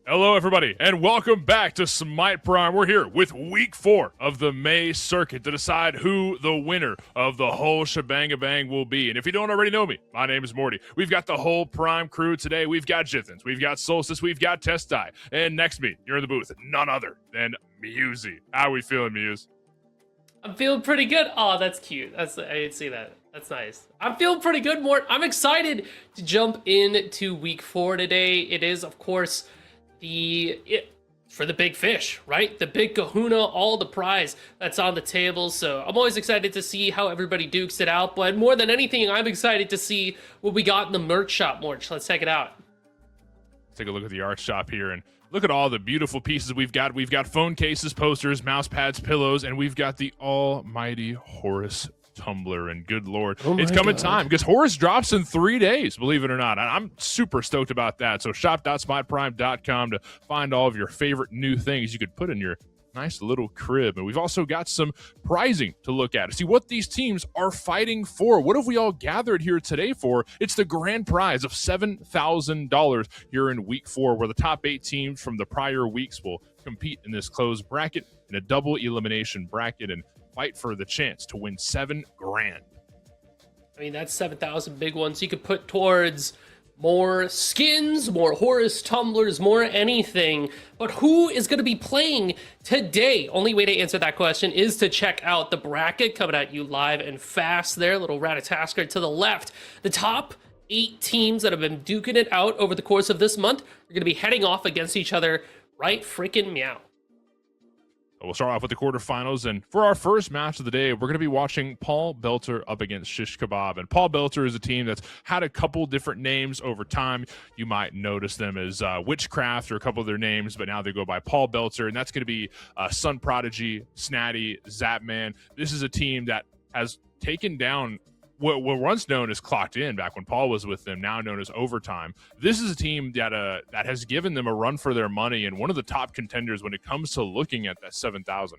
Hello, everybody, and welcome back to Smite Prime. We're here with Week 4 of the May Circuit to decide who the winner of the whole shebang-a-bang will be. And if you don't already know me, my name is Morty. We've got the whole Prime crew today. We've got Jithens, we've got Solstice, we've got Testai, and next to me, you're in the booth, none other than Musey. How are we feeling, Muse? I'm feeling pretty good. Oh, that's cute. I didn't see that. That's nice. I'm feeling pretty good, Mort. I'm excited to jump into Week 4 today. It is, of course, for the big fish, right? The big kahuna, all the prize that's on the table. So I'm always excited to see how everybody dukes it out. But more than anything, I'm excited to see what we got in the merch shop, Mort. Let's check it out. Let's take a look at the art shop here and look at all the beautiful pieces we've got. We've got phone cases, posters, mouse pads, pillows, and we've got the almighty Horus tumbler. And good lord, it's coming time because Horus drops in 3 days, believe it or not. I'm super stoked about that. So shop.smiteprime.com to find all of your favorite new things you could put in your nice little crib. And we've also got some prizing to look at to see what these teams are fighting for. What have we all gathered here today for? It's the grand prize of $7,000 here in Week 4, where the top 8 teams from the prior weeks will compete in this closed bracket in a double elimination bracket and fight for the chance to win $7 grand. I mean, that's 7,000 big ones you could put towards more skins, more Horus tumblers, more anything. But who is going to be playing today? Only way to answer that question is to check out the bracket coming at you live and fast there. Little Ratatasker to the left. The top 8 teams that have been duking it out over the course of this month are going to be heading off against each other right freaking meow. We'll start off with the quarterfinals, and for our first match of the day, we're going to be watching Paul Belter up against Shish Kebab. And Paul Belter is a team that's had a couple different names over time. You might notice them as Witchcraft or a couple of their names, but now they go by Paul Belter, and that's going to be Sun Prodigy, Snatty, Zapman. This is a team that has taken down what once known as Clocked In back when Paul was with them, now known as Overtime. This is a team that has given them a run for their money and one of the top contenders when it comes to looking at that 7,000.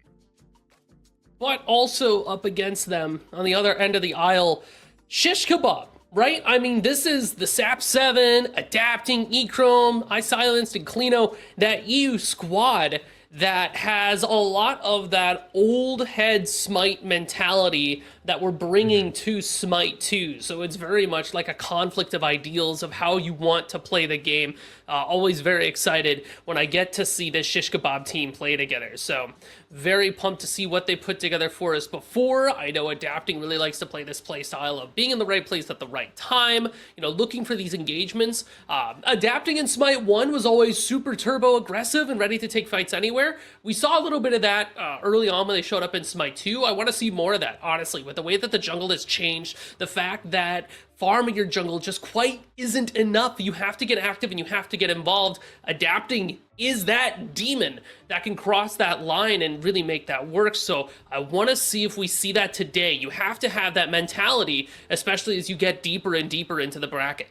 But also up against them on the other end of the aisle, Shish Kebab, right? I mean, this is the SAP 7, Adapting, Echrome, I Silenced, and Clino, that EU squad that has a lot of that old head Smite mentality that we're bringing to Smite 2. So it's very much like a conflict of ideals of how you want to play the game. Always very excited when I get to see this Shish Kebab team play together. So very pumped to see what they put together for us before. I know Adapting really likes to play this play style of being in the right place at the right time, looking for these engagements. Adapting in Smite 1 was always super turbo aggressive and ready to take fights anywhere. We saw a little bit of that early on when they showed up in Smite 2. I want to see more of that, honestly, with the way that the jungle has changed, the fact that farming your jungle just quite isn't enough. You have to get active and you have to get involved. Adapting is that demon that can cross that line and really make that work. So I want to see if we see that today. You have to have that mentality, especially as you get deeper and deeper into the bracket.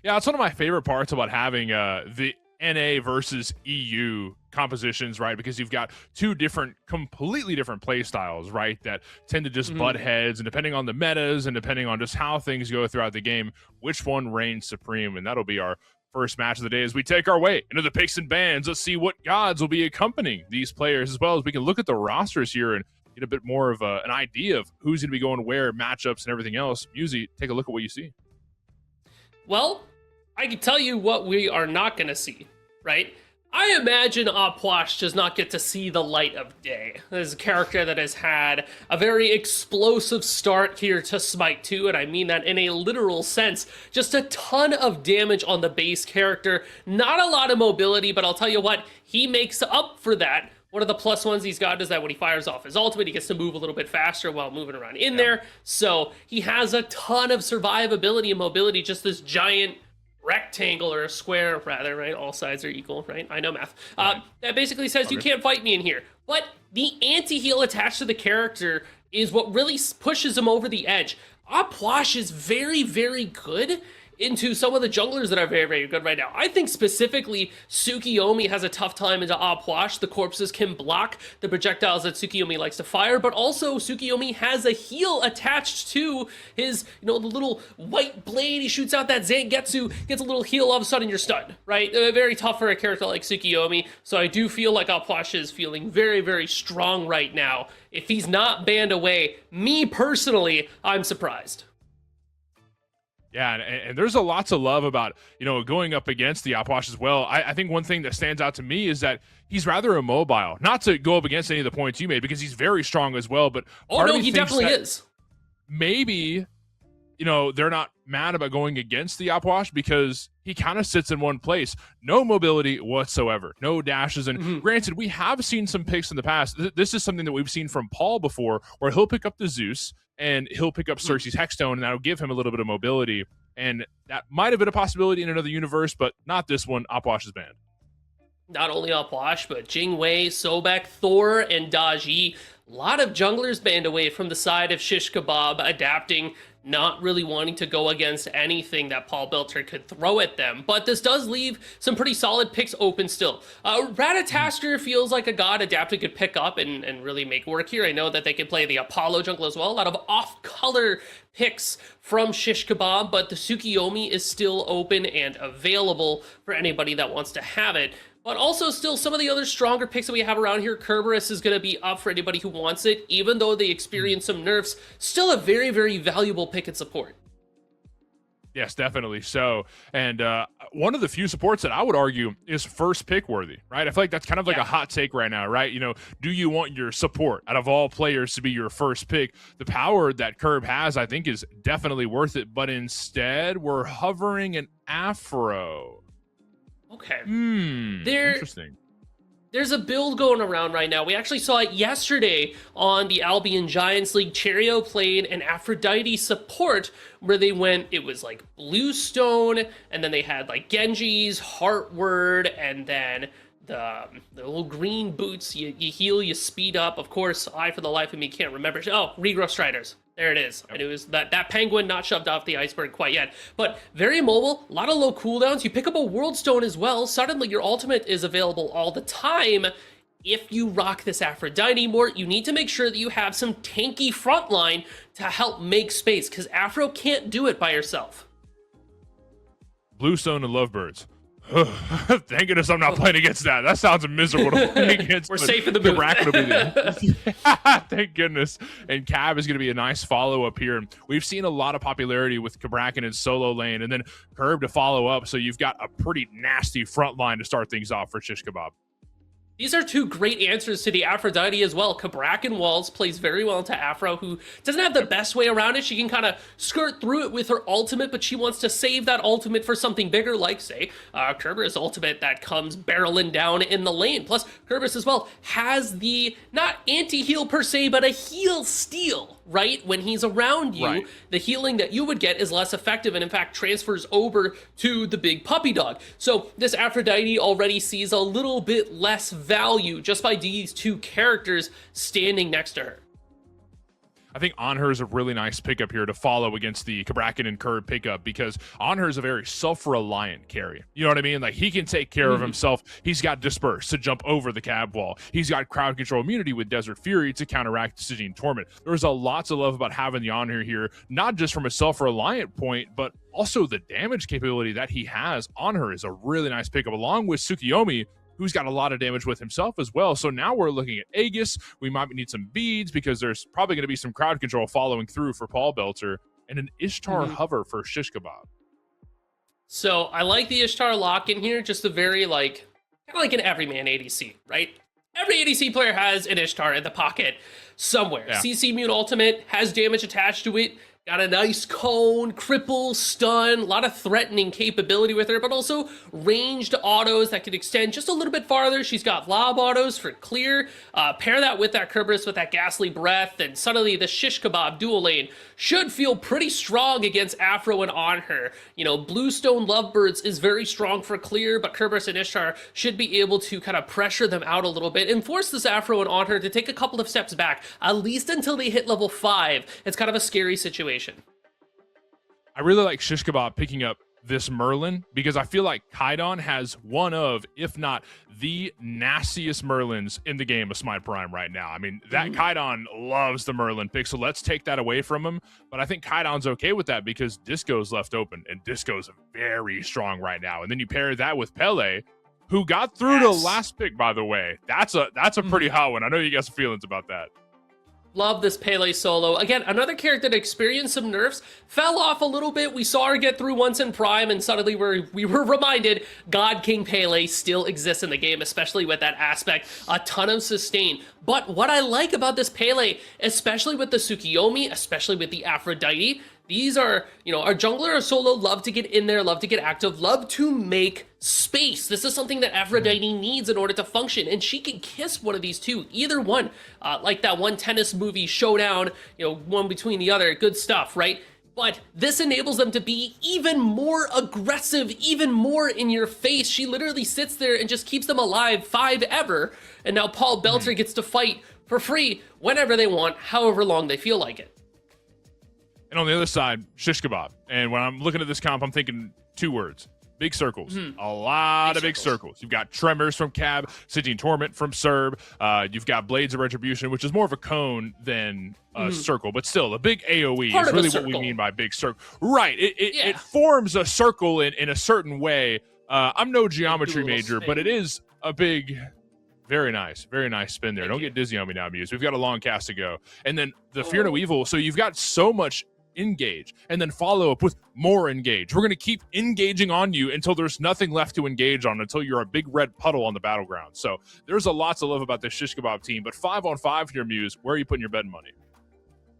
Yeah, it's one of my favorite parts about having the NA versus EU compositions, right? Because you've got two completely different play styles, right? That tend to just butt heads, and depending on the metas and depending on just how things go throughout the game, which one reigns supreme. And that'll be our first match of the day as we take our way into the picks and bans. Let's see what gods will be accompanying these players, as well as we can look at the rosters here and get a bit more of an idea of who's going to be going where, matchups and everything else. Musey, take a look at what you see. Well, I can tell you what we are not going to see, right? I imagine Apwash does not get to see the light of day. There's a character that has had a very explosive start here to Smite 2, and I mean that in a literal sense. Just a ton of damage on the base character. Not a lot of mobility, but I'll tell you what, he makes up for that. One of the plus ones he's got is that when he fires off his ultimate, he gets to move a little bit faster while moving around in there. So he has a ton of survivability and mobility, just this giant rectangle, or a square rather, right? All sides are equal, right? I know math. That basically says you can't fight me in here. But the anti-heal attached to the character is what really pushes him over the edge. Apwash is very, very good into some of the junglers that are very, very good right now. I think specifically Tsukiyomi has a tough time into Opwash. The corpses can block the projectiles that Tsukiyomi likes to fire, but also Tsukiyomi has a heal attached to his, the little white blade. He shoots out that Zangetsu, gets a little heal, all of a sudden you're stunned, right? Very tough for a character like Tsukiyomi, so I do feel like Opwash is feeling very, very strong right now. If he's not banned away, me personally, I'm surprised. Yeah, and there's a lot to love about, going up against the Opwash as well. I think one thing that stands out to me is that he's rather immobile. Not to go up against any of the points you made, because he's very strong as well, but he definitely is. Maybe, they're not mad about going against the Opwash because he kind of sits in one place. No mobility whatsoever. No dashes. And granted, we have seen some picks in the past. This is something that we've seen from Paul before, where he'll pick up the Zeus and he'll pick up Xerxes Hexstone, and that'll give him a little bit of mobility. And that might have been a possibility in another universe, but not this one. Opwash is banned. Not only Opwash, but Jingwei, Sobek, Thor, and Daji. A lot of junglers banned away from the side of Shish Kebab, adapting, not really wanting to go against anything that Paul Belter could throw at them. But this does leave some pretty solid picks open still. Ratatasker feels like a god Adapted could pick up and really make work here. I know that they could play the Apollo jungle as well. A lot of off-color picks from Shish Kebab, but the Tsukiyomi is still open and available for anybody that wants to have it. But also still some of the other stronger picks that we have around here. Kerberos is going to be up for anybody who wants it, even though they experience some nerfs. Still a very, very valuable pick and support. Yes, definitely so. And one of the few supports that I would argue is first pick worthy, right? I feel like that's kind of like a hot take right now, right? Do you want your support out of all players to be your first pick? The power that Curb has, I think, is definitely worth it. But instead, we're hovering an Afro. Okay. Interesting. There's a build going around right now. We actually saw it yesterday on the Albion Giants League. Cheerio played an Aphrodite support where they went, it was like Bluestone, and then they had like Genji's, Heartward, and then the little green boots. You heal, you speed up. Of course, I, for the life of me, can't remember. Oh, Regrowth Striders. There it is. And it was that penguin not shoved off the iceberg quite yet. But very mobile, a lot of low cooldowns. You pick up a World Stone as well. Suddenly your ultimate is available all the time. If you rock this Aphrodite Mort, you need to make sure that you have some tanky frontline to help make space, because Afro can't do it by herself. Bluestone and Lovebirds. Thank goodness I'm not playing against that. That sounds miserable to play against. We're safe in the booth. Thank goodness. And Cab is going to be a nice follow-up here. We've seen a lot of popularity with Cabrakan in solo lane, and then Curb to follow up, so you've got a pretty nasty front line to start things off for Shish Kebab. These are two great answers to the Aphrodite as well. Cabrakan Walls plays very well into Afro, who doesn't have the best way around it. She can kind of skirt through it with her ultimate, but she wants to save that ultimate for something bigger, like, say, Kerberos' ultimate that comes barreling down in the lane. Plus, Kerberos as well has the, not anti-heal per se, but a heal steal, right? When he's around you, the healing that you would get is less effective and, in fact, transfers over to the big puppy dog. So this Aphrodite already sees a little bit less value just by these two characters standing next to her. I think Onher is a really nice pickup here to follow against the Cabrakan and Curb pickup, because Onher is a very self-reliant carry. You know what I mean? Like, he can take care of himself. He's got Disperse to jump over the cab wall. He's got crowd control immunity with Desert Fury to counteract Stygian Torment. There's a lot to love about having the Onher here, not just from a self-reliant point, but also the damage capability that he has. Onher is a really nice pickup, along with Tsukiyomi, who's got a lot of damage with himself as well. So now we're looking at Aegis. We might need some beads, because there's probably going to be some crowd control following through for Paul Belter, and an Ishtar hover for Shish Kebab. So I like the Ishtar lock in here, just a very kind of like an everyman ADC, right? Every ADC player has an Ishtar in the pocket somewhere. Yeah. CC Mute Ultimate has damage attached to it. Got a nice cone, cripple, stun, a lot of threatening capability with her, but also ranged autos that can extend just a little bit farther. She's got lob autos for clear. Pair that with that Kerberos with that ghastly breath, and suddenly the Shish Kebab dual lane should feel pretty strong against Afro and Onher. Bluestone Lovebirds is very strong for clear, but Kerberos and Ishtar should be able to kind of pressure them out a little bit and force this Afro and Onher to take a couple of steps back, at least until they hit level 5. It's kind of a scary situation. I really like Shish Kebab picking up this Merlin, because I feel like Kaidon has one of, if not the nastiest Merlins in the game of Smite Prime right now. I mean, that Kaidon loves the Merlin pick, so let's take that away from him. But I think Kaidon's okay with that because Disco's left open, and Disco's very strong right now. And then you pair that with Pele, who got through to last pick, by the way. That's a pretty hot one. I know you guys have feelings about that. Love this Pele solo. Again, another character that experienced some nerfs, fell off a little bit. We saw her get through once in Prime, and suddenly we were reminded God King Pele still exists in the game, especially with that aspect. A ton of sustain. But what I like about this Pele, especially with the Tsukiyomi, especially with the Aphrodite, these are, our jungler or solo love to get in there, love to get active, love to make space. This is something that Aphrodite needs in order to function, and she can kiss one of these two, either one, like that one tennis movie showdown, one between the other, good stuff, right? But this enables them to be even more aggressive, even more in your face. She literally sits there and just keeps them alive 5 ever, and now Paul Belter gets to fight for free whenever they want, however long they feel like it. And on the other side, shish kebab. And when I'm looking at this comp, I'm thinking 2 words. Big circles. A lot of big circles. You've got Tremors from Cab, Sieging Torment from Serb. You've got Blades of Retribution, which is more of a cone than a circle, but still, a big AoE is really what we mean by big circle. Right. It forms a circle in a certain way. I'm no geometry major, but it is a big... Very nice spin there. Don't get dizzy on me now, Muse. We've got a long cast to go. And then the Fear No Evil. So you've got so much engage, and then follow up with more engage. We're going to keep engaging on you until there's nothing left to engage on, until you're a big red puddle on the battleground. So there's a lot to love about this shish kebab team. But 5-on-5 here, Muse, where are you putting your betting money?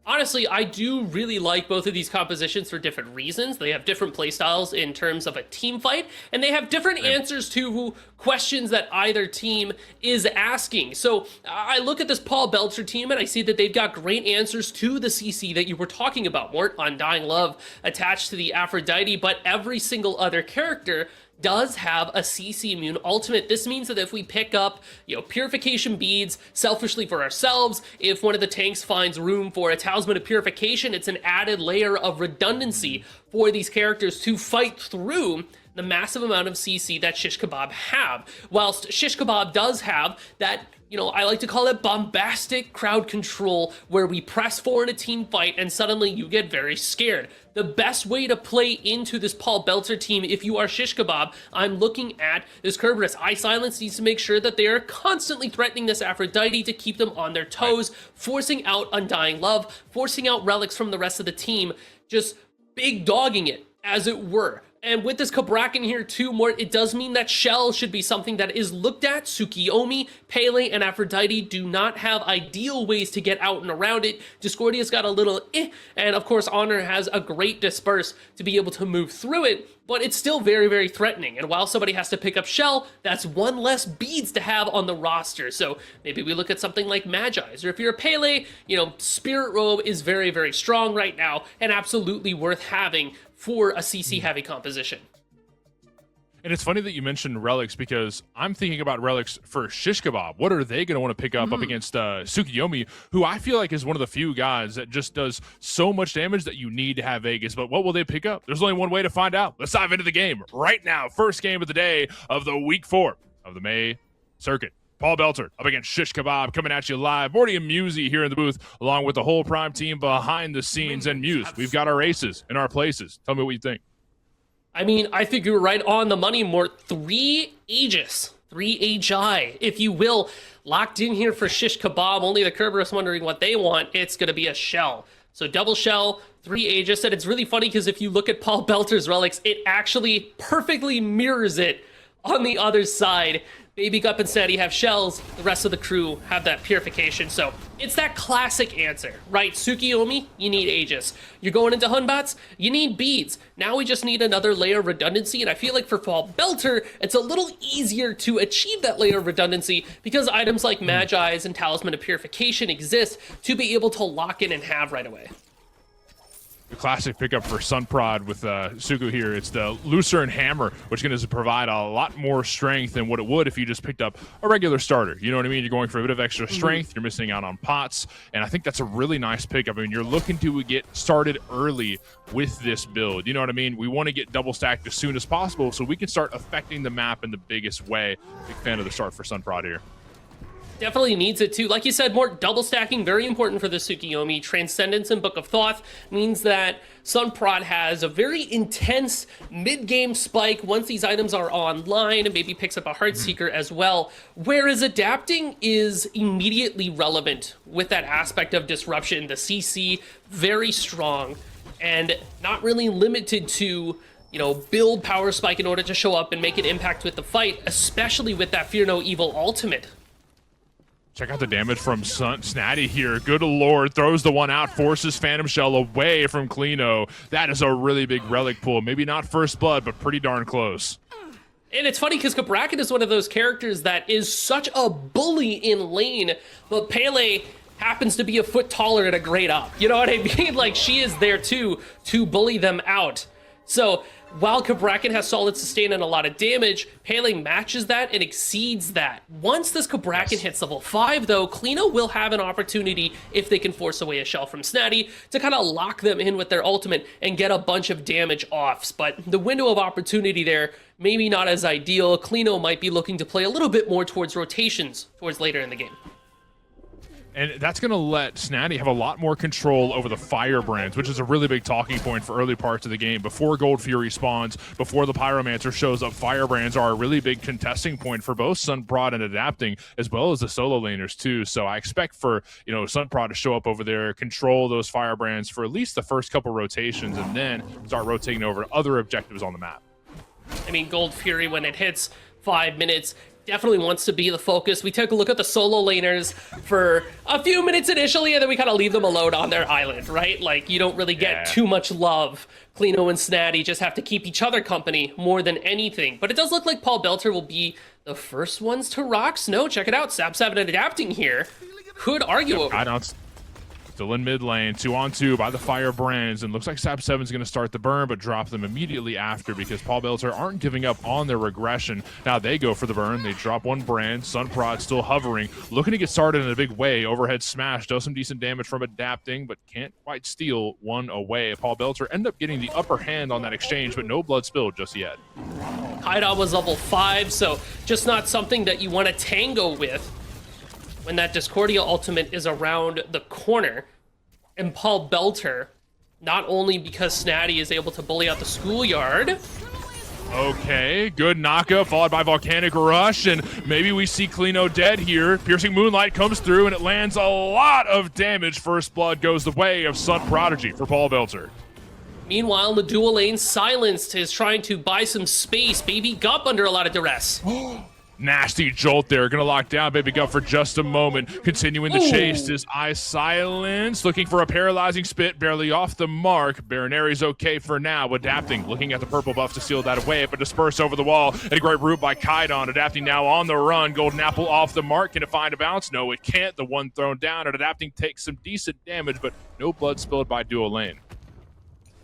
Honestly, I do really like both of these compositions for different reasons. They have different playstyles in terms of a team fight, and they have different answers to questions that either team is asking. So I look at this Paul Belter team, and I see that they've got great answers to the CC that you were talking about, Mort, Undying Love attached to the Aphrodite, but every single other character does have a CC immune ultimate. This means that if we pick up, purification beads selfishly for ourselves, if one of the tanks finds room for a talisman of purification, it's an added layer of redundancy for these characters to fight through the massive amount of CC that Shish Kebab have. Whilst Shish Kebab does have that, I like to call it bombastic crowd control, where we press forward in a team fight and suddenly you get very scared. The best way to play into this Paul Belter team, if you are Shish Kebab, I'm looking at this Kerberos. Eye Silence needs to make sure that they are constantly threatening this Aphrodite to keep them on their toes, forcing out Undying Love, forcing out relics from the rest of the team, just big dogging it, as it were. And with this Kabrakan here too, Mort, it does mean that Shell should be something that is looked at. Tsukiyomi, Pele, and Aphrodite do not have ideal ways to get out and around it. Discordia's got a little and of course Honor has a great disperse to be able to move through it, but it's still very, very threatening. And while somebody has to pick up Shell, that's one less beads to have on the roster. So maybe we look at something like Magi's, or if you're a Pele, Spirit Robe is very, very strong right now and absolutely worth having for a CC heavy composition. And it's funny that you mentioned relics, because I'm thinking about relics for Shish Kebab. What are they going to want to pick up against Tsukiyomi, who I feel like is one of the few guys that just does so much damage that you need to have Vegas. But what will they pick up? There's only one way to find out. Let's dive into the game right now. First game of the day of the week 4 of the May circuit. Paul Belter up against Shish Kebab, coming at you live. Morty and Musey here in the booth, along with the whole Prime team behind the scenes. And Muse, we've got our aces in our places. Tell me what you think. I mean, I think you were right on the money, Mort. 3 Aegis, 3 AGI, if you will, locked in here for Shish Kebab. Only the Kerberos wondering what they want. It's going to be a Shell. So double Shell, 3 Aegis. And it's really funny because if you look at Paul Belter's relics, it actually perfectly mirrors it on the other side. Baby Gup and Sadie have shells, the rest of the crew have that purification. So it's that classic answer, right? Tsukiyomi, you need Aegis. You're going into Hunbats, you need beads. Now we just need another layer of redundancy, and I feel like for Paul Belter, it's a little easier to achieve that layer of redundancy because items like Magi's and Talisman of Purification exist to be able to lock in and have right away. the classic pickup for Sunprod with Suku here. It's the Lucerne Hammer, which is going to provide a lot more strength than what it would if you just picked up a regular starter. You know what I mean? You're going for a bit of extra strength. You're missing out on pots. And I think that's a really nice pickup. I mean, you're looking to get started early with this build. You know what I mean? We want to get double stacked as soon as possible so we can start affecting the map in the biggest way. Big fan of the start for Sunprod here. Definitely needs it too. Like you said, more double stacking, very important for the Tsukiyomi. Transcendence and Book of Thoth means that Sunprod has a very intense mid-game spike once these items are online, and maybe picks up a Heartseeker as well. Whereas adapting is immediately relevant with that aspect of disruption. The CC, very strong, and not really limited to, you know, build power spike in order to show up and make an impact with the fight, especially with that Fear No Evil ultimate. Check out the damage from Snatty here. Good lord, throws the one out, forces Phantom Shell away from Klino. That is a really big relic pool. Maybe not first blood, but pretty darn close. And it's funny because Cabrakan is one of those characters that is such a bully in lane, but Pele happens to be a foot taller and a grade up. You know what I mean? Like, she is there too to bully them out. So while Cabrakan has solid sustain and a lot of damage, Pele matches that and exceeds that. Once this Cabrakan hits level 5, though, Klino will have an opportunity, if they can force away a shell from Snatty, to kind of lock them in with their ultimate and get a bunch of damage offs. But the window of opportunity there, maybe not as ideal. Klino might be looking to play a little bit more towards rotations towards later in the game. And that's going to let Snatty have a lot more control over the Firebrands, which is a really big talking point for early parts of the game. Before Gold Fury spawns, before the Pyromancer shows up, Firebrands are a really big contesting point for both Sunprod and Adapting, as well as the solo laners too. So I expect for, you know, Sunprod to show up over there, control those Firebrands for at least the first couple rotations, and then start rotating over to other objectives on the map. I mean, Gold Fury, when it hits 5 minutes, definitely wants to be the focus. We took a look at the solo laners for a few minutes initially, and then we kind of leave them alone on their island, right? Like, you don't really get too much love. Klino and Snatty just have to keep each other company more than anything. But it does look like Paul Belter will be the first ones to rock Snow. Check it out, Sap7 Adapting here. Could argue over. I don't. Still in mid lane, 2-on-2 by the Firebrands, and looks like Sap7 is going to start the burn, but drop them immediately after because Paul Belter aren't giving up on their regression. Now they go for the burn. They drop one brand. Sunprod still hovering, looking to get started in a big way. Overhead smash does some decent damage from Adapting, but can't quite steal one away. Paul Belter end up getting the upper hand on that exchange, but no blood spilled just yet. Kaida was level 5, so just not something that you want to tango with when that Discordia ultimate is around the corner. And Paul Belter, not only because Snatty is able to bully out the schoolyard. Okay, good knockup followed by Volcanic Rush, and maybe we see Klino dead here. Piercing Moonlight comes through, and it lands a lot of damage. First blood goes the way of Sun Prodigy for Paul Belter. Meanwhile, the dual lane Silenced is trying to buy some space. Baby Gup under a lot of duress. Nasty jolt there. Gonna lock down Baby Gup for just a moment. Continuing the chase is Silence. Looking for a paralyzing spit. Barely off the mark. Baroneri's okay for now. Adapting. Looking at the purple buff to seal that away. But disperse over the wall. And a great root by Kaidon. Adapting now on the run. Golden Apple off the mark. Can it find a bounce? No, it can't. The one thrown down. And Adapting takes some decent damage. But no blood spilled by dual lane.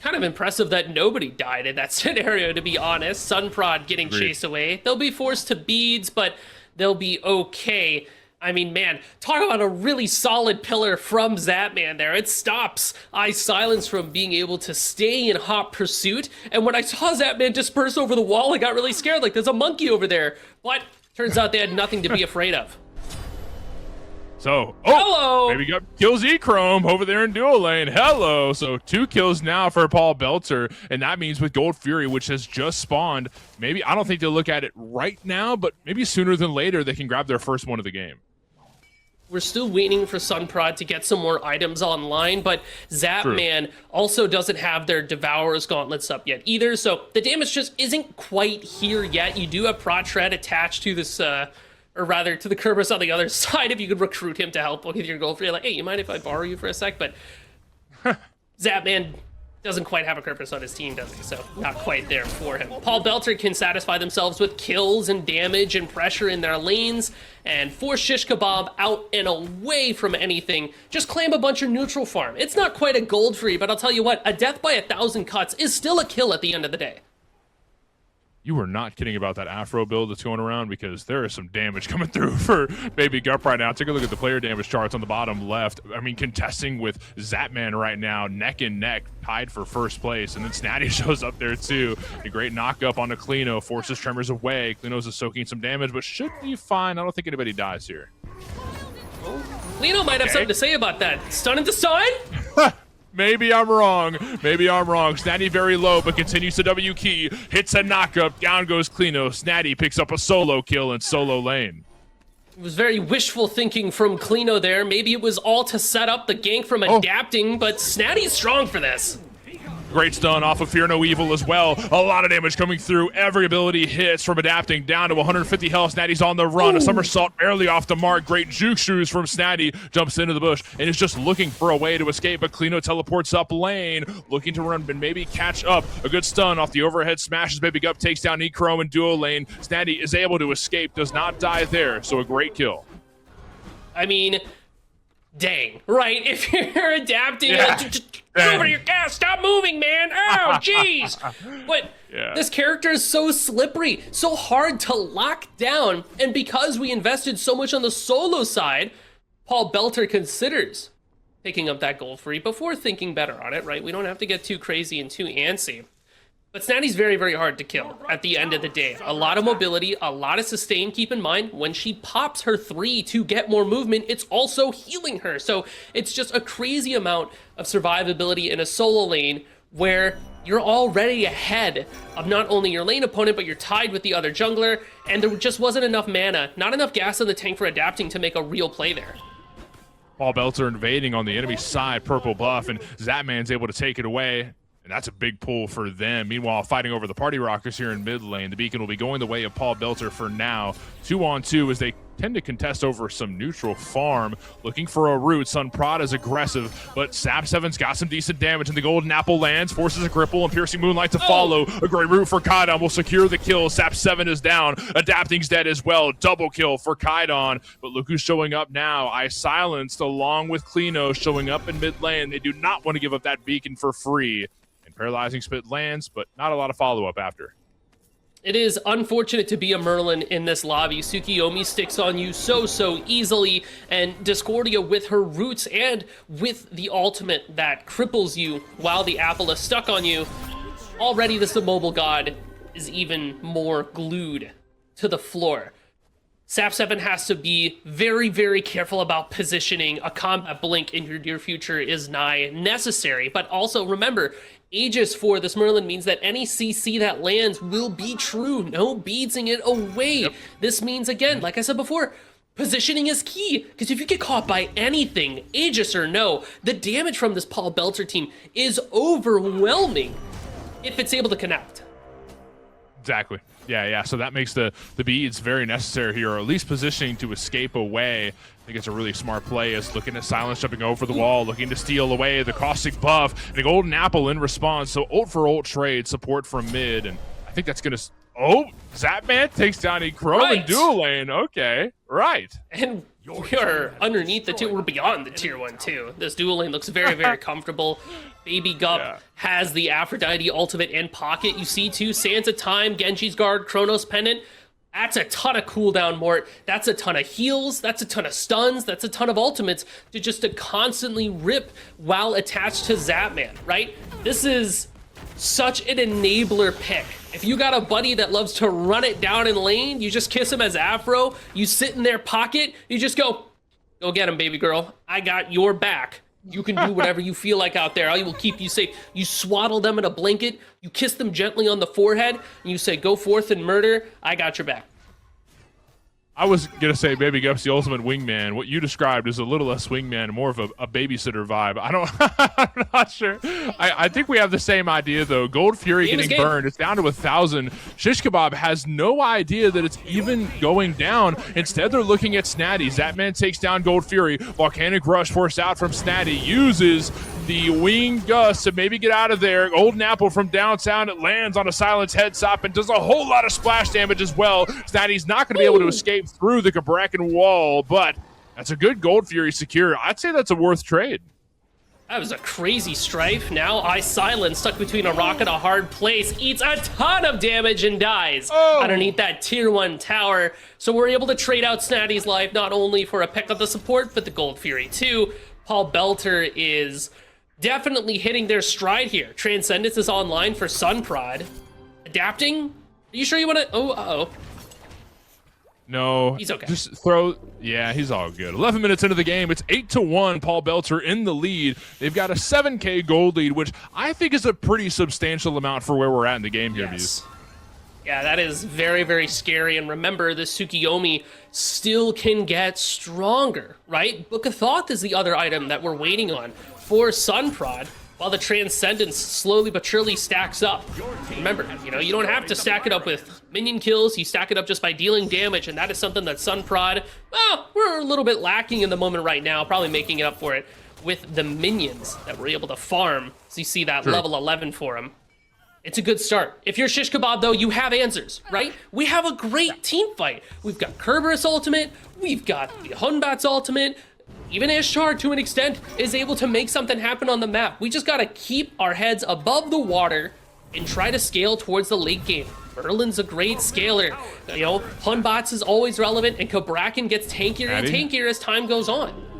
Kind of impressive that nobody died in that scenario, to be honest. Sunprod getting chased away. They'll be forced to beads, but they'll be okay. I mean, man, talk about a really solid pillar from Zapman there. It stops Silence from being able to stay in hot pursuit. And when I saw Zapman disperse over the wall, I got really scared, like there's a monkey over there. But turns out they had nothing to be afraid of. So, hello! Baby Gup kills E-Chrome over there in dual lane. Hello! So 2 kills now for Paul Belter, and that means with Gold Fury, which has just spawned, maybe, I don't think they'll look at it right now, but maybe sooner than later they can grab their first one of the game. We're still waiting for Sunprod to get some more items online, but Zapman also doesn't have their Devourer's Gauntlets up yet either, so the damage just isn't quite here yet. You do have Prod Shred attached to this, or rather to the Kerberos on the other side if you could recruit him to help with your goal for you. Like, hey, you mind if I borrow you for a sec? But Zapman Doesn't quite have a Kerpus on his team, does he? So not quite there for him. Paul Belter can satisfy themselves with kills and damage and pressure in their lanes and force Shish Kebab out and away from anything. Just claim a bunch of neutral farm. It's not quite a gold free, but I'll tell you what, a death by 1,000 cuts is still a kill at the end of the day. You were not kidding about that Afro build that's going around, because there is some damage coming through for Baby Gup right now. Take a look at the player damage charts on the bottom left. I mean, contesting with Zapman right now, neck and neck, tied for first place. And then Snatty shows up there too. A great knock up on the Klino, forces Tremors away. Klino's is soaking some damage, but should be fine. I don't think anybody dies here. Klino might have something to say about that. Stun into stun? Maybe I'm wrong. Maybe I'm wrong. Snatty very low, but continues to W key. Hits a knockup. Down goes Klino. Snatty picks up a solo kill in solo lane. It was very wishful thinking from Klino there. Maybe it was all to set up the gank from adapting, but Snatty's strong for this. Great stun off of Fear No Evil as well. A lot of damage coming through. Every ability hits from adapting, down to 150 health. Snatty's on the run. Ooh. A somersault barely off the mark. Great juke shoes from Snatty. Jumps into the bush and is just looking for a way to escape, but Klino teleports up lane, looking to run and maybe catch up. A good stun off the overhead smashes. Baby Gup takes down Echrome in duo lane. Snatty is able to escape, does not die there, so a great kill. I mean, dang, right? If you're adapting, over your gas, stop moving, man. Oh, jeez. But this character is so slippery, so hard to lock down. And because we invested so much on the solo side, Paul Belter considers picking up that gold free before thinking better on it, right? We don't have to get too crazy and too antsy. But Snatty's very, very hard to kill at the end of the day. A lot of mobility, a lot of sustain. Keep in mind, when she pops her 3 to get more movement, it's also healing her. So it's just a crazy amount of survivability in a solo lane where you're already ahead of not only your lane opponent, but you're tied with the other jungler, and there just wasn't enough mana, not enough gas in the tank for adapting to make a real play there. Paul Belter invading on the enemy side, purple buff, and Zapman's able to take it away. And that's a big pull for them. Meanwhile, fighting over the Party Rockers here in mid lane. The Beacon will be going the way of Paul Belter for now. 2-on-2 as they tend to contest over some neutral farm. Looking for a root. Sun Prod is aggressive, but Sap 7's got some decent damage, and the Golden Apple lands, forces a cripple, and Piercing Moonlight to follow. A great root for Kaidon will secure the kill. Sap 7 is down. Adapting's dead as well. Double kill for Kaidon, but look who's showing up now. I Silenced along with Klino showing up in mid lane. They do not want to give up that Beacon for free. Paralyzing Spit lands, but not a lot of follow-up after. It is unfortunate to be a Merlin in this lobby. Tsukiyomi sticks on you so easily, and Discordia with her roots and with the ultimate that cripples you while the apple is stuck on you. Already this immobile god is even more glued to the floor. Sap 7 has to be very, very careful about positioning. A combat blink in your near future is nigh necessary, but also remember, Aegis for this Merlin means that any CC that lands will be true. No beadsing it away. Yep. This means, again, like I said before, positioning is key. Because if you get caught by anything, Aegis or no, the damage from this Paul Belter team is overwhelming if it's able to connect. Exactly. Yeah. So that makes the beads very necessary here, or at least positioning to escape away. I think it's a really smart play, is looking at Silence jumping over the wall, looking to steal away the caustic buff, and a Golden Apple in response. So ult for ult trade, support from mid, and I think that's going to... Oh, Zapman takes down Echrome in dual lane. Okay, right. And we are underneath the tier. We're beyond the tier 1 too. This dual lane looks very, very comfortable. Baby Gup has the Aphrodite ultimate in pocket. You see too, Sands of Time, Genji's Guard, Chronos Pendant. That's a ton of cooldown, Mort. That's a ton of heals. That's a ton of stuns. That's a ton of ultimates to constantly rip while attached to Zapman, right? This is such an enabler pick. If you got a buddy that loves to run it down in lane, you just kiss him as Afro, you sit in their pocket, you just go get him, baby girl. I got your back. You can do whatever you feel like out there. I will keep you safe. You swaddle them in a blanket, you kiss them gently on the forehead, and you say, go forth and murder. I got your back. I was going to say Baby Gup's the ultimate wingman. What you described is a little less wingman, more of a babysitter vibe. I'm not sure. I think we have the same idea, though. Gold Fury getting burned. It's down to 1,000. Shish Kebab has no idea that it's even going down. Instead, they're looking at Snatty. Zapman takes down Gold Fury. Volcanic Rush forced out from Snatty. Uses the wing gust to maybe get out of there. Golden Apple from downtown. It lands on a Silence head stop and does a whole lot of splash damage as well. Snatty's not going to be able to escape through the Cabrakan wall, but that's a good Gold Fury secure. I'd say that's a worth trade. That was a crazy strife. Now Silence, stuck between a rock and a hard place, eats a ton of damage and dies underneath that tier 1 tower. So we're able to trade out Snatty's life not only for a pick of the support, but the Gold Fury too. Paul Belter is definitely hitting their stride here. Transcendence is online for Sunprod. Adapting? Are you sure you want to? Oh, uh-oh. No, he's okay. Just throw. Yeah, he's all good. 11 minutes into the game, it's 8-1. Paul Belter in the lead. They've got a 7K gold lead, which I think is a pretty substantial amount for where we're at in the game here, Muse. Yeah, that is very, very scary. And remember, this Tsukiyomi still can get stronger, right? Book of Thoth is the other item that we're waiting on for Sunprod, while the Transcendence slowly but surely stacks up. Remember, you don't have to stack it up with minion kills. You stack it up just by dealing damage, and that is something that Sunprod, well, we're a little bit lacking in the moment right now, probably making it up for it with the minions that we're able to farm. So you see that level 11 for him. It's a good start. If you're Shish Kebab, though, you have answers, right? We have a great team fight. We've got Kerberos ultimate. We've got the Hunbat's ultimate. Even Ishtar, to an extent, is able to make something happen on the map. We just gotta keep our heads above the water and try to scale towards the late game. Merlin's a great scaler. Hunbat's is always relevant, and Cabrakan gets tankier and tankier as time goes on.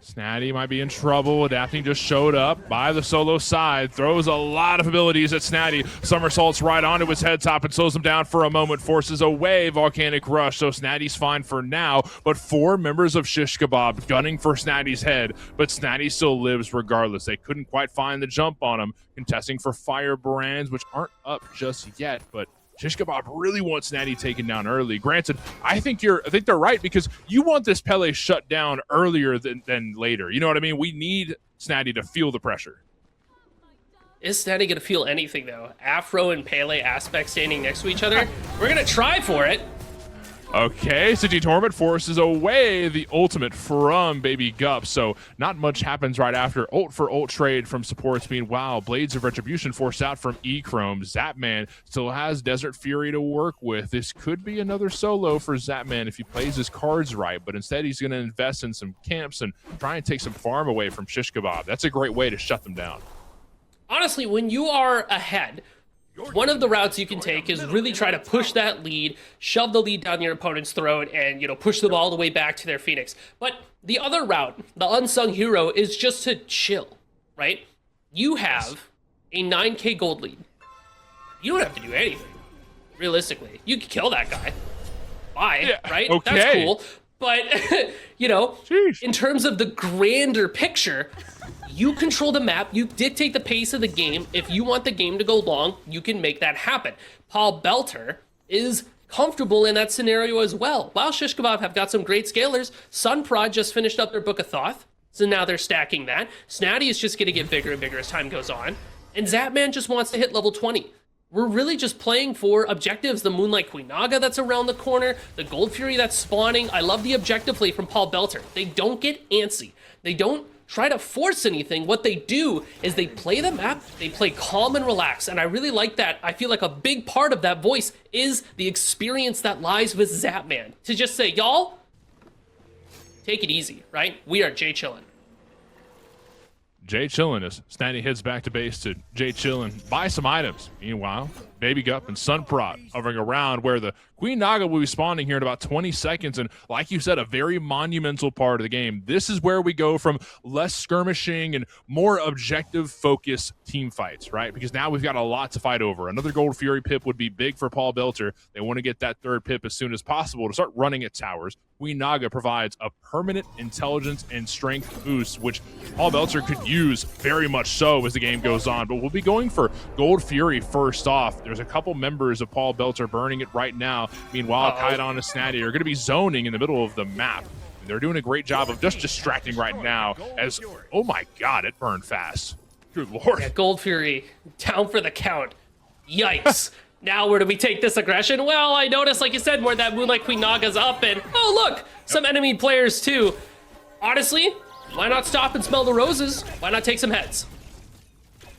Snatty might be in trouble. Adapting just showed up by the solo side. Throws a lot of abilities at Snatty. Somersaults right onto his head top and slows him down for a moment. Forces away Volcanic Rush. So Snatty's fine for now. But 4 members of Shish Kebab gunning for Snatty's head. But Snatty still lives regardless. They couldn't quite find the jump on him. Contesting for Firebrands, which aren't up just yet. But Shish Kebab really wants Snatty taken down early. Granted, I think they're right, because you want this Pele shut down earlier than later. You know what I mean? We need Snatty to feel the pressure. Is Snatty gonna feel anything though? Afro and Pele aspect standing next to each other. We're gonna try for it. Okay, City Torment forces away the ultimate from Baby Gup, so not much happens right after. Ult for ult trade from supports. Meanwhile, Blades of Retribution forced out from E-Chrome. Zapman still has Desert Fury to work with. This could be another solo for Zapman if he plays his cards right, but instead he's going to invest in some camps and try and take some farm away from Shish Kebab. That's a great way to shut them down. Honestly, when you are ahead, one of the routes you can take is really try to push that lead, shove the lead down your opponent's throat, and push them all the way back to their Phoenix. But the other route, the unsung hero, is just to chill, right? You have a 9K gold lead. You don't have to do anything, realistically. You can kill that guy. Bye, right? Okay. That's cool. But, in terms of the grander picture, you control the map, you dictate the pace of the game. If you want the game to go long, you can make that happen. Paul Belter is comfortable in that scenario as well. While Shish Kebab have got some great scalers, Sunprod just finished up their Book of Thoth, so now they're stacking that. Snatty is just gonna get bigger and bigger as time goes on. And Zapman just wants to hit level 20. We're really just playing for objectives. The Moonlight Queen Naga that's around the corner, the Gold Fury that's spawning. I love the objective play from Paul Belter. They don't get antsy. They don't try to force anything. What they do is they play the map, they play calm and relax, and I really like that. I feel like a big part of that voice is the experience that lies with Zapman. To just say, y'all, take it easy, right? We are Jay Chillin'. Jay Chillin' as Snatty heads back to base to Jay Chillin', buy some items. Meanwhile, Baby Gup and Sunprod hovering around where the Queen Naga will be spawning here in about 20 seconds. And like you said, a very monumental part of the game. This is where we go from less skirmishing and more objective focused team fights, right? Because now we've got a lot to fight over. Another Gold Fury pip would be big for Paul Belter. They want to get that third pip as soon as possible to start running at towers. Queen Naga provides a permanent intelligence and strength boost, which Paul Belter could use very much so as the game goes on. But we'll be going for Gold Fury first off. There's a couple members of Paul Belter burning it right now. Meanwhile, Kaidon and Snatty are going to be zoning in the middle of the map. They're doing a great job of just distracting right now as, oh my god, it burned fast. Good lord. Yeah, Gold Fury down for the count. Yikes. Now where do we take this aggression? Well, I noticed, like you said, where that Moonlight Queen Naga's up, and oh look, some enemy players too. Honestly, why not stop and smell the roses? Why not take some heads?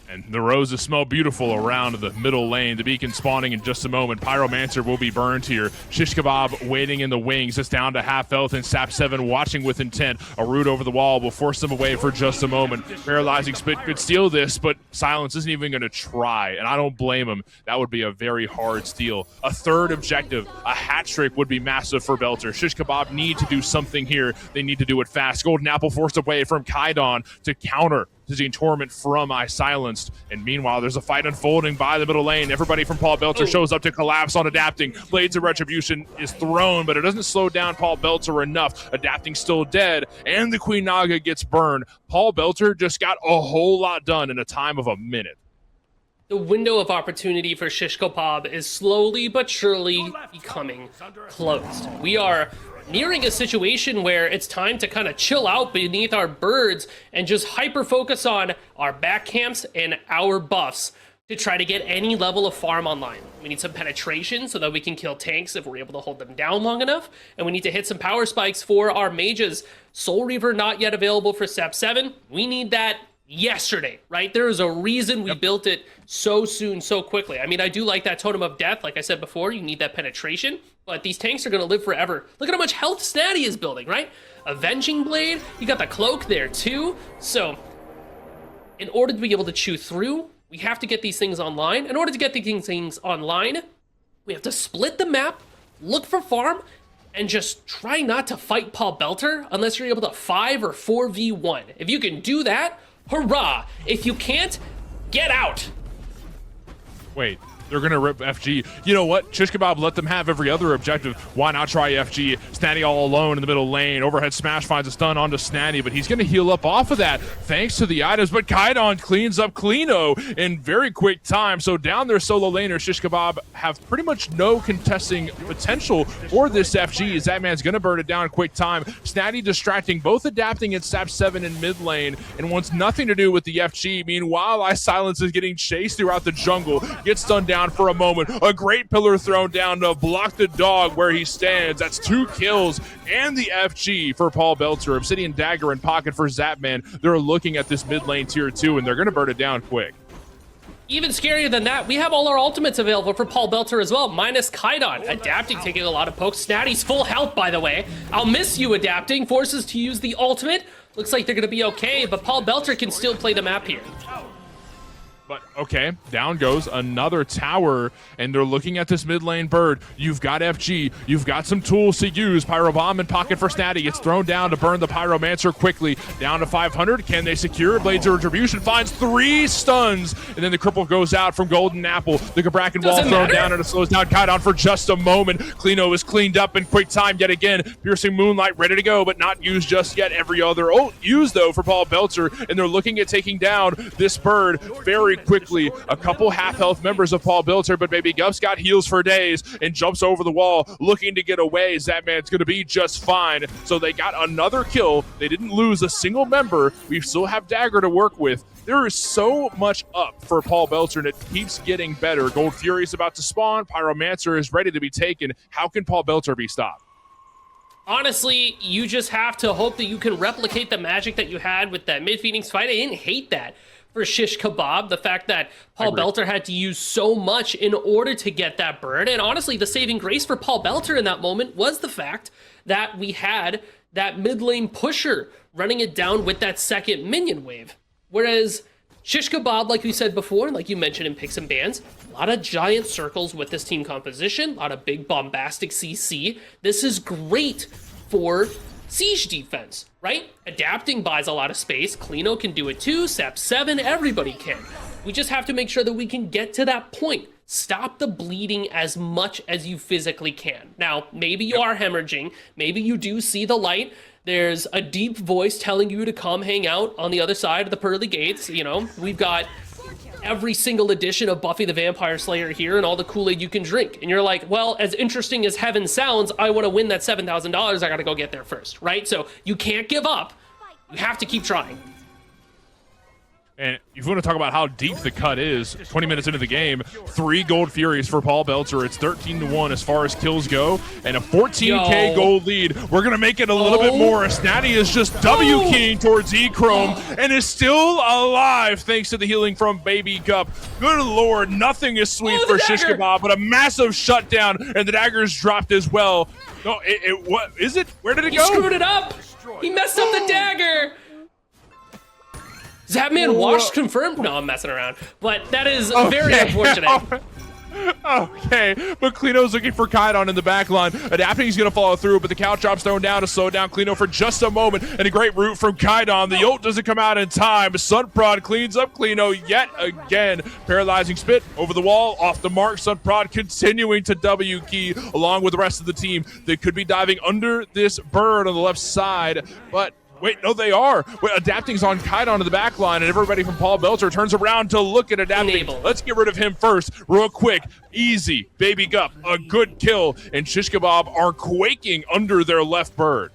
And the roses smell beautiful around the middle lane. The beacon spawning in just a moment. Pyromancer will be burned here. Shish Kebab waiting in the wings. It's down to half health, and Sap 7 watching with intent. A root over the wall will force them away for just a moment. Paralyzing Spit could steal this, but Silence isn't even going to try, and I don't blame him. That would be a very hard steal. A third objective, a hat trick, would be massive for Belter. Shish Kebab need to do something here. They need to do it fast. Golden Apple forced away from Kaidon to counter Dizzying Torment from I Silenced. And meanwhile, there's a fight unfolding by the middle lane. Everybody from Paul Belter shows up to collapse on Adapting. Blades of Retribution is thrown, but it doesn't slow down Paul Belter enough. Adapting still dead, and the Queen Naga gets burned. Paul Belter just got a whole lot done in a time of a minute. The window of opportunity for Shish Kebab is slowly but surely becoming closed. We are nearing a situation where it's time to kind of chill out beneath our birds and just hyper focus on our back camps and our buffs to try to get any level of farm online. We need some penetration so that we can kill tanks if we're able to hold them down long enough, and we need to hit some power spikes for our mages. Soul Reaver not yet available for Step 7. We need that yesterday, right? There is a reason we built it so soon, so quickly. I mean, I do like that Totem of Death. Like I said before, you need that penetration, but these tanks are going to live forever. Look at how much health Snatty is building, right? Avenging Blade, you got the cloak there too. So in order to be able to chew through, we have to get these things online. In order to get these things online, we have to split the map, look for farm, and just try not to fight Paul Belter unless you're able to 5 or 4v1. If you can do that, hurrah! If you can't, get out! Wait, they're going to rip FG. You know what? Shish Kebab let them have every other objective. Why not try FG? Snatty all alone in the middle lane. Overhead smash finds a stun onto Snatty, but he's going to heal up off of that thanks to the items. But Kaidon cleans up Kleeno in very quick time. So down their solo laner, Shish Kebab have pretty much no contesting potential for this FG as that man's going to burn it down in quick time. Snatty distracting, both Adapting and Sap 7 in mid lane, and wants nothing to do with the FG. Meanwhile, I Silence is getting chased throughout the jungle, gets stunned down for a moment. A great pillar thrown down to block the dog where he stands. That's 2 kills and the FG for Paul Belter. Obsidian Dagger in pocket for Zapman. They're looking at this mid lane tier 2 and they're going to burn it down quick. Even scarier than that, we have all our ultimates available for Paul Belter as well, minus Kaidon. Adapting taking a lot of pokes. Snatty's full health, by the way. I'll miss you, Adapting. Forces to use the ultimate. Looks like they're going to be okay, but Paul Belter can still play the map here. But okay, down goes another tower, and they're looking at this mid lane bird. You've got FG, you've got some tools to use. Pyro Bomb in pocket for Snatty. It's thrown down to burn the Pyromancer quickly. Down to 500. Can they secure? Blades of Retribution finds 3 stuns, and then the cripple goes out from Golden Apple. The Gabrakan wall thrown down, and it slows down Kaidon for just a moment. Kleeno is cleaned up in quick time yet again. Piercing Moonlight ready to go, but not used just yet. Every other used though for Paul Belter, and they're looking at taking down this bird very quickly. A couple half-health members of Paul Belter, but Baby Gups got heals for days and jumps over the wall looking to get away. Zapman's going to be just fine. So they got another kill. They didn't lose a single member. We still have Dagger to work with. There is so much up for Paul Belter, and it keeps getting better. Gold Fury is about to spawn. Pyromancer is ready to be taken. How can Paul Belter be stopped? Honestly, you just have to hope that you can replicate the magic that you had with that mid-Phoenix fight. I didn't hate that for Shish Kebab, the fact that Paul Belter had to use so much in order to get that bird. And honestly, the saving grace for Paul Belter in that moment was the fact that we had that mid lane pusher running it down with that second minion wave. Whereas Shish Kebab, like we said before, like you mentioned in Picks and Bans, a lot of giant circles with this team composition, a lot of big bombastic CC. This is great for siege defense, right? Adapting buys a lot of space. Kleeno can do it too. Sap 7, everybody can. We just have to make sure that we can get to that point. Stop the bleeding as much as you physically can. Now, maybe you are hemorrhaging. Maybe you do see the light. There's a deep voice telling you to come hang out on the other side of the pearly gates. You know, we've got every single edition of Buffy the Vampire Slayer here and all the Kool-Aid you can drink. And you're like, well, as interesting as heaven sounds, I want to win that $7,000. I got to go get there first, right? So you can't give up. You have to keep trying. And if you want to talk about how deep the cut is, 20 minutes into the game, 3 gold Furies for Paul Belter. It's 13-1 as far as kills go, and a 14k gold lead. We're going to make it a little bit more. Snatty is just W-keying towards E-Chrome and is still alive thanks to the healing from Baby Gup. Good lord, nothing is sweet for Shish Kebab, but a massive shutdown, and the dagger's dropped as well. No, what is it? Where did it go? He screwed it up. He messed up the dagger. Is that man washed confirmed? No, I'm messing around. But that is very unfortunate. Okay, but Klino's looking for Kaidon in the back line. Adapting is going to follow through, but the couch drop's thrown down to slow down Klino for just a moment, and a great root from Kaidon. The ult doesn't come out in time. Sunprod cleans up Klino yet again. Paralyzing spit over the wall, off the mark. Sunprod continuing to W key along with the rest of the team. They could be diving under this bird on the left side, but wait, no, they are. Wait, Adapting's on Kaidon in the back line, and everybody from Paul Belter turns around to look at Adapting. Let's get rid of him first, real quick. Easy, Baby Gup, a good kill, and Shish Kebab are quaking under their left bird.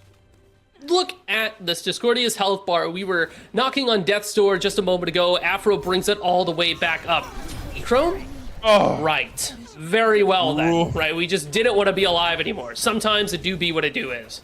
Look at this Discordia's health bar. We were knocking on Death's door just a moment ago. Afro brings it all the way back up. E-Chrome? Oh. Right. Very well then, right? We just didn't want to be alive anymore. Sometimes it do be what it do is.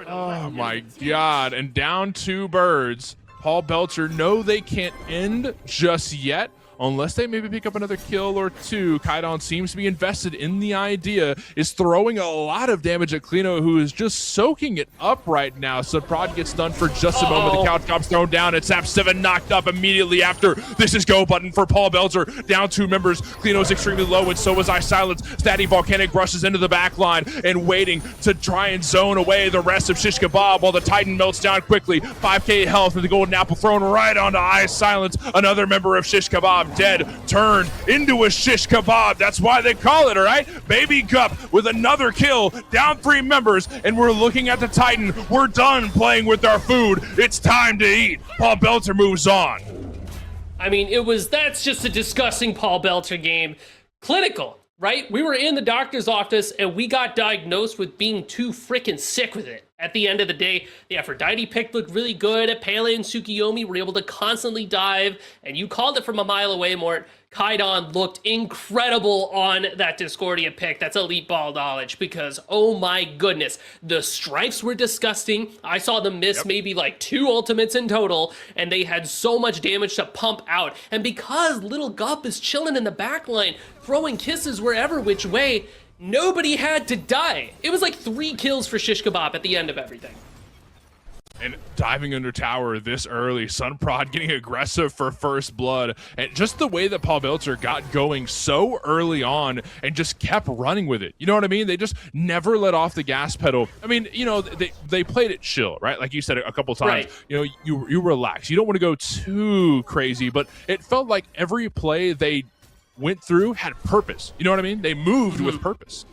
Oh my god, and down 2 birds. Paul Belter, no, they can't end just yet, unless they maybe pick up another kill or 2. Kaidon seems to be invested in the idea, is throwing a lot of damage at Klino, who is just soaking it up right now. So Prod gets done for just a moment. The couch drop's thrown down, and Sap 7 knocked up immediately after. This is go button for Paul Belter. Down 2 members. Klino's extremely low, and so is iSilence. Statty Volcanic rushes into the back line and waiting to try and zone away the rest of Shish Kebab while the Titan melts down quickly. 5k health with the golden apple thrown right onto iSilence. Another member of Shish Kebab dead, turned into a Shish Kebab. That's why they call it, all right? Baby Gup with another kill, down 3 members, and we're looking at the Titan. We're done playing with our food. It's time to eat. Paul Belter moves on. I mean, that's just a disgusting Paul Belter game. Clinical, right? We were in the doctor's office and we got diagnosed with being too freaking sick with it. At the end of the day, the Aphrodite pick looked really good. Pele and Tsukiyomi were able to constantly dive, and you called it from a mile away, Mort. Kaidon looked incredible on that Discordia pick. That's elite ball knowledge because, oh my goodness, the strifes were disgusting. I saw them miss maybe like 2 ultimates in total, and they had so much damage to pump out. And because little Gup is chilling in the back line, throwing kisses wherever which way, nobody had to die. It was like 3 kills for Shish Kebab at the end of everything. And diving under tower this early, Sunprod getting aggressive for first blood, and just the way that Paul Belter got going so early on and just kept running with it. You know what I mean? They just never let off the gas pedal. I mean, you know, they played it chill, right? Like you said a couple times, right. You know, you relax. You don't want to go too crazy, but it felt like every play they went through had purpose. You know what I mean? They moved with purpose.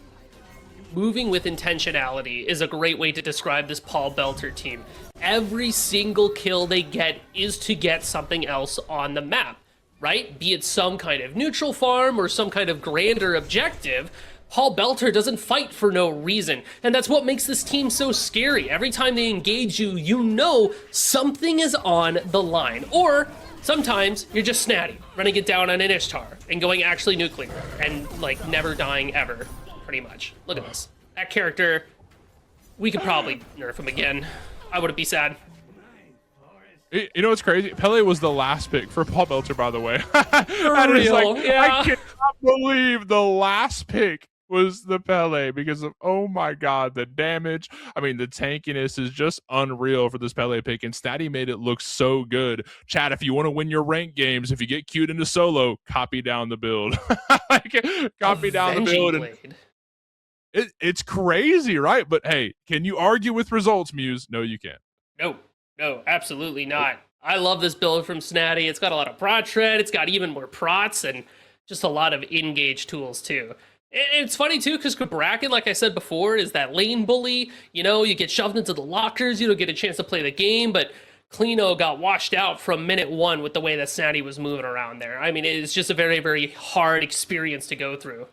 Moving with intentionality is a great way to describe this Paul Belter team. Every single kill they get is to get something else on the map, right? Be it some kind of neutral farm or some kind of grander objective. Paul Belter doesn't fight for no reason, and that's what makes this team so scary. Every time they engage you, you know something is on the line. Or sometimes you're just Snatty, running it down on an Ishtar and going actually nuclear and like never dying ever, pretty much. Look at this. That character, we could probably nerf him again. I wouldn't be sad. You know what's crazy? Pele was the last pick for Paul Belter, by the way. For real, like, yeah. I cannot believe the last pick was the Pele because of, oh my god, the damage. I mean, the tankiness is just unreal for this Pele pick, and Statty made it look so good. Chat, if you want to win your rank games, if you get queued into solo, copy down the build. Copy down the build. And it's crazy, right? But hey, can you argue with results, Muse? No, you can't. No, absolutely not. I love this build from Snatty. It's got a lot of prot shred. It's got even more prots and just a lot of engage tools too. It's funny too, because Bracken, like I said before, is that lane bully. You know, you get shoved into the lockers, you don't get a chance to play the game, but Klino got washed out from minute 1 with the way that Snatty was moving around there. I mean, it's just a very, very hard experience to go through.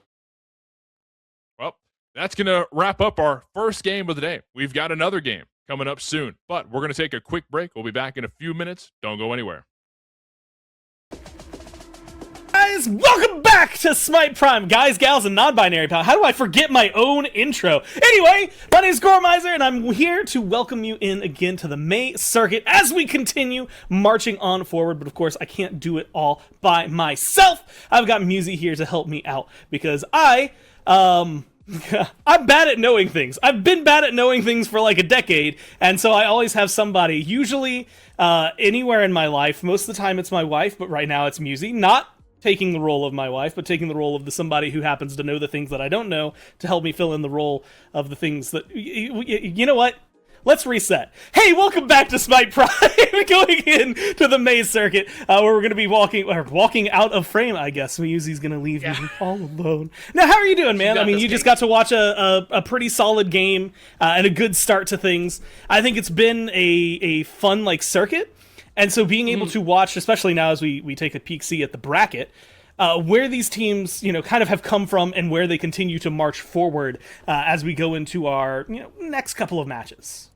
Well, that's going to wrap up our first game of the day. We've got another game coming up soon, but we're going to take a quick break. We'll be back in a few minutes. Don't go anywhere. guys, welcome back to Smite Prime. Guys, gals, and non-binary pal. How do I forget my own intro? Anyway, my name is Gormizer, and I'm here to welcome you in again to the May circuit as we continue marching on forward. But of course, I can't do it all by myself. I've got Musi here to help me out because I'm bad at knowing things. I've been bad at knowing things for like a decade, and so I always have somebody, usually anywhere in my life. Most of the time it's my wife, but right now it's Musi. Not taking the role of my wife, but taking the role of somebody who happens to know the things that I don't know to help me fill in the role of the things that... You know what? Let's reset. Hey, welcome back to Smite Prime, going into the maze circuit, where we're going to be walking out of frame, I guess. Musi's going to leave me all alone. Now, how are you doing, man? I mean, you just got to watch a pretty solid game and a good start to things. I think it's been a fun, like, circuit. And so being able to watch, especially now as we take a peek see at the bracket, where these teams, kind of have come from and where they continue to march forward as we go into our, next couple of matches.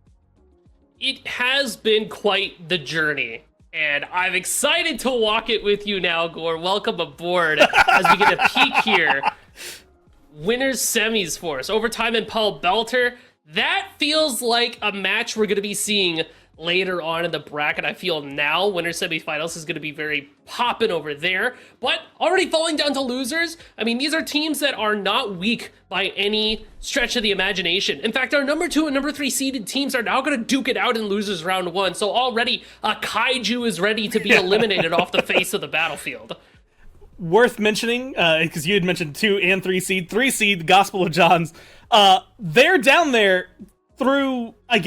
It has been quite the journey, and I'm excited to walk it with you now, Gore. Welcome aboard as we get a peek here. Winners semis for us. Overtime and Paul Belter. That feels like a match we're going to be seeing later on in the bracket. I feel now winners semifinals is going to be very popping over there, but already falling down to losers. I mean, these are teams that are not weak by any stretch of the imagination. In fact, our number 2 and number 3 seeded teams are now going to duke it out in losers round 1. So already a kaiju is ready to be eliminated off the face of the battlefield. Worth mentioning, because you had mentioned 2 and 3 seed, the Gospel of John's, they're down there through, I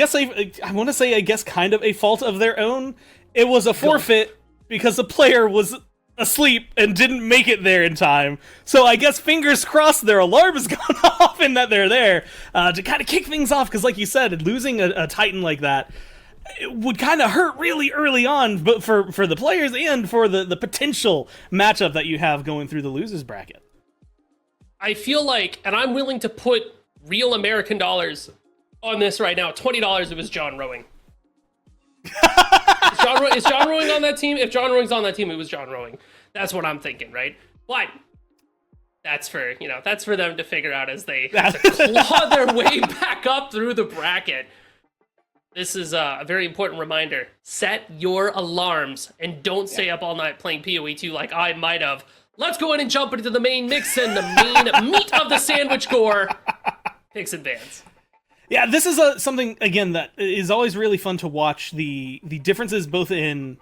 want to say, kind of a fault of their own. It was a forfeit because the player was asleep and didn't make it there in time. So I guess fingers crossed their alarm has gone off and that they're there to kind of kick things off. Because like you said, losing a Titan like that, it would kind of hurt really early on, but for the players and for the potential matchup that you have going through the losers bracket. I feel like, and I'm willing to put real American dollars on this right now, $20, it was John Rowing. Is John Rowing on that team? If John Rowing's on that team, it was John Rowing. That's what I'm thinking, right? But that's for them to figure out as they have to claw their way back up through the bracket. This is a very important reminder. Set your alarms and don't stay up all night playing PoE 2 like I might have. Let's go in and jump into the main mix and the main meat of the sandwich, Gore. Picks and bans. Yeah, this is something, again, that is always really fun to watch, the differences both in,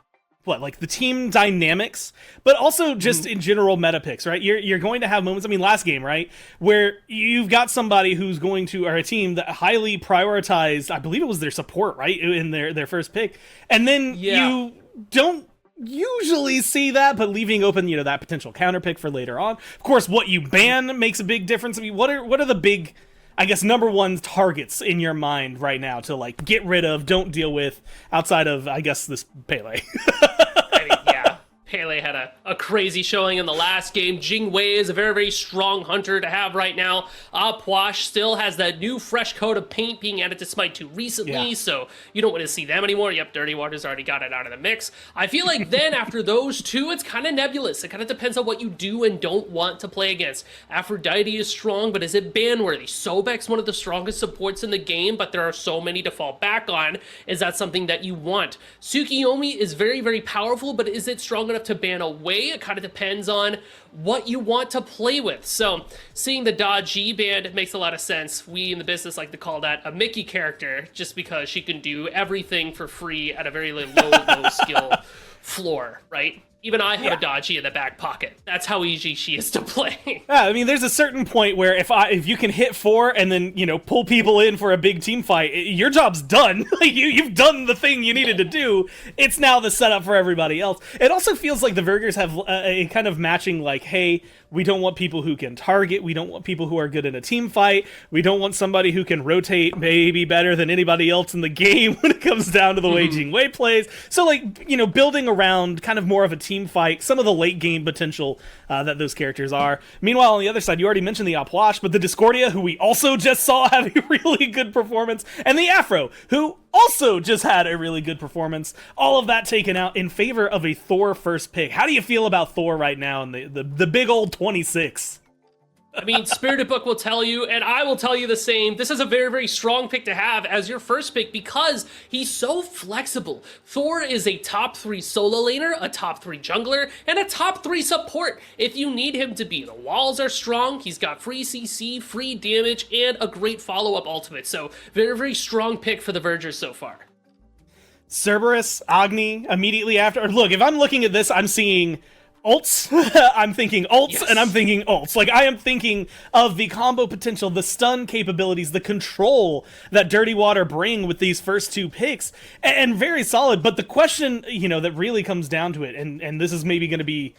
the team dynamics, but also just in general meta picks, right? You're going to have moments, last game, right, where you've got somebody who's going to, or a team that highly prioritized, I believe it was their support, right, in their first pick, and then you don't usually see that, but leaving open, that potential counter pick for later on. Of course, what you ban makes a big difference. What are the big, I guess, number one targets in your mind right now to, get rid of, don't deal with, outside of, I guess, this Pele? Pele had a crazy showing in the last game. Jing Wei is a very, very strong hunter to have right now. Pwash still has that new fresh coat of paint being added to Smite 2 recently, so you don't want to see them anymore. Yep, Dirty Water's already got it out of the mix. I feel like then after those two, it's kind of nebulous. It kind of depends on what you do and don't want to play against. Aphrodite is strong, but is it ban-worthy? Sobek's one of the strongest supports in the game, but there are so many to fall back on. Is that something that you want? Tsukiyomi is very, very powerful, but is it strong enough to ban away? It kind of depends on what you want to play with. So seeing the Da Ji banned makes a lot of sense. We in the business like to call that a Mickey character, just because she can do everything for free at a very low skill floor, right? Even I have a Da Ji in the back pocket. That's how easy she is to play. Yeah, there's a certain point where if you can hit 4 and then, pull people in for a big team fight, your job's done. You've done the thing you needed to do. It's now the setup for everybody else. It also feels like the Vergers have a kind of matching, hey, We don't want people who can target. We don't want people who are good in a team fight. We don't want somebody who can rotate maybe better than anybody else in the game when it comes down to the way Jingwei plays. So, like, you know, building around kind of more of a team fight, some of the late game potential that those characters are. Meanwhile, on the other side, you already mentioned the Apwash, but the Discordia, who we also just saw have a really good performance, and the Afro, who also just had a really good performance. All of that taken out in favor of a Thor first pick. How do you feel about Thor right now in the big old 26? I mean, Spirited Book will tell you, and I will tell you the same. This is a very, very strong pick to have as your first pick because he's so flexible. Thor is a top 3 solo laner, a top 3 jungler, and a top 3 support if you need him to be. The walls are strong, he's got free CC, free damage, and a great follow-up ultimate. So, very, very strong pick for the Vergers so far. Cerberus, Agni, immediately after. Look, if I'm looking at this, I'm seeing ults, I'm thinking ults, yes. And I'm thinking ults. Like, I am thinking of the combo potential, the stun capabilities, the control that Dirty Water bring with these first 2 picks, and very solid. But the question, you know, that really comes down to it, and this is maybe going to be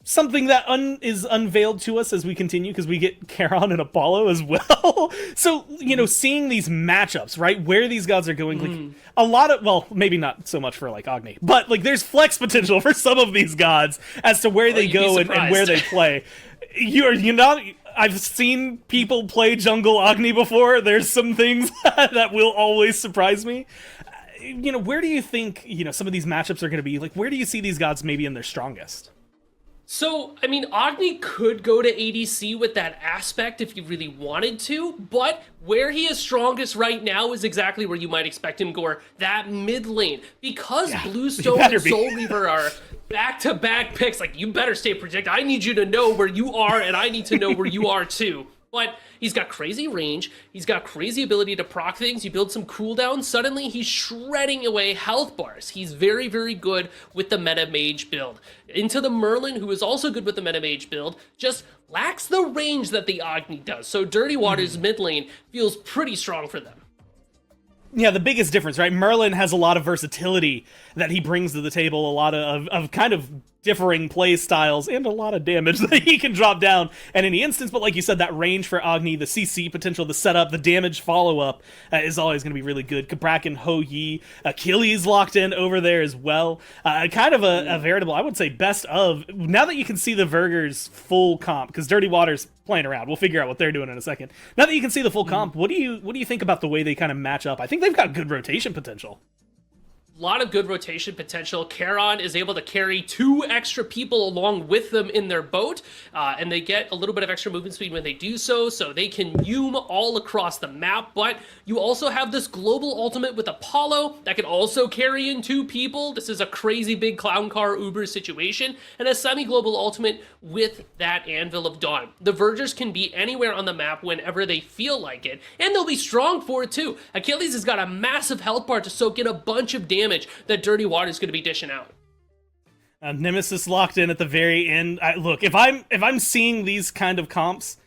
something that is unveiled to us as we continue, because we get Charon and Apollo as well. So, you know, seeing these matchups, right, where these gods are going, like, a lot of, well, maybe not so much for, like, Agni, but, like, there's flex potential for some of these gods as to where they go and where they play. I've seen people play jungle Agni before. There's some things that will always surprise me. You know, where do you think, you know, some of these matchups are going to be? Like, where do you see these gods maybe in their strongest? So, I mean, Agni could go to ADC with that aspect if you really wanted to, but where he is strongest right now is exactly where you might expect him to go, that mid lane. Because Bluestone and Soul Reaver are back-to-back picks, like, you better stay protected. I need you to know where you are, and I need to know where you are too. But he's got crazy range, he's got crazy ability to proc things, you build some cooldowns, suddenly he's shredding away health bars. He's very, very good with the meta mage build. Into the Merlin, who is also good with the meta mage build, just lacks the range that the Agni does. So Dirty Water's mid lane feels pretty strong for them. Yeah, the biggest difference, right? Merlin has a lot of versatility that he brings to the table, a lot of kind of differing play styles, and a lot of damage that he can drop down at any instance. But like you said, that range for Agni, the CC potential, the setup, the damage follow-up is always going to be really good. Cabrakan, Ho Yi, Achilles locked in over there as well. Kind of a veritable, I would say, best of. Now that you can see the Vergers full comp, because Dirty Water's playing around, we'll figure out what they're doing in a second. Now that you can see the full comp, what do you think about the way they kind of match up? I think they've got good rotation potential. A lot of good rotation potential. Charon is able to carry 2 extra people along with them in their boat, and they get a little bit of extra movement speed when they do so they can Yume all across the map. But you also have this global ultimate with Apollo that can also carry in 2 people. This is a crazy big clown car Uber situation, and a semi-global ultimate with that Anvil of Dawn. The Vergers can be anywhere on the map whenever they feel like it, and they'll be strong for it too. Achilles has got a massive health bar to soak in a bunch of damage that Dirty Water is going to be dishing out. Nemesis locked in at the very end. Look, if I'm seeing these kind of comps,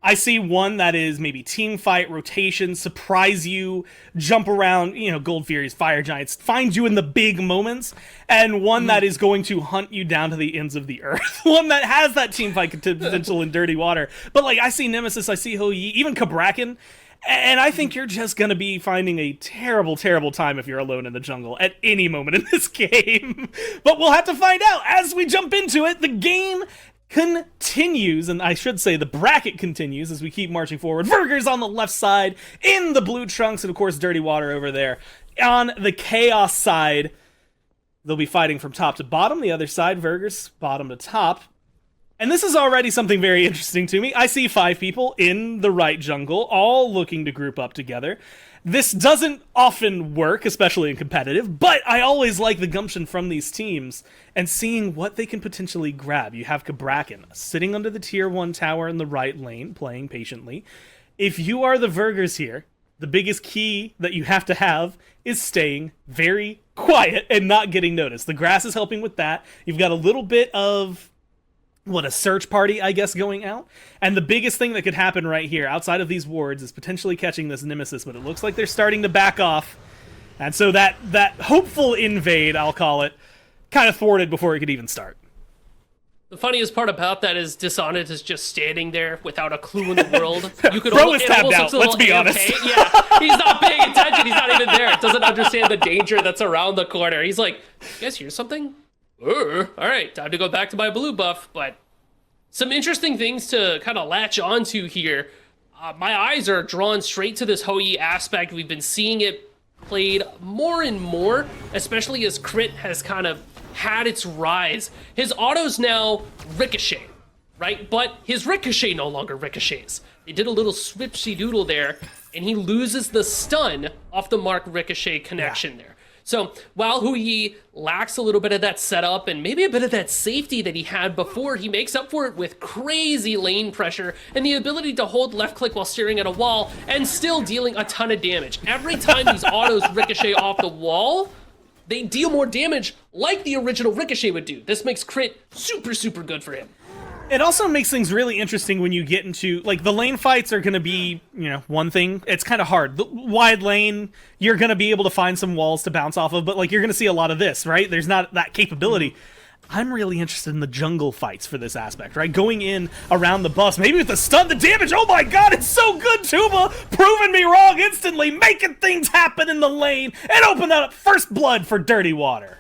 I see one that is maybe team fight, rotation, surprise you, jump around, you know, Gold Furies, Fire Giants, find you in the big moments, and one that is going to hunt you down to the ends of the earth. One that has that team fight potential in Dirty Water. But like, I see Nemesis, I see Ho Yi, even Cabrakan. And I think you're just going to be finding a terrible, terrible time if you're alone in the jungle at any moment in this game. But we'll have to find out as we jump into it. The game continues, and I should say the bracket continues as we keep marching forward. Vergers on the left side in the blue trunks, and of course Dirty Water over there. On the Chaos side, they'll be fighting from top to bottom. The other side, Vergers, bottom to top. And this is already something very interesting to me. I see 5 people in the right jungle, all looking to group up together. This doesn't often work, especially in competitive, but I always like the gumption from these teams and seeing what they can potentially grab. You have Cabrakan sitting under the tier 1 tower in the right lane, playing patiently. If you are the Vergers here, the biggest key that you have to have is staying very quiet and not getting noticed. The grass is helping with that. You've got a little bit of a search party, I guess, going out. And the biggest thing that could happen right here, outside of these wards, is potentially catching this Nemesis, but it looks like they're starting to back off. And so that hopeful invade, I'll call it, kind of thwarted before it could even start. The funniest part about that is Dishonored is just standing there without a clue in the world. You could Bro is it tabbed almost out, looks a let's be little honest. AFK. Yeah, he's not paying attention. He's not even there. Doesn't understand the danger that's around the corner. He's like, you guys hear something? All right, time to go back to my blue buff. But some interesting things to kind of latch onto here. My eyes are drawn straight to this Hou-Yi aspect. We've been seeing it played more and more, especially as crit has kind of had its rise. His autos now ricochet, right? But his ricochet no longer ricochets. They did a little switchy doodle there, and he loses the stun off the Mark ricochet connection there. So while Hou-Yi lacks a little bit of that setup and maybe a bit of that safety that he had before, he makes up for it with crazy lane pressure and the ability to hold left click while staring at a wall and still dealing a ton of damage. Every time these autos ricochet off the wall, they deal more damage like the original Ricochet would do. This makes crit super, super good for him. It also makes things really interesting when you get into, like, the lane fights are going to be, one thing. It's kind of hard. The wide lane, you're going to be able to find some walls to bounce off of, but, like, you're going to see a lot of this, right? There's not that capability. I'm really interested in the jungle fights for this aspect, right? Going in around the bus, maybe with the stun, the damage. Oh my god, it's so good, Tuba! Proving me wrong instantly, making things happen in the lane, and open up first blood for Dirty Water.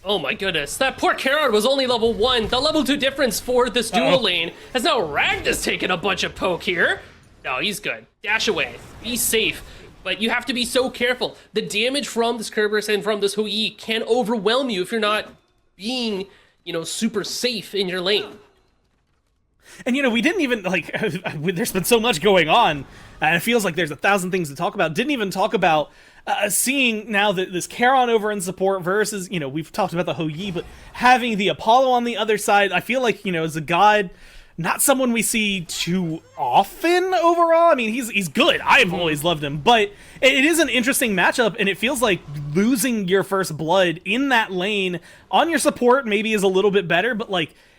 Oh my goodness, that poor Carrot was only level 1. The level 2 difference for this dual lane has now Ragna's taken a bunch of poke here. No, he's good. Dash away. Be safe. But you have to be so careful. The damage from this Kerberos and from this Hou-Yi can overwhelm you if you're not being, super safe in your lane. And, we didn't even, there's been so much going on, and it feels like there's 1,000 things to talk about. Didn't even talk about seeing now that this Charon over in support versus, we've talked about the Hou-Yi, but having the Apollo on the other side, I feel like, as a god, not someone we see too often overall. I mean, he's good. I've always loved him, but it is an interesting matchup, and it feels like losing your first blood in that lane on your support maybe is a little bit better, but,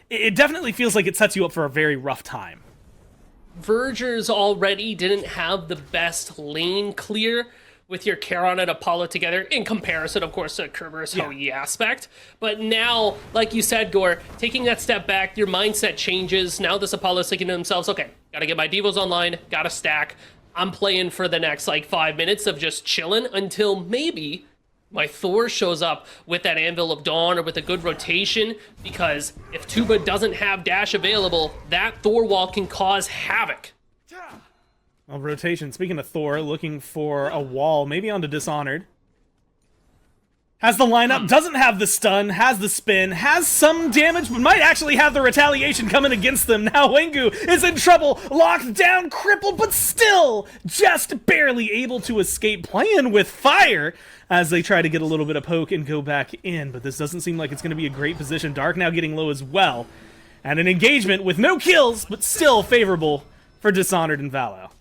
it definitely feels like it sets you up for a very rough time. Vergers already didn't have the best lane clear with your Charon and Apollo together, in comparison, of course, to Kerberos Hou-Yi aspect. But now, like you said, Gore, taking that step back, your mindset changes. Now this Apollo's thinking to themselves, okay, gotta get my Devos online, gotta stack. I'm playing for the next, 5 minutes of just chilling until maybe my Thor shows up with that Anvil of Dawn or with a good rotation, because if Tuba doesn't have dash available, that Thor wall can cause havoc. Well, rotation. Speaking of Thor, looking for a wall, maybe onto Dishonored. Has the lineup, doesn't have the stun, has the spin, has some damage, but might actually have the retaliation coming against them. Now Wengu is in trouble, locked down, crippled, but still just barely able to escape, playing with fire as they try to get a little bit of poke and go back in. But this doesn't seem like it's going to be a great position. Dark now getting low as well. And an engagement with no kills, but still favorable for Dishonored and Valo.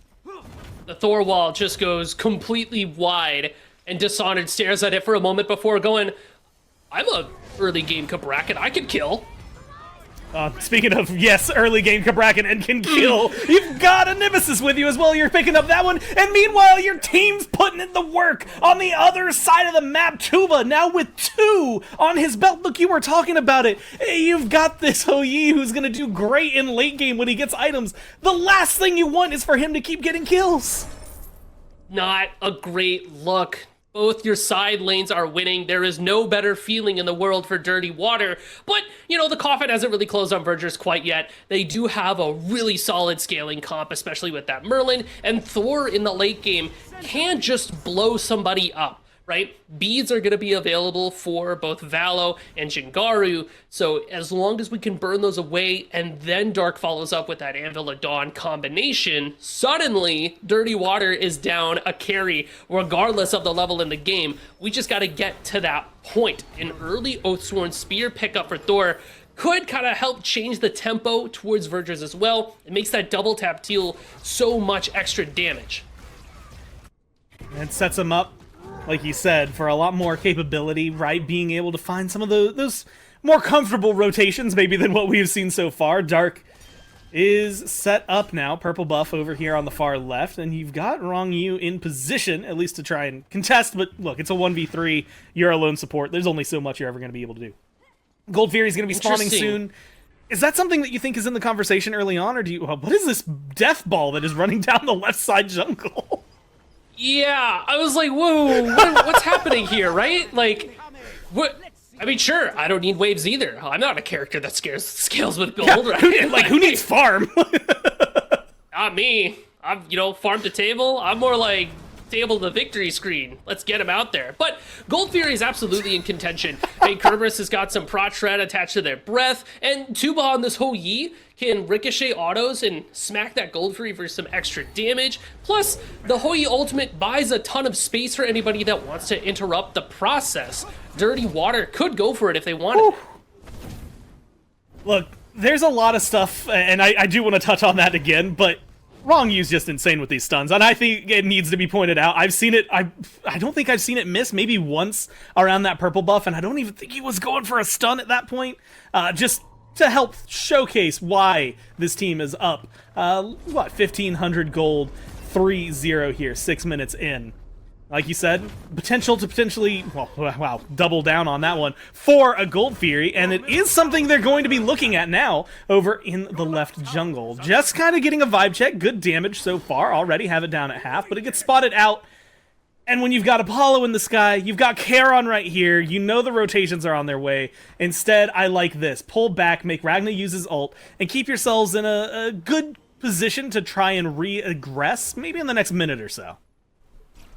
The Thor wall just goes completely wide, and Dishonored stares at it for a moment before going, I'm a early game Cabrakan, I could kill. Speaking of, yes, early game Cabrakan and can kill, you've got a Nemesis with you as well, you're picking up that one, and meanwhile your team's putting in the work on the other side of the map. Tuba now with 2 on his belt. Look, you were talking about it. You've got this Hou-Yi who's going to do great in late game when he gets items. The last thing you want is for him to keep getting kills. Not a great look. Both your side lanes are winning. There is no better feeling in the world for Dirty Water. But, the coffin hasn't really closed on Vergers quite yet. They do have a really solid scaling comp, especially with that Merlin. And Thor in the late game can just blow somebody up, right? Beads are going to be available for both Valo and Jingaru. So as long as we can burn those away and then Dark follows up with that Anvil of Dawn combination, suddenly Dirty Water is down a carry regardless of the level in the game. We just got to get to that point. An early Oathsworn Spear pickup for Thor could kind of help change the tempo towards Vergers as well. It makes that double tap deal so much extra damage. And it sets him up, like you said, for a lot more capability, right? Being able to find some of those more comfortable rotations maybe than what we've seen so far. Dark is set up now, purple buff over here on the far left, and you've got Rongyu in position, at least to try and contest, but look, it's a 1v3, you're a lone support, there's only so much you're ever going to be able to do. Gold Fury's going to be spawning soon. Is that something that you think is in the conversation early on, or do you? What is this death ball that is running down the left side jungle? Yeah, I was like, whoa, what's happening here, right? Like, what? I mean, sure, I don't need waves either. I'm not a character that scales with gold, right? Like, who needs farm? Not me. I'm, farm to table. I'm more like table to victory screen. Let's get him out there. But Gold Fury is absolutely in contention. Hey, Kerberos has got some prot shred attached to their breath, and Tuba on this whole Yi can ricochet autos and smack that Gold Fury for some extra damage. Plus, the Hoi ultimate buys a ton of space for anybody that wants to interrupt the process. Dirty Water could go for it if they wanted. Look, there's a lot of stuff, and I do want to touch on that again, but Wrong Yu's just insane with these stuns, and I think it needs to be pointed out. I've seen it, I don't think I've seen it miss maybe once around that purple buff, and I don't even think he was going for a stun at that point. Just to help showcase why this team is up. 1,500 gold, 3-0 here, 6 minutes in. Like you said, potential to potentially, well, wow, double down on that one for a Gold Fury, and it is something they're going to be looking at now over in the left jungle. Just kind of getting a vibe check, good damage so far, already have it down at half, but it gets spotted out. And when you've got Apollo in the sky, you've got Charon right here, you know the rotations are on their way. Instead, I like this. Pull back, make Ragna use his ult, and keep yourselves in a good position to try and re-aggress, maybe in the next minute or so.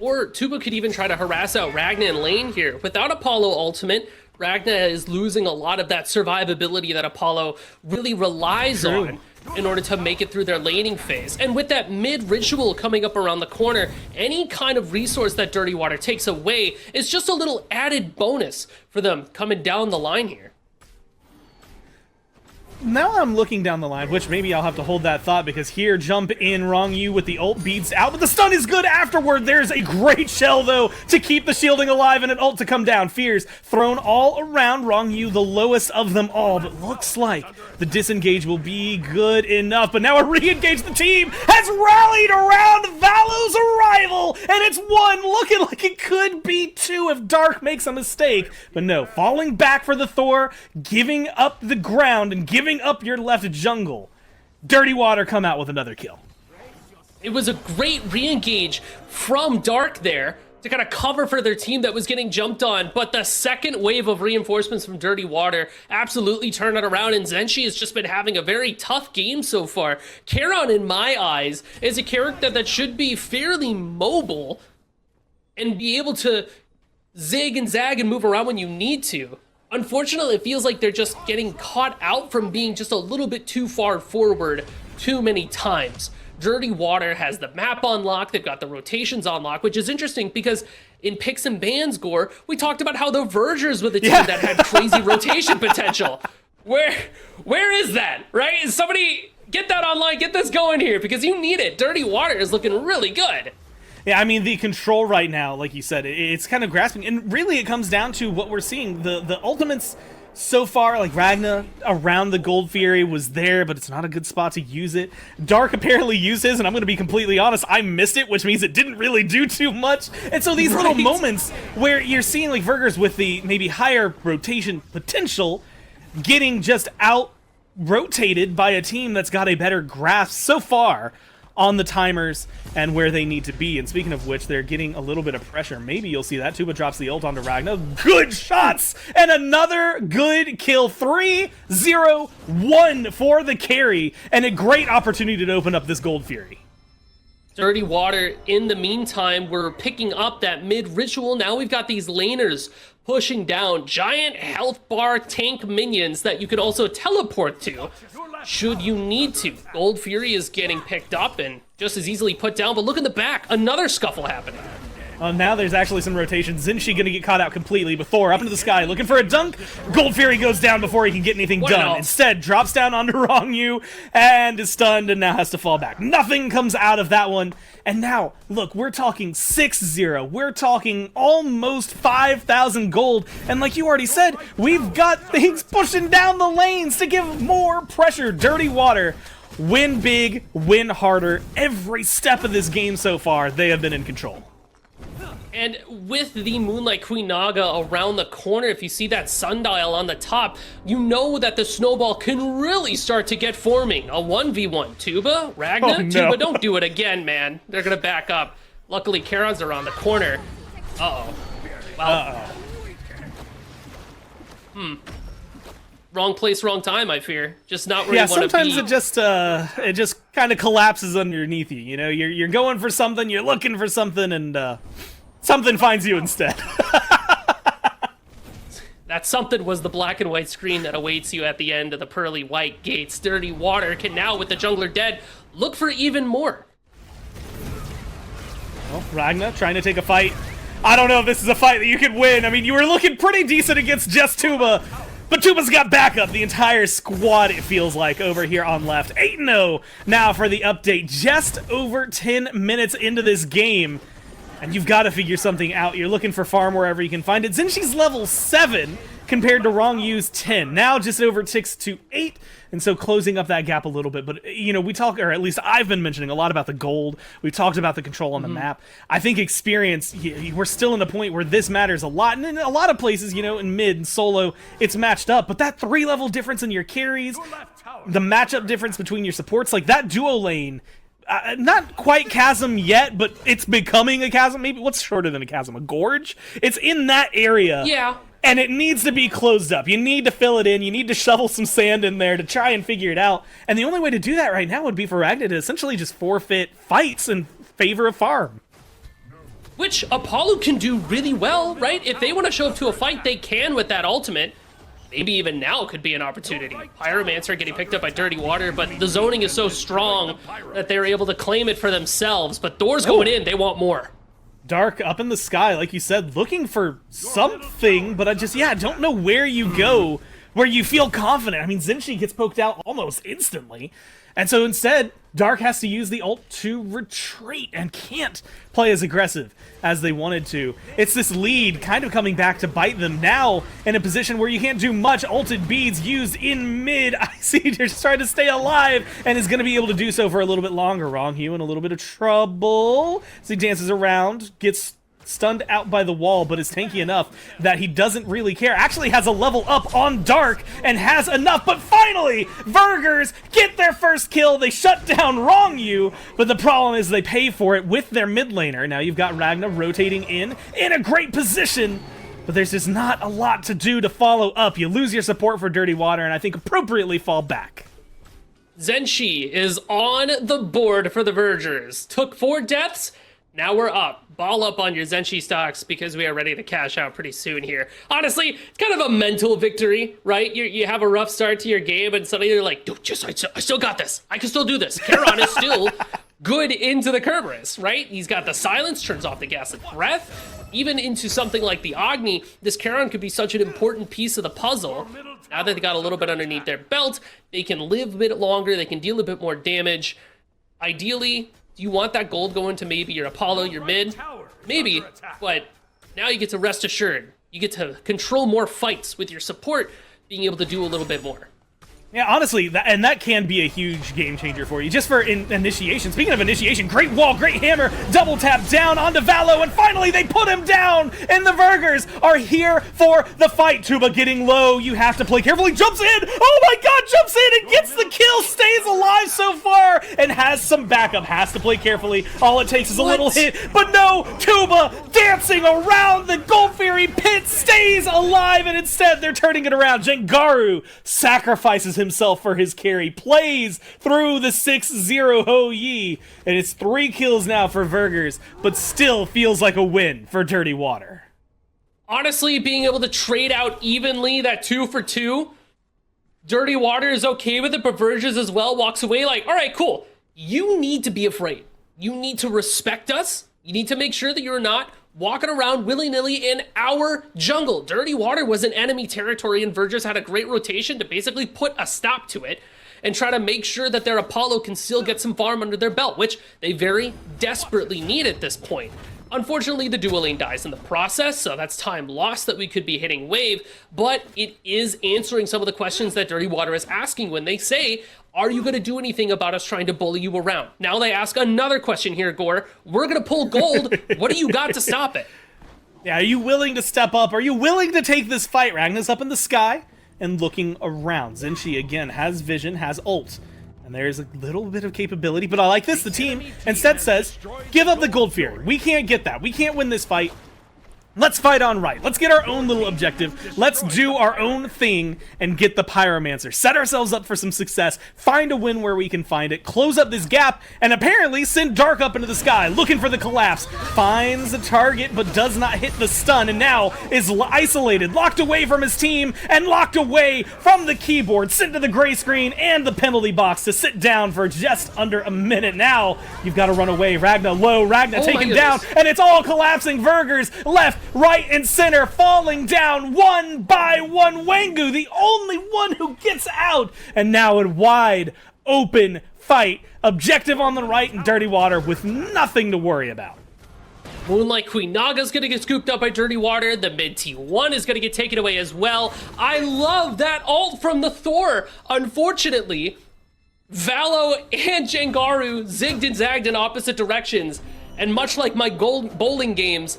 Or Tuba could even try to harass out Ragna in lane here. Without Apollo ultimate, Ragna is losing a lot of that survivability that Apollo really relies on in order to make it through their laning phase. And with that mid ritual coming up around the corner, any kind of resource that Dirty Water takes away is just a little added bonus for them coming down the line here. Now I'm looking down the line, which maybe I'll have to hold that thought, because here, jump in, Wrong Yu with the ult beats out, but the stun is good afterward. There's a great shell, though, to keep the shielding alive and an ult to come down. Fears thrown all around Wrong Yu, the lowest of them all, but looks like the disengage will be good enough. But now a re-engage, the team has rallied around Valo's arrival, and it's one, looking like it could be two if Dark makes a mistake. But no, falling back for the Thor, giving up the ground and giving up your left jungle. Dirty Water come out with another kill. It was a great re-engage from Dark there to kind of cover for their team that was getting jumped on, but the second wave of reinforcements from Dirty Water absolutely turned it around, and Zenshi has just been having a very tough game so far. Charon, in my eyes, is a character that should be fairly mobile and be able to zig and zag and move around when you need to. Unfortunately, it feels like they're just getting caught out from being just a little bit too far forward too many times. Dirty Water has the map on lock, they've got the rotations on lock, which is interesting because in Picks and Bans Gore, we talked about how the Vergers were the team that had crazy rotation potential. Where is that, right? Somebody get that online, get this going here, because you need it. Dirty Water is looking really good. Yeah, I mean, the control right now, like you said, it's kind of grasping, and really it comes down to what we're seeing. The ultimates so far, like Ragna around the Gold Fury was there, but it's not a good spot to use it. Dark apparently used his, and I'm going to be completely honest, I missed it, which means it didn't really do too much. And so these little moments where you're seeing like Vergers with the maybe higher rotation potential getting just out-rotated by a team that's got a better grasp so far on the timers and where they need to be. And speaking of which, they're getting a little bit of pressure. Maybe you'll see that. Tuba drops the ult onto Ragna. Good shots! And another good kill. 3-0-1 for the carry. And a great opportunity to open up this Gold Fury. Dirty Water, in the meantime, we're picking up that mid-ritual. Now we've got these laners pushing down giant health bar tank minions that you could also teleport to should you need to. Gold Fury is getting picked up and just as easily put down, but look in the back, another scuffle happening. Now there's actually some rotation. Zenshi gonna get caught out completely, but Thor up into the sky looking for a dunk. Gold Fury goes down before he can get anything done. Instead, drops down onto Wrong Yu and is stunned and now has to fall back. Nothing comes out of that one. And now, look, we're talking 6-0. We're talking almost 5,000 gold. And like you already said, we've got things pushing down the lanes to give more pressure. Dirty Water, win big, win harder. Every step of this game so far, they have been in control. And with the Moonlight Queen Naga around the corner, if you see that sundial on the top, you know that the snowball can really start to get forming. A 1v1. Tuba? Ragna? Oh, no. Tuba, don't do it again, man. They're gonna back up. Luckily, Charon's around the corner. Uh-oh. Wow. Wrong place, wrong time, I fear. Just not where you want to be. Sometimes it just kind of collapses underneath you. You know, you're going for something, you're looking for something, and something finds you instead. That something was the black and white screen that awaits you at the end of the pearly white gates. Dirty Water can now, with the jungler dead, look for even more. Well, Ragna trying to take a fight. I don't know if this is a fight that you could win. I mean, you were looking pretty decent against just Tuba, but Tuba's got backup. The entire squad, it feels like, over here on left. 8-0 now for the update. Just over 10 minutes into this game, and you've got to figure something out. You're looking for farm wherever you can find it. Zenshi's level 7 compared to Wrong Yu's 10. Now just over ticks to 8, and so closing up that gap a little bit. But, you know, we talk, or at least I've been mentioning a lot about the gold. We've talked about the control on the map. I think experience, we're still in the point where this matters a lot. And in a lot of places, you know, in mid and solo, it's matched up. But that 3-level difference in your carries, the matchup difference between your supports, like that duo lane, not quite chasm yet, but it's becoming a chasm. Maybe what's shorter than a chasm? A gorge? It's in that area. Yeah. And it needs to be closed up. You need to fill it in. You need to shovel some sand in there to try and figure it out. And the only way to do that right now would be for Ragna to essentially just forfeit fights in favor of farm. Which Apollo can do really well, right? If they want to show up to a fight, they can with that ultimate. Maybe even now could be an opportunity. Pyromancer getting picked up by Dirty Water, but the zoning is so strong that they're able to claim it for themselves. But Thor's going in, they want more. Dark up in the sky, like you said, looking for something, but I just, don't know where you go, where you feel confident. I mean, Zenshi gets poked out almost instantly. And so instead, Dark has to use the ult to retreat and can't play as aggressive as they wanted to. It's this lead kind of coming back to bite them now in a position where you can't do much. Ulted beads used in mid. Icy just trying to stay alive and is going to be able to do so for a little bit longer. Wrong Hue in a little bit of trouble as he dances around, gets stunned out by the wall, but is tanky enough that he doesn't really care. Actually has a level up on Dark and has enough, but finally, Vergers get their first kill. They shut down Wrong You, but the problem is they pay for it with their mid laner. Now you've got Ragna rotating in a great position, but there's just not a lot to do to follow up. You lose your support for Dirty Water, and I think appropriately fall back. Zenshi is on the board for the Vergers. Took 4 deaths. Now we're up. Ball up on your Zenshi stocks because we are ready to cash out pretty soon here. Honestly, it's kind of a mental victory, right? You have a rough start to your game and suddenly you're like, dude, I still got this. I can still do this. Charon is still good into the Kerberos, right? He's got the silence, turns off the gas of breath. Even into something like the Agni, this Charon could be such an important piece of the puzzle. Now that they got a little bit underneath their belt, they can live a bit longer, they can deal a bit more damage. Ideally, do you want that gold going to maybe your Apollo, your mid? Maybe, but now you get to rest assured. You get to control more fights with your support being able to do a little bit more. Yeah, honestly, that can be a huge game changer for you. Just for initiation. Speaking of initiation, great wall, great hammer, double tap down onto Valo, and finally they put him down, and the Vergers are here for the fight. Tuba getting low, you have to play carefully, jumps in, oh my god, jumps in and gets the kill, stays alive so far, and has some backup, has to play carefully. All it takes is a little hit, but no, Tuba dancing around the Gold Fury pit, stays alive, and instead they're turning it around. Jengaru sacrifices himself for his carry, plays through the 6-0 Ho Yi, and it's 3 kills now for Vergers, but still feels like a win for Dirty Water. Honestly, being able to trade out evenly that 2 for 2, Dirty Water is okay with it, but Vergers as well walks away like, all right, cool. You need to be afraid. You need to respect us. You need to make sure that you're not walking around willy-nilly in our jungle. Dirty Water was in enemy territory, and Vergers had a great rotation to basically put a stop to it and try to make sure that their Apollo can still get some farm under their belt, which they very desperately need at this point. Unfortunately, the dual lane dies in the process, so that's time lost that we could be hitting wave, but it is answering some of the questions that Dirty Water is asking when they say, are you going to do anything about us trying to bully you around? Now they ask another question here, Gore. We're going to pull gold. What do you got to stop it? Yeah, are you willing to step up? Are you willing to take this fight? Ragnar's up in the sky and looking around. Zinchi, again, has vision, has ult. And there's a little bit of capability, but I like this. The team instead says, give up the Gold Fury. We can't get that. We can't win this fight. Let's fight on right. Let's get our own little objective. Let's do our own thing and get the Pyromancer. Set ourselves up for some success. Find a win where we can find it. Close up this gap and apparently send Dark up into the sky looking for the collapse. Finds a target but does not hit the stun and now is isolated, locked away from his team and locked away from the keyboard. Sent to the gray screen and the penalty box to sit down for just under a minute. Now you've got to run away. Ragna low. Ragna taken down and it's all collapsing. Vergers left, right, and center, falling down one by one. Wengu, the only one who gets out. And now a wide open fight. Objective on the right and Dirty Water with nothing to worry about. Moonlight Queen Naga's gonna get scooped up by Dirty Water. The mid T1 is gonna get taken away as well. I love that ult from the Thor. Unfortunately, Valo and Jengaru zigged and zagged in opposite directions. And much like my bowling games,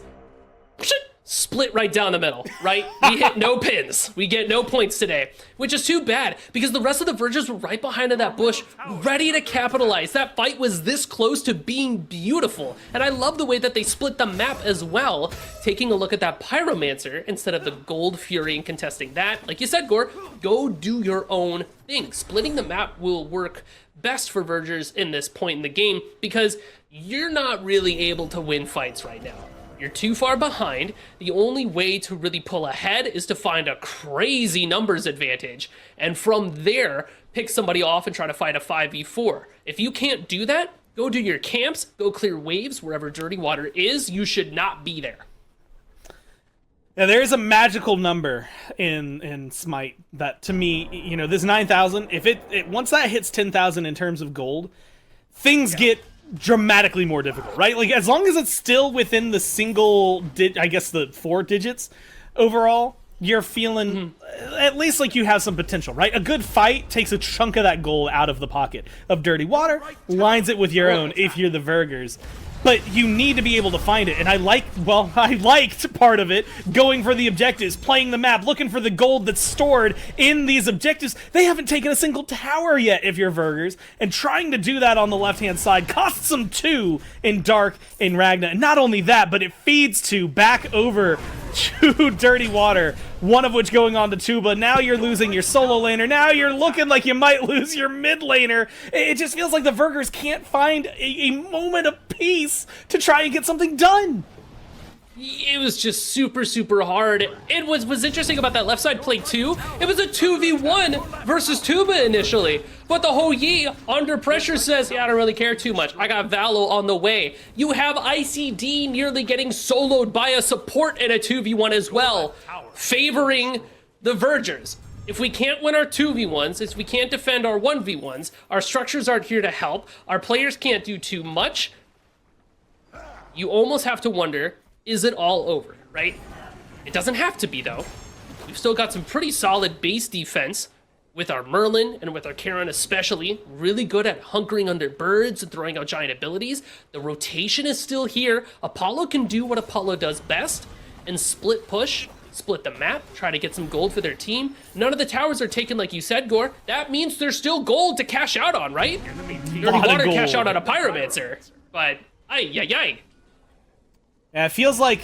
split right down the middle, right? We hit no pins. We get no points today, which is too bad because the rest of the Vergers were right behind in that bush, ready to capitalize. That fight was this close to being beautiful. And I love the way that they split the map as well, taking a look at that Pyromancer instead of the Gold Fury and contesting that. Like you said, Gore, go do your own thing. Splitting the map will work best for Vergers in this point in the game because you're not really able to win fights right now. You're too far behind. The only way to really pull ahead is to find a crazy numbers advantage. And from there, pick somebody off and try to fight a 5v4. If you can't do that, go do your camps, go clear waves wherever Dirty Water is. You should not be there. Yeah, there is a magical number in Smite that, to me, you know, this 9,000, if it once that hits 10,000 in terms of gold, things get dramatically more difficult, right? Like, as long as it's still within the I guess the 4 digits overall, you're feeling at least like you have some potential, right? A good fight takes a chunk of that gold out of the pocket of Dirty Water, lines it with your own if you're the Vergers. But you need to be able to find it, and I liked part of it, going for the objectives, playing the map, looking for the gold that's stored in these objectives. They haven't taken a single tower yet if you're Vergers, and trying to do that on the left-hand side costs them 2 in Dark and Ragna. And not only that, but it feeds 2 back over to Dirty Water, one of which going on to Tuba. Now you're losing your solo laner. Now you're looking like you might lose your mid laner. It just feels like the Vergers can't find a moment of peace to try and get something done. It was just super, super hard. It was interesting about that left side play too. It was a 2v1 versus Tuba initially. But the Hou Yi under pressure says, yeah, I don't really care too much. I got Valo on the way. You have ICD nearly getting soloed by a support in a 2v1 as well, favoring the Vergers. If we can't win our 2v1s, if we can't defend our 1v1s, our structures aren't here to help, our players can't do too much, you almost have to wonder, is it all over, right? It doesn't have to be, though. We've still got some pretty solid base defense with our Merlin and with our Karen especially. Really good at hunkering under birds and throwing out giant abilities. The rotation is still here. Apollo can do what Apollo does best and split push, split the map, try to get some gold for their team. None of the towers are taken like you said, Gore. That means there's still gold to cash out on, right? Dirty Water cash out on a Pyromancer. But, ay. Yeah, it feels like,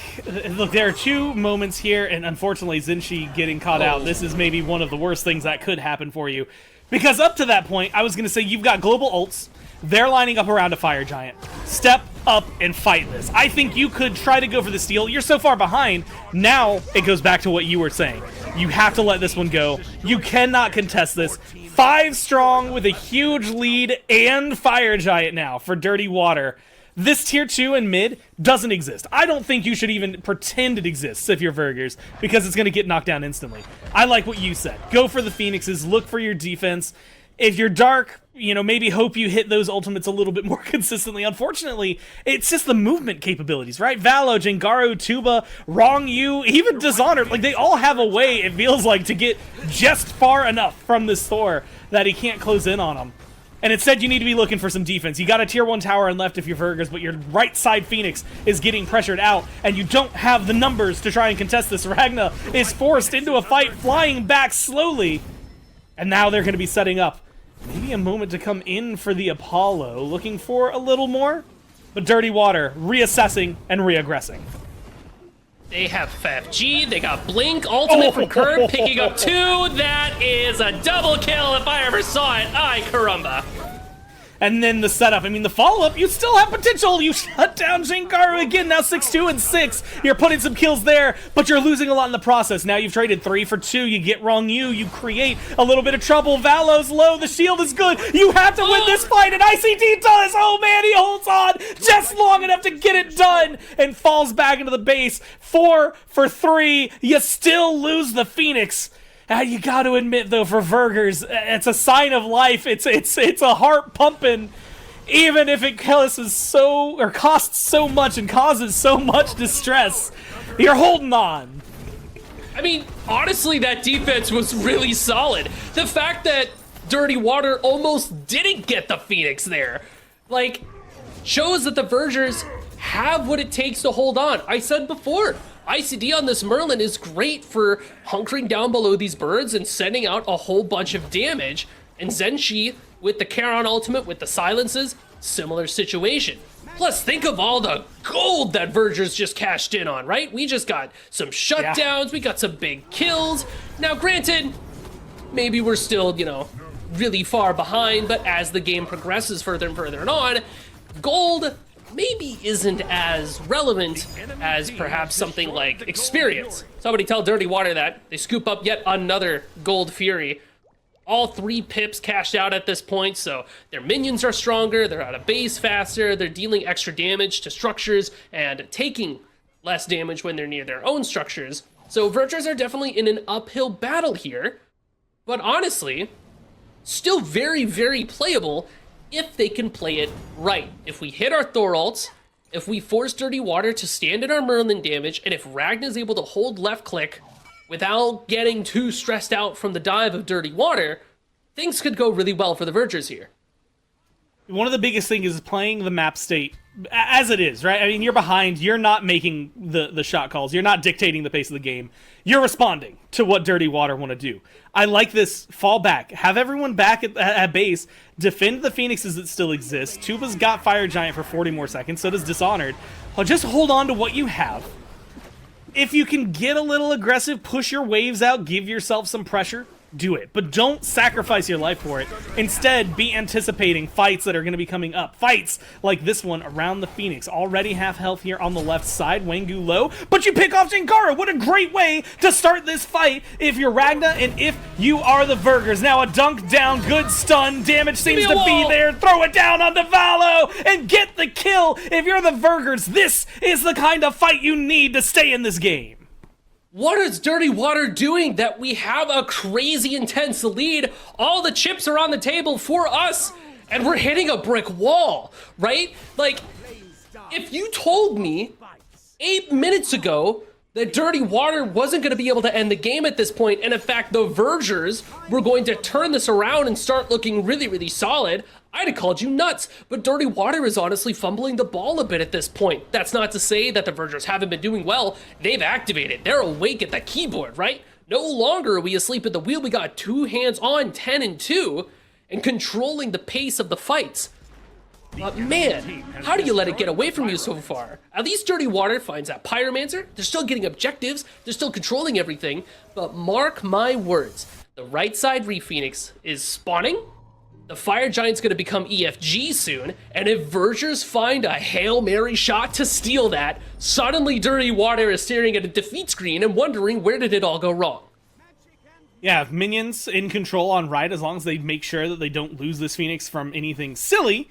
look, there are 2 moments here, and unfortunately Zinchi getting caught out. This is maybe one of the worst things that could happen for you. Because up to that point, I was going to say you've got global ults. They're lining up around a Fire Giant. Step up and fight this. I think you could try to go for the steal. You're so far behind. Now it goes back to what you were saying. You have to let this one go. You cannot contest this. 5 strong with a huge lead and Fire Giant now for Dirty Water. This tier 2 and mid doesn't exist. I don't think you should even pretend it exists if you're Vergers, because it's going to get knocked down instantly. I like what you said. Go for the Phoenixes, look for your defense, If you're dark, maybe hope you hit those ultimates a little bit more consistently. Unfortunately, it's just the movement capabilities, right? Valo, Jengaru, Tuba, Wrong You, even Dishonored, like they all have a way, it feels like, to get just far enough from this Thor that he can't close in on him. And instead, you need to be looking for some defense. You got a tier 1 tower on left if you're Vergers, but your right side Phoenix is getting pressured out, and you don't have the numbers to try and contest this. Ragna is forced into a fight, flying back slowly, and now they're going to be setting up. Maybe a moment to come in for the Apollo, looking for a little more, but Dirty Water reassessing and reaggressing. They have FFG, they got Blink, ultimate from Kurt, picking up 2. That is a double kill if I ever saw it. Ay, caramba. And then the setup. I mean, the follow-up, you still have potential. You shut down Jinkaru again, now 6-2 and 6. You're putting some kills there, but you're losing a lot in the process. Now you've traded 3 for 2. You get Wrong You create a little bit of trouble. Valo's low, the shield is good. You have to win this fight, and ICD does. Oh man, he holds on just long enough to get it done and falls back into the base. 4 for 3. You still lose the Phoenix. You got to admit, though, for Vergers, it's a sign of life. It's a heart pumping, even if it costs so much and causes so much distress. You're holding on. I mean, honestly, that defense was really solid. The fact that Dirty Water almost didn't get the Phoenix there, like, shows that the Vergers have what it takes to hold on. I said before, ICD on this Merlin is great for hunkering down below these birds and sending out a whole bunch of damage. And Zenshi, with the Charon ultimate, with the silences, similar situation. Plus, think of all the gold that Vergers just cashed in on, right? We just got some shutdowns, we got some big kills. Now, granted, maybe we're still, really far behind, but as the game progresses further and further on, gold maybe isn't as relevant as perhaps something like experience. Somebody tell Dirty Water that. They scoop up yet another Gold Fury. All 3 pips cashed out at this point, so their minions are stronger, they're out of base faster, they're dealing extra damage to structures and taking less damage when they're near their own structures. So Vergers are definitely in an uphill battle here, but honestly, still very, very playable if they can play it right. If we hit our Thor ults, if we force Dirty Water to stand in our Merlin damage, and if Ragna's able to hold left click without getting too stressed out from the dive of Dirty Water, things could go really well for the Vergers here. One of the biggest things is playing the map state as it is, right? I mean, you're behind. You're not making the shot calls. You're not dictating the pace of the game. You're responding to what Dirty Water want to do. I like this fallback. Have everyone back at base. Defend the Phoenixes that still exist. Tuba's got Fire Giant for 40 more seconds. So does Dishonored. Well, just hold on to what you have. If you can get a little aggressive, push your waves out, give yourself some pressure, do it. But don't sacrifice your life for it. Instead, be anticipating fights that are going to be coming up. Fights like this one around the Phoenix. Already half health here on the left side. Wengu low, but you pick off Jinkara. What a great way to start this fight if you're Ragna and if you are the Vergers. Now a dunk down, good stun. Damage seems to be there. Throw it down onto Valo and get the kill. If you're the Vergers, this is the kind of fight you need to stay in this game. What is Dirty Water doing that we have a crazy intense lead? All the chips are on the table for us, and we're hitting a brick wall, right? Like, if you told me 8 minutes ago that Dirty Water wasn't going to be able to end the game at this point, and in fact, the Vergers were going to turn this around and start looking really, really solid, I'd have called you nuts. But Dirty Water is honestly fumbling the ball a bit at this point. That's not to say that the Vergers haven't been doing well. They've activated. They're awake at the keyboard, right? No longer are we asleep at the wheel. We got 2 hands on 10 and 2 and controlling the pace of the fights. But man, how do you let it get away from you so far? At least Dirty Water finds that Pyromancer. They're still getting objectives. They're still controlling everything. But mark my words, the right side Re-Phoenix is spawning. The Fire Giant's going to become EFG soon, and if Vergers find a Hail Mary shot to steal that, suddenly Dirty Water is staring at a defeat screen and wondering where did it all go wrong. Yeah, if minions in control on right, as long as they make sure that they don't lose this Phoenix from anything silly,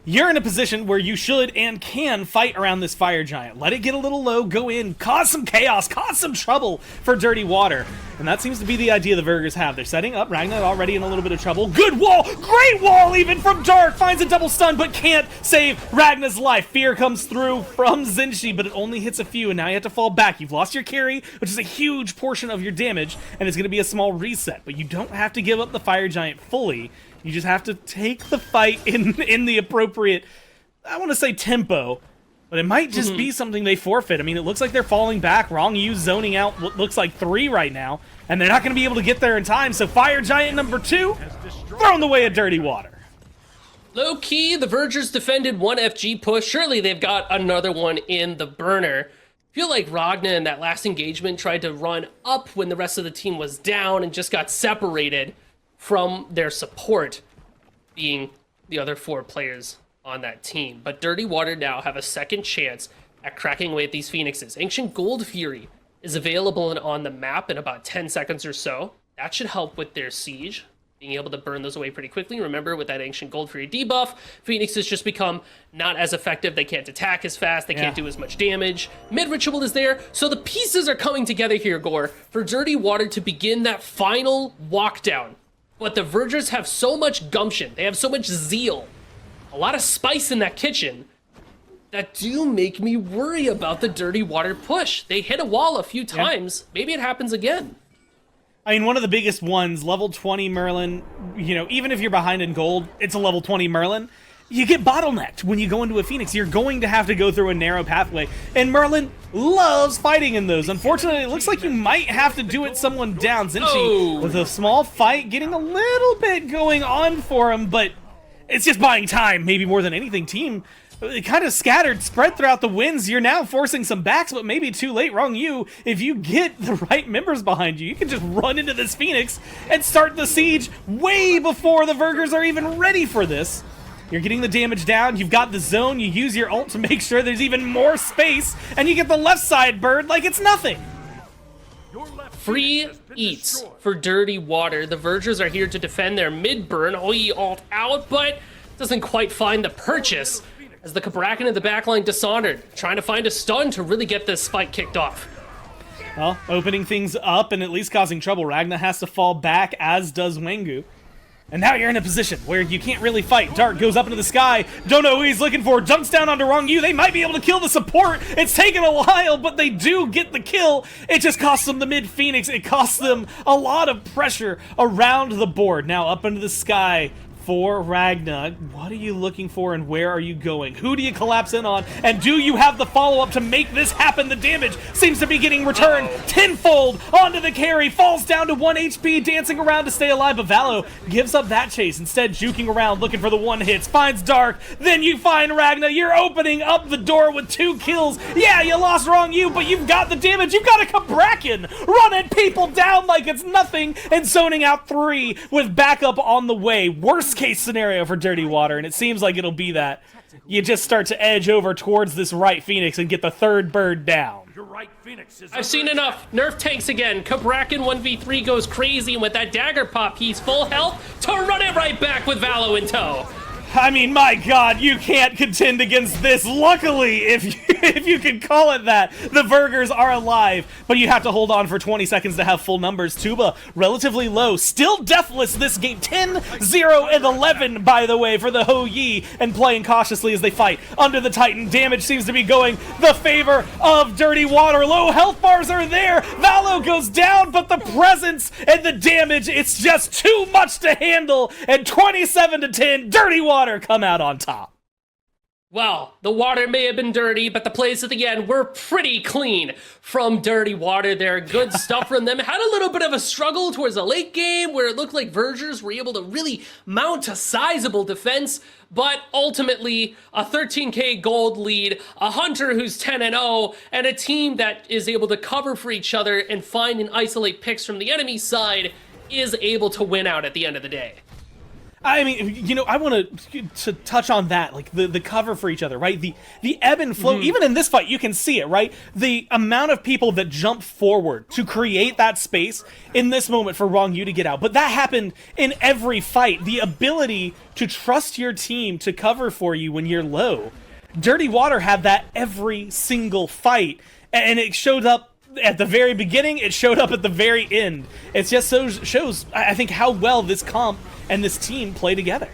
you're in a position where you should and can fight around this fire giant. Let it get a little low, go in, cause some chaos, cause some trouble for Dirty Water. And that seems to be the idea the Vergers have. They're setting up. Ragnar already in a little bit of trouble. Good wall! Great wall even from Dark! Finds a double stun, but can't save Ragnar's life. Fear comes through from Zinchi, but it only hits a few, and now you have to fall back. You've lost your carry, which is a huge portion of your damage, and it's going to be a small reset. But you don't have to give up the fire giant fully. You just have to take the fight in the appropriate, I want to say tempo, but it might just be something they forfeit. I mean, it looks like they're falling back. Wrong U zoning out what looks like 3 right now, and they're not going to be able to get there in time. So Fire Giant number 2, thrown the way of Dirty Water. Low key, the Vergers defended one FG push. Surely they've got another one in the burner. I feel like Ragnar in that last engagement tried to run up when the rest of the team was down and just got separated from their support, being the other 4 players on that team. But Dirty Water now have a second chance at cracking away at these Phoenixes. Ancient Gold Fury is available and on the map in about 10 seconds or so. That should help with their siege, being able to burn those away pretty quickly. Remember, with that Ancient Gold Fury debuff, Phoenixes just become not as effective. They can't attack as fast. They can't do as much damage. Mid-ritual is there. So the pieces are coming together here, Gore, for Dirty Water to begin that final walkdown. But the Vergers have so much gumption, they have so much zeal, a lot of spice in that kitchen, that do make me worry about the Dirty Water push. They hit a wall a few times. Maybe it happens again. I mean, one of the biggest ones, level 20 Merlin, you know, even if you're behind in gold, it's a level 20 Merlin. You get bottlenecked when you go into a Phoenix. You're going to have to go through a narrow pathway. And Merlin loves fighting in those. Unfortunately, it looks like you might have to do it someone down. Zinchi with a small fight, getting a little bit going on for him, but it's just buying time, maybe more than anything. Team kind of scattered, spread throughout the wins. You're now forcing some backs, but maybe too late. Wrong you. If you get the right members behind you, you can just run into this Phoenix and start the siege way before the Vergers are even ready for this. You're getting the damage down, you've got the zone, you use your ult to make sure there's even more space, and you get the left side bird like it's nothing. Free eats for Dirty Water. The Vergers are here to defend their mid-burn. OE ult out, but doesn't quite find the purchase as the Kabrakan in the backline dishonored, trying to find a stun to really get this fight kicked off. Well, opening things up and at least causing trouble. Ragnar has to fall back, as does Wengu. And now you're in a position where you can't really fight. Dark goes up into the sky. Don't know who he's looking for. Jumps down onto Wrong U. They might be able to kill the support. It's taken a while, but they do get the kill. It just costs them the mid-Phoenix. It costs them a lot of pressure around the board. Now up into the sky for Ragnar. What are you looking for and where are you going? Who do you collapse in on? And do you have the follow-up to make this happen? The damage seems to be getting returned tenfold onto the carry. Falls down to 1 HP, dancing around to stay alive. But Valo gives up that chase, instead juking around, looking for the one hits. Finds Dark. Then you find Ragnar. You're opening up the door with 2 kills. Yeah, you lost Wrong You, but you've got the damage. You've got a Kabrakan running people down like it's nothing and zoning out 3 with backup on the way. Worst case scenario for Dirty Water, and it seems like it'll be that. You just start to edge over towards this right Phoenix and get the 3rd bird down. I've seen enough. Nerf tanks again. Kabrakan 1v3 goes crazy, and with that dagger pop, he's full health to run it right back with Valo in tow. I mean, my God, you can't contend against this. Luckily, if you can call it that, the Vergers are alive, but you have to hold on for 20 seconds to have full numbers. Tuba, relatively low, still deathless this game. 10, 0, and 11, by the way, for the Ho Yi, and playing cautiously as they fight under the Titan. Damage seems to be going the favor of Dirty Water. Low health bars are there. Valo goes down, but the presence and the damage, it's just too much to handle, and 27-10, Dirty Water come out on top. Well, the water may have been dirty, but the plays at the end were pretty clean from Dirty Water there. Good stuff from them. Had a little bit of a struggle towards the late game where it looked like Vergers were able to really mount a sizable defense, but ultimately a 13k gold lead, a Hunter who's 10-0, and a team that is able to cover for each other and find and isolate picks from the enemy side is able to win out at the end of the day. I mean, I want to touch on that, like the cover for each other, right? The ebb and flow. Even in this fight, you can see it, right? The amount of people that jump forward to create that space in this moment for Wrong You to get out. But that happened in every fight. The ability to trust your team to cover for you when you're low. Dirty Water had that every single fight, and it showed up at the very beginning, it showed up at the very end. It just shows, I think, how well this comp and this team play together.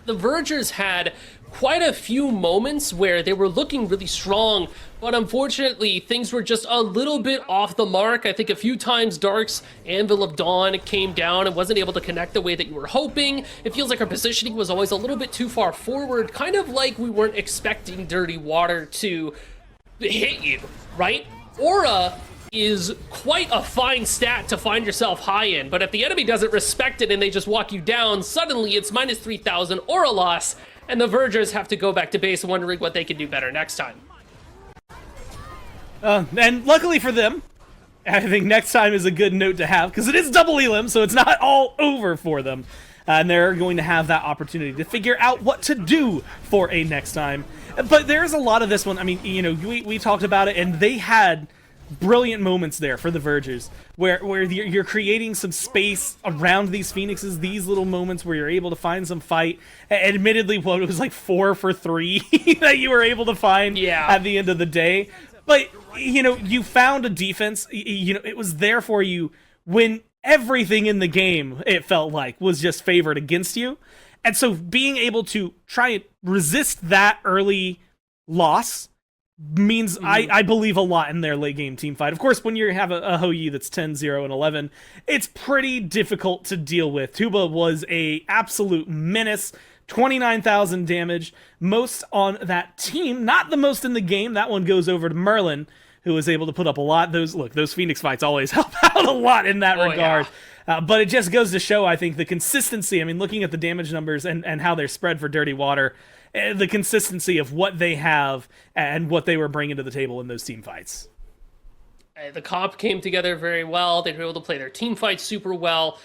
The Vergers had quite a few moments where they were looking really strong, but unfortunately things were just a little bit off the mark. I think a few times Dark's Anvil of Dawn came down and wasn't able to connect the way that you were hoping. It feels like our positioning was always a little bit too far forward, kind of like we weren't expecting Dirty Water to hit you, right? Aura is quite a fine stat to find yourself high in, but if the enemy doesn't respect it and they just walk you down, suddenly it's minus 3,000 aura loss, and the Vergers have to go back to base wondering what they can do better next time. And luckily for them, I think next time is a good note to have, because it is double Elim, so it's not all over for them. And they're going to have that opportunity to figure out what to do for a next time. But there's a lot of this one. I mean, we talked about it, and they had brilliant moments there for the Vergers, where you're creating some space around these Phoenixes, these little moments where you're able to find some fight. Admittedly, it was like 4 for 3 that you were able to find at the end of the day. But, you found a defense, it was there for you when everything in the game, it felt like, was just favored against you. And so being able to try and resist that early loss means I believe a lot in their late game team fight. Of course, when you have a Hou Yi that's 10-0 and 11, it's pretty difficult to deal with. Tuba was a absolute menace, 29,000 damage, most on that team, not the most in the game. That one goes over to Merlin, who was able to put up a lot. Those Phoenix fights always help out a lot in that regard. Yeah. But it just goes to show, I think, the consistency. I mean, looking at the damage numbers and how they're spread for Dirty Water, the consistency of what they have and what they were bringing to the table in those team fights. The comp came together very well. They were able to play their team fights super well.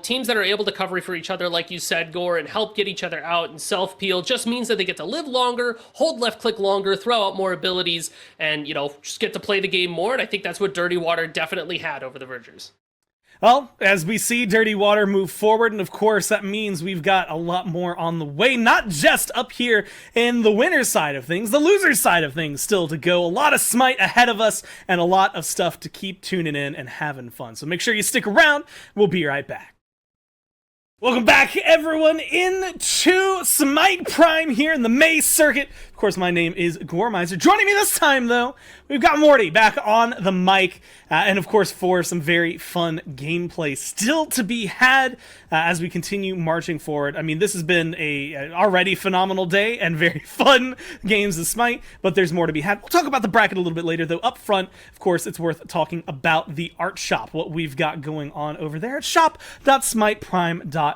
Teams that are able to cover for each other, like you said, Gore, and help get each other out and self-peel just means that they get to live longer, hold left click longer, throw out more abilities, and, just get to play the game more. And I think that's what Dirty Water definitely had over the Vergers. Well, as we see Dirty Water move forward, and of course that means we've got a lot more on the way, not just up here in the winner's side of things, the loser's side of things still to go. A lot of Smite ahead of us, and a lot of stuff to keep tuning in and having fun. So make sure you stick around. We'll be right back. Welcome back, everyone, into Smite Prime here in the May circuit. Of course, my name is Gormizer. Joining me this time, though, we've got Morty back on the mic, and of course, for some very fun gameplay still to be had as we continue marching forward. I mean, this has been a already phenomenal day and very fun games of Smite, but there's more to be had. We'll talk about the bracket a little bit later, though. Up front, of course, it's worth talking about the art shop, what we've got going on over there at shop.smiteprime.com.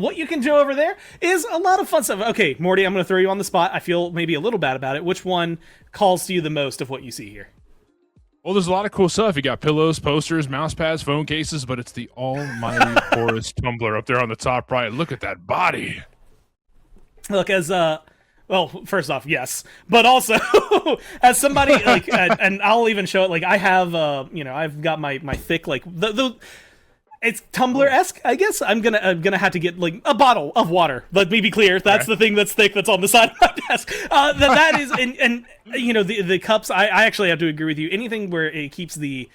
What you can do over there is a lot of fun stuff. Okay, Morty, I'm going to throw you on the spot. I feel maybe a little bad about it. Which one calls to you the most of what you see here? Well, there's a lot of cool stuff. You got pillows, posters, mouse pads, phone cases, but it's the almighty Horus tumbler up there on the top right. Look at that body. Look, as well, first off, yes, but also as somebody like, and I'll even show it. Like I have, I've got my thick like the it's Tumbler-esque, I guess. I'm gonna have to get like a bottle of water. Let me be clear. That's the thing that's thick that's on the side of my desk. That is, and the cups. I actually have to agree with you. Anything where it keeps the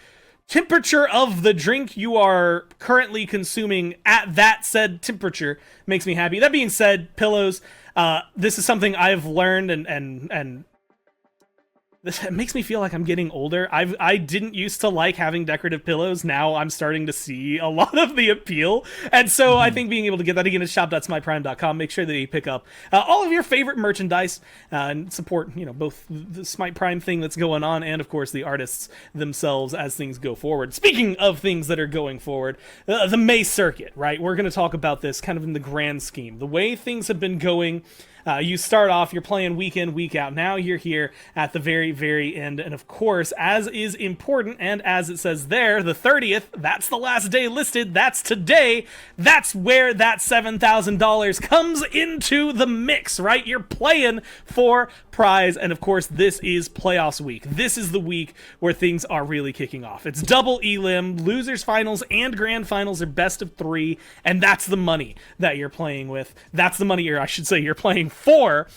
temperature of the drink you are currently consuming at that said temperature makes me happy. That being said, pillows. This is something I've learned and it makes me feel like I'm getting older. I didn't used to like having decorative pillows. Now I'm starting to see a lot of the appeal. And so I think being able to get that again at shop.smiteprime.com, make sure that you pick up all of your favorite merchandise and support, both the Smite Prime thing that's going on and, of course, the artists themselves as things go forward. Speaking of things that are going forward, the May circuit, right? We're going to talk about this kind of in the grand scheme. The way things have been going You start off, you're playing week in, week out. Now you're here at the very, very end. And of course, as is important, and as it says there, the 30th, that's the last day listed. That's today. That's where that $7,000 comes into the mix, right? You're playing for prize. And of course, this is playoffs week. This is the week where things are really kicking off. It's double elim, losers finals and grand finals are best of 3, and that's the money that you're playing with. That's the money you're playing for.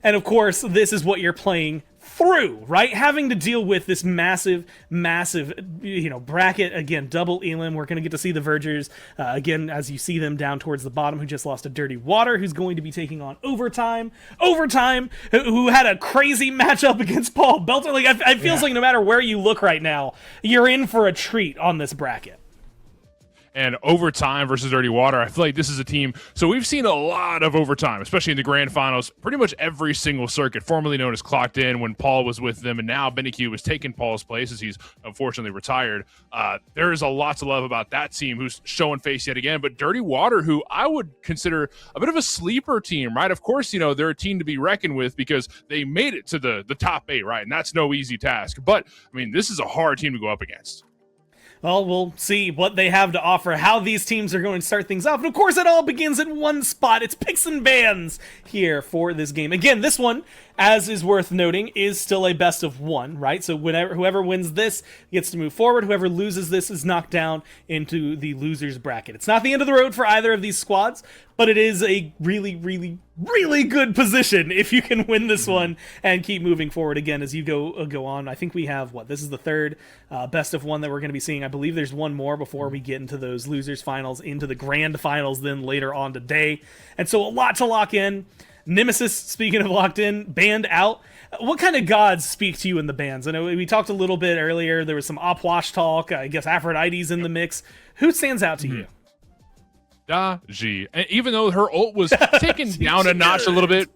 And of course, this is what you're playing through, right? Having to deal with this massive bracket. Again, double elim. We're going to get to see the Vergers again, as you see them down towards the bottom, who just lost to Dirty Water, who's going to be taking on Overtime, who had a crazy matchup against Paul Belter. Like, it feels like no matter where you look right now, you're in for a treat on this bracket. And Overtime versus Dirty Water, I feel like this is a team. So we've seen a lot of Overtime, especially in the grand finals. Pretty much every single circuit, formerly known as Clocked In, when Paul was with them, and now Benny Q was taking Paul's place as he's unfortunately retired. There is a lot to love about that team, who's showing face yet again. But Dirty Water, who I would consider a bit of a sleeper team, right? Of course, they're a team to be reckoned with because they made it to the top 8, right? And that's no easy task. But I mean, this is a hard team to go up against. Well, we'll see what they have to offer, how these teams are going to start things off. And of course, it all begins in one spot. It's picks and bans here for this game. Again, this one, as is worth noting, is still a best of 1, right? So whoever wins this gets to move forward. Whoever loses this is knocked down into the losers bracket. It's not the end of the road for either of these squads, but it is a really, really, really good position if you can win this one and keep moving forward again as you go on. I think we have, this is the third best of 1 that we're going to be seeing. I believe there's one more before we get into those losers finals, into the grand finals then later on today. And so a lot to lock in. Nemesis, speaking of locked in, banned out. What kind of gods speak to you in the bans? I know we talked a little bit earlier. There was some Opwash talk. I guess Aphrodite's in the mix. Who stands out to you? Da-G. And even though her ult was taken down a notch a little bit,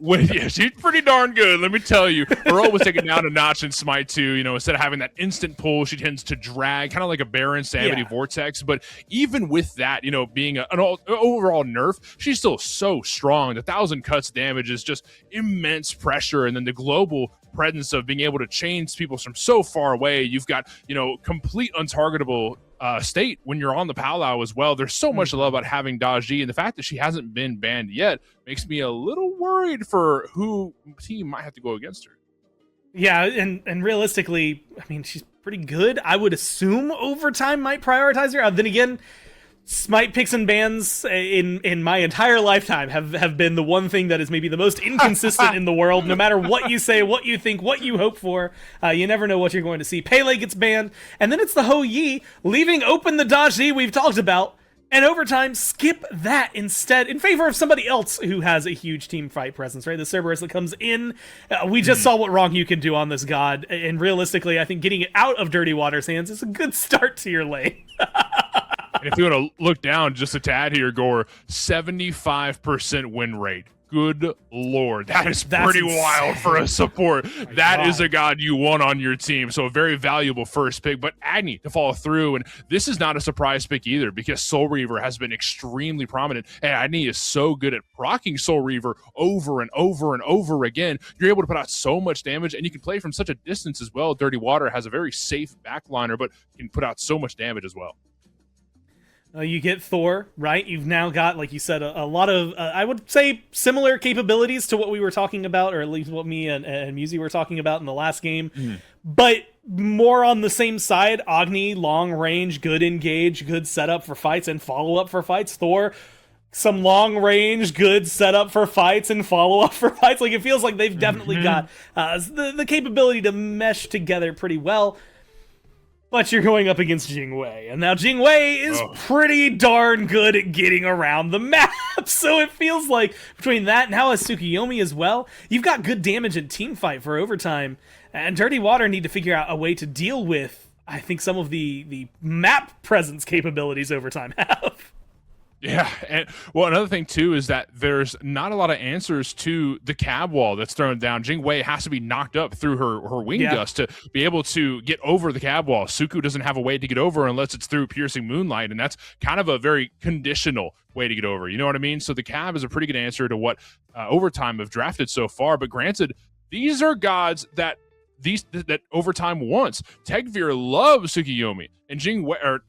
she's pretty darn good, let me tell you. Her ult was taken down a notch in Smite 2. Instead of having that instant pull, she tends to drag, kind of like a Baron Samity Vortex. But even with that, being an overall nerf, she's still so strong. The 1,000 cuts damage is just immense pressure. And then the global presence of being able to chain people from so far away. You've got, complete untargetable state when you're on the Palau as well. There's so much to love about having Da-G, and the fact that she hasn't been banned yet makes me a little worried for who team might have to go against her. Yeah, and realistically, I mean, she's pretty good. I would assume Overtime might prioritize her. Then again, Smite picks and bans in my entire lifetime have been the one thing that is maybe the most inconsistent in the world. No matter what you say, what you think, what you hope for, you never know what you're going to see. Pele gets banned, and then it's the Ho Yi leaving open the Da-G we've talked about, and Overtime skip that instead in favor of somebody else who has a huge team fight presence, right? The Cerberus that comes in. We just saw what wrong you can do on this god, and realistically, I think getting it out of Dirty Water's hands is a good start to your lane. And if you want to look down just a tad here, Gore, 75% win rate. Good Lord. That's pretty insane. Wild for a support. That is a god you want on your team. So a very valuable first pick. But Agni to follow through. And this is not a surprise pick either, because Soul Reaver has been extremely prominent. And Agni is so good at proccing Soul Reaver over and over and over again. You're able to put out so much damage, and you can play from such a distance as well. Dirty Water has a very safe backliner, but can put out so much damage as well. You get Thor, right? You've now got, like you said, a lot of, I would say, similar capabilities to what we were talking about, or at least what me and Musi were talking about in the last game. But more on the same side. Agni, long range, good engage, good setup for fights and follow-up for fights. Thor, some long range, good setup for fights and follow-up for fights. Like, it feels like they've definitely got the capability to mesh together pretty well. But you're going up against Jingwei, and now Jingwei is pretty darn good at getting around the map, so it feels like between that and now as Tsukuyomi as well, you've got good damage in teamfight for Overtime, and Dirty Water need to figure out a way to deal with, I think, some of the map presence capabilities Overtime have. Yeah, and well, another thing too is that there's not a lot of answers to the cab wall that's thrown down. Jing Wei has to be knocked up through her wing gust to be able to get over the cab wall. Suku doesn't have a way to get over unless it's through piercing moonlight, and that's kind of a very conditional way to get over. You know what I mean? So the cab is a pretty good answer to what Overtime have drafted so far. But granted, these are gods that Overtime wants. Tegvir loves Tsukiyomi, and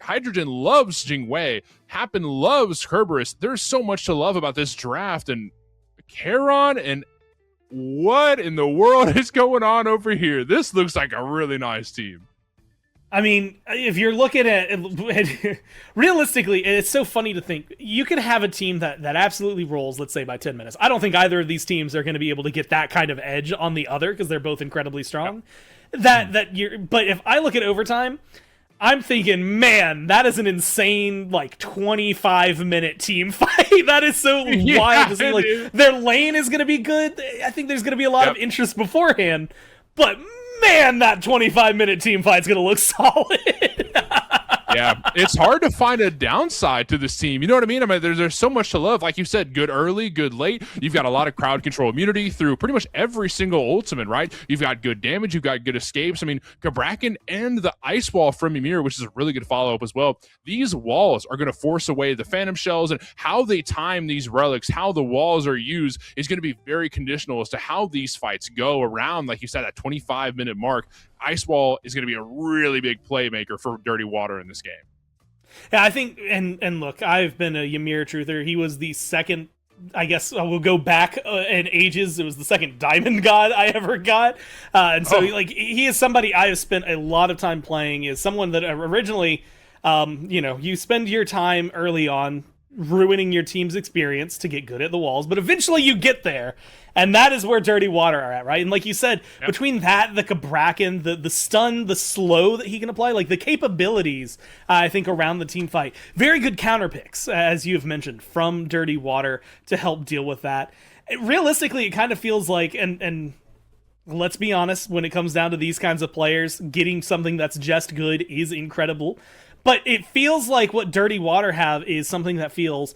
Hydrogen loves Jingwei. Happen loves Kerberos. There's so much to love about this draft, and Charon, and what in the world is going on over here? This looks like a really nice team. I mean, if you're looking at it, realistically, it's so funny to think you could have a team that absolutely rolls, let's say, by 10 minutes. I don't think either of these teams are going to be able to get that kind of edge on the other because they're both incredibly strong. But if I look at Overtime, I'm thinking, man, that is an insane, 25-minute team fight. That is so wild to see. Their lane is going to be good. I think there's going to be a lot of interest beforehand. But man, that 25-minute team fight's going to look solid. Yeah, it's hard to find a downside to this team. You know what I mean? There's so much to love. Like you said, good early, good late. You've got a lot of crowd control immunity through pretty much every single ultimate, right? You've got good damage. You've got good escapes. Kabrakan and the ice wall from Ymir, which is a really good follow-up as well. These walls are going to force away the phantom shells, and how they time these relics, how the walls are used is going to be very conditional as to how these fights go around, like you said, that 25-minute mark. Ice wall is going to be a really big playmaker for Dirty Water in this game. Yeah, I think, and look, I've been a Ymir truther. He was the second, I guess I will go back in ages. It was the second diamond god I ever got. And so he is somebody I have spent a lot of time playing, is someone that originally, you spend your time early on ruining your team's experience to get good at the walls, but eventually you get there, and that is where Dirty Water are at, right? And like you said, between that, the Kabrakan, the stun, the slow that he can apply, the capabilities, I think, around the team fight, very good counter picks, as you have mentioned, from Dirty Water to help deal with that. Realistically, it kind of feels like, and let's be honest, when it comes down to these kinds of players, getting something that's just good is incredible. But it feels like what Dirty Water have is something that feels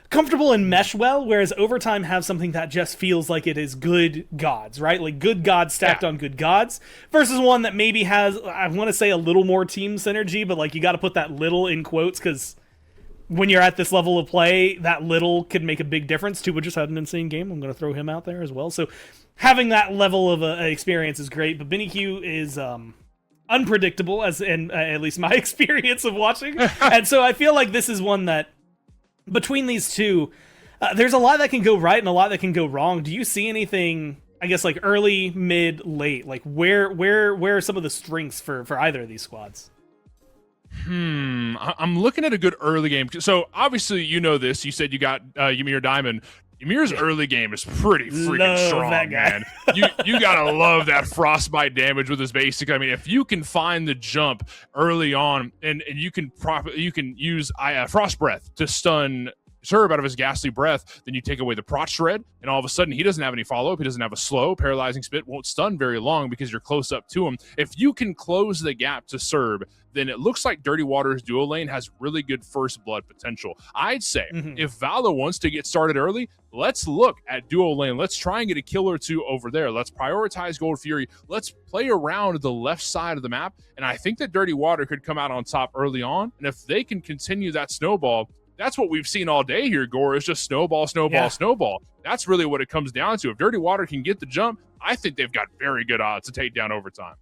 comfortable and mesh well, whereas Overtime have something that just feels like it is good gods, right? Like good gods stacked on good gods, versus one that maybe has, I want to say, a little more team synergy, but you got to put that little in quotes, because when you're at this level of play, that little could make a big difference. Tuba just had an insane game. I'm going to throw him out there as well. So having that level of experience is great, but Benny Q is unpredictable, as in at least my experience of watching. And so I feel like this is one that, between these two, there's a lot that can go right and a lot that can go wrong. Do you see anything, I guess, early, mid, late? Where are some of the strengths for either of these squads? I'm looking at a good early game. So obviously, you know this. You said you got Ymir Diamond. Ymir's early game is pretty freaking strong, man. You gotta love that frostbite damage with his basic. If you can find the jump early on, and you can use Frost Breath to stun Serb out of his ghastly breath, then you take away the Prot Shred, and all of a sudden he doesn't have any follow-up. He doesn't have a slow. Paralyzing Spit won't stun very long because you're close up to him. If you can close the gap to Serb, then it looks like Dirty Water's duo lane has really good first blood potential. I'd say if Vala wants to get started early, let's look at duo lane. Let's try and get a kill or two over there. Let's prioritize Gold Fury. Let's play around the left side of the map, and I think that Dirty Water could come out on top early on, and if they can continue that snowball, that's what we've seen all day here, Gore, is just snowball, snowball. That's really what it comes down to. If Dirty Water can get the jump, I think they've got very good odds to take down Overtime.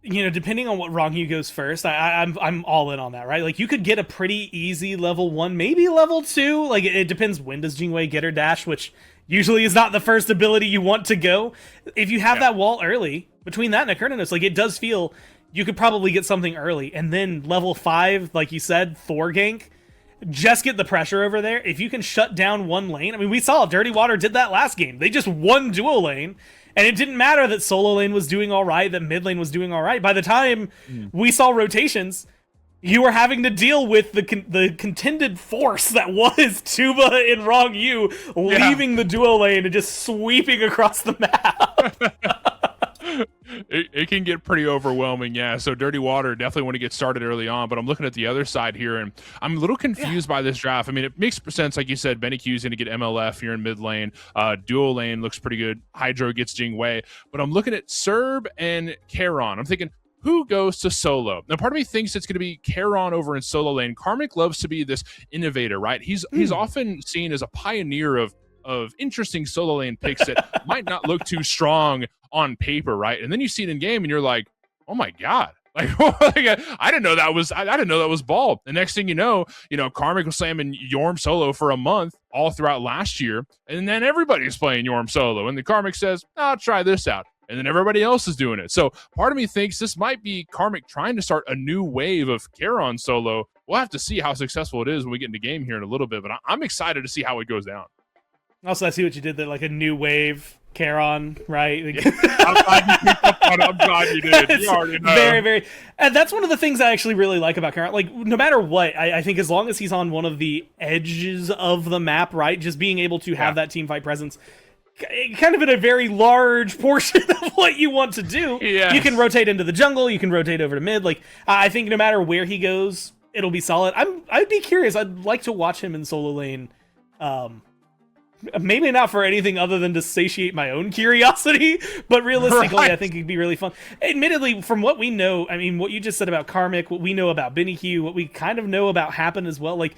Depending on what Rongyu goes first, I'm all in on that, right? You could get a pretty easy level 1, maybe level 2. It depends, when does Jingwei get her dash, which usually is not the first ability you want to go. If you have that wall early, between that and a Eternatus, it does feel you could probably get something early. And then level 5, like you said, Thor gank, just get the pressure over there. If you can shut down one lane, we saw Dirty Water did that last game. They just won duo lane, and it didn't matter that solo lane was doing all right, that mid lane was doing all right. By the time we saw rotations, you were having to deal with the contended force that was Tuba and Rongyu leaving the duo lane and just sweeping across the map. It can get pretty overwhelming, yeah. So Dirty Water definitely want to get started early on, but I'm looking at the other side here, and I'm a little confused by this draft. I mean, it makes sense, like you said, Benny Q's going to get MLF here in mid lane. Dual lane looks pretty good. Hydro gets Jing Wei, but I'm looking at Serb and Charon. I'm thinking, who goes to solo? Now, part of me thinks it's going to be Charon over in solo lane. Karmic loves to be this innovator, right? He's often seen as a pioneer of interesting solo lane picks that might not look too strong on paper, right? And then you see it in game and you're like, oh my God. Like, I didn't know that was ball. The next thing you know, Karmic was slamming Yorm solo for a month all throughout last year. And then everybody's playing Yorm solo. And the Karmic says, I'll try this out. And then everybody else is doing it. So part of me thinks this might be Karmic trying to start a new wave of Charon solo. We'll have to see how successful it is when we get into game here in a little bit, but I'm excited to see how it goes down. Also, I see what you did there, like a new wave Charon, right? I'm glad you did. You already know. Very, very. And that's one of the things I actually really like about Charon. Like, no matter what, I think as long as he's on one of the edges of the map, right, just being able to have that team fight presence, kind of in a very large portion of what you want to do. Yes. You can rotate into the jungle, you can rotate over to mid. Like, I think no matter where he goes, it'll be solid. I'd be curious. I'd like to watch him in solo lane. Maybe not for anything other than to satiate my own curiosity, but realistically, I think it'd be really fun. Admittedly, from what we know, I mean, what you just said about Karmic, what we know about Benny Q, what we kind of know about Happen as well, like,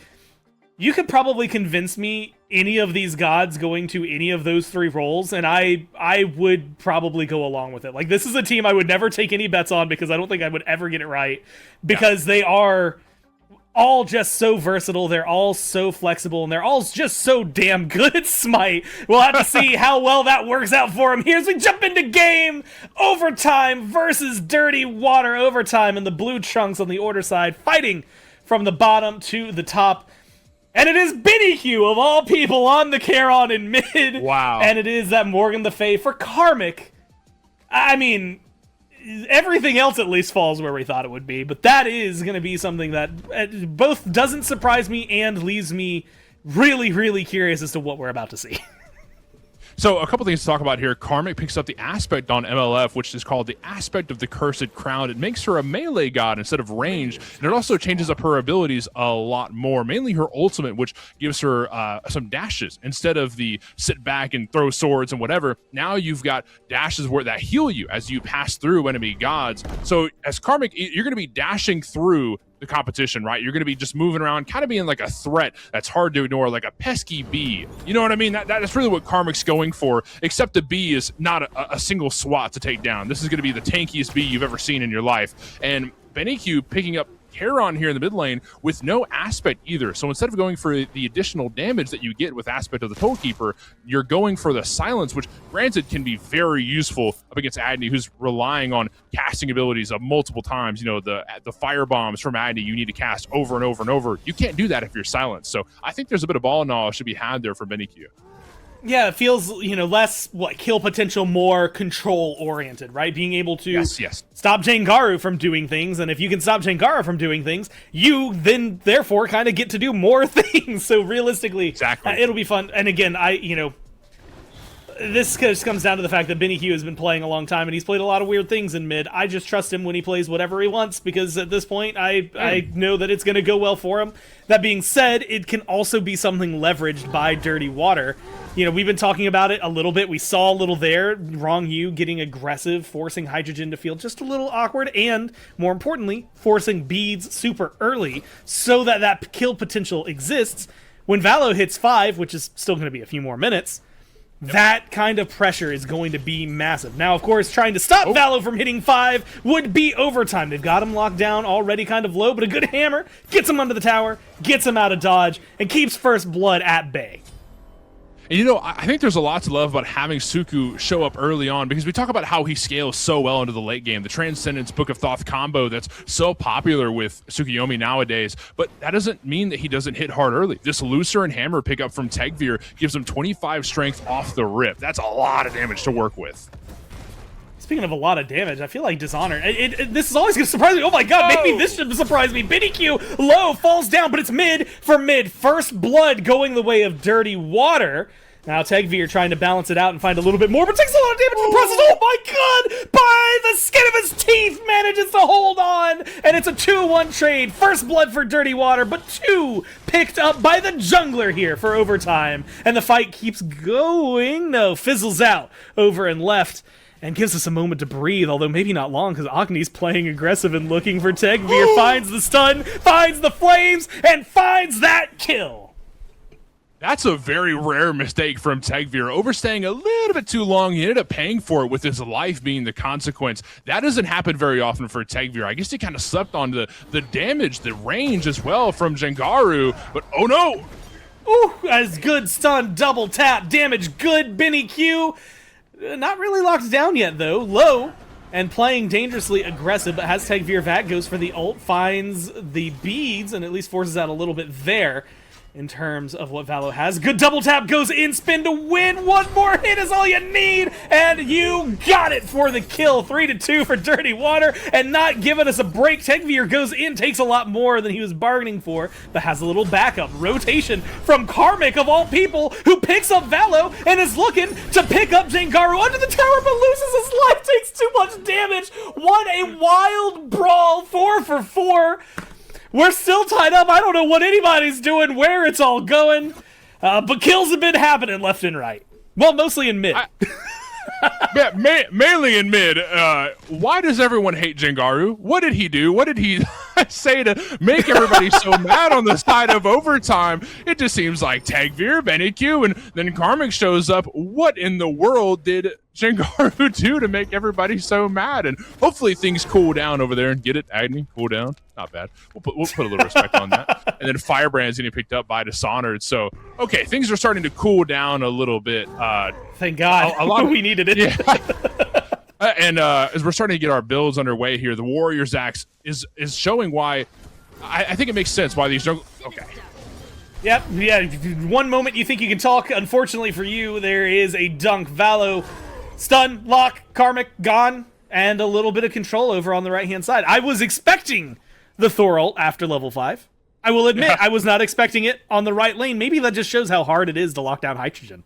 you could probably convince me any of these gods going to any of those three roles, and I would probably go along with it. Like, this is a team I would never take any bets on because I don't think I would ever get it right, because they are all just so versatile, they're all so flexible, and they're all just so damn good at Smite. We'll have to see how well that works out for them here as we jump into game. Overtime versus Dirty Water. Overtime, and the blue trunks on the order side fighting from the bottom to the top. And it is Benny Q, of all people, on the Charon in mid. Wow. And it is that Morgan the Fae for Karmic. I mean, everything else at least falls where we thought it would be, but that is going to be something that both doesn't surprise me and leaves me really, really curious as to what we're about to see. So a couple things to talk about here. Karmic picks up the aspect on MLF, which is called the Aspect of the Cursed Crown. It makes her a melee god instead of range, and it also changes up her abilities a lot more, mainly her ultimate, which gives her some dashes instead of the sit back and throw swords and whatever. Now you've got dashes that heal you as you pass through enemy gods. So as Karmic, you're going to be dashing through the competition, right? You're going to be just moving around, kind of being like a threat that's hard to ignore, like a pesky bee. You know what I mean? That's really what Karmic's going for, except the bee is not a single swat to take down. This is going to be the tankiest bee you've ever seen in your life. And Benny Q picking up Charon here in the mid lane with no aspect either. So instead of going for the additional damage that you get with aspect of the Toll Keeper, you're going for the silence, which granted can be very useful up against Agni, who's relying on casting abilities multiple times. You know, the fire bombs from Agni you need to cast over and over and over. You can't do that if you're silenced. So I think there's a bit of ball knowledge to be had there for Benny Q. Yeah, it feels, less kill potential, more control oriented, right? Being able to stop Jengaru from doing things, and if you can stop Jengaru from doing things, you then therefore kind of get to do more things. So realistically, it'll be fun. And again, this just comes down to the fact that Benny Q has been playing a long time, and he's played a lot of weird things in mid. I just trust him when he plays whatever he wants, because at this point, I know that it's going to go well for him. That being said, it can also be something leveraged by Dirty Water. We've been talking about it a little bit. We saw a little there. Wrong You getting aggressive, forcing Hydrogen to feel just a little awkward, and, more importantly, forcing beads super early so that kill potential exists. When Valo hits 5, which is still going to be a few more minutes, that kind of pressure is going to be massive. Now, of course, trying to stop Valo from hitting 5 would be overtime. They've got him locked down, already kind of low, but a good hammer gets him under the tower, gets him out of dodge, and keeps First Blood at bay. And I think there's a lot to love about having Suku show up early on, because we talk about how he scales so well into the late game, the Transcendence Book of Thoth combo that's so popular with Tsukuyomi nowadays, but that doesn't mean that he doesn't hit hard early. This Lucer and Hammer pickup from Tegvir gives him 25 strength off the rip. That's a lot of damage to work with. Speaking of a lot of damage, I feel like Dishonor. This is always going to surprise me. Oh my god, maybe this should surprise me. Benny Q, low, falls down, but it's mid for mid. First Blood going the way of Dirty Water. Now Tegveer trying to balance it out and find a little bit more, but takes a lot of damage from Presence. Oh my god! By the skin of his teeth, manages to hold on! And it's a 2-1 trade. First blood for Dirty Water, but 2 picked up by the jungler here for overtime. And the fight keeps going. No, fizzles out over and left. And gives us a moment to breathe, although maybe not long, because Agni's playing aggressive and looking for Tegveer. Finds the stun, finds the flames, and finds that kill. That's a very rare mistake from Tegveer, overstaying a little bit too long. He ended up paying for it with his life being the consequence. That doesn't happen very often for Tegveer. I guess he kind of slept on the damage, the range as well from Jengaru, but oh no! Ooh, as good stun, double tap, damage, good Benny Q. Not really locked down yet though, low. And playing dangerously aggressive, but has Tegveer Vat, goes for the ult, finds the beads, and at least forces out a little bit there. In terms of what Valo has. Good double tap, goes in, spin to win. One more hit is all you need, and you got it for the kill. 3-2 for Dirty Water, and not giving us a break. Tegveer goes in, takes a lot more than he was bargaining for, but has a little backup. Rotation from Karmic, of all people, who picks up Valo and is looking to pick up Jengaru under the tower, but loses his life, takes too much damage. What a wild brawl, 4 for 4. We're still tied up. I don't know what anybody's doing, where it's all going. But kills have been happening left and right. Well, mostly in mid. Mainly in mid. Why does everyone hate Jengaru? What did he do? What did he say to make everybody so mad on the side of overtime? It just seems like Tegveer, Benny Q, and then Karmic shows up. What in the world did Jengaru do to make everybody so mad? And hopefully things cool down over there and get it, Agni, cool down. Not bad. We'll put a little respect on that. And then Firebrand's getting picked up by Dishonored. So, okay, things are starting to cool down a little bit. Thank God. A lot we needed it. Yeah. And as we're starting to get our builds underway here, the Warriors Axe is showing why I think it makes sense why these okay. Yep, yeah, one moment you think you can talk. Unfortunately for you, there is a dunk. Valo, stun, lock, Karmic, gone, and a little bit of control over on the right-hand side. I was expecting the Thor ult after level 5. I will admit, I was not expecting it on the right lane. Maybe that just shows how hard it is to lock down Hydrogen.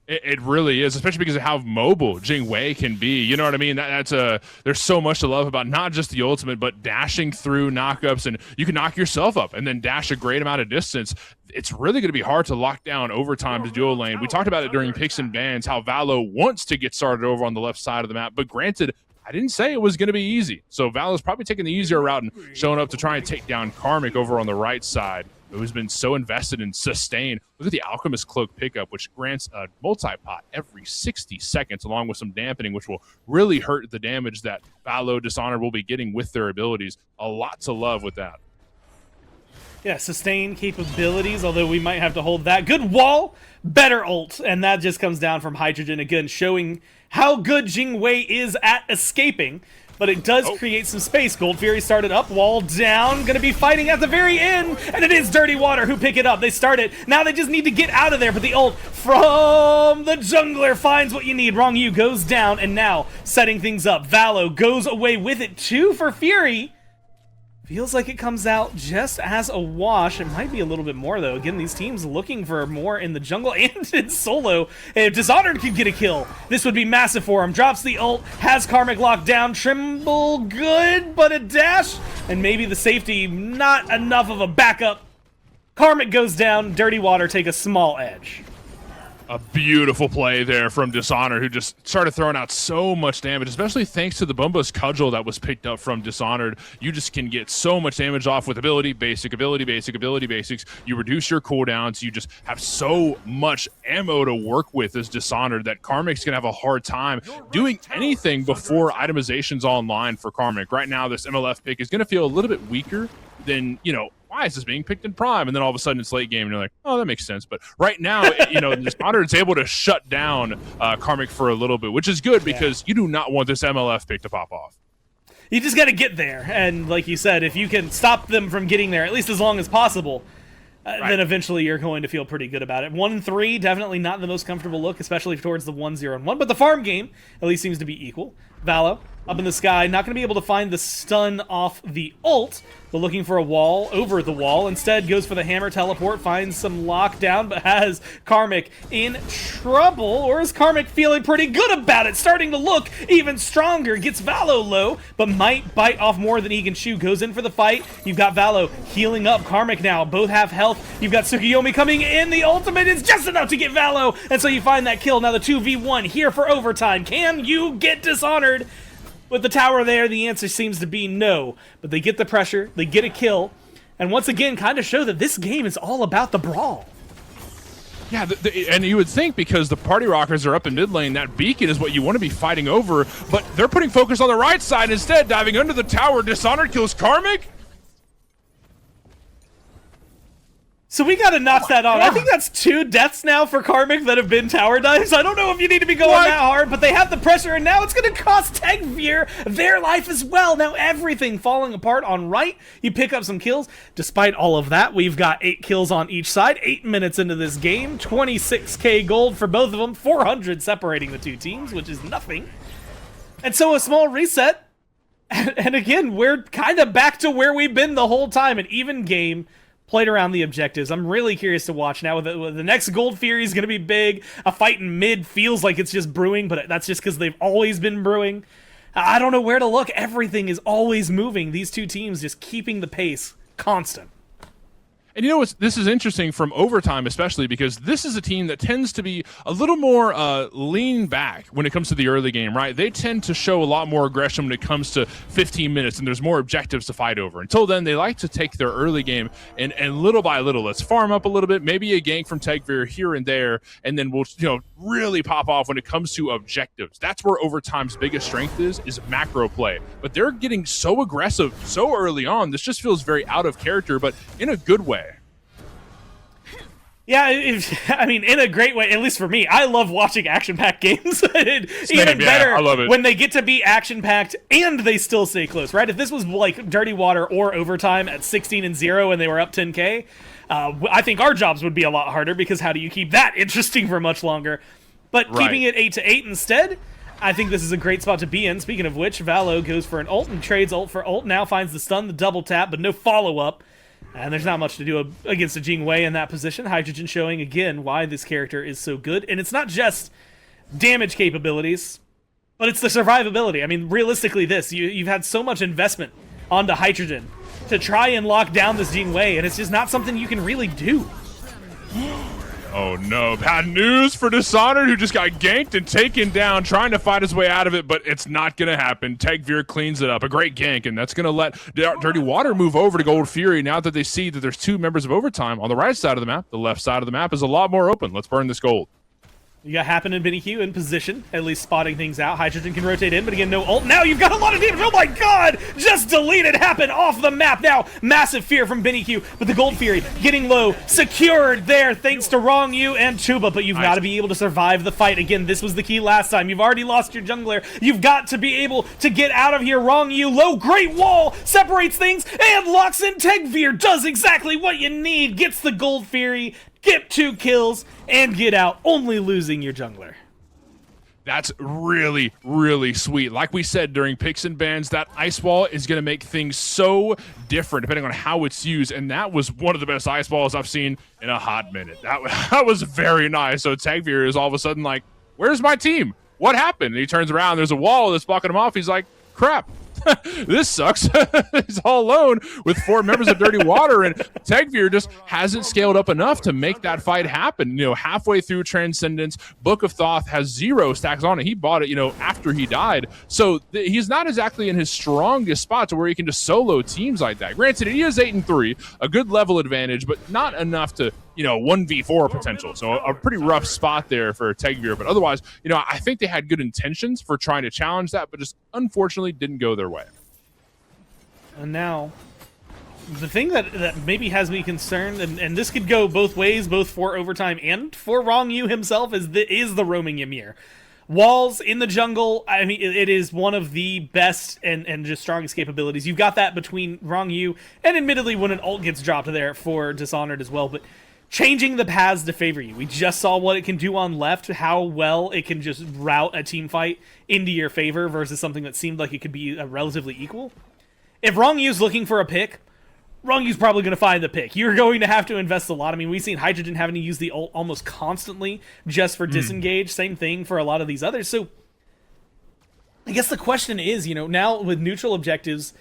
It really is, especially because of how mobile Jing Wei can be. You know what I mean? There's so much to love about not just the ultimate, but dashing through knockups, and you can knock yourself up and then dash a great amount of distance. It's really going to be hard to lock down overtime to dual lane. We talked about it during picks and bans, how Valo wants to get started over on the left side of the map, but granted, I didn't say it was going to be easy. So Valo's probably taking the easier route and showing up to try and take down Karmic over on the right side, who's been so invested in sustain. Look at the Alchemist Cloak pickup, which grants a multi-pot every 60 seconds, along with some dampening, which will really hurt the damage that Valo Dishonored will be getting with their abilities. A lot to love with that. Yeah, sustain capabilities, although we might have to hold that. Good wall, better ult, and that just comes down from Hydrogen again, showing how good Jing Wei is at escaping. But it does create some space. Gold Fury started up, wall down, gonna be fighting at the very end, and it is Dirty Water who pick it up. They start it, now they just need to get out of there, but the ult from the jungler finds what you need. Wrong U goes down, and now setting things up. Valo goes away with it, 2 for Fury. Feels like it comes out just as a wash. It might be a little bit more, though. Again, these teams looking for more in the jungle and in solo. If Dishonored could get a kill, this would be massive for him. Drops the ult, has Karmic locked down. Trimble good, but a dash. And maybe the safety, not enough of a backup. Karmic goes down. Dirty Water take a small edge. A beautiful play there from Dishonored, who just started throwing out so much damage, especially thanks to the Bumba's Cudgel that was picked up from Dishonored. You just can get so much damage off with ability, basic, ability, basic, ability, basics. You reduce your cooldowns. You just have so much ammo to work with as Dishonored that Karmic's going to have a hard time doing anything before itemization's online for Karmic. Right now, this MLF pick is going to feel a little bit weaker than, why is this being picked in Prime? And then all of a sudden it's late game and you're like, oh, that makes sense. But right now, Dishonored is able to shut down Karmic for a little bit, which is good because you do not want this MLF pick to pop off. You just got to get there. And like you said, if you can stop them from getting there, at least as long as possible, then eventually you're going to feel pretty good about it. 1-3, definitely not the most comfortable look, especially towards the 1-0-1. But the farm game at least seems to be equal. Valo up in the sky. Not going to be able to find the stun off the ult, but looking for a wall over the wall. Instead, goes for the hammer teleport, finds some lockdown, but has Karmic in trouble. Or is Karmic feeling pretty good about it? Starting to look even stronger. Gets Valo low, but might bite off more than he can chew. Goes in for the fight. You've got Valo healing up Karmic now. Both have health. You've got Tsukiyomi coming in. The ultimate is just enough to get Valo, and so you find that kill. Now the 2v1 here for overtime. Can you get Dishonored? With the tower there, the answer seems to be no. But they get the pressure, they get a kill, and once again kind of show that this game is all about the brawl. Yeah, and you would think because the Party Rockers are up in mid lane, that beacon is what you want to be fighting over, but they're putting focus on the right side instead, diving under the tower. Dishonored kills Karmic. So we gotta notch that on. I think that's 2 deaths now for Karmic that have been tower dives. I don't know if you need to be going that hard, but they have the pressure, and now it's gonna cost Tegvir their life as well. Now everything falling apart on right. You pick up some kills. Despite all of that, we've got 8 kills on each side. 8 minutes into this game. 26k gold for both of them. 400 separating the 2 teams, which is nothing. And so a small reset. And again, we're kind of back to where we've been the whole time. An even game. Played around the objectives. I'm really curious to watch now. The next Gold Fury is going to be big. A fight in mid feels like it's just brewing, but that's just because they've always been brewing. I don't know where to look. Everything is always moving. These 2 teams just keeping the pace constant. And you know what's, this is interesting from overtime, especially because this is a team that tends to be a little more lean back when it comes to the early game, right? They tend to show a lot more aggression when it comes to 15 minutes and there's more objectives to fight over. Until then, they like to take their early game and little by little, let's farm up a little bit, maybe a gank from Tegvir here and there, and then we'll really pop off when it comes to objectives. That's where overtime's biggest strength is macro play. But they're getting so aggressive so early on. This just feels very out of character, but in a good way. Yeah, I mean, in a great way, at least for me. I love watching action-packed games. Even better I love it. when they get to be action-packed and they still stay close, right? If this was like Dirty Water or overtime at 16-0 and they were up 10k, I think our jobs would be a lot harder because how do you keep that interesting for much longer? But keeping it 8-8 instead, I think this is a great spot to be in. Speaking of which, Valo goes for an ult and trades ult for ult. Now finds the stun, the double tap, but no follow-up. And there's not much to do against a Jing Wei in that position. Hydrogen showing, again, why this character is so good. And it's not just damage capabilities, but it's the survivability. I mean, realistically, you've had so much investment onto Hydrogen to try and lock down this Jing Wei, and it's just not something you can really do. Oh no, bad news for Dishonored, who just got ganked and taken down, trying to fight his way out of it, but it's not going to happen. Tegvir cleans it up. A great gank, and that's going to let Dirty Water move over to Gold Fury now that they see that there's 2 members of overtime on the right side of the map. The left side of the map is a lot more open. Let's burn this gold. You got Happen and Benny Q in position, at least spotting things out. Hydrogen can rotate in, but again, no ult. Now you've got a lot of damage. Oh my god! Just deleted Happen off the map. Now, massive fear from Benny Q, but the Gold Fury getting low, secured there thanks to Wrong You and Tuba, but you've got to be able to survive the fight. Again, this was the key last time. You've already lost your jungler. You've got to be able to get out of here. Wrong You, low, great wall, separates things, and locks in Tegvir. Does exactly what you need. Gets the Gold Fury, get 2 kills, and get out, only losing your jungler. That's really, really sweet. Like we said during picks and bans, that ice wall is going to make things so different depending on how it's used, and that was one of the best ice walls I've seen in a hot minute. That was very nice. So Tegvir is all of a sudden like, where's my team? What happened? And he turns around, there's a wall that's blocking him off. He's like, crap. This sucks. He's all alone with 4 members of Dirty Water, and Tegvir just hasn't scaled up enough to make that fight happen. Halfway through Transcendence, Book of Thoth has 0 stacks on it. He bought it, after he died. So he's not exactly in his strongest spot to where he can just solo teams like that. Granted, he is 8-3, a good level advantage, but not enough to 1v4 potential. So a pretty rough spot there for Tegvir. But otherwise, I think they had good intentions for trying to challenge that, but just unfortunately didn't go their way. And now, the thing that maybe has me concerned, and this could go both ways, both for overtime and for Wrong You himself, is the roaming Ymir. Walls in the jungle, I mean, it is one of the best and just strongest capabilities. You've got that between Wrong You, and admittedly when an ult gets dropped there for Dishonored as well, but changing the paths to favor you. We just saw what it can do on left, how well it can just route a team fight into your favor versus something that seemed like it could be relatively equal. If Wrong Yu's looking for a pick, Wrong Yu's probably going to find the pick. You're going to have to invest a lot. I mean, we've seen Hydrogen having to use the ult almost constantly just for disengage. Same thing for a lot of these others. So I guess the question is, now with neutral objectives,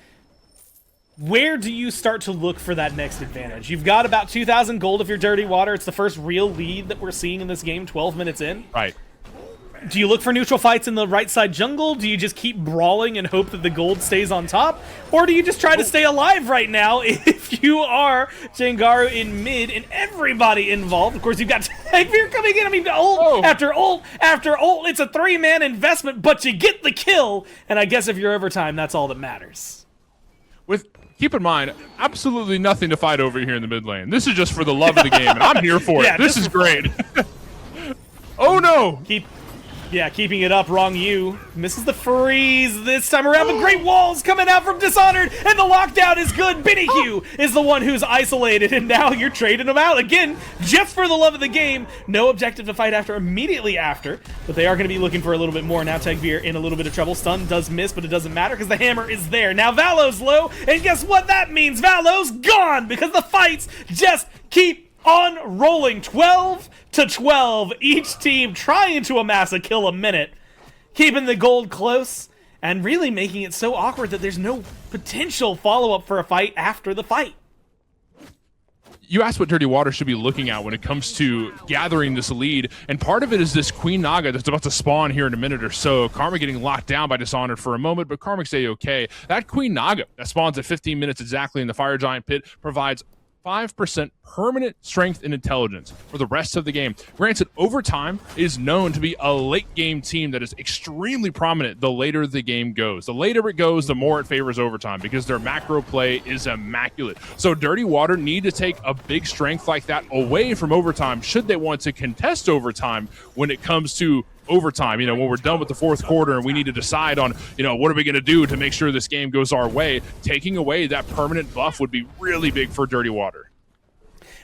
where do you start to look for that next advantage? You've got about 2,000 gold if you're Dirty Water. It's the first real lead that we're seeing in this game, 12 minutes in. Right. Do you look for neutral fights in the right side jungle? Do you just keep brawling and hope that the gold stays on top? Or do you just try to stay alive right now if you are Jangaru in mid and everybody involved? Of course, you've got Tagveer coming in. I mean, ult after ult after ult. It's a 3-man investment, but you get the kill. And I guess if you're overtime, that's all that matters. Keep in mind, absolutely nothing to fight over here in the mid lane. This is just for the love of the game, and I'm here for it. This is great. Oh, no. Keeping it up. Wrong Yu misses the freeze this time around, but great walls coming out from Dishonored, and the lockdown is good. Benny Q is the one who's isolated, and now you're trading them out again just for the love of the game. No objective to fight after immediately after, but they are going to be looking for a little bit more. Now Tagveer in a little bit of trouble. Stun does miss, but it doesn't matter because the hammer is there. Now Valo's low, and guess what that means? Valo's gone because the fights just keep on rolling. 12-12, each team trying to amass a kill a minute, keeping the gold close, and really making it so awkward that there's no potential follow-up for a fight after the fight. You asked what Dirty Water should be looking at when it comes to gathering this lead, and part of it is this Queen Naga that's about to spawn here in a minute or so. Karma getting locked down by Dishonored for a moment, but Karmic's A-okay. That Queen Naga that spawns at 15 minutes exactly in the Fire Giant pit provides 5% permanent strength and intelligence for the rest of the game. Granted, Overtime is known to be a late game team that is extremely prominent the later the game goes. The later it goes, the more it favors Overtime because their macro play is immaculate. So Dirty Water need to take a big strength like that away from Overtime should they want to contest Overtime when it comes to overtime, when we're done with the fourth quarter and we need to decide on, what are we going to do to make sure this game goes our way. Taking away that permanent buff would be really big for Dirty Water.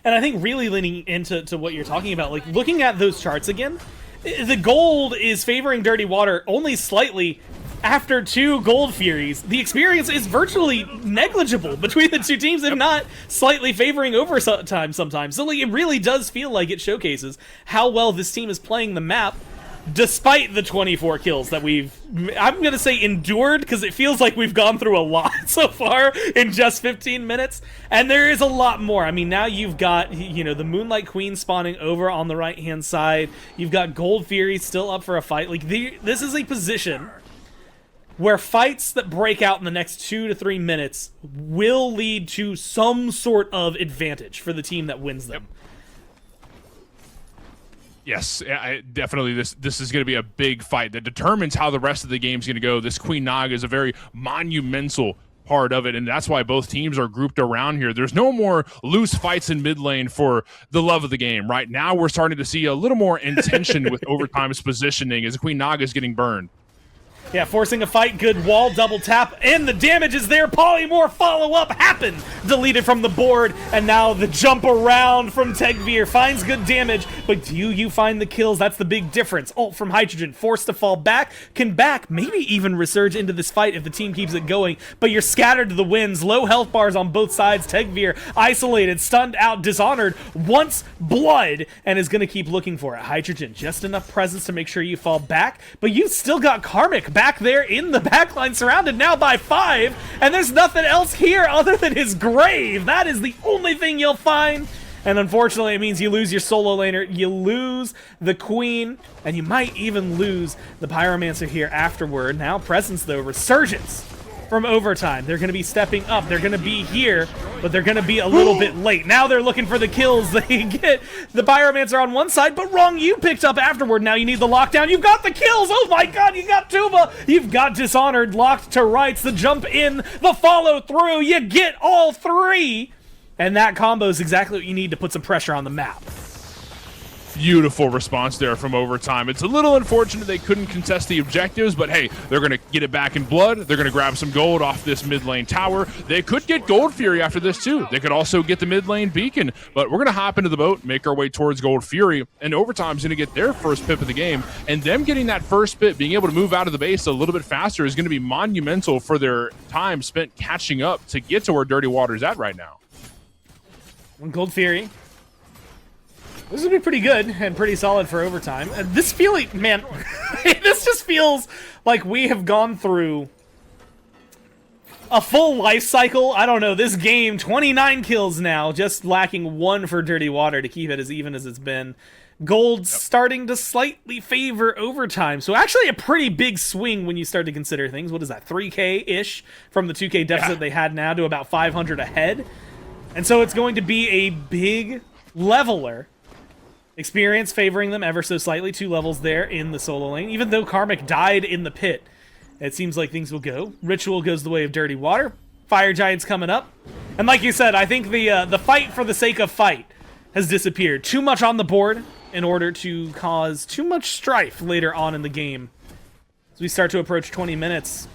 And I think really leaning into what you're talking about, like looking at those charts again, the gold is favoring Dirty Water only slightly after 2 gold Furies. The experience is virtually negligible between the two teams, if not slightly favoring Overtime sometimes. So it really does feel like it showcases how well this team is playing the map, despite the 24 kills that I'm going to say endured, because it feels like we've gone through a lot so far in just 15 minutes. And there is a lot more. I mean, now you've got, the Moonlight Queen spawning over on the right-hand side. You've got Gold Fury still up for a fight. This is a position where fights that break out in the next 2 to 3 minutes will lead to some sort of advantage for the team that wins them. Yep. Yes, definitely. This is going to be a big fight that determines how the rest of the game is going to go. This Queen Naga is a very monumental part of it, and that's why both teams are grouped around here. There's no more loose fights in mid lane for the love of the game. Right now, we're starting to see a little more intention with Overtime's positioning as Queen Naga is getting burned. Yeah, forcing a fight, good wall, double tap, and the damage is there. Polymorph follow-up happened. Deleted from the board, and now the jump around from Tagveer finds good damage, but do you find the kills? That's the big difference. Ult from Hydrogen, forced to fall back, can back, maybe even resurge into this fight if the team keeps it going, but you're scattered to the winds. Low health bars on both sides. Tagveer isolated, stunned out, Dishonored, wants blood, and is going to keep looking for it. Hydrogen, just enough presence to make sure you fall back, but you've still got Karmic back there in the backline, surrounded now by 5, and there's nothing else here other than his grave. That is the only thing you'll find, and unfortunately it means you lose your solo laner, you lose the Queen, and you might even lose the Pyromancer here afterward. Now Presence, though, Resurgence from Overtime. They're going to be stepping up. They're going to be here, but they're going to be a little bit late. Now they're looking for the kills. They get the Pyromancer on one side, but Wrong Yu picked up afterward. Now you need the lockdown. You've got the kills. Oh my god, you got Tuba. You've got Dishonored locked to rights. The jump in, the follow through. You get all 3. And that combo is exactly what you need to put some pressure on the map. beautiful response there from Overtime. It's a little unfortunate they couldn't contest the objectives, but hey, they're going to get it back in blood. They're going to grab some gold off this mid lane tower. They could get Gold Fury after this too. They could also get the mid lane beacon, but we're going to hop into the boat, make our way towards Gold Fury, and Overtime's going to get their first pip of the game, and them getting that first pip, being able to move out of the base a little bit faster is going to be monumental for their time spent catching up to get to where Dirty Water's at right now. Gold Fury. This would be pretty good and pretty solid for Overtime. This feeling, man, this just feels like we have gone through a full life cycle. I don't know, this game, 29 kills now, just lacking 1 for Dirty Water to keep it as even as it's been. Gold's starting to slightly favor Overtime. So actually a pretty big swing when you start to consider things. What is that, 3K-ish from the 2K deficit they had now to about 500 ahead? And so it's going to be a big leveler. Experience favoring them ever so slightly, 2 levels there in the solo lane. Even though Karmic died in the pit, it seems like things will go. Ritual goes the way of Dirty Water. Fire Giant's coming up. And like you said, I think the fight for the sake of fight has disappeared. Too much on the board in order to cause too much strife later on in the game. As we start to approach 20 minutes.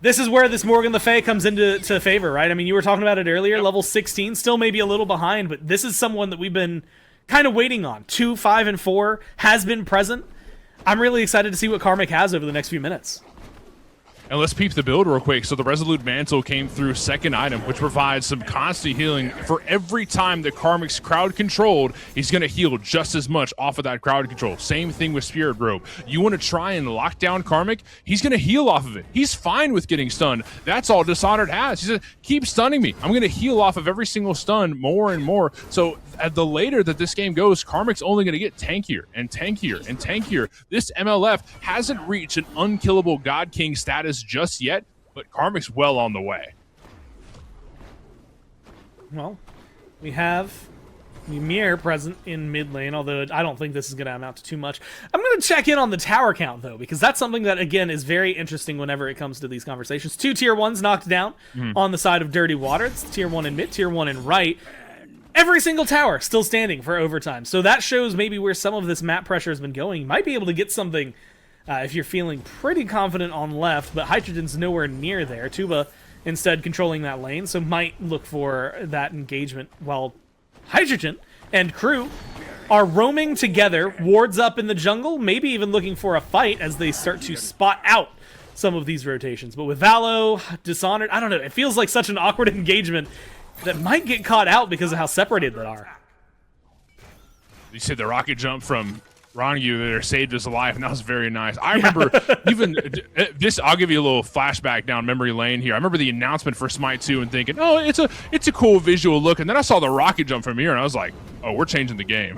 This is where this Morgan Le Fay comes into favor, right? I mean, you were talking about it earlier, level 16, still maybe a little behind, but this is someone that we've been kind of waiting on. 2, 5, and 4 has been present. I'm really excited to see what Karmic has over the next few minutes. And let's peep the build real quick. So the Resolute Mantle came through second item, which provides some constant healing. For every time that Karmic's crowd controlled, he's going to heal just as much off of that crowd control. Same thing with Spirit Robe. You want to try and lock down Karmic, he's going to heal off of it. He's fine with getting stunned. That's all Dishonored has. He said, keep stunning me. I'm going to heal off of every single stun more and more. So the later that this game goes, Karmic's only going to get tankier and tankier and tankier. This MLF hasn't reached an unkillable God King status just yet, but Karmic's well on the way. Well, we have Ymir present in mid lane, although I don't think this is going to amount to too much. I'm going to check in on the tower count, though, because that's something that, again, is very interesting whenever it comes to these conversations. 2 tier 1s knocked down on the side of Dirty Water. It's tier 1 in mid, tier 1 in right. Every single tower still standing for Overtime. So that shows maybe where some of this map pressure has been going. You might be able to get something if you're feeling pretty confident on left, but Hydrogen's nowhere near there. Tuba instead controlling that lane, so might look for that engagement while Hydrogen and crew are roaming together, wards up in the jungle, maybe even looking for a fight as they start to spot out some of these rotations. But with Valo, Dishonored, I don't know, it feels like such an awkward engagement that might get caught out because of how separated they are. You said the rocket jump from Rongu there saved his life, and that was very nice. I remember even this. I'll give you a little flashback down memory lane here. I remember the announcement for Smite 2 and thinking, "Oh, it's a cool visual look." And then I saw the rocket jump from here, and I was like, "Oh, we're changing the game.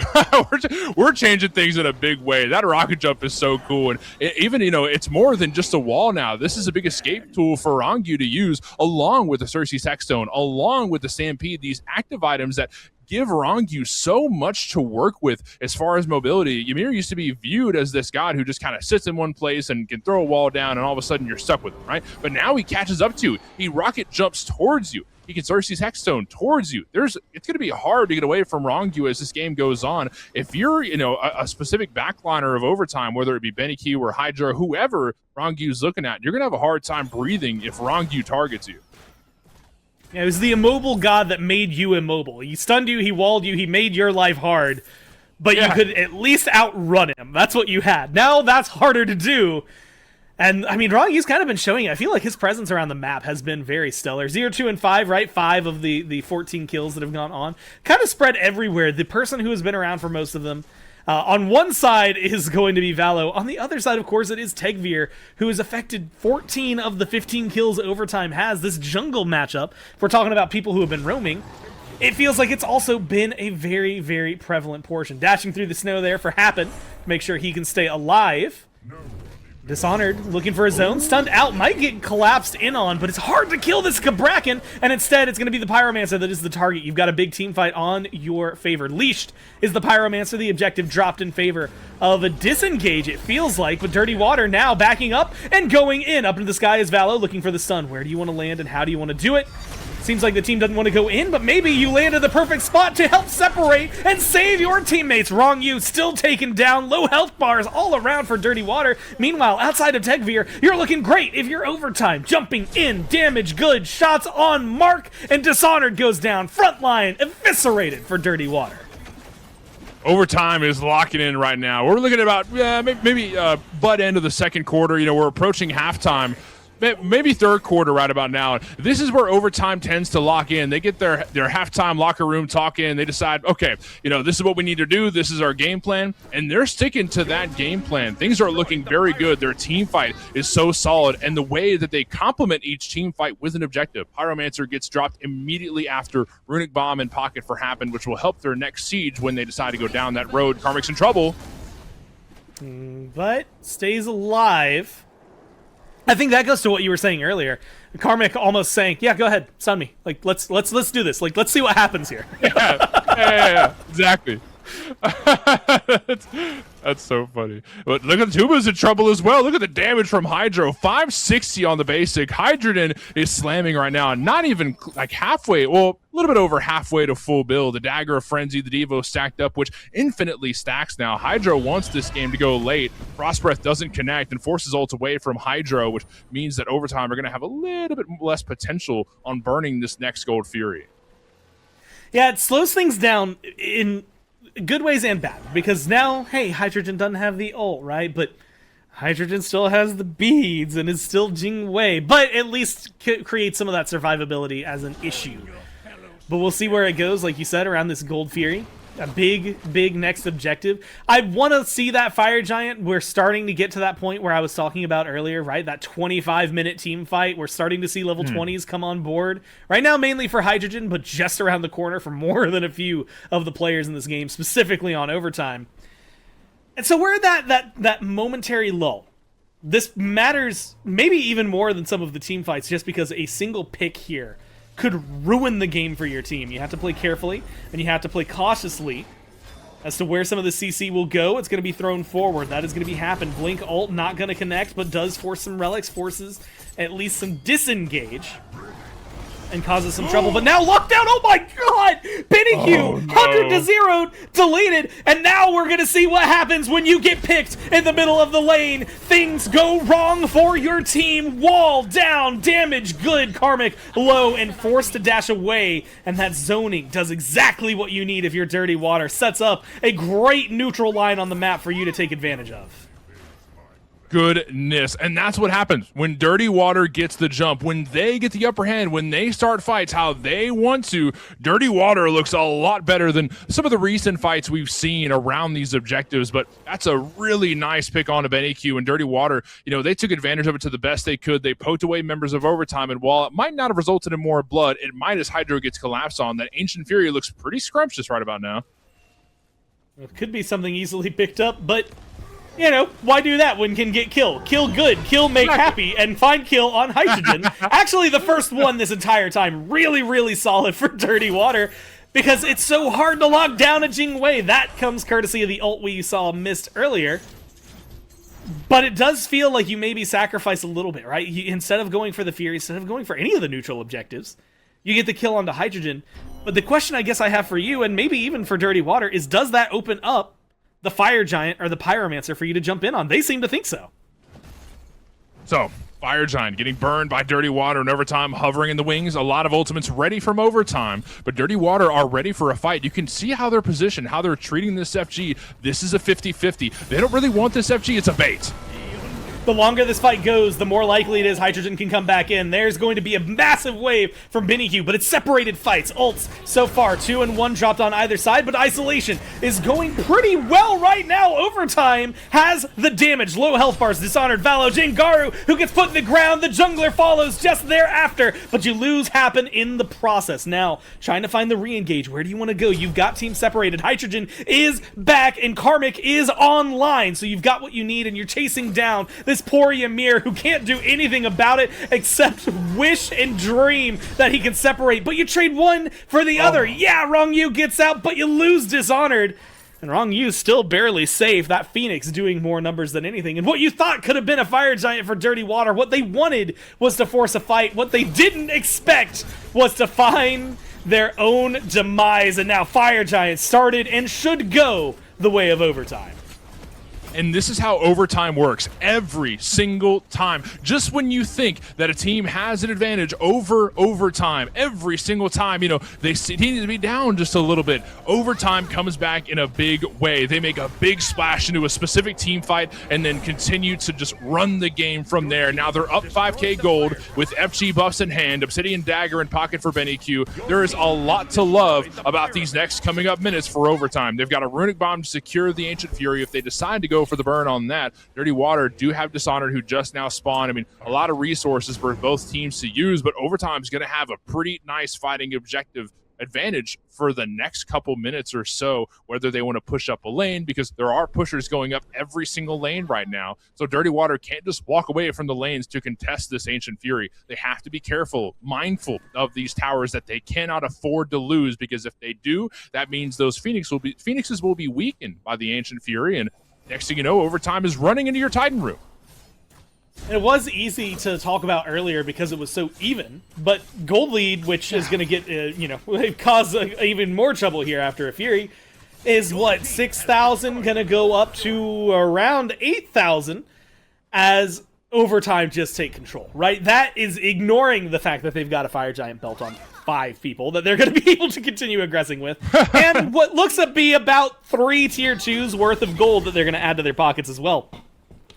we're changing things in a big way." That rocket jump is so cool, and even it's more than just a wall now. This is a big escape tool for Rongu to use, along with the Cersei's Hexstone, along with the Stampede. These active items that give Rongu so much to work with as far as mobility. Ymir used to be viewed as this god who just kind of sits in one place and can throw a wall down, and all of a sudden you're stuck with him, right? But now he catches up to you. He rocket jumps towards you. He can Cersei's Hexstone towards you. It's going to be hard to get away from Rongu as this game goes on. If you're, a specific backliner of Overtime, whether it be Benny or Hydra, whoever Rongu's looking at, you're going to have a hard time breathing if Rongu targets you. Yeah, it was the immobile god that made you immobile. He stunned you, he walled you, he made your life hard, but you could at least outrun him. That's what you had. Now that's harder to do. And, I mean, Rongu's kind of been showing it. I feel like his presence around the map has been very stellar. 0, 2, and 5, right? 5 of the 14 kills that have gone on. Kind of spread everywhere. The person who has been around for most of them. On one side is going to be Valo. On the other side, of course, it is Tegvir, who has affected 14 of the 15 kills Overtime has. This jungle matchup, if we're talking about people who have been roaming, it feels like it's also been a very, very prevalent portion. Dashing through the snow there for Happen to make sure he can stay alive. Dishonored, looking for a zone, stunned out, might get collapsed in on, but it's hard to kill this Kabrakan, and instead it's going to be the Pyromancer that is the target. You've got a big team fight on your favor. Leashed is the Pyromancer, the objective dropped in favor of a disengage, it feels like, but Dirty Water now backing up and going in. Up into the sky is Valo, looking for the stun. Where do you want to land and how do you want to do it? Seems like the team doesn't want to go in, but maybe you landed the perfect spot to help separate and save your teammates. Wrong you, still taken down. Low health bars all around for Dirty Water. Meanwhile, outside of Tegveer, you're looking great if you're overtime. Jumping in, damage good, shots on mark, and Dishonored goes down. Frontline eviscerated for Dirty Water. Overtime is locking in right now. We're looking at about maybe butt end of the second quarter. You know, we're approaching halftime. Maybe third quarter right about now. This is where overtime tends to lock in. They get their halftime locker room talk in. They decide, okay, you know, this is what we need to do. This is our game plan. And they're sticking to that game plan. Things are looking very good. Their team fight is so solid. And the way that they complement each team fight with an objective. Pyromancer gets dropped immediately after Runic Bomb and Pocket for Happen, which will help their next siege when they decide to go down that road. Karmic's in trouble. But stays alive. I think that goes to what you were saying earlier. Karmic almost saying, "Yeah, go ahead, stun me. Like, let's do this. Like, let's see what happens here." Yeah, exactly. That's so funny. But look at Tuba's in trouble as well. Look at the damage from Hydro. 560 on the basic. Hydrogen is slamming right now. Not even like halfway. Well, a little bit over halfway to full build. The Dagger of Frenzy, the Devo stacked up, which infinitely stacks now. Hydro wants this game to go late. Frost Breath doesn't connect and forces ult away from Hydro, which means that overtime are going to have a little bit less potential on burning this next Gold Fury. Yeah, it slows things down in good ways and bad, because now, hey, Hydrogen doesn't have the ult, right? But Hydrogen still has the beads and is still Jing Wei, but at least creates some of that survivability as an issue. But we'll see where it goes, like you said, around this Gold Fury. A big next objective. I want to see that Fire Giant. We're starting to get to that point where I was talking about earlier, right? That 25-minute team fight. We're starting to see level 20s come on board. Right now, mainly for Hydrogen, but just around the corner for more than a few of the players in this game, specifically on overtime. And so we're at that momentary lull. This matters maybe even more than some of the team fights, just because a single pick here could ruin the game for your team. You have to play carefully, and you have to play cautiously as to where some of the CC will go. It's going to be thrown forward. That is going to be happen. Blink ult not going to connect, but does force some relics, forces at least some disengage, and causes some trouble. But now lockdown, oh my god! Benny 100 to 0, deleted, and now we're gonna see what happens when you get picked in the middle of the lane. Things go wrong for your team. Wall down, damage good, Karmic low, and forced to dash away. And that zoning does exactly what you need if you're Dirty Water. Sets up a great neutral line on the map for you to take advantage of. Goodness. And that's what happens when Dirty Water gets the jump, when they get the upper hand, when they start fights how they want to. Dirty Water looks a lot better than some of the recent fights we've seen around these objectives, but that's a really nice pick on to BennyQ. And Dirty Water, you know, they took advantage of it to the best they could. They poked away members of overtime, and while it might not have resulted in more blood, it might, as Hydro gets collapsed on. That Ancient Fury looks pretty scrumptious right about now. It could be something easily picked up, but you know, why do that when can get kill? Kill good, kill make happy, and find kill on Hydrogen. Actually, the first one this entire time, really solid for Dirty Water, because it's so hard to lock down a Jing Wei. That comes courtesy of the ult we saw missed earlier. But it does feel like you maybe sacrifice a little bit, right? Instead of going for the Fury, instead of going for any of the neutral objectives, you get the kill onto Hydrogen. But the question I guess I have for you, and maybe even for Dirty Water, is does that open up the Fire Giant or the Pyromancer for you to jump in on? They seem to think so. So, Fire Giant getting burned by Dirty Water in overtime, hovering in the wings. A lot of ultimates ready from overtime, but Dirty Water are ready for a fight. You can see how they're positioned, how they're treating this FG. This is a 50-50. They don't really want this FG. It's a bait. The longer this fight goes, the more likely it is Hydrogen can come back in. There's going to be a massive wave from BennyQ, but it's separated fights. Ults so far, 2 and 1 dropped on either side, but Isolation is going pretty well right now. Overtime has the damage. Low health bars, Dishonored, Valo, Jingaru, who gets put in the ground. The jungler follows just thereafter, but you lose Happen in the process. Now, trying to find the re-engage. Where do you want to go? You've got team separated. Hydrogen is back, and Karmic is online, so you've got what you need, and you're chasing down this poor Ymir, who can't do anything about it except wish and dream that he can separate. But you trade one for the other. Yeah, Wrong You gets out, but you lose Dishonored. And Wrong You still barely safe. That Phoenix doing more numbers than anything. And what you thought could have been a Fire Giant for Dirty Water, what they wanted was to force a fight. What they didn't expect was to find their own demise. And now Fire Giant started and should go the way of overtime. And this is how overtime works every single time. Just when you think that a team has an advantage over overtime, every single time, you know, they need to be down just a little bit. Overtime comes back in a big way. They make a big splash into a specific team fight and then continue to just run the game from there. Now they're up 5k gold with FG buffs in hand, Obsidian Dagger in pocket for Benny Q. There is a lot to love about these next coming up minutes for overtime. They've got a Runic Bomb to secure the Ancient Fury if they decide to go for the burn on that. Dirty Water do have Dishonored, who just now spawned. I mean, a lot of resources for both teams to use, but overtime is going to have a pretty nice fighting objective advantage for the next couple minutes or so, whether they want to push up a lane, because there are pushers going up every single lane right now. So Dirty Water can't just walk away from the lanes to contest this Ancient Fury. They have to be careful, mindful of these towers that they cannot afford to lose, because if they do, that means those Phoenixes will be weakened by the Ancient Fury, and next thing you know, overtime is running into your Titan room. It was easy to talk about earlier because it was so even, but gold lead, which is going to get, cause even more trouble here after a Fury, is what, 6,000 going to go up to around 8,000 as overtime just take control, right? That is ignoring the fact that they've got a Fire Giant belt on 5 people that they're going to be able to continue aggressing with, and what looks to be about 3 tier 2s worth of gold that they're going to add to their pockets as well.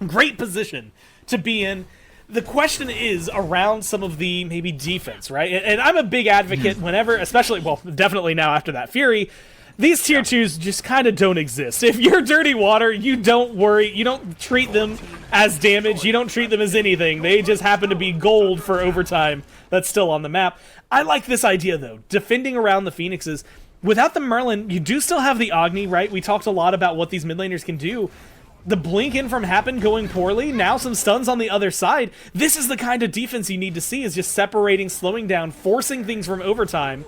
Great position to be in. The question is around some of the maybe defense, right? And I'm a big advocate whenever, especially, well, definitely now after that Fury, these tier 2s just kind of don't exist. If you're Dirty Water, you don't worry. You don't treat them as damage. You don't treat them as anything. They just happen to be gold for overtime that's still on the map. I like this idea, though. Defending around the Phoenixes. Without the Merlin, you do still have the Agni, right? We talked a lot about what these mid laners can do. The blink in from Happen going poorly, now some stuns on the other side. This is the kind of defense you need to see, is just separating, slowing down, forcing things from overtime.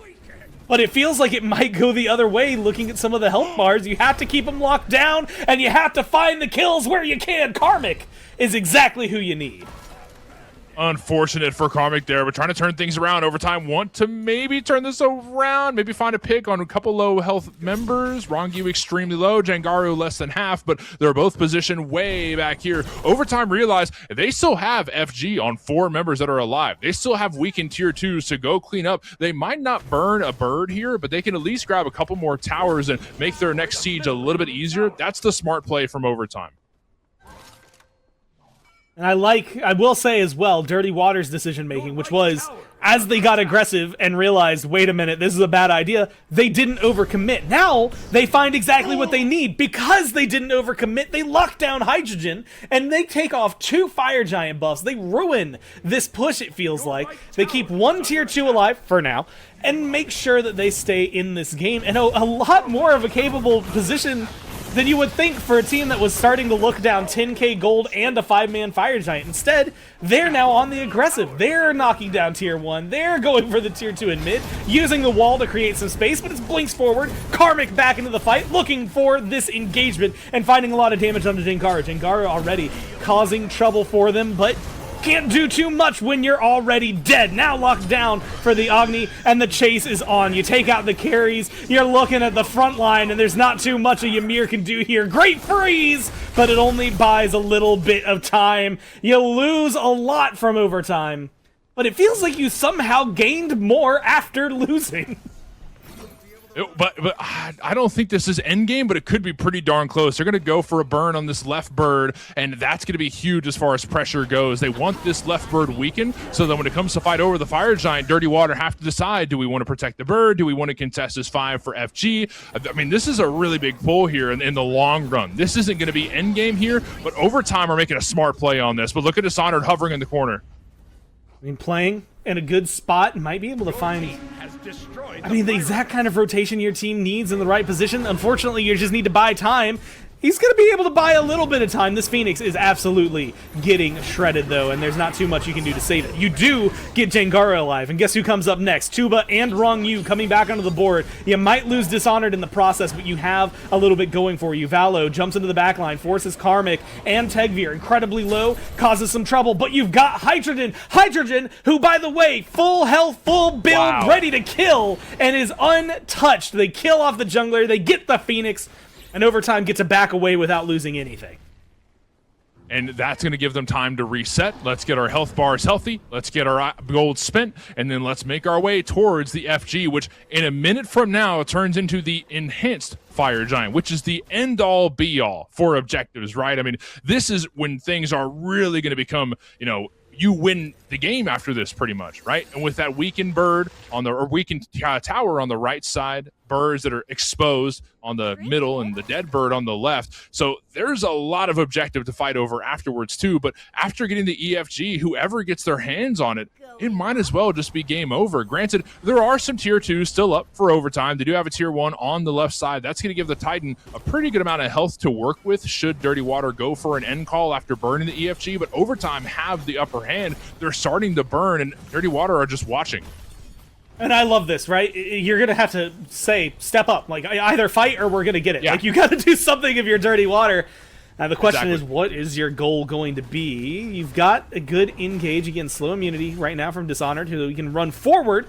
But it feels like it might go the other way looking at some of the health bars. You have to keep them locked down, and you have to find the kills where you can. Karmic is exactly who you need. Unfortunate for Karmic there, but trying to turn things around. Overtime want to maybe turn this around, maybe find a pick on a couple low health members. Rongu extremely low, Jangaru less than half, but they're both positioned way back here. Overtime realize they still have FG on 4 members that are alive. They still have weakened tier 2s to go clean up. They might not burn a bird here, but they can at least grab a couple more towers and make their next siege a little bit easier. That's the smart play from Overtime. And I will say as well, Dirty Water's decision-making, which was, as they got aggressive and realized, wait a minute, this is a bad idea, they didn't overcommit. Now, they find exactly what they need. Because they didn't overcommit, they lock down Hydrogen, and they take off 2 Fire Giant buffs. They ruin this push, it feels like. They keep 1 tier 2 alive, for now, and make sure that they stay in this game. And a lot more of a capable position than you would think for a team that was starting to look down 10k gold and a 5-man Fire Giant. Instead, they're now on the aggressive. They're knocking down tier 1. They're going for the tier 2 in mid, using the wall to create some space, but it's Blinks forward. Karmic back into the fight, looking for this engagement and finding a lot of damage onto Jangaru. Jangaru already causing trouble for them, but can't do too much when you're already dead. Now locked down for the Agni, and the chase is on. You take out the carries, you're looking at the front line, and there's not too much a Ymir can do here. Great freeze, but it only buys a little bit of time. You lose a lot from overtime, but it feels like you somehow gained more after losing. But I don't think this is endgame, but it could be pretty darn close. They're going to go for a burn on this left bird, and that's going to be huge as far as pressure goes. They want this left bird weakened, so that when it comes to fight over the Fire Giant, Dirty Water have to decide, do we want to protect the bird? Do we want to contest this 5 for FG? I mean, this is a really big pull here in the long run. This isn't going to be endgame here, but Overtime are making a smart play on this. But look at Dishonored hovering in the corner. I mean, playing in a good spot, might be able to find, I mean, the exact kind of rotation your team needs in the right position. Unfortunately, you just need to buy time. He's going to be able to buy a little bit of time. This Phoenix is absolutely getting shredded, though, and there's not too much you can do to save it. You do get Jangara alive, and guess who comes up next? Tuba and Rong Yu coming back onto the board. You might lose Dishonored in the process, but you have a little bit going for you. Valo jumps into the backline, forces Karmic and Tegvir incredibly low, causes some trouble, but you've got Hydrogen. Hydrogen, who, by the way, full health, full build, ready to kill, and is untouched. They kill off the jungler, they get the Phoenix, and Overtime get to back away without losing anything. And that's going to give them time to reset. Let's get our health bars healthy. Let's get our gold spent. And then let's make our way towards the FG, which in a minute from now turns into the enhanced Fire Giant, which is the end-all, be-all for objectives, right? I mean, this is when things are really going to become, you win the game after this pretty much, right? And with that weakened bird or weakened tower on the right side, birds that are exposed on the middle, and the dead bird on the left. So there's a lot of objective to fight over afterwards too. But after getting the EFG, whoever gets their hands on it, it might as well just be game over. Granted, there are some tier 2s still up for overtime. They do have a tier 1 on the left side. That's going to give the Titan a pretty good amount of health to work with should Dirty Water go for an end call after burning the EFG. But overtime have the upper hand. They're starting to burn, and Dirty Water are just watching. And I love this, right? You're going to have to say, step up. Like, either fight or we're going to get it. Yeah. Like, you got to do something if you're Dirty Water. Now, the question is, what is your goal going to be? You've got a good engage against slow immunity right now from Dishonored, who you can run forward,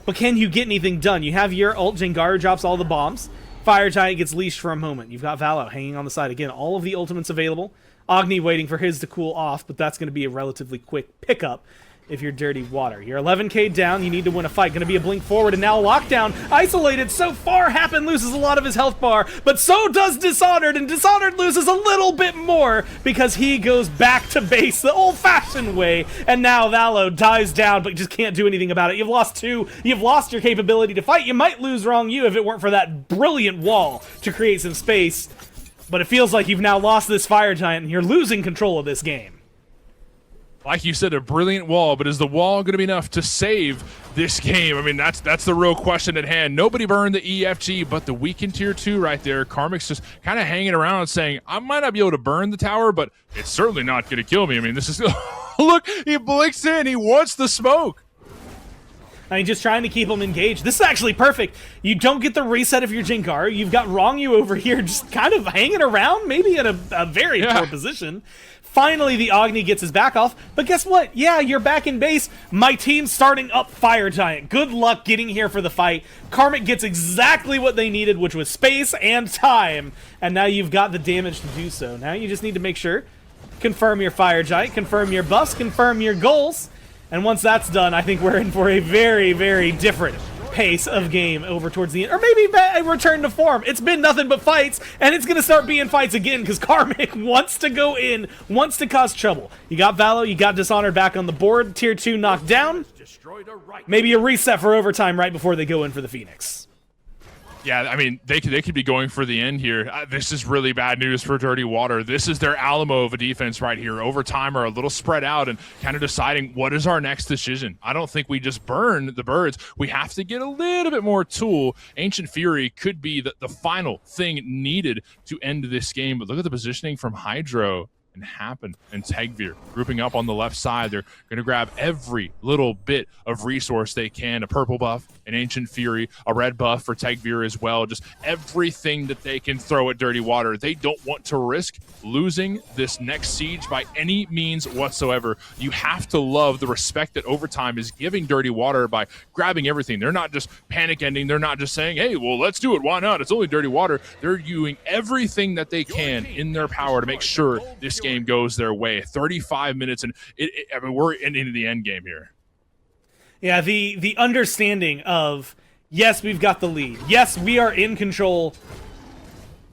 but can you get anything done? You have your ult, Jangara drops all the bombs. Fire Giant gets leashed for a moment. You've got Valo hanging on the side. Again, all of the ultimates available. Agni waiting for his to cool off, but that's going to be a relatively quick pickup if you're Dirty Water. You're 11k down, you need to win a fight. Gonna be a blink forward, and now Lockdown, isolated so far. Happen loses a lot of his health bar, but so does Dishonored, and Dishonored loses a little bit more because he goes back to base the old-fashioned way, and now Valo dies down, but just can't do anything about it. You've lost 2, you've lost your capability to fight. You might lose Rong Yu if it weren't for that brilliant wall to create some space, but it feels like you've now lost this Fire Giant, and you're losing control of this game. Like you said, a brilliant wall, but is the wall going to be enough to save this game? I mean, that's the real question at hand. Nobody burned the EFG, but the weakened tier 2 right there. Karmic's just kind of hanging around saying, I might not be able to burn the tower, but it's certainly not going to kill me. I mean, this is... Look, he blinks in. He wants the smoke. I mean, just trying to keep him engaged. This is actually perfect. You don't get the reset of your Jangara. You've got Rong Yu over here just kind of hanging around, maybe in a very poor position. Finally, the Agni gets his back off, but guess what? Yeah, you're back in base. My team's starting up Fire Giant. Good luck getting here for the fight. Karmic gets exactly what they needed, which was space and time, and now you've got the damage to do so. Now you just need to make sure, confirm your Fire Giant, confirm your buffs, confirm your goals, and once that's done, I think we're in for a very, very different pace of game over towards the end, or maybe a return to form. It's been nothing but fights, and it's gonna start being fights again because Karmic wants to go in, wants to cause trouble. You got Valo, you got Dishonored back on the board, tier 2 knocked down. Maybe a reset for overtime right before they go in for the Phoenix. Yeah, I mean, they could be going for the end here. This is really bad news for Dirty Water. This is their Alamo of a defense right here. Overtime are a little spread out and kind of deciding what is our next decision. I don't think we just burn the birds. We have to get a little bit more tool. Ancient Fury could be the final thing needed to end this game. But look at the positioning from Hydro and Happen and Tegvir grouping up on the left side. They're going to grab every little bit of resource they can. A purple buff, an Ancient Fury, a red buff for Tegvir as well. Just everything that they can throw at Dirty Water. They don't want to risk losing this next siege by any means whatsoever. You have to love the respect that Overtime is giving Dirty Water by grabbing everything. They're not just panic ending. They're not just saying, hey, well, let's do it. Why not? It's only Dirty Water. They're doing everything that they can in their power to make sure this game goes their way. 35 minutes, and I mean, we're into the end game here. Yeah, the understanding of, yes, we've got the lead. Yes, we are in control,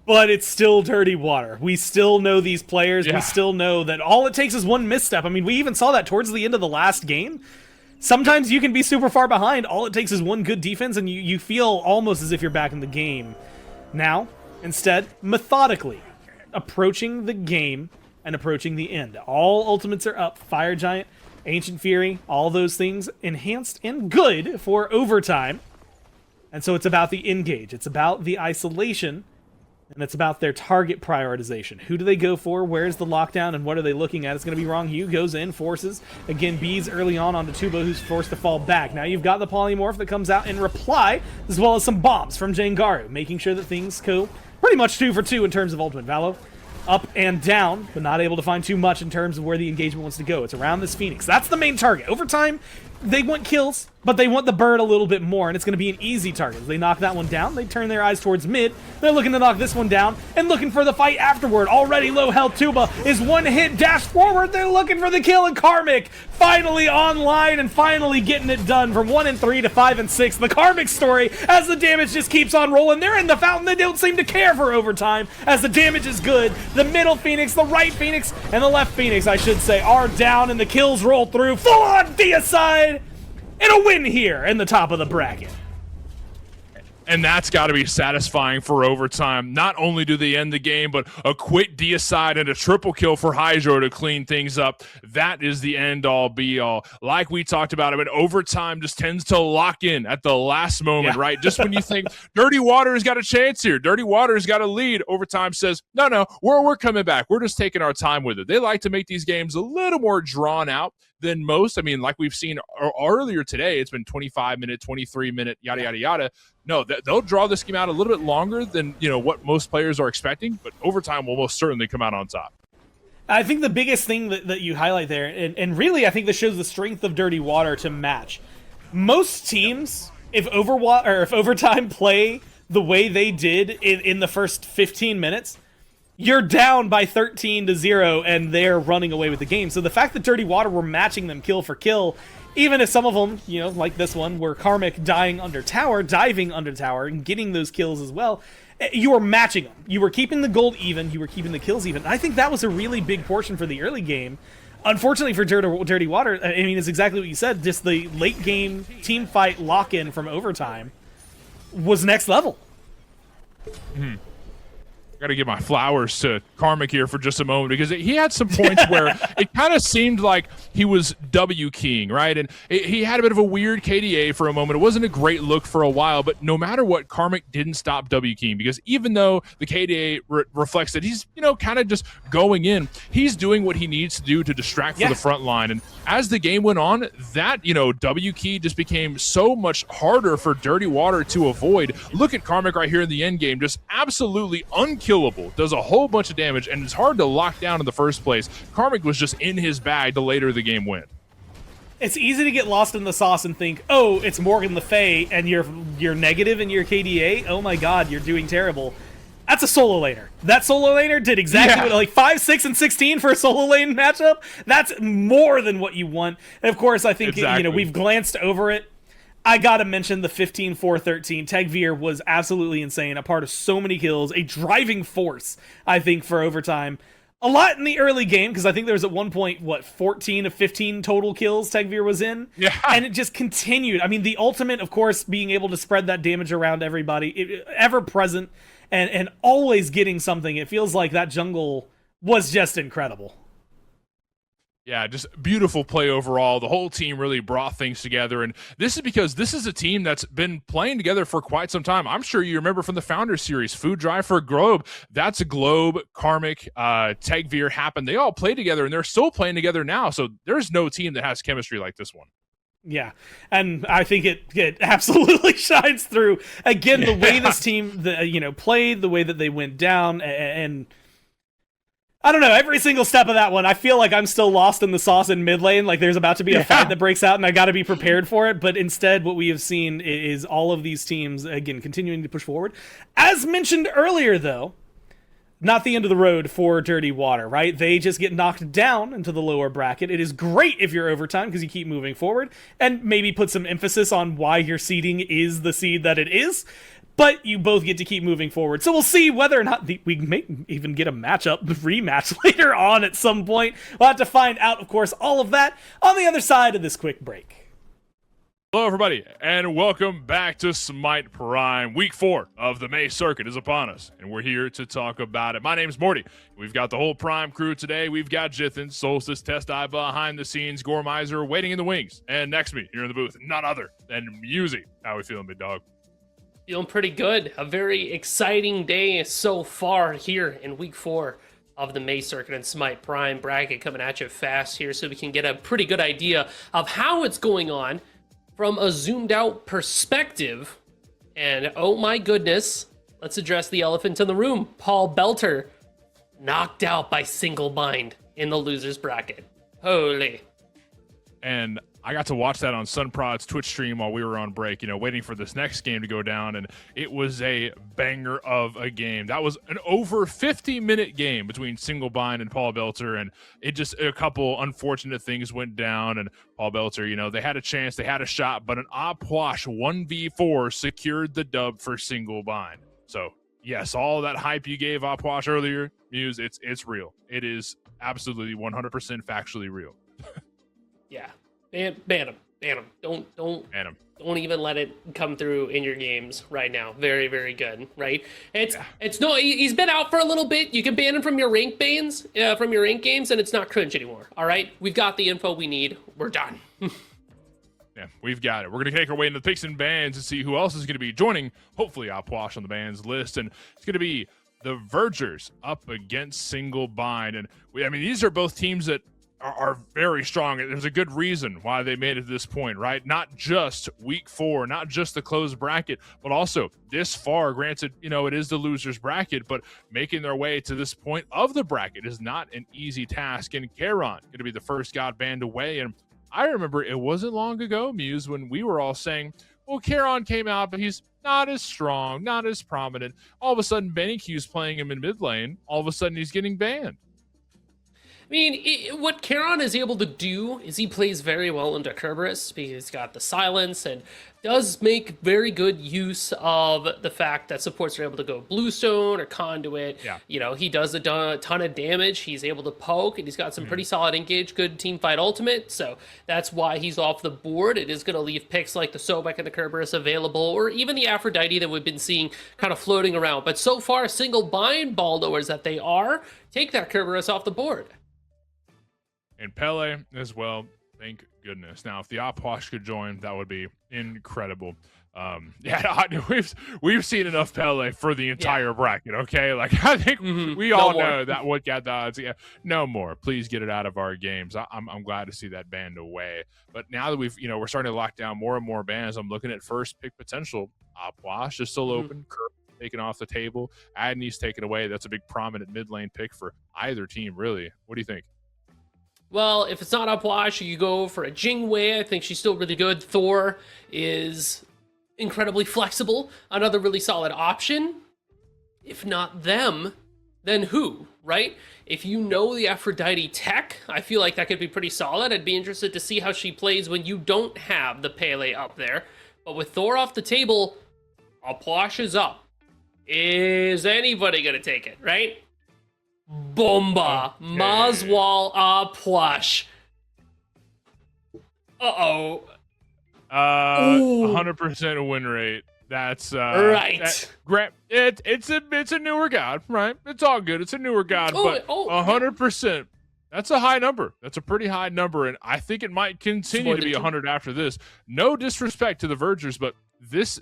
but it's still Dirty Water. We still know these players. Yeah. We still know that all it takes is one misstep. I mean, we even saw that towards the end of the last game. Sometimes you can be super far behind. All it takes is one good defense, and you feel almost as if you're back in the game. Now, instead, methodically approaching the game and approaching the end. All ultimates are up. Fire Giant, Ancient Fury, all those things enhanced and good for overtime. And so it's about the engage. It's about the isolation. and it's about their target prioritization. Who do they go for? Where's the lockdown, and what are they looking at? It's going to be Wrong Hugh goes in, forces. Again, Bees early on onto Tuba, who's forced to fall back. Now you've got the polymorph that comes out in reply, as well as some bombs from Jangaru, making sure that things go pretty much 2 for 2 in terms of ultimate Valo. Up and down, but not able to find too much in terms of where the engagement wants to go. It's around this Phoenix. That's the main target. Overtime, they want kills, but they want the bird a little bit more, and it's going to be an easy target. As they knock that one down, they turn their eyes towards mid. They're looking to knock this one down and looking for the fight afterward. Already low health Tuba is one hit, dash forward. They're looking for the kill, and Karmic finally online and finally getting it done from 1 and 3 to 5 and 6. The Karmic story, as the damage just keeps on rolling. They're in the fountain. They don't seem to care for overtime, as the damage is good. The middle Phoenix, the right Phoenix, and the left Phoenix, I should say, are down, and the kills roll through. Full-on deicide, and a win here in the top of the bracket. And that's got to be satisfying for overtime. Not only do they end the game, but a quick deicide and a triple kill for Hydro to clean things up. That is the end-all, be-all. Like we talked about, I mean, overtime just tends to lock in at the last moment, right? Just when you think Dirty Water's got a chance here, Dirty Water's got a lead, overtime says, no, we're coming back. We're just taking our time with it. They like to make these games a little more drawn out than most. I mean, like we've seen earlier today, it's been 25-minute, 23-minute, yada, yada, yada. No, they'll draw this game out a little bit longer than, what most players are expecting, but overtime will most certainly come out on top. I think the biggest thing that you highlight there, and really I think this shows the strength of Dirty Water to match. Most teams, if overtime play the way they did in the first 15 minutes, you're down by 13-0 and they're running away with the game. So the fact that Dirty Water were matching them kill for kill, even if some of them, like this one, were Karmic diving under tower, and getting those kills as well, you were matching them. You were keeping the gold even, you were keeping the kills even. I think that was a really big portion for the early game. Unfortunately for Dirty Water, I mean, it's exactly what you said, just the late game team fight lock-in from overtime was next level. Mm-hmm. Got to give my flowers to Karmic here for just a moment, because he had some points where it kind of seemed like he was W-keying, right? And he had a bit of a weird KDA for a moment. It wasn't a great look for a while, but no matter what, Karmic didn't stop W-keying, because even though the KDA reflects that he's, kind of just going in, he's doing what he needs to do to distract for the front line. And as the game went on, that, W-key just became so much harder for Dirty Water to avoid. Look at Karmic right here in the end game, just absolutely unkillable, does a whole bunch of damage, and it's hard to lock down in the first place. Karmic was just in his bag the later the game went. It's easy to get lost in the sauce and think, oh, it's Morgan Le Fay, and you're negative in your KDA. Oh my god, you're doing terrible. That's a solo laner. That solo laner did exactly what, like 5, 6, and 16 for a solo lane matchup. That's more than what you want. And of course, I think we've glanced over it. I gotta mention the 15-4-13. Tegveer was absolutely insane. A part of so many kills. A driving force, I think, for overtime. A lot in the early game, because I think there was at one point, 14 of 15 total kills Tegveer was in? Yeah. And it just continued. I mean, the ultimate, of course, being able to spread that damage around everybody, ever present, and always getting something. It feels like that jungle was just incredible. Yeah, just beautiful play overall. The whole team really brought things together, and this is because this is a team that's been playing together for quite some time. I'm sure you remember from the Founders Series, Food Drive for Globe. That's a Globe, Karmic, Tegveer happened. They all play together, and they're still playing together now, so there's no team that has chemistry like this one. Yeah, and I think it absolutely shines through. Again, the way this team played, the way that they went down, and I don't know, every single step of that one, I feel like I'm still lost in the sauce in mid lane, like there's about to be a fight that breaks out and I gotta be prepared for it, but instead what we have seen is all of these teams, again, continuing to push forward. As mentioned earlier, though, not the end of the road for Dirty Water, right? They just get knocked down into the lower bracket. It is great if you're overtime because you keep moving forward and maybe put some emphasis on why your seeding is the seed that it is. But you both get to keep moving forward. So we'll see whether or not we may even get a rematch later on at some point. We'll have to find out, of course, all of that on the other side of this quick break. Hello, everybody, and welcome back to Smite Prime. Week 4 of the May Circuit is upon us, and we're here to talk about it. My name's Morty. We've got the whole Prime crew today. We've got Jithin, Solstice, Testai behind the scenes, Gormizer waiting in the wings, and next to me here in the booth, none other than Musi. How we feeling, big dog? Feeling pretty good. A very exciting day so far here in week 4 of the May Circuit and Smite Prime bracket coming at you fast here so we can get a pretty good idea of how it's going on from a zoomed out perspective. And oh my goodness, let's address the elephant in the room. Paul Belter knocked out by single bind in the losers bracket. Holy. And I got to watch that on Sunprod's Twitch stream while we were on break, waiting for this next game to go down, and it was a banger of a game. That was an over 50-minute game between Single Bind and Paul Belter, and it just, a couple unfortunate things went down, and Paul Belter, they had a chance, they had a shot, but an Opwash 1v4 secured the dub for Single Bind. So, yes, all that hype you gave Opwash earlier, Muse, it's real. It is absolutely 100% factually real. Yeah. Ban him. Don't ban him. Don't even let it come through in your games right now. Very, very good, right? It's no, he's been out for a little bit. You can ban him from your rank bans, from your rank games, and it's not cringe anymore. All right, we've got the info we need. We're done. Yeah, we've got it. We're going to take our way into the picks and bans and see who else is going to be joining, hopefully Opwash on the bans list. And it's going to be the Vergers up against Single Bind. And these are both teams that are very strong. There's a good reason why they made it to this point, right? Not just week 4, not just the closed bracket, but also this far. Granted, it is the losers bracket, but making their way to this point of the bracket is not an easy task. And Charon going to be the first god banned away. And I remember it wasn't long ago, Muse, when we were all saying, well, Charon came out, but he's not as strong, not as prominent. All of a sudden, Benny Q's playing him in mid lane. All of a sudden, he's getting banned. What Charon is able to do is he plays very well into Kerberos because he's got the silence and does make very good use of the fact that supports are able to go Bluestone or Conduit. Yeah. He does a ton of damage. He's able to poke, and he's got some pretty solid engage, good team fight ultimate. So that's why he's off the board. It is going to leave picks like the Sobek and the Kerberos available, or even the Aphrodite that we've been seeing kind of floating around. But so far, Single Bind ball knowers that they are, take that Kerberos off the board. And Pele as well, thank goodness. Now, if the Opwash could join, that would be incredible. We've seen enough Pele for the entire bracket, okay? Like, I think we all know that what got the odds. Yeah, no more. Please get it out of our games. I'm glad to see that banned away. But now that we're starting to lock down more and more bans, I'm looking at first pick potential. Opwash is still open. Kirk taken off the table. Adney's taken away. That's a big prominent mid lane pick for either team, really. What do you think? Well, if it's not Opwash, you go for a Jingwei. I think she's still really good. Thor is incredibly flexible. Another really solid option. If not them, then who, right? If you know the Aphrodite tech, I feel like that could be pretty solid. I'd be interested to see how she plays when you don't have the Pele up there. But with Thor off the table, Opwash is up. Is anybody going to take it, right? Bomba. Okay. Maswal Opwash. Uh-oh. 100% win rate. That's right. It's a newer god, right? It's all good. It's a newer god, but 100%. That's a high number. That's a pretty high number, and I think it might continue to be 100 after this. No disrespect to the Vergers, but that's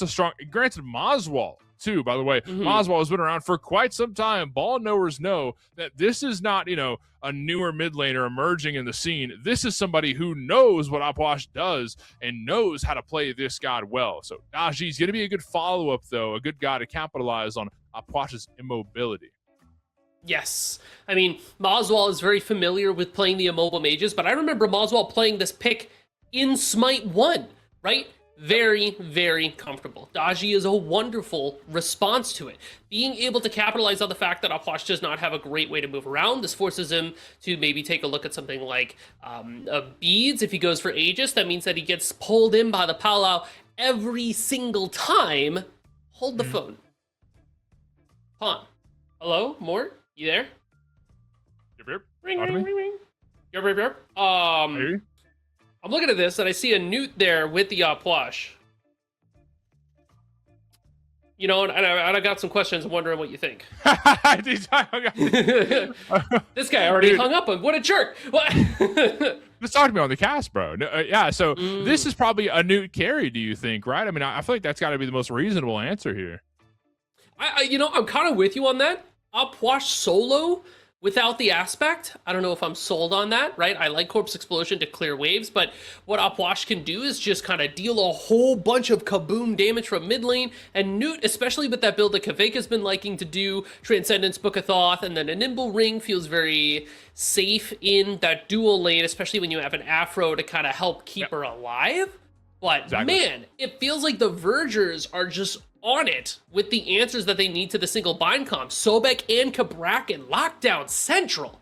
a strong. Granted, Maswal too, by the way. Maswal has been around for quite some time. Ball knowers know that this is not, a newer mid laner emerging in the scene. This is somebody who knows what Opwash does and knows how to play this god well. So Daji's going to be a good follow-up, though, a good god to capitalize on Opwash's immobility. Yes. Maswal is very familiar with playing the immobile mages, but I remember Maswal playing this pick in Smite 1, right? Very, very comfortable. Daji is a wonderful response to it. Being able to capitalize on the fact that Opwash does not have a great way to move around, this forces him to maybe take a look at something like beads. If he goes for Aegis, that means that he gets pulled in by the Palau every single time. Hold the phone. Pawn. Hello, Mort? You there? Yep. Ring, ring, ring, ring. Yep. I'm looking at this and I see a newt there with the Opwash. And I got some questions. I'm wondering what you think. This guy already hung up on. What a jerk! What? Let's talk to me on the cast, bro. No, yeah, so this is probably a Newt carry, do you think, right? I mean, I feel like that's got to be the most reasonable answer here. I'm kind of with you on that. Upwash solo without the aspect. I don't know if I'm sold on that, right? I like Corpse Explosion to clear waves, but what Upwash can do is just kind of deal a whole bunch of kaboom damage from mid lane, and Newt, especially with that build that Kaveka's been liking to do, Transcendence, Book of Thoth, and then a Nimble Ring feels very safe in that dual lane, especially when you have an Afro to kind of help keep her alive. But man, it feels like the Vergers are just on it with the answers that they need to the single bind comp. Sobek and Cabrakan lockdown central.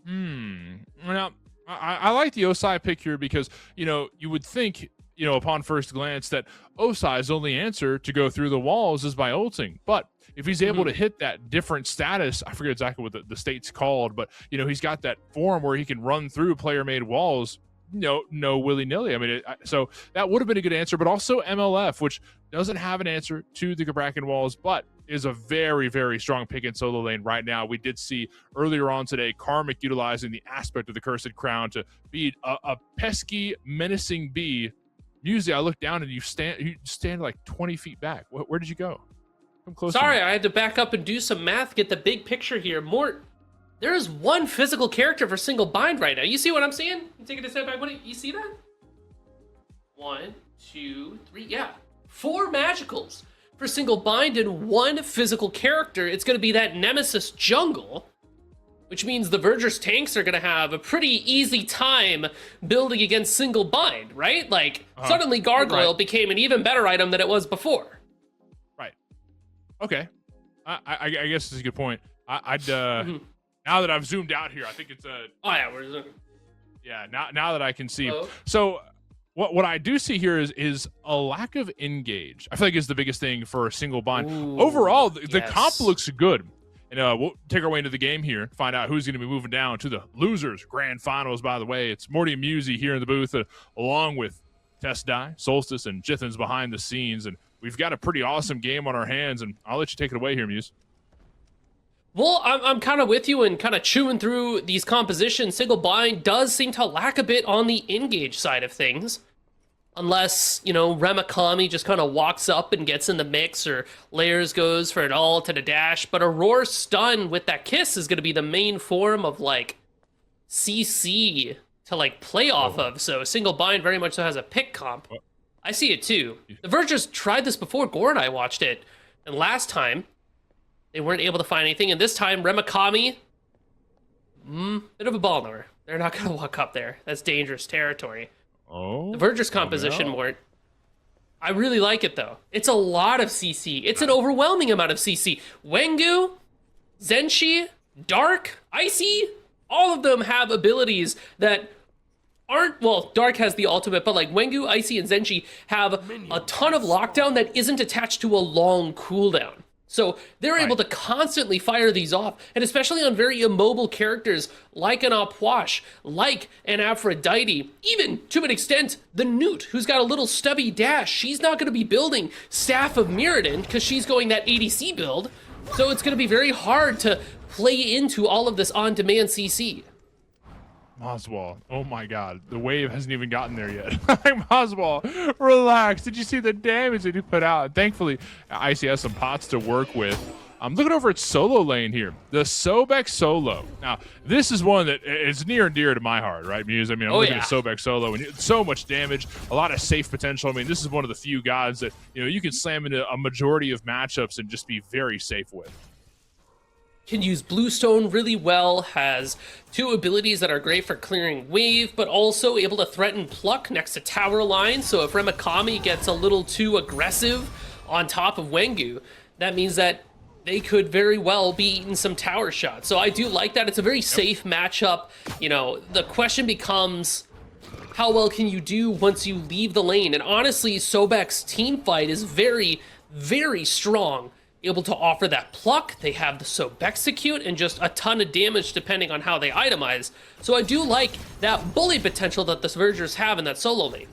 Well, I like the Osai pick here because, you would think, upon first glance that Osai's only answer to go through the walls is by ulting. But if he's able to hit that different status, I forget exactly what the state's called, but, he's got that form where he can run through player-made walls. No willy-nilly. I mean, so that would have been a good answer, but also MLF, which doesn't have an answer to the Cabrakan walls, but is a very, very strong pick in solo lane right now. We did see earlier on today Karmic utilizing the aspect of the Cursed Crown to beat a pesky, menacing bee. Usually I look down and you stand like 20 feet back. Where did you go? Come closer. Sorry, I had to back up and do some math, get the big picture here. There is one physical character for single bind right now. You see what I'm saying? You take it a step back. You see that? 1, 2, 3. Yeah. 4 magicals for single bind and 1 physical character. It's going to be that Nemesis jungle, which means the Verger's tanks are going to have a pretty easy time building against single bind, right? Like, suddenly Gargoyle became an even better item than it was before. Right. Okay. I guess it's a good point. Now that I've zoomed out here, I think it's a... Oh, yeah. We're zooming. Yeah, now that I can see. So what I do see here is a lack of engage. I feel like is the biggest thing for a single bind. Ooh, overall, the comp looks good. And we'll take our way into the game here, find out who's going to be moving down to the losers grand finals, by the way. It's Morty and Musey here in the booth, along with Test Die, Solstice, and Jithin's behind the scenes. And we've got a pretty awesome game on our hands, and I'll let you take it away here, Muse. Well, I'm kind of with you and kind of chewing through these compositions. Single bind does seem to lack a bit on the engage side of things. Unless, Remakami just kind of walks up and gets in the mix, or Layers goes for an ult and a dash. But Aurora stun with that kiss is going to be the main form of, CC to, play off of. So single bind very much so has a pick comp. I see it, too. The Vergers tried this before. Gore and I watched it. And last time, they weren't able to find anything, and this time, Remakami, bit of a ball knower. They're not going to walk up there. That's dangerous territory. The Verger's composition, Mort, I really like it, though. It's a lot of CC. It's an overwhelming amount of CC. Wengu, Zenshi, Dark, Icy, all of them have abilities that aren't... Well, Dark has the ultimate, but Wengu, Icy, and Zenshi have a ton of lockdown that isn't attached to a long cooldown. So they're able to constantly fire these off, and especially on very immobile characters like an Opwash, like an Aphrodite, even to an extent the Newt, who's got a little stubby dash. She's not going to be building Staff of Mirrodin because she's going that ADC build, so it's going to be very hard to play into all of this on-demand CC. Moswall, oh my god, the wave hasn't even gotten there yet. Moswall, relax. Did you see the damage that he put out? Thankfully, Icy has some pots to work with. I'm looking over at solo lane here. The Sobek solo. Now, this is one that is near and dear to my heart, right, Muse? I mean, I'm looking at Sobek solo, and so much damage, a lot of safe potential. I mean, this is one of the few gods that, you can slam into a majority of matchups and just be very safe with. Can use Bluestone really well, has 2 abilities that are great for clearing wave, but also able to threaten Pluck next to tower line, so if Remakami gets a little too aggressive on top of Wengu, that means that they could very well be eating some tower shots. So I do like that. It's a very safe matchup. The question becomes, how well can you do once you leave the lane? And honestly, Sobek's team fight is very, very strong. Able to offer that pluck, they have the Sobexecute, and just a ton of damage depending on how they itemize. So I do like that bully potential that the Vergers have in that solo lane.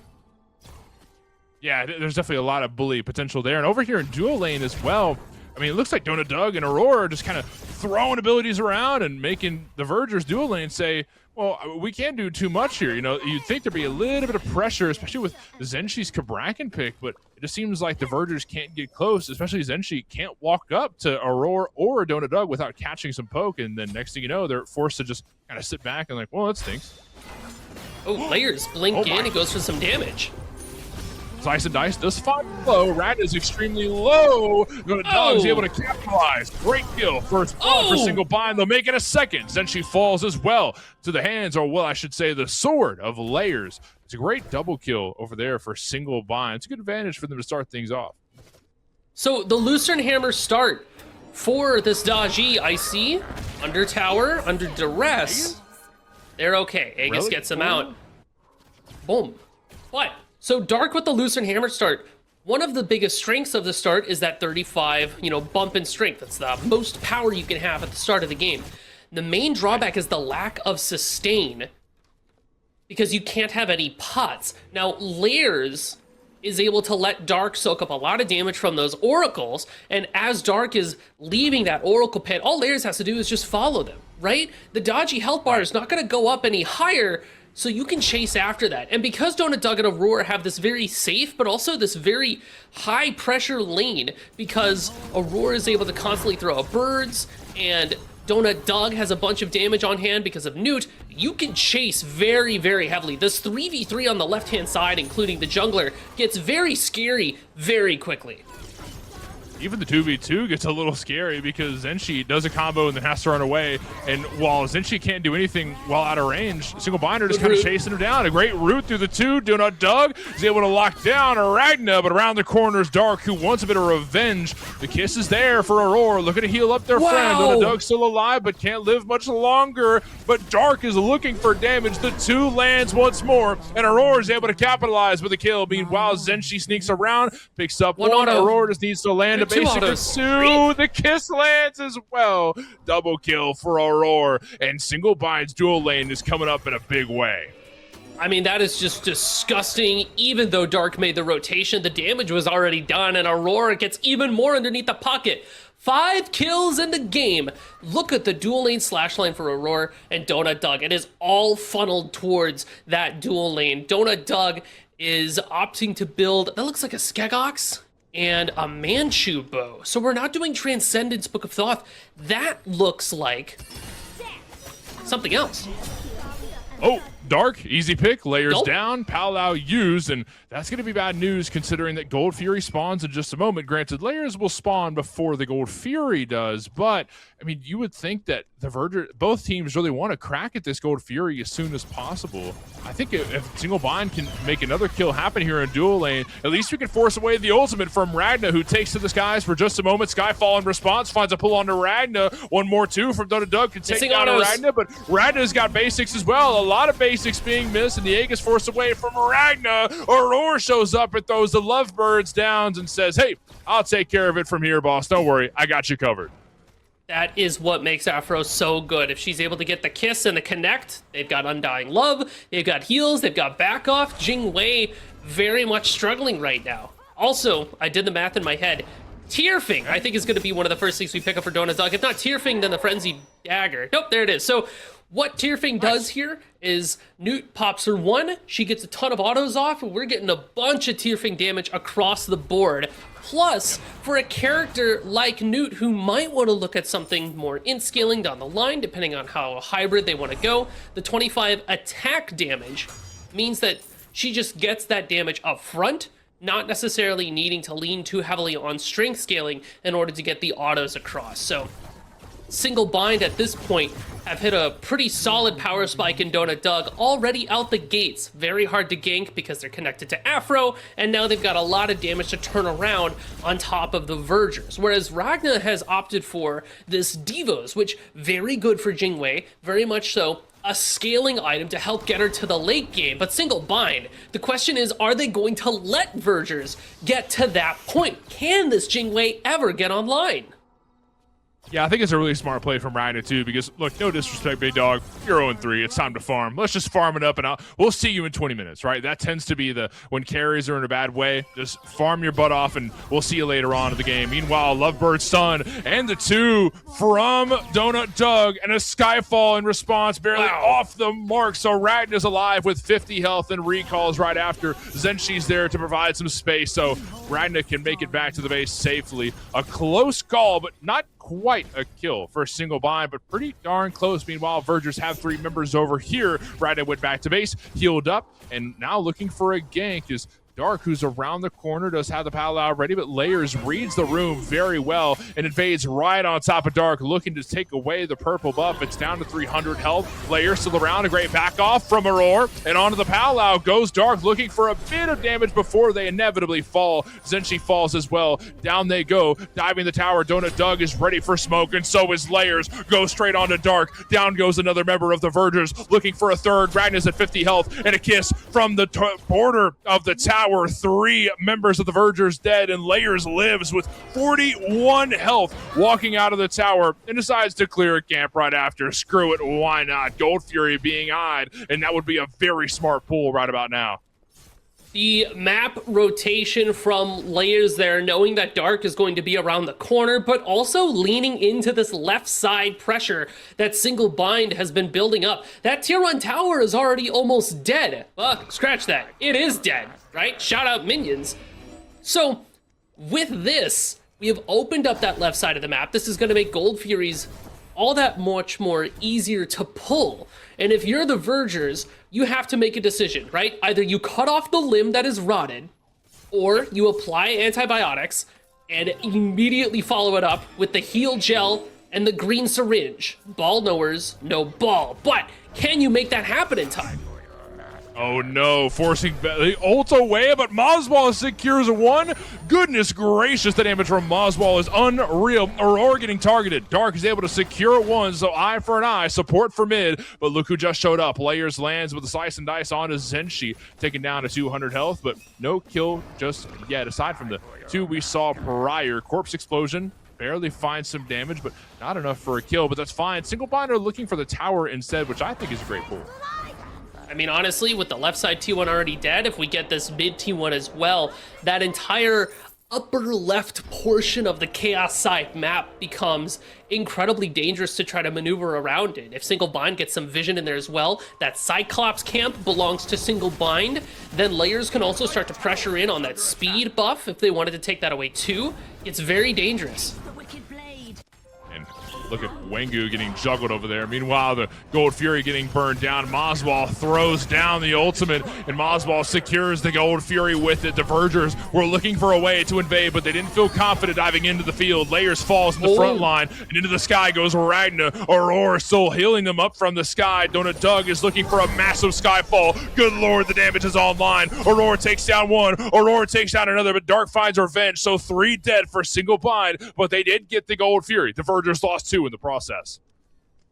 Yeah, there's definitely a lot of bully potential there. And over here in duo lane as well, I mean, it looks like Donut Doug and Aurora are just kind of throwing abilities around and making the Vergers dual lane say, well, we can't do too much here. You know, you'd think there'd be a little bit of pressure, especially with Zenshi's Kabrakan pick, but it just seems like the Vergers can't get close, especially Zenshi can't walk up to Aurora or Donut Doug without catching some poke, and then next thing you know, they're forced to just kind of sit back and like, well, that stinks. Oh, Layers blink in and goes for some damage. Slice and Dice does find low. Rat is extremely low. Donut Dog's able to capitalize. Great kill. First blood for single bind. They'll make it a second. Zenshi falls as well to the hands, or well, I should say the sword of Layers. It's a great double kill over there for single bind. It's a good advantage for them to start things off. So the Lucerne Hammer start for this Daji, I see. Under tower, under duress. They're okay. Aegis gets them out. Boom. But so Dark with the Lucerne Hammer start. One of the biggest strengths of the start is that 35, bump in strength. That's the most power you can have at the start of the game. The main drawback is the lack of sustain because you can't have any pots. Now, Layers is able to let Dark soak up a lot of damage from those oracles, and as Dark is leaving that oracle pit, all Layers has to do is just follow them, right? The Daji health bar is not going to go up any higher, so you can chase after that. And because Donut Doug and Aurora have this very safe, but also this very high pressure lane, because Aurora is able to constantly throw out birds, and Donut Doug has a bunch of damage on hand because of Newt, you can chase very, very heavily. This 3v3 on the left-hand side, including the jungler, gets very scary very quickly. Even the 2v2 gets a little scary because Zenshi does a combo and then has to run away. And while Zenshi can't do anything while out of range, Single Binder just kind of chasing him down. A great route through the two. Donut Doug is able to lock down Aragna, but around the corner is Dark, who wants a bit of revenge. The kiss is there for Aurora, looking to heal up their friend. Donut Doug still alive, but can't live much longer. But Dark is looking for damage. The two lands once more, and Aurora is able to capitalize with a kill. Meanwhile, Zenshi sneaks around, picks up one. Aurora just needs to land a basic two. The kiss lands as well. Double kill for Aurora, and Single Bind's dual lane is coming up in a big way. I mean, that is just disgusting. Even though Dark made the rotation, the damage was already done, and Aurora gets even more underneath the pocket. 5 kills in the game. Look at the dual lane slash line for Aurora and Donut Doug. It is all funneled towards that dual lane. Donut Doug is opting to build, that looks like a Skegox and a Manchu bow. So we're not doing Transcendence Book of Thoth. That looks like something else. Oh, Dark, easy pick, Layers down, Palau used, and that's going to be bad news considering that Gold Fury spawns in just a moment. Granted, Layers will spawn before the Gold Fury does, but, I mean, you would think that the Verger, both teams really want to crack at this Gold Fury as soon as possible. I think if Single Bind can make another kill happen here in dual lane, at least we can force away the ultimate from Ragna, who takes to the skies for just a moment. Skyfall in response finds a pull onto Ragna. One more two from Donut Doug can take down Ragna, but Ragna's got basics as well. A lot of basics being missed, and the egg is forced away from Ragna. Aurora shows up and throws the lovebirds down and says, hey, I'll take care of it from here, boss. Don't worry, I got you covered. That is what makes Afro so good. If she's able to get the kiss and the connect, they've got Undying Love, they've got heals, they've got back off. Jing Wei very much struggling right now. Also, I did the math in my head. Tierfing, I think, is going to be one of the first things we pick up for Donut Dog. If not Tierfing, then the Frenzied Dagger. Nope, there it is. So what Tierfing does here is Newt pops her one, she gets a ton of autos off, and we're getting a bunch of Tierfing damage across the board. Plus, for a character like Newt who might want to look at something more in-scaling down the line, depending on how hybrid they want to go, the 25 attack damage means that she just gets that damage up front, not necessarily needing to lean too heavily on strength scaling in order to get the autos across. So Single Bind at this point have hit a pretty solid power spike in Donut Doug already out the gates. Very hard to gank because they're connected to Afro, and now they've got a lot of damage to turn around on top of the Vergers. Whereas Ragna has opted for this Devos, which very good for Jingwei, very much so a scaling item to help get her to the late game, but Single Bind. The question is, are they going to let Vergers get to that point? Can this Jingwei ever get online? Yeah, I think it's a really smart play from Ragnar, too, because, look, no disrespect, big dog. You're 0-3. It's time to farm. Let's just farm it up, and we'll see you in 20 minutes, right? That tends to be when carries are in a bad way. Just farm your butt off, and we'll see you later on in the game. Meanwhile, Lovebird's son and the 2 from Donut Doug, and a Skyfall in response, barely off the mark. So Ragnar's alive with 50 health and recalls right after. Zenshi's there to provide some space, so Ragnar can make it back to the base safely. A close call, but not quite a kill for a single bind, but pretty darn close. Meanwhile, Vergers have 3 members over here. Ragnar went back to base, healed up, and now looking for a gank is Dark, who's around the corner, does have the Palau ready, but Layers reads the room very well and invades right on top of Dark, looking to take away the purple buff. It's down to 300 health. Layers still around, a great back off from Aurora, and onto the Palau goes Dark, looking for a bit of damage before they inevitably fall. Zenshi falls as well. Down they go, diving the tower. Donut Doug is ready for smoke, and so is Layers. Go straight onto Dark. Down goes another member of the Vergers, looking for a third. Ragnar's at 50 health, and a kiss from the border of the tower. 3 members of the Vergers dead, and Layers lives with 41 health, walking out of the tower and decides to clear a camp right after. Screw it, why not? Gold Fury being eyed, and that would be a very smart pull right about now. The map rotation from Layers there, knowing that Dark is going to be around the corner, but also leaning into this left side pressure that Single Bind has been building up. That tier 1 tower is already almost dead. Scratch that. It is dead, right? Shout out minions. So with this, we have opened up that left side of the map. This is going to make Gold Furies all that much more easier to pull. And if you're the Vergers, you have to make a decision, right? Either you cut off the limb that is rotted, or you apply antibiotics and immediately follow it up with the heal gel and the green syringe. Ball knowers, no ball. But can you make that happen in time? Oh no, forcing the ult away, but Moswall secures 1. Goodness gracious, the damage from Moswall is unreal. Aurora getting targeted. Dark is able to secure 1, so eye for an eye, support for mid, but look who just showed up. Layers lands with a slice and dice onto Zenshi, taken down to 200 health, but no kill just yet, aside from the 2 we saw prior. Corpse explosion. Barely finds some damage, but not enough for a kill, but that's fine. Single Binder looking for the tower instead, which I think is a great pull. I mean, honestly, with the left side T1 already dead, if we get this mid T1 as well, that entire upper left portion of the Chaos side map becomes incredibly dangerous to try to maneuver around it. If Single Bind gets some vision in there as well, that Cyclops camp belongs to Single Bind, then Layers can also start to pressure in on that speed buff if they wanted to take that away too. It's very dangerous. Look at Wengu getting juggled over there. Meanwhile, the Gold Fury getting burned down. Moswall throws down the ultimate, and Moswall secures the Gold Fury with it. The Vergers were looking for a way to invade, but they didn't feel confident diving into the field. Layers falls in the front line, and into the sky goes Ragnar. Aurora still healing them up from the sky. Donut Doug is looking for a massive skyfall. Good lord, the damage is online. Aurora takes down 1. Aurora takes down another, but Dark finds revenge. So 3 dead for Single Bind, but they did get the Gold Fury. The Vergers lost 2 in the process.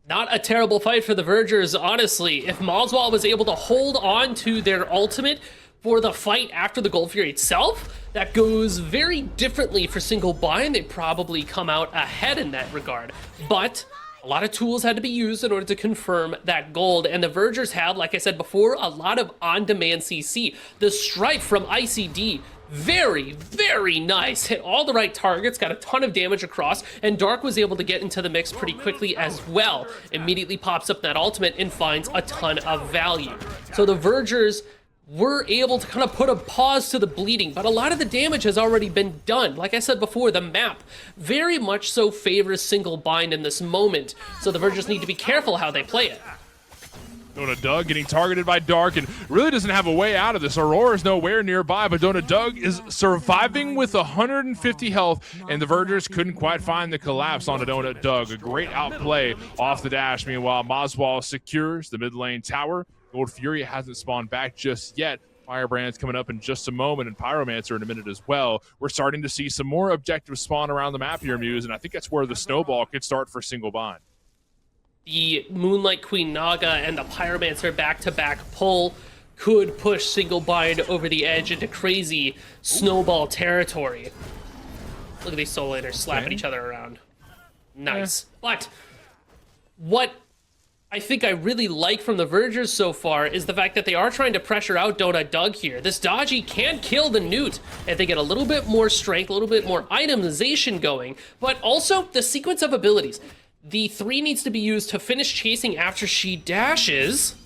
Not a terrible fight for the Vergers, honestly. If Moswall was able to hold on to their ultimate for the fight after the Gold Fury itself, that goes very differently for Single Bind. They probably come out ahead in that regard. But a lot of tools had to be used in order to confirm that gold, and the Vergers have, like I said before, a lot of on-demand CC. The Strife from ICD, very, very nice. Hit all the right targets, got a ton of damage across, and Dark was able to get into the mix pretty quickly as well. Immediately pops up that ultimate and finds a ton of value. So the Vergers were able to kind of put a pause to the bleeding, but a lot of the damage has already been done. Like I said before, the map very much so favors Single Bind in this moment, so the Vergers need to be careful how they play it. Donut Doug getting targeted by Dark and really doesn't have a way out of this. Aurora's nowhere nearby, but Donut Doug is surviving with 150 health, and the Vergers couldn't quite find the collapse onto Donut Doug. A great outplay off the dash. Meanwhile, Moswall secures the mid lane tower. Gold Fury hasn't spawned back just yet. Firebrand's coming up in just a moment, and Pyromancer in a minute as well. We're starting to see some more objectives spawn around the map here, Muse, and I think that's where the snowball could start for Single Bind. The Moonlight Queen Naga and the Pyromancer back-to-back pull could push Single Bind over the edge into crazy snowball territory. Look at these solo laners slapping each other around. nice. But what I think I really like from the Vergers so far is the fact that they are trying to pressure out Donut Doug here. This dodgy can kill the Newt if they get a little bit more strength, a little bit more itemization going, but also the sequence of abilities. The 3 needs to be used to finish chasing after she dashes.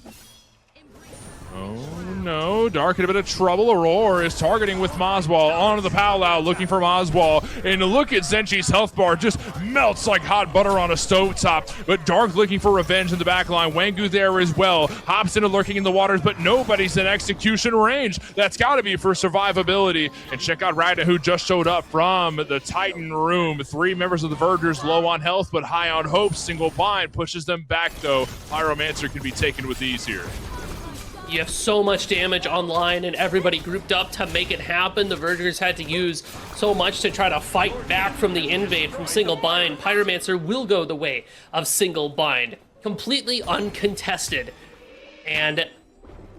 Oh no, Dark in a bit of trouble. Aurora is targeting with Mazwal onto the powwow, looking for Mazwal. And look at Zenchi's health bar, just melts like hot butter on a stovetop. But Dark looking for revenge in the back line. Wangu there as well. Hops into lurking in the waters, but nobody's in execution range. That's got to be for survivability. And check out Ragna, who just showed up from the Titan room. 3 members of the Vergers low on health, but high on hope. Single bind pushes them back, though. Pyromancer can be taken with ease here. You have so much damage online and everybody grouped up to make it happen. The Vergers had to use so much to try to fight back from the invade from Single Bind. Pyromancer will go the way of Single Bind. Completely uncontested. And,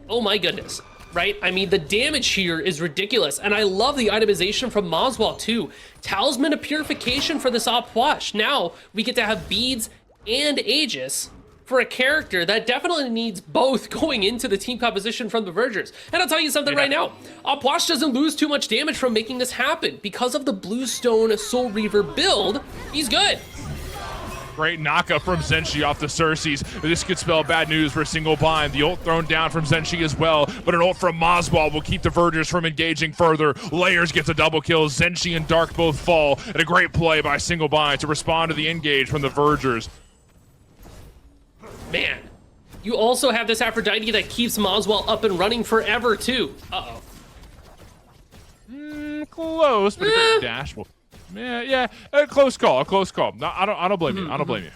oh my goodness, right? I mean, the damage here is ridiculous. And I love the itemization from Mazwal too. Talisman of Purification for this Op Wash. Now we get to have beads and Aegis for a character that definitely needs both going into the team composition from the Vergers. And I'll tell you something right now. Opwash doesn't lose too much damage from making this happen. Because of the Bluestone Soul Reaver build, he's good. Great knockup from Zenchi off the Cersei's. This could spell bad news for Single Bind. The ult thrown down from Zenchi as well, but an ult from Mazwal will keep the Vergers from engaging further. Layers gets a double kill. Zenchi and Dark both fall, and a great play by Single Bind to respond to the engage from the Vergers. Man, you also have this Aphrodite that keeps Mazwal up and running forever, too. Uh-oh. Close, but a great dash. Well, yeah, a close call, No, I don't blame you. I don't blame you.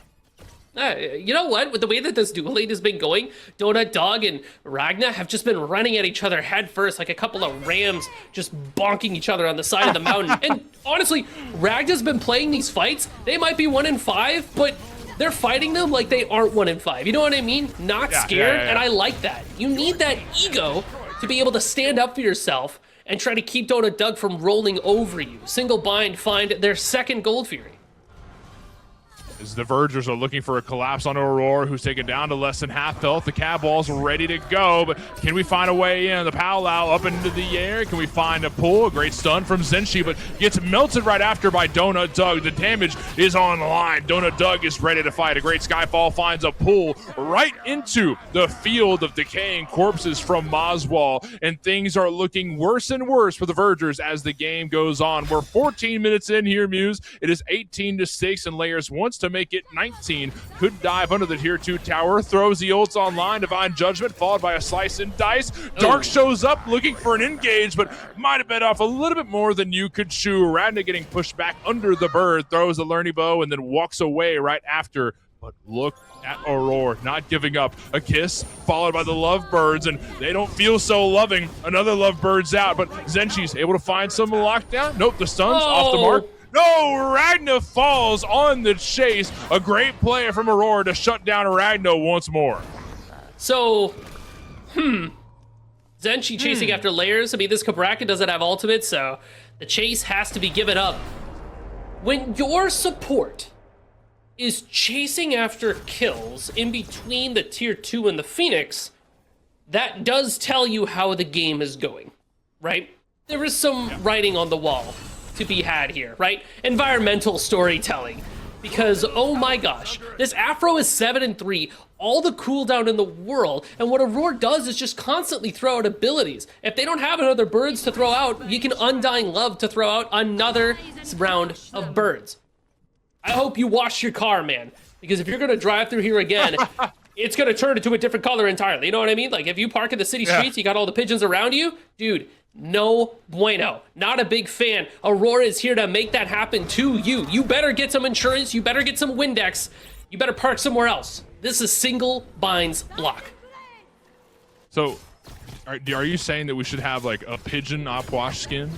You know what? With the way that this duel lane has been going, Donut Dog and Ragna have just been running at each other head first, like a couple of rams just bonking each other on the side of the mountain. And honestly, Ragna's been playing these fights. They might be 1-5, but they're fighting them like they aren't 1-5. You know what I mean? Not scared, and I like that. You need that ego to be able to stand up for yourself and try to keep Donut Doug from rolling over you. Single Bind find their second Gold Fury. As the Vergers are looking for a collapse on Aurora, who's taken down to less than half health. The Cab Ball's ready to go, but can we find a way in? The powwow up into the air. Can we find a pull? A great stun from Zenchi, but gets melted right after by Donut Doug. The damage is on the line. Donut Doug is ready to fight. A great Skyfall finds a pull right into the field of decaying corpses from Mazwal, and things are looking worse and worse for the Vergers as the game goes on. We're 14 minutes in here, Muse. It is 18-6, and Layers wants to make it 19. Could dive under the tier 2 tower, throws the ults online. Divine Judgment followed by a slice and dice. Dark shows up looking for an engage, but might have bit off a little bit more than you could chew. Ragna getting pushed back under the bird, throws the Lerny Bow, and then walks away right after. But look at Aurora, not giving up. A kiss followed by the Lovebirds, and they don't feel so loving. Another Lovebird's out, but Zenchi's able to find some lockdown. Nope, the stun's off the mark. No, Ragna falls on the chase. A great play from Aurora to shut down Ragna once more. So, Zenchi chasing after Layers. I mean, this Cabraka doesn't have ultimate, so the chase has to be given up. When your support is chasing after kills in between the tier 2 and the Phoenix, that does tell you how the game is going, right? There is some writing on the wall to be had here, right? Environmental storytelling. Because, oh my gosh, this Afro is 7-3, all the cooldown in the world, and what Aurora does is just constantly throw out abilities. If they don't have another birds to throw out, you can Undying Love to throw out another round of birds. I hope you wash your car, man, because if you're gonna drive through here again, it's gonna turn into a different color entirely. You know what I mean? Like, if you park in the city streets, you got all the pigeons around you, dude, no bueno. Not a big fan. Aurora is here to make that happen to you. You better get some insurance. You better get some Windex. You better park somewhere else. This is Single Bind's block. So, are you saying that we should have like a pigeon Opwash skin?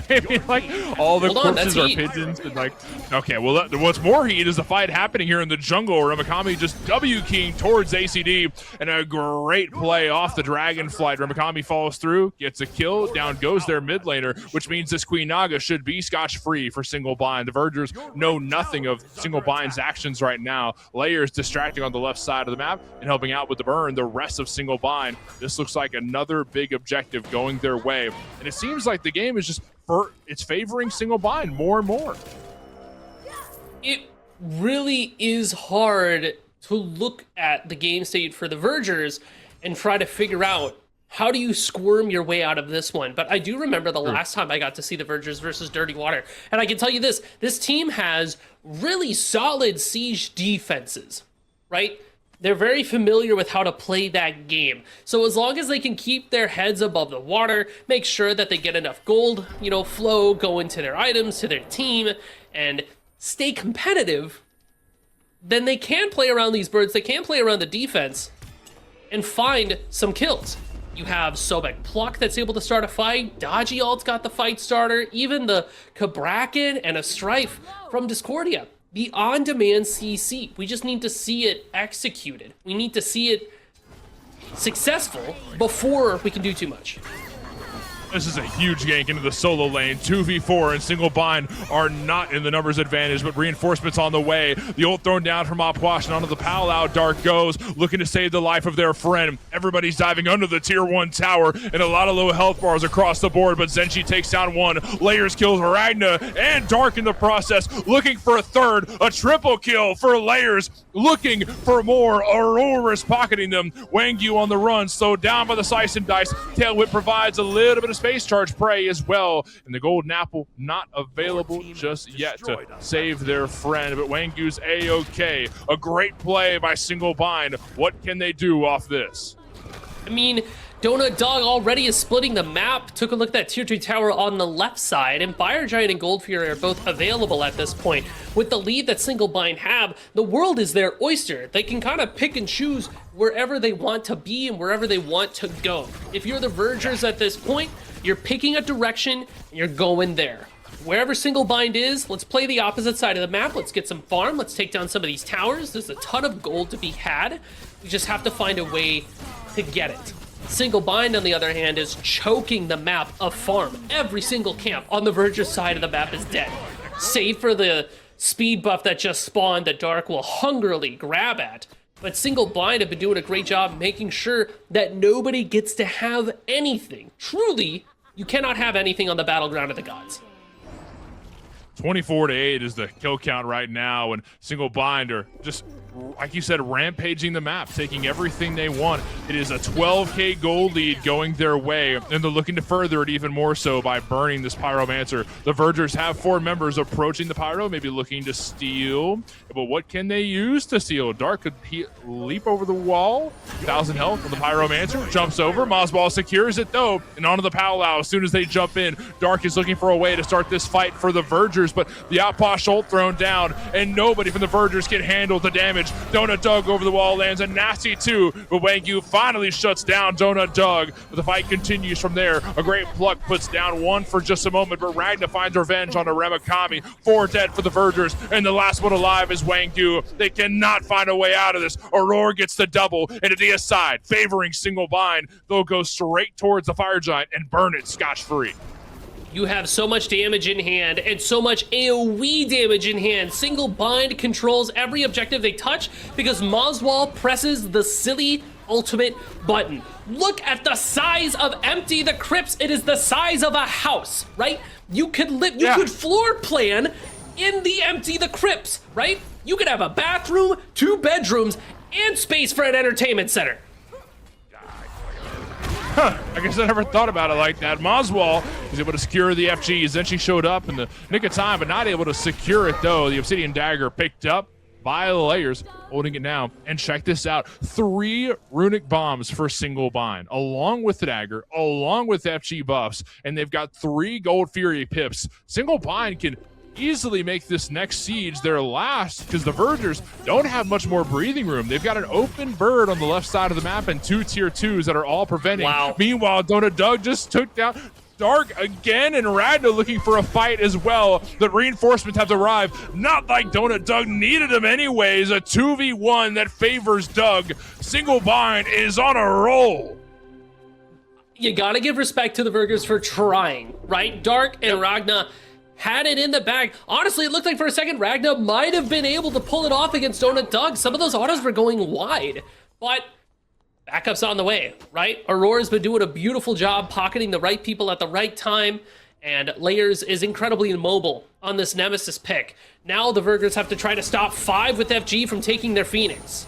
Maybe like all the Hold on, corpses that's are heat. pigeons. And like, okay, well, what's more heat is the fight happening here in the jungle. Ramakami just W-keying towards ACD, and a great play off the Dragonflight. Ramakami falls through, gets a kill, down goes their mid laner, which means this Queen Naga should be scotch-free for Single Bind. The Vergers know nothing of Single Bind's actions right now. Layers distracting on the left side of the map and helping out with the burn the rest of Single Bind. This looks like another big objective going their way, and it seems like the game is just it's favoring Single Bind more and more. It really is hard to look at the game state for the Vergers and try to figure out how do you squirm your way out of this one. But I do remember the last time I got to see the Vergers versus Dirty Water, and I can tell you this team has really solid siege defenses, right? They're very familiar with how to play that game. So as long as they can keep their heads above the water, make sure that they get enough gold, flow, go into their items, to their team, and stay competitive, then they can play around these birds, they can play around the defense, and find some kills. You have Sobek Pluck that's able to start a fight, Dodgy Alt's got the fight starter, even the Kabrakan and a Strife from Discordia. The on-demand CC, we just need to see it executed. We need to see it successful before we can do too much. This is a huge gank into the solo lane. 2v4 and Single Bind are not in the numbers advantage, but reinforcements on the way. The ult thrown down from Opwash and onto the Powwow. Dark goes, looking to save the life of their friend. Everybody's diving under the tier 1 tower, and a lot of low health bars across the board, but Zenshi takes down one. Layers kills Ragna and Dark in the process, looking for a third. A triple kill for Layers, looking for more. Aurora's pocketing them. Wangyu on the run, slowed down by the Slice and Dice. Tail Whip provides a little bit of space charge prey as well, and the golden apple not available just yet to save their friend, but Wangyu's A-OK. A great play by Single Bind. What can they do off this? I mean, Donut Dog already is splitting the map. Took a look at that tier 2 tower on the left side, and Fire Giant and Gold Fury are both available at this point. With the lead that Single Bind have, the world is their oyster. They can kind of pick and choose wherever they want to be and wherever they want to go. If you're the Vergers at this point, you're picking a direction and you're going there. Wherever Single Bind is, let's play the opposite side of the map. Let's get some farm. Let's take down some of these towers. There's a ton of gold to be had. We just have to find a way to get it. Single Bind, on the other hand, is choking the map of farm. Every single camp on the Verger side of the map is dead. Save for the speed buff that just spawned that Dark will hungrily grab at. But Single Bind have been doing a great job making sure that nobody gets to have anything. Truly, you cannot have anything on the battleground of the gods. 24-8 is the kill count right now, and Single Bind are just, like you said, rampaging the map, taking everything they want. It is a 12k gold lead going their way, and they're looking to further it even more so by burning this Pyromancer. The Vergers have 4 members approaching the Pyro, maybe looking to steal, but what can they use to steal? Dark could leap over the wall, 1,000 health on the Pyromancer, jumps over, Mossball secures it though, and onto the Powwow as soon as they jump in. Dark is looking for a way to start this fight for the Vergers, but the Outpost ult thrown down, and nobody from the Vergers can handle the damage. Donut Dog over the wall lands a nasty 2, but Wangyu finally shuts down Donut Dog. But the fight continues from there. A great pluck puts down 1 for just a moment, but Ragna finds revenge on a Ramakami. 4 dead for the Vergers, and the last one alive is Wangyu. They cannot find a way out of this. Aurora gets the double, and Adia's side, favoring Single Bind. They'll go straight towards the Fire Giant and burn it scotch-free. You have so much damage in hand and so much AoE damage in hand. Single Bind controls every objective they touch because Moswall presses the silly ultimate button. Look at the size of Empty the Crypts. It is the size of a house, right? You could live, you could floor plan in the Empty the Crypts, right? You could have a bathroom, 2 bedrooms, and space for an entertainment center. I guess I never thought about it like that. Moswall is able to secure the FGs. Then she showed up in the nick of time, but not able to secure it, though. The Obsidian Dagger picked up by the Layers, holding it now. And check this out. 3 runic bombs for Single Bind, along with the Dagger, along with FG buffs. And they've got 3 Gold Fury pips. Single Bind can easily make this next siege their last because the Vergers don't have much more breathing room. They've got an open bird on the left side of the map and 2 tier 2s that are all preventing. Wow. Meanwhile, Donut Dog just took down Dark again, and Ragnar looking for a fight as well. The reinforcements have arrived. Not like Donut Doug needed them anyways. A 2v1 that favors Doug. Single Bind is on a roll. You gotta give respect to the Vergers for trying, right? Dark and Ragnar had it in the bag. Honestly, it looked like for a second Ragnar might have been able to pull it off against Donut Doug. Some of those autos were going wide, but backup's on the way, right? Aurora's been doing a beautiful job pocketing the right people at the right time, and Layers is incredibly immobile on this Nemesis pick. Now the Vergers have to try to stop 5 with FG from taking their Phoenix.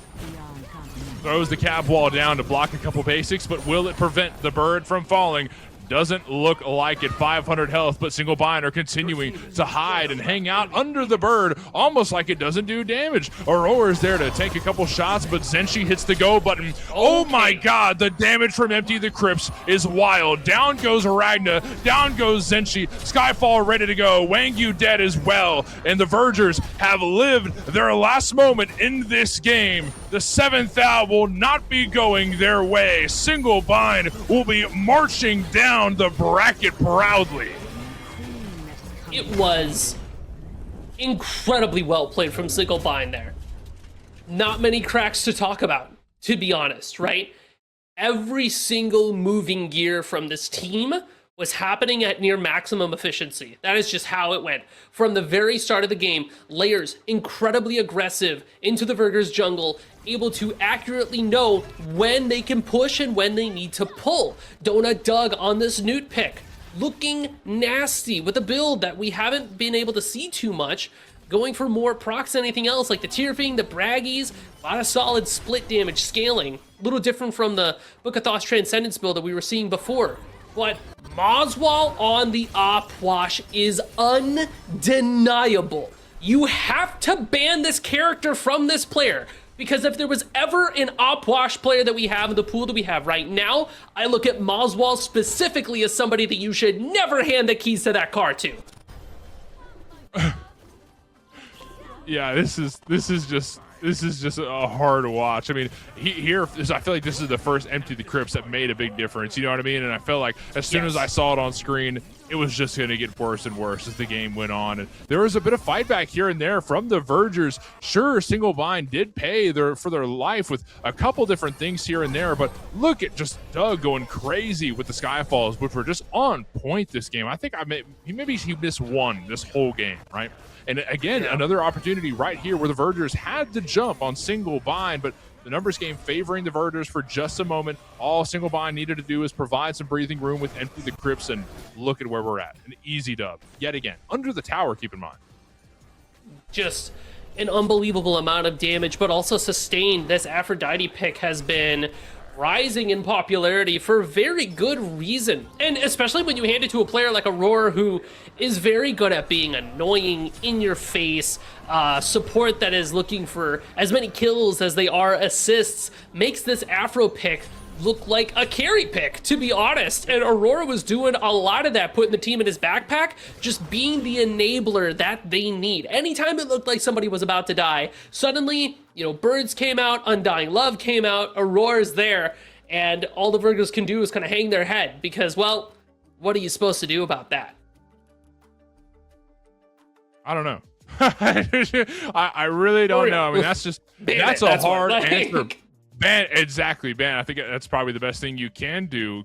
Throws the cab wall down to block a couple basics, but will it prevent the bird from falling? Doesn't look like it. 500 health, but Single Bind are continuing to hide and hang out under the bird, almost like it doesn't do damage. Aurora's there to take a couple shots, but Zenshi hits the go button. Oh my god, the damage from Empty the Crypts is wild. Down goes Ragnar, down goes Zenshi. Skyfall ready to go. Wangyu dead as well. And the Vergers have lived their last moment in this game. The 7th out will not be going their way. Single Bind will be marching down the bracket proudly. It was incredibly well played from Single Bind there. Not many cracks to talk about, to be honest, right? Every single moving gear from this team was happening at near maximum efficiency. That is just how it went. From the very start of the game, Layers incredibly aggressive into the Vergers jungle, able to accurately know when they can push and when they need to pull. Donut Doug on this Newt pick, looking nasty with a build that we haven't been able to see too much, going for more procs than anything else, like the Tearfing, the Braggies, a lot of solid split damage scaling. A little different from the Book of Thoth Transcendence build that we were seeing before. But Moswall on the op wash is undeniable. You have to ban this character from this player, because if there was ever an op wash player that we have in the pool that we have right now, I look at Moswall specifically as somebody that you should never hand the keys to that car to. Yeah, this is just a hard watch. I mean, I feel like this is the first Empty the Crypts that made a big difference. You know what I mean? And I felt like as soon as I saw it on screen, it was just going to get worse and worse as the game went on. And there was a bit of fight back here and there from the Vergers. Sure, Single Bind did pay for their life with a couple different things here and there, but look at just Doug going crazy with the Skyfalls, which were just on point this game. I think maybe he missed one this whole game, right? And again, another opportunity right here where the Vergers had to jump on Single Bind, but the numbers game favoring the Vergers for just a moment. All Single Bind needed to do is provide some breathing room with Empty the Crypts, and look at where we're at. An easy dub, yet again. Under the tower, keep in mind. Just an unbelievable amount of damage, but also sustained. This Aphrodite pick has been rising in popularity for very good reason, and especially when you hand it to a player like Aurora, who is very good at being annoying, in your face, support that is looking for as many kills as they are assists, makes this Afro pick look like a carry pick, to be honest. And Aurora was doing a lot of that, putting the team in his backpack, just being the enabler that they need. Anytime it looked like somebody was about to die, suddenly, you know, Birds came out, Undying Love came out, Aurora's there, and all the Vergers can do is kind of hang their head, because, well, what are you supposed to do about that? I don't know. I really don't know. I mean, that's a hard answer. Ban, exactly, ban. I think that's probably the best thing you can do.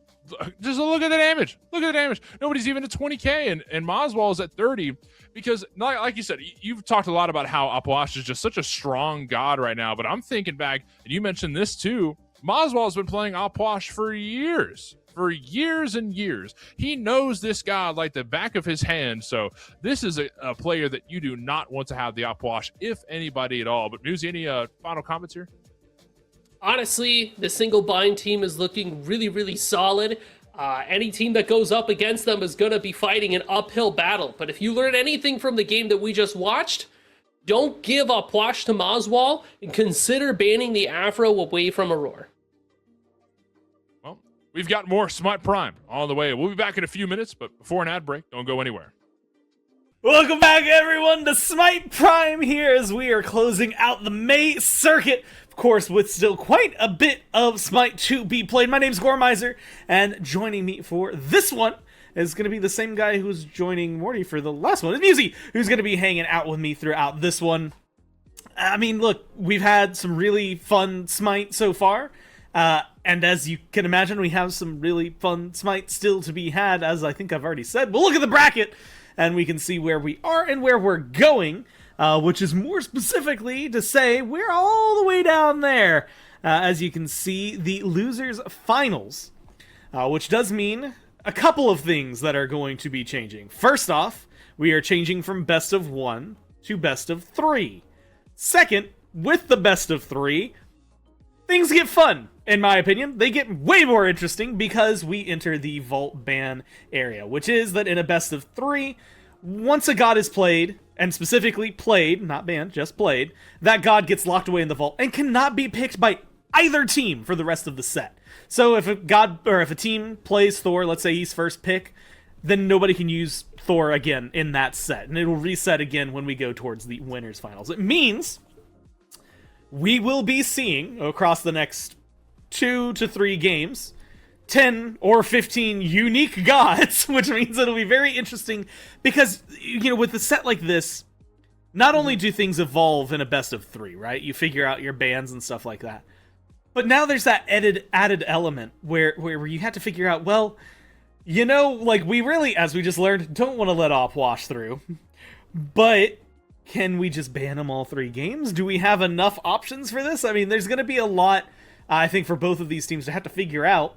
Just look at the damage. Look at the damage. Nobody's even at 20k, and Moswall is at 30. Because, like you said, you've talked a lot about how Apuash is just such a strong god right now. But I'm thinking back, and you mentioned this too. Moswall's been playing Apuash for years. For years and years. He knows this god like the back of his hand. So this is a player that you do not want to have the Apuash, if anybody at all. But Muzi, any final comments here? Honestly, the Single Bind team is looking really, really solid. Any team that goes up against them is going to be fighting an uphill battle. But if you learn anything from the game that we just watched, don't give up Wash to Moswall and consider banning the Afro away from Aurora. Well, we've got more Smite Prime on the way. We'll be back in a few minutes, but before an ad break, don't go anywhere. Welcome back, everyone, to Smite Prime here as we are closing out the May circuit. Of course, with still quite a bit of Smite to be played. My name's Gormizer, and joining me for this one is going to be the same guy who's joining Morty for the last one. It's Musi, who's going to be hanging out with me throughout this one. I mean, look, we've had some really fun Smite so far. And as you can imagine, we have some really fun Smite still to be had, as I think I've already said. We'll look at the bracket, and we can see where we are and where we're going, which is more specifically to say we're all the way down there. As you can see, the losers finals, which does mean a couple of things that are going to be changing. First off, we are changing from best of 1 to best of 3. Second, with the best of 3, things get fun, in my opinion. They get way more interesting because we enter the vault ban area, which is that in a best of 3, once a god is played, and specifically played, not banned, just played, that god gets locked away in the vault and cannot be picked by either team for the rest of the set. So if a team plays Thor, let's say he's first pick, then nobody can use Thor again in that set, and it'll reset again when we go towards the winners finals. It means we will be seeing, across the next 2 to 3 games, 10 or 15 unique gods, which means it'll be very interesting because, you know, with a set like this, not only do things evolve in a best of 3, right? You figure out your bans and stuff like that. But now there's that added element where you have to figure out, well, you know, like, we really, as we just learned, don't want to let Op wash through. But can we just ban them all 3 games? Do we have enough options for this? I mean, there's going to be a lot, I think, for both of these teams to have to figure out.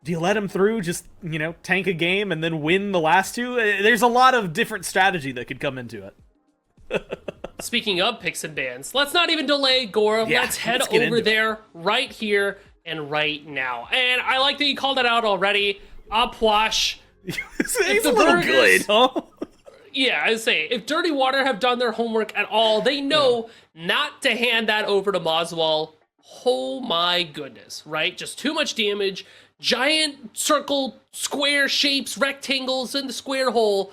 Do you let them through, just, you know, tank a game and then win the last 2? There's a lot of different strategy that could come into it. Speaking of picks and bans, let's not even delay, Gora. Yeah, let's head let's get over into there right here and right now. And I like that you called it out already. Opwash. He's a little good, huh? Yeah, I say, if Dirty Water have done their homework at all, they know not to hand that over to Moswell. Oh my goodness, right? Just too much damage. Giant circle, square shapes, rectangles in the square hole.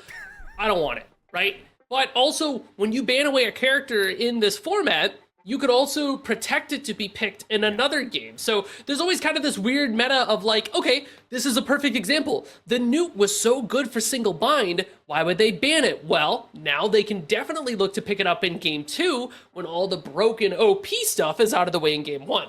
I don't want it, right? But also, when you ban away a character in this format, you could also protect it to be picked in another game. So there's always kind of this weird meta of like, okay, this is a perfect example. The Newt was so good for single bind, why would they ban it? Well, now they can definitely look to pick it up in game 2 when all the broken OP stuff is out of the way in game 1.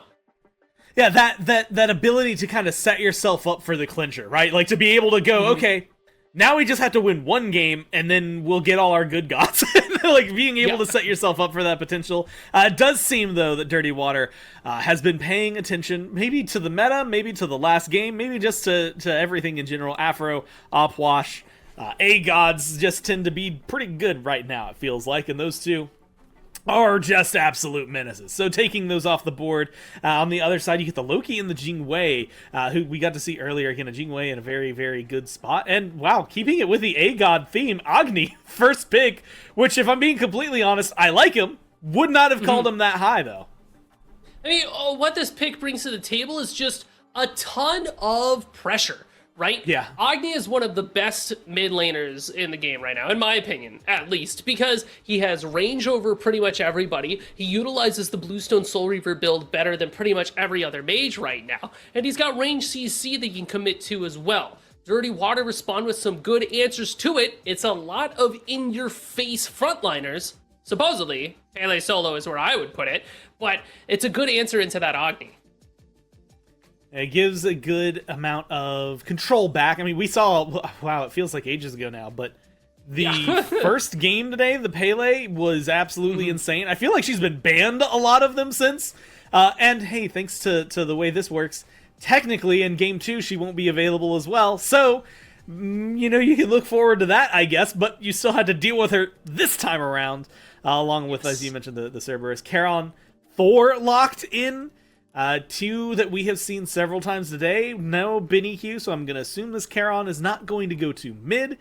Yeah, that ability to kind of set yourself up for the clincher, right? Like to be able to go, okay, now we just have to win 1 game, and then we'll get all our good gods. Like, being able to set yourself up for that potential. It does seem, though, that Dirty Water has been paying attention, maybe to the meta, maybe to the last game, maybe just to everything in general. Afro, Opwash, A-Gods just tend to be pretty good right now, it feels like, and those two are just absolute menaces. So taking those off the board. On the other side, you get the Loki and the Jingwei, who we got to see earlier. Again, a Jingwei in a very, very good spot. And wow, keeping it with the A-God theme, Agni, first pick, which if I'm being completely honest, I like him. Would not have called him that high, though. I mean, what this pick brings to the table is just a ton of pressure, right? Yeah. Agni is one of the best mid laners in the game right now, in my opinion, at least, because he has range over pretty much everybody. He utilizes the Bluestone Soul Reaver build better than pretty much every other mage right now, and he's got range CC that he can commit to as well. Dirty Water respond with some good answers to it. It's a lot of in-your-face frontliners, supposedly. Pele solo is where I would put it, but it's a good answer into that Agni. It gives a good amount of control back. I mean, we saw, wow, it feels like ages ago now, but the first game today, the Pele, was absolutely insane. I feel like she's been banned a lot of them since. And hey, thanks to the way this works, technically in game 2, she won't be available as well. So, you know, you can look forward to that, I guess, but you still had to deal with her this time around, along with, as you mentioned, the Cerberus. Charon, Thor locked in. 2 that we have seen several times today. No Benny Q, so I'm going to assume this Charon is not going to go to mid.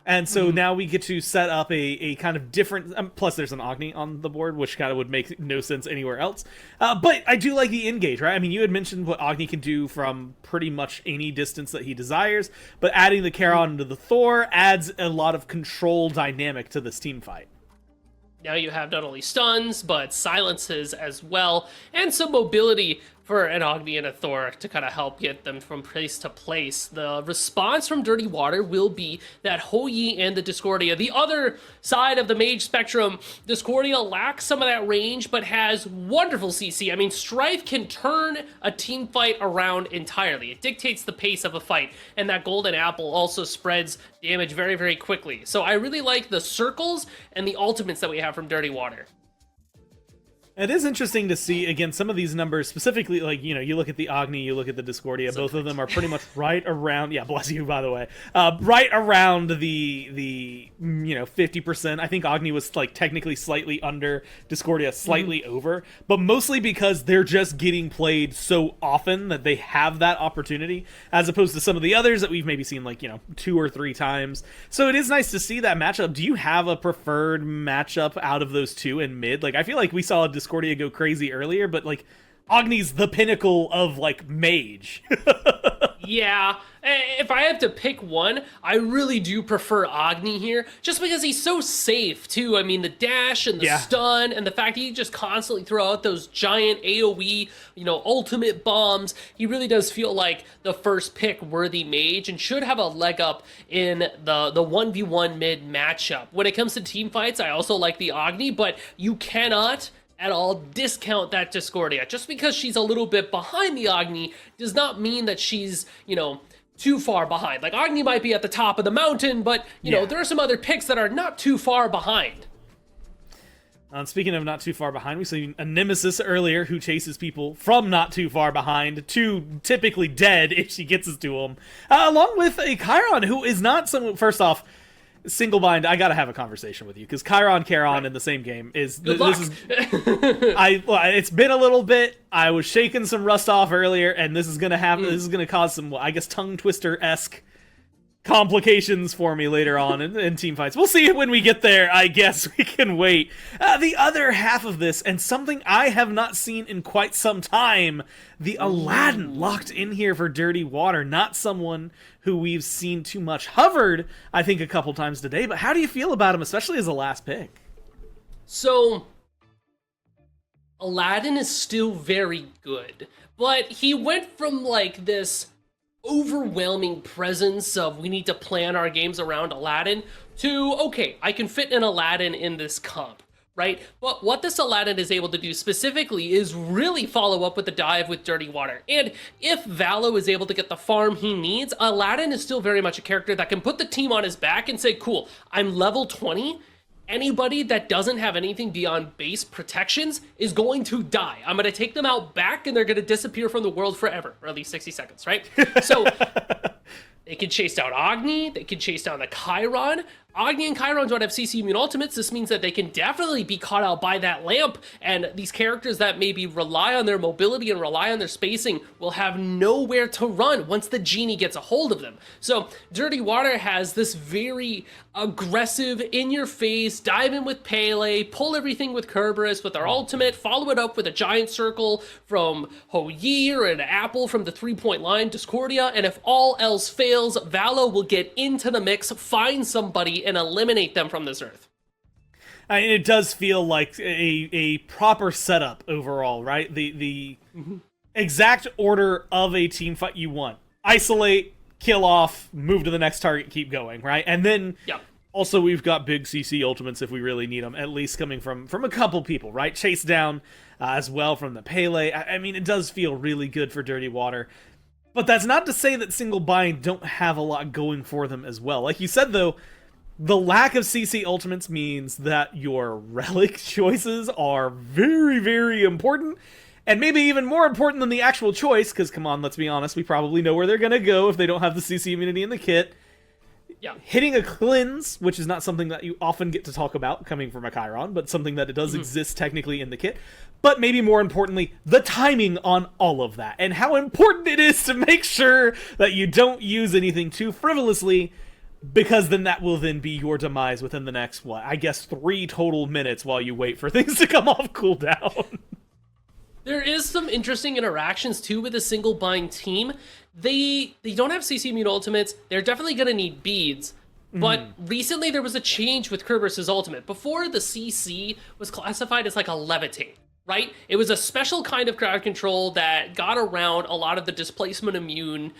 And so now we get to set up a kind of different... plus there's an Agni on the board, which kind of would make no sense anywhere else. But I do like the engage, right? I mean, you had mentioned what Agni can do from pretty much any distance that he desires, but adding the Charon into the Thor adds a lot of control dynamic to this team fight. Now you have not only stuns, but silences as well, and some mobility for an Agni and a Thor to kind of help get them from place to place. The response from Dirty Water will be that Hou Yi and the Discordia, the other side of the mage spectrum, Discordia lacks some of that range, but has wonderful CC. I mean, Strife can turn a team fight around entirely. It dictates the pace of a fight, and that golden apple also spreads damage very, very quickly. So I really like the circles and the ultimates that we have from Dirty Water. It is interesting to see, again, some of these numbers, specifically, like, you know, you look at the Agni, you look at the Discordia, both of them are pretty much right around, yeah, bless you, by the way, right around the 50%. I think Agni was, like, technically slightly under, Discordia slightly over, but mostly because they're just getting played so often that they have that opportunity, as opposed to some of the others that we've maybe seen, like, 2 or 3 times. So it is nice to see that matchup. Do you have a preferred matchup out of those two in mid? Like, I feel like we saw a Discordia go crazy earlier, but like Agni's the pinnacle of like mage. Yeah, if I have to pick one, I really do prefer Agni here, just because he's so safe too. I mean, the dash and the stun and the fact he just constantly throw out those giant AoE, ultimate bombs. He really does feel like the first pick worthy mage and should have a leg up in the 1v1 mid matchup. When it comes to team fights, I also like the Agni, but you cannot at all discount that Discordia. Just because she's a little bit behind the Agni does not mean that she's, too far behind. Like, Agni might be at the top of the mountain, but, there are some other picks that are not too far behind. Speaking of not too far behind, we see a Nemesis earlier who chases people from not too far behind to typically dead if she gets us to them. Along with a Chiron who is not someone, first off, single bind, I gotta have a conversation with you because Chiron Charon in the same game is it's been a little bit. I was shaking some rust off earlier, and this is gonna happen. This is gonna cause some, I guess, tongue twister-esque complications for me later on in team fights. We'll see when we get there. I guess we can wait. The other half of this, and something I have not seen in quite some time, the Aladdin locked in here for Dirty Water. Not someone who we've seen too much. Hovered, I think, a couple times today, but how do you feel about him, especially as a last pick? So, Aladdin is still very good, but he went from, like, this overwhelming presence of we need to plan our games around Aladdin to, okay, I can fit an Aladdin in this comp, right? But what this Aladdin is able to do specifically is really follow up with the dive with Dirty Water. And if Valo is able to get the farm he needs, Aladdin is still very much a character that can put the team on his back and say, cool, I'm level 20. Anybody that doesn't have anything beyond base protections is going to die. I'm going to take them out back and they're going to disappear from the world forever, or at least 60 seconds, right? So they can chase down Agni, they can chase down the Chiron. Agni and Chiron don't have CC immune ultimates. This means that they can definitely be caught out by that lamp, and these characters that maybe rely on their mobility and rely on their spacing will have nowhere to run once the genie gets a hold of them. So Dirty Water has this very aggressive, in-your-face, dive in with Pele, pull everything with Kerberos with our ultimate, follow it up with a giant circle from Hou Yi or an apple from the 3-point line, Discordia, and if all else fails, Valo will get into the mix, find somebody, and eliminate them from this earth. I mean, it does feel like a proper setup overall, right? The exact order of a team fight you want. Isolate, kill off, move to the next target, keep going, right? And then also we've got big CC ultimates if we really need them, at least coming from a couple people, right? Chase down as well from the Pele. I mean, it does feel really good for Dirty Water. But that's not to say that single bind don't have a lot going for them as well. Like you said, though, the lack of CC ultimates means that your relic choices are very, very important, and maybe even more important than the actual choice, because, come on, let's be honest, we probably know where they're going to go if they don't have the CC immunity in the kit. Yeah. Hitting a cleanse, which is not something that you often get to talk about coming from a Chiron, but something that it does exist technically in the kit. But maybe more importantly, the timing on all of that, and how important it is to make sure that you don't use anything too frivolously, because then that will then be your demise within the next, 3 total minutes while you wait for things to come off cooldown. There is some interesting interactions, too, with a single bind team. They don't have CC immune ultimates. They're definitely going to need beads. But recently there was a change with Kerberos' ultimate. Before, the CC was classified as like a levitate, right? It was a special kind of crowd control that got around a lot of the displacement immune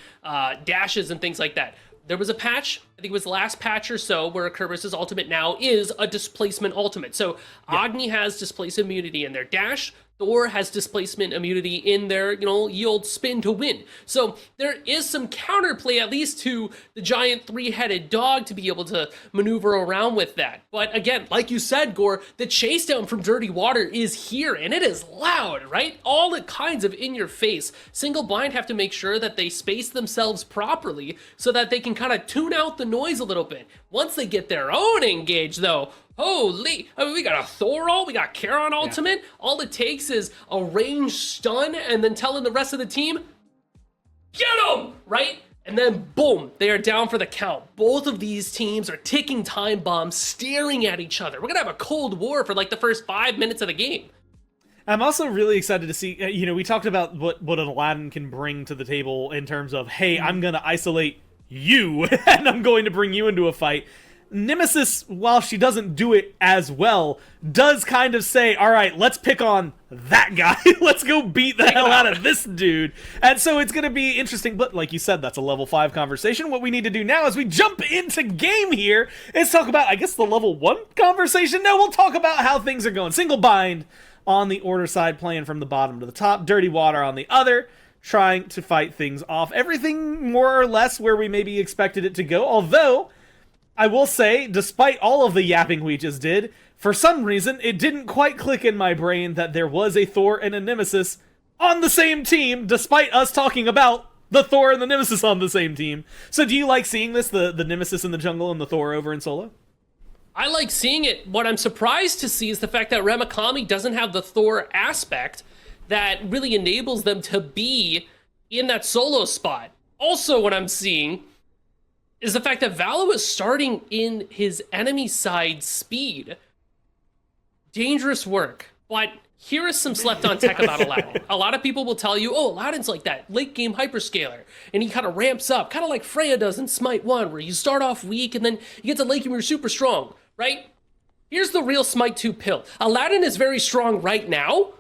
dashes and things like that. There was a patch, I think it was the last patch or so, where Kerberos' ultimate now is a displacement ultimate. So Agni has displacement immunity in their dash, Thor has displacement immunity in their, yield spin to win. So there is some counterplay, at least to the giant three-headed dog, to be able to maneuver around with that. But again, like you said, Gore, the chase down from Dirty Water is here, and it is loud, right? All the kinds of in your face. Single Blind have to make sure that they space themselves properly so that they can kind of tune out the noise a little bit. Once they get their own engage, though, holy, we got a Thor ult, we got Charon ultimate. All it takes is a ranged stun and then telling the rest of the team, get him, right? And then boom, they are down for the count. Both of these teams are ticking time bombs, staring at each other. We're gonna have a cold war for like the first 5 minutes of the game. I'm also really excited to see, we talked about what an Aladdin can bring to the table in terms of, hey, I'm gonna isolate you and I'm going to bring you into a fight. Nemesis, while she doesn't do it as well, does kind of say, all right, let's pick on that guy. Let's go beat the hell out of this dude. And so it's going to be interesting. But like you said, that's a level 5 conversation. What we need to do now as we jump into game here is talk about, I guess, the level 1 conversation. No, we'll talk about how things are going. Single Bind on the order side, playing from the bottom to the top. Dirty Water on the other, trying to fight things off. Everything more or less where we maybe expected it to go. Although I will say, despite all of the yapping we just did, for some reason, it didn't quite click in my brain that there was a Thor and a Nemesis on the same team, despite us talking about the Thor and the Nemesis on the same team. So do you like seeing this, the Nemesis in the jungle and the Thor over in solo? I like seeing it. What I'm surprised to see is the fact that Ramakami doesn't have the Thor aspect that really enables them to be in that solo spot. Also, what I'm seeing is the fact that Valo is starting in his enemy side speed. Dangerous work. But here is some slept on tech about Aladdin. A lot of people will tell you, oh, Aladdin's like that late game hyperscaler. And he kind of ramps up, kind of like Freya does in Smite 1, where you start off weak and then you get to late game where you're super strong, right? Here's the real Smite 2 pill. Aladdin is very strong right now,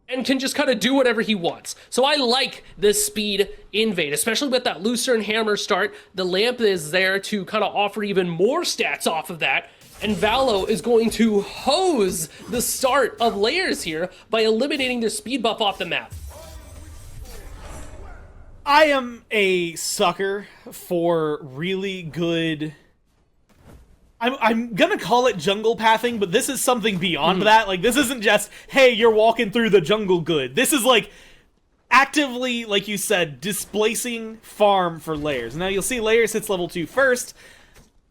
and can just kind of do whatever he wants. So I like this speed invade, especially with that Lucerne Hammer start. The lamp is there to kind of offer even more stats off of that. And Valo is going to hose the start of layers here by eliminating their speed buff off the map. I am a sucker for really good... I'm gonna call it jungle pathing, but this is something beyond that. Like, this isn't just, hey, you're walking through the jungle good. This is like actively, like you said, displacing farm for layers. Now you'll see layers hits level 2 first,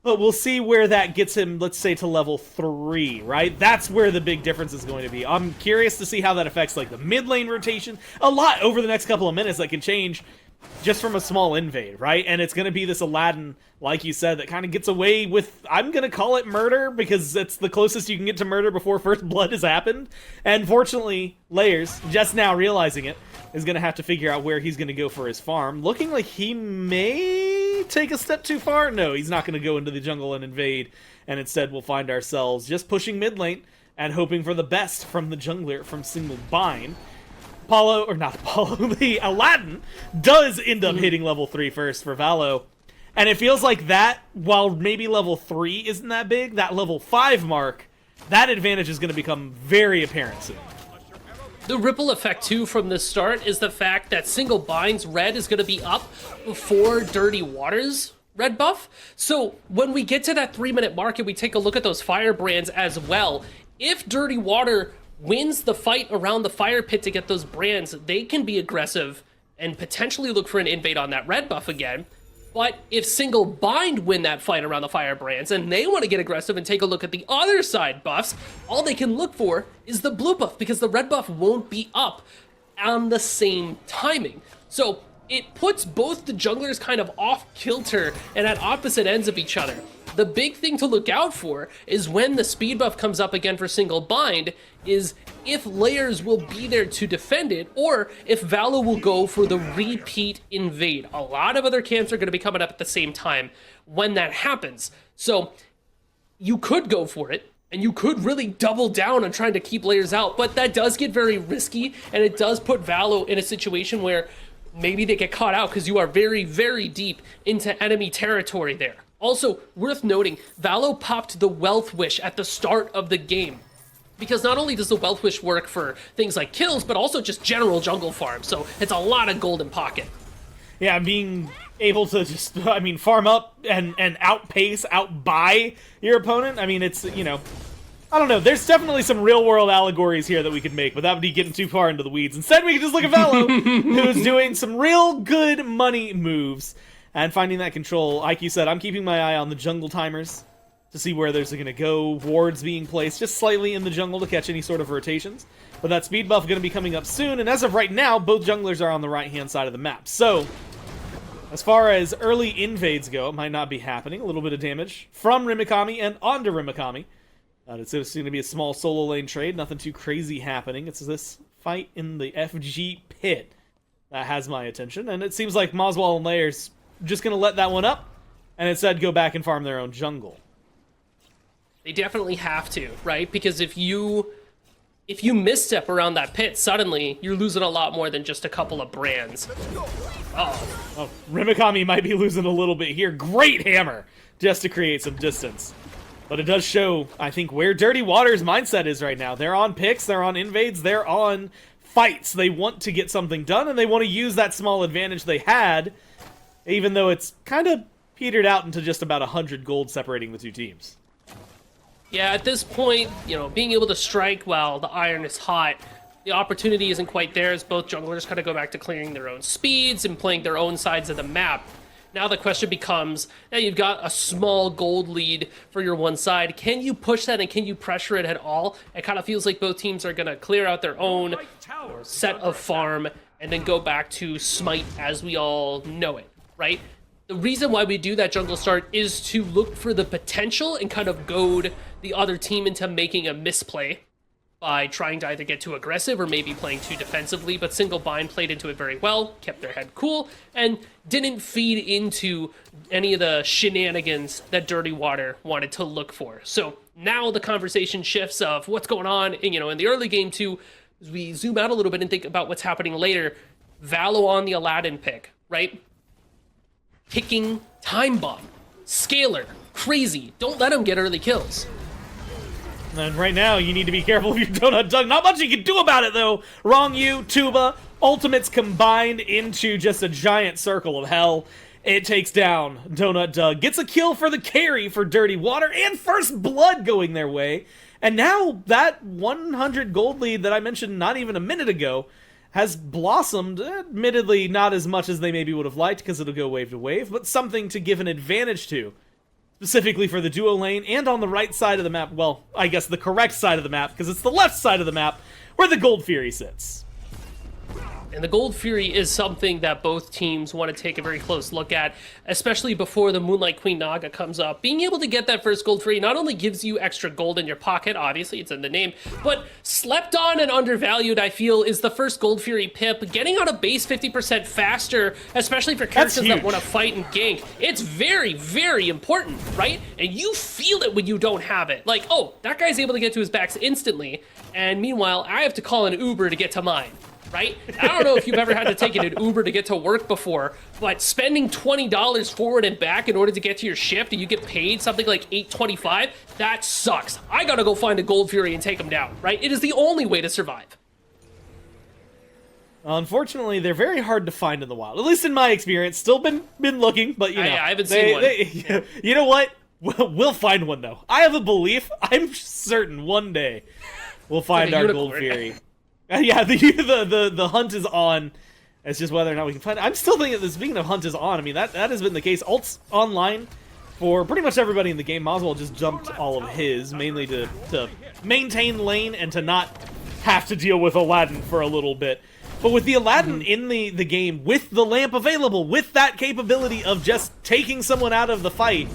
but we'll see where that gets him, let's say, to level 3, right? That's where the big difference is going to be. I'm curious to see how that affects like the mid lane rotation. A lot over the next couple of minutes that can change just from a small invade, right? And it's going to be this Aladdin, like you said, that kind of gets away with, I'm going to call it murder, because it's the closest you can get to murder before first blood has happened. And fortunately, Layers, just now realizing it, is going to have to figure out where he's going to go for his farm. Looking like he may take a step too far. No, he's not going to go into the jungle and invade, and instead we'll find ourselves just pushing mid lane and hoping for the best from the jungler from Single Bind. The Aladdin does end up hitting level 3 first for Valo. And it feels like that, while maybe level 3 isn't that big, that level 5 mark, that advantage is going to become very apparent soon. The ripple effect, too, from this start is the fact that Single Bind's red is going to be up before Dirty Water's red buff. So when we get to that 3-minute mark and we take a look at those firebrands as well, if Dirty Water wins the fight around the fire pit to get those brands, they can be aggressive and potentially look for an invade on that red buff again. But if Single Bind win that fight around the fire brands and they want to get aggressive and take a look at the other side buffs, all they can look for is the blue buff, because the red buff won't be up on the same timing. So it puts both the junglers kind of off kilter and at opposite ends of each other. The big thing to look out for is when the speed buff comes up again for Single Bind, is if Layers will be there to defend it, or if Valo will go for the repeat invade. A lot of other camps are going to be coming up at the same time when that happens. So you could go for it and you could really double down on trying to keep layers out, but that does get very risky, and it does put Valo in a situation where maybe they get caught out because you are very, very deep into enemy territory there. Also, worth noting, Valo popped the Wealth Wish at the start of the game, because not only does the Wealth Wish work for things like kills, but also just general jungle farm, so it's a lot of gold in pocket. Yeah, being able to just, I mean, farm up and outpace, outbuy your opponent. I mean, it's, you know, I don't know. There's definitely some real-world allegories here that we could make, but that would be getting too far into the weeds. Instead, we can just look at Valo, who's doing some real good money moves and finding that control. Like you said, I'm keeping my eye on the jungle timers to see where there's going to go. Wards being placed just slightly in the jungle to catch any sort of rotations. But that speed buff is going to be coming up soon, and as of right now, both junglers are on the right-hand side of the map. So, as far as early invades go, it might not be happening. A little bit of damage from Rimikami and onto Rimikami. It's going to be a small solo lane trade. Nothing too crazy happening. It's this fight in the FG pit that has my attention. And it seems like Moswell and Layers just going to let that one up and instead go back and farm their own jungle. They definitely have to, right? Because if you misstep around that pit, suddenly you're losing a lot more than just a couple of brands. Oh, Rimikami might be losing a little bit here. Great hammer just to create some distance. But it does show, I think, where Dirty Water's mindset is right now. They're on picks, they're on invades, they're on fights. They want to get something done, and they want to use that small advantage they had, even though it's kind of petered out into just about 100 gold separating the two teams. Yeah, at this point, you know, being able to strike while the iron is hot, the opportunity isn't quite there as both junglers kind of go back to clearing their own speeds and playing their own sides of the map. Now the question becomes, now you've got a small gold lead for your one side. Can you push that and can you pressure it at all? It kind of feels like both teams are going to clear out their own set of farm and then go back to Smite as we all know it, right? The reason why we do that jungle start is to look for the potential and kind of goad the other team into making a misplay by trying to either get too aggressive or maybe playing too defensively, but Single Bind played into it very well, kept their head cool, and didn't feed into any of the shenanigans that Dirty Water wanted to look for. So now the conversation shifts of what's going on, in the early game to, as we zoom out a little bit and think about what's happening later, Valo on the Aladdin pick, right? Picking Time Bomb, Scalar, crazy. Don't let him get early kills. And right now, you need to be careful of your Donut Dug. Not much you can do about it, though. Wrong You, Tuba, ultimates combined into just a giant circle of hell. It takes down Donut Dug. Gets a kill for the carry for Dirty Water, and first blood going their way. And now that 100 gold lead that I mentioned not even a minute ago has blossomed, admittedly not as much as they maybe would have liked because it'll go wave to wave, but something to give an advantage to. Specifically for the duo lane, and on the right side of the map, well, I guess the correct side of the map, because it's the left side of the map where the Gold Fury sits. And the Gold Fury is something that both teams want to take a very close look at, especially before the Moonlight Queen Naga comes up. Being able to get that first Gold Fury not only gives you extra gold in your pocket, obviously it's in the name, but slept on and undervalued, I feel, is the first Gold Fury pip. Getting out of base 50% faster, especially for characters that want to fight and gank, it's very, very important, right? And you feel it when you don't have it. Like, oh, that guy's able to get to his backs instantly, and meanwhile, I have to call an Uber to get to mine. Right? I don't know if you've ever had to take an Uber to get to work before, but spending $20 forward and back in order to get to your shift and you get paid something like $8.25, that sucks. I gotta go find a Gold Fury and take him down, right? It is the only way to survive. Unfortunately, they're very hard to find in the wild. At least in my experience. Still been looking, but you know. I haven't seen one. You know what? We'll find one, though. I have a belief. I'm certain one day we'll find our Gold Fury. Yeah, the hunt is on. It's just whether or not we can find it. I'm still thinking that, speaking of hunt is on, I mean, that has been the case. Ult's online for pretty much everybody in the game. Moswell just jumped all of his, mainly to maintain lane and to not have to deal with Aladdin for a little bit. But with the Aladdin in the game, with the lamp available, with that capability of just taking someone out of the fight,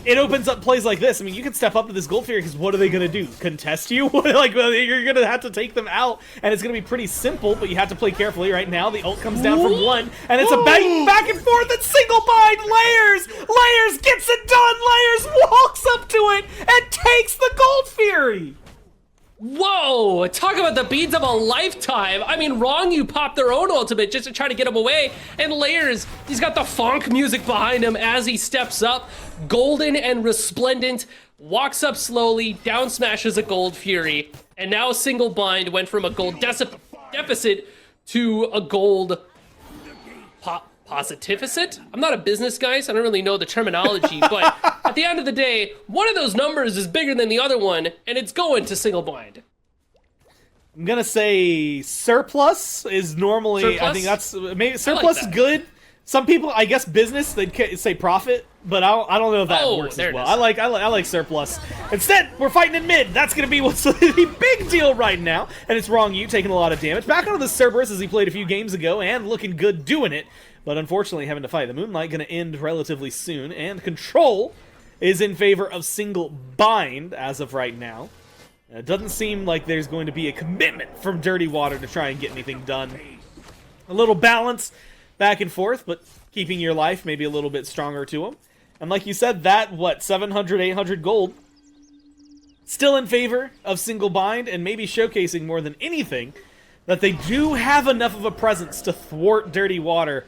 it opens up plays like this. I mean, you can step up to this Gold Fury because what are they going to do? Contest you? Like, well, you're going to have to take them out, and it's going to be pretty simple, but you have to play carefully right now. The ult comes down from 1, and it's a back and forth and single bind. Layers gets it done. Layers walks up to it and takes the Gold Fury. Whoa! Talk about the beads of a lifetime. I mean, Wrong You popped their own ultimate just to try to get him away. And Layers, he's got the funk music behind him as he steps up. Golden and resplendent, walks up slowly, down smashes a Gold Fury. And now Single Bind went from a gold deficit to a gold positificit? I'm not a business guy, so I don't really know the terminology, but at the end of the day, one of those numbers is bigger than the other one, and it's going to Single Bind. I'm gonna say surplus is normally, Surplus? I think that's, maybe surplus is good. Some people, I guess business, they'd say profit, but I don't know if that works as well. I like surplus. Instead, we're fighting in mid. That's going to be what's the big deal right now. And it's Wrong You taking a lot of damage. Back onto the Cerberus as he played a few games ago and looking good doing it. But unfortunately having to fight. The Moonlight going to end relatively soon. And Control is in favor of Single Bind as of right now. It doesn't seem like there's going to be a commitment from Dirty Water to try and get anything done. A little balance back and forth, but keeping your life maybe a little bit stronger to him. And like you said, that, 700, 800 gold? Still in favor of Single Bind, and maybe showcasing more than anything that they do have enough of a presence to thwart Dirty Water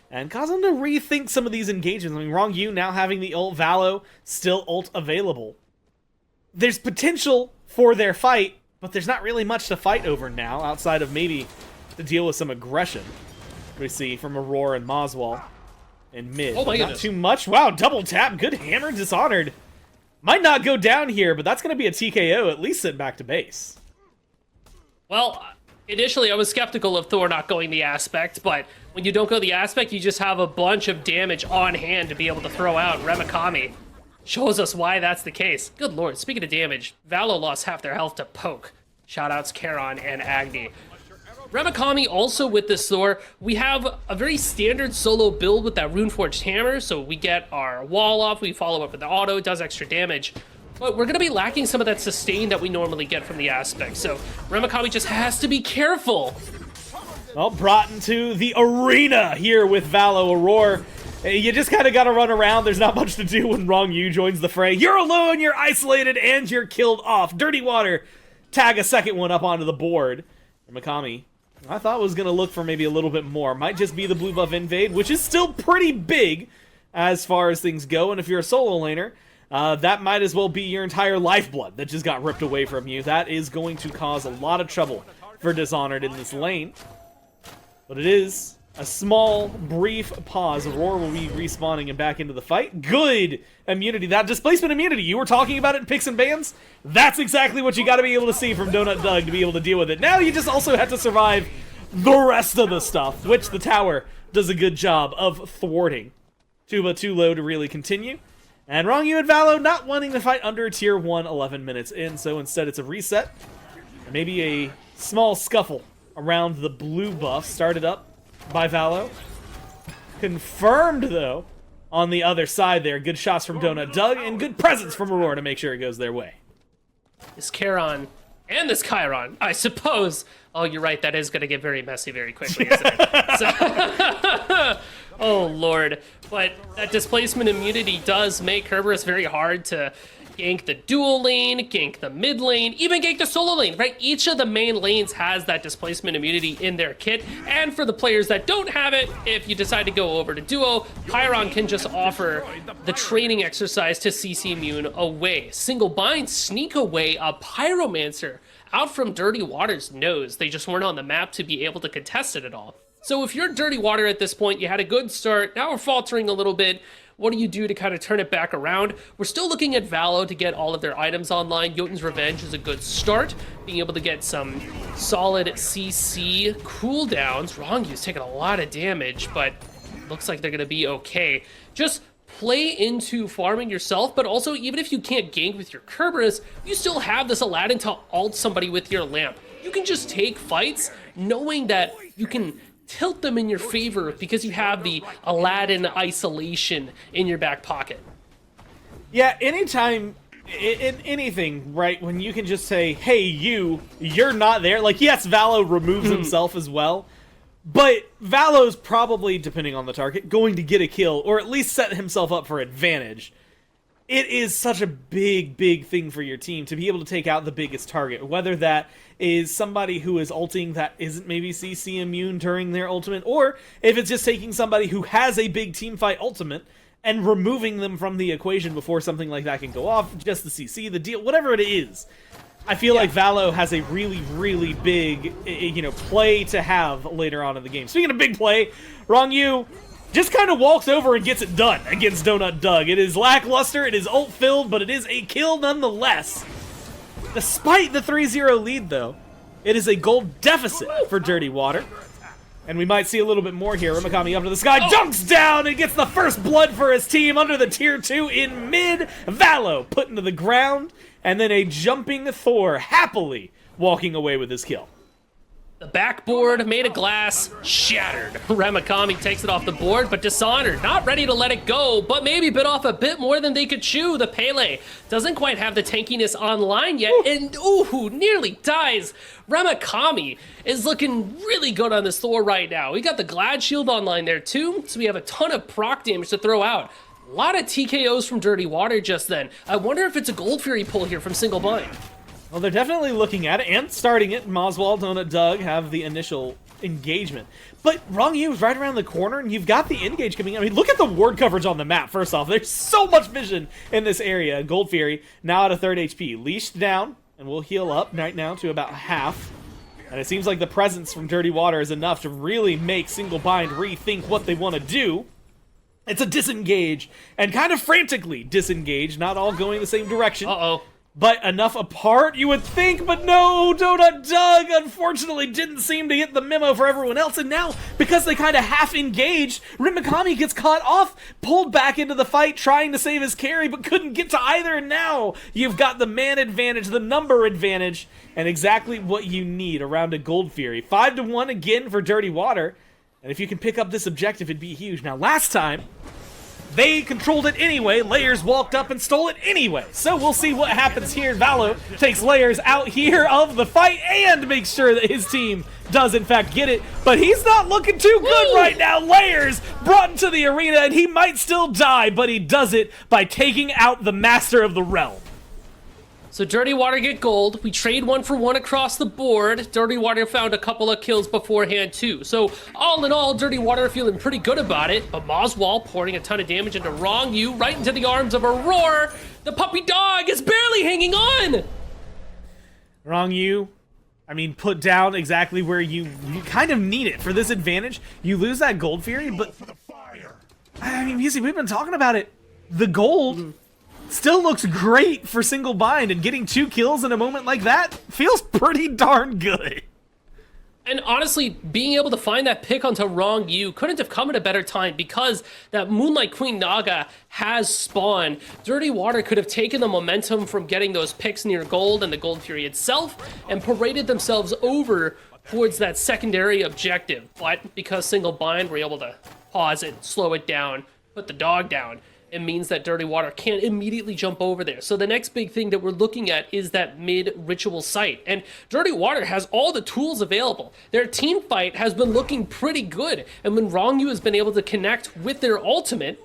and cause them to rethink some of these engagements. I mean, Wrong You now having the ult, Valo still ult available. There's potential for their fight, but there's not really much to fight over now, outside of maybe to deal with some aggression. We see from Aurora and Moswell in mid. Oh my Not goodness. too much. Wow, double tap. Good hammer. Dishonored. Might not go down here, but that's going to be a TKO. At least sent back to base. Well, initially I was skeptical of Thor not going the aspect, but when you don't go the aspect, you just have a bunch of damage on hand to be able to throw out. Remikami shows us why that's the case. Good lord, speaking of damage, Valo lost half their health to Poke. Shoutouts Charon and Agni. Remikami also with this Thor, we have a very standard solo build with that Runeforged Hammer, so we get our wall off, we follow up with the auto, it does extra damage. But we're going to be lacking some of that sustain that we normally get from the aspect, so Remikami just has to be careful. Well, brought into the arena here with Valo Aurora. You just kind of got to run around. There's not much to do when Wrong You joins the fray. You're alone, you're isolated, and you're killed off. Dirty Water tag a second one up onto the board. Remikami, I thought was going to look for maybe a little bit more. Might just be the blue buff invade, which is still pretty big as far as things go. And if you're a solo laner, that might as well be your entire lifeblood that just got ripped away from you. That is going to cause a lot of trouble for Dishonored in this lane. But it is a small, brief pause. Aurora will be respawning and back into the fight. Good immunity. That displacement immunity, you were talking about it in picks and bans? That's exactly what you got to be able to see from Donut Doug to be able to deal with it. Now you just also have to survive the rest of the stuff, which the tower does a good job of thwarting. Tuba too low to really continue. And Wrong You and Valo not wanting to fight under tier 1 11 minutes in, so instead it's a reset. Maybe a small scuffle around the blue buff started up by Valo. Confirmed, though, on the other side there. Good shots from Donut Doug and good presence from Aurora to make sure it goes their way. This Charon and this Chiron, I suppose. Oh, you're right, that is going to get very messy very quickly, isn't it? So, oh, Lord. But that displacement immunity does make Kerberos very hard to gank the dual lane, gank the mid lane, even gank the solo lane, right? Each of the main lanes has that displacement immunity in their kit, and for the players that don't have it, if you decide to go over to duo, Chiron can just offer the training exercise to CC immune away. Single Bind sneak away a Pyromancer out from Dirty Water's nose. They just weren't on the map to be able to contest it at all. So if you're Dirty Water at this point, you had a good start, now we're faltering a little bit. What do you do to kind of turn it back around? We're still looking at Valo to get all of their items online. Jotun's Revenge is a good start. Being able to get some solid CC cooldowns. Wrong You's taking a lot of damage, but looks like they're going to be okay. Just play into farming yourself, but also even if you can't gank with your Kerberos, you still have this Aladdin to ult somebody with your lamp. You can just take fights knowing that you can tilt them in your favor because you have the Aladdin isolation in your back pocket. Yeah, anytime in anything, right, when you can just say, hey, you're not there. Like, yes, Valo removes himself as well, but Valo's probably, depending on the target, going to get a kill, or at least set himself up for advantage. It is such a big, big thing for your team to be able to take out the biggest target, whether that is somebody who is ulting that isn't maybe CC immune during their ultimate, or if it's just taking somebody who has a big teamfight ultimate and removing them from the equation before something like that can go off, just the CC, the deal, whatever it is. I feel like Valo has a really, really big, play to have later on in the game. Speaking of big play, Wrong You just kind of walks over and gets it done against Donut Doug. It is lackluster, it is ult-filled, but it is a kill nonetheless. Despite the 3-0 lead, though, it is a gold deficit for Dirty Water. And we might see a little bit more here. Rimakami up to the sky, dunks down, and gets the first blood for his team under the tier 2 in mid. Valo put into the ground, and then a jumping Thor happily walking away with his kill. The backboard made of glass, shattered. Ramakami takes it off the board, but Dishonored not ready to let it go, but maybe bit off a bit more than they could chew. The Pele doesn't quite have the tankiness online yet, and nearly dies. Ramakami is looking really good on this Thor right now. We got the Glad Shield online there too, so we have a ton of proc damage to throw out. A lot of TKOs from Dirty Water just then. I wonder if it's a Gold Fury pull here from Single Bind. Well, they're definitely looking at it and starting it. Moswald, Donut, Doug have the initial engagement. But Wrong You is right around the corner, and you've got the engage coming in. I mean, look at the ward coverage on the map, first off. There's so much vision in this area. Gold Fury, now at a 3rd HP. Leashed down, and we'll heal up right now to about half. And it seems like the presence from Dirty Water is enough to really make Single Bind rethink what they want to do. It's a disengage, and kind of frantically disengage, not all going the same direction. But enough apart, you would think, but no, Donut Doug unfortunately didn't seem to get the memo for everyone else, and now, because they kind of half-engaged, Rimakami gets caught off, pulled back into the fight, trying to save his carry, but couldn't get to either, and now you've got the man advantage, the number advantage, and exactly what you need around a Gold Fury. 5-1 again for Dirty Water, and if you can pick up this objective, it'd be huge. Now, last time, they controlled it anyway. Layers walked up and stole it anyway. So we'll see what happens here. Valo takes Layers out here of the fight and makes sure that his team does in fact get it. But he's not looking too good right now. Layers brought into the arena and he might still die, but he does it by taking out the Master of the Realm. So Dirty Water get gold. We trade 1-for-1 across the board. Dirty Water found a couple of kills beforehand too. So all in all, Dirty Water feeling pretty good about it. But Moswall pouring a ton of damage into Wrong You, right into the arms of Aurora. The puppy dog is barely hanging on. Wrong You, I mean, put down exactly where you kind of need it for this advantage. You lose that Gold Fury, but I mean, we've been talking about it. The gold still looks great for Single Bind, and getting 2 kills in a moment like that feels pretty darn good. And honestly, being able to find that pick onto Wrong You couldn't have come at a better time because that Moonlight Queen Naga has spawned. Dirty Water could have taken the momentum from getting those picks near gold and the Gold Fury itself and paraded themselves over towards that secondary objective. But because Single Bind were able to pause it, slow it down, put the dog down, it means that Dirty Water can't immediately jump over there. So the next big thing that we're looking at is that mid-ritual site. And Dirty Water has all the tools available. Their team fight has been looking pretty good. And when Wrong You has been able to connect with their ultimate,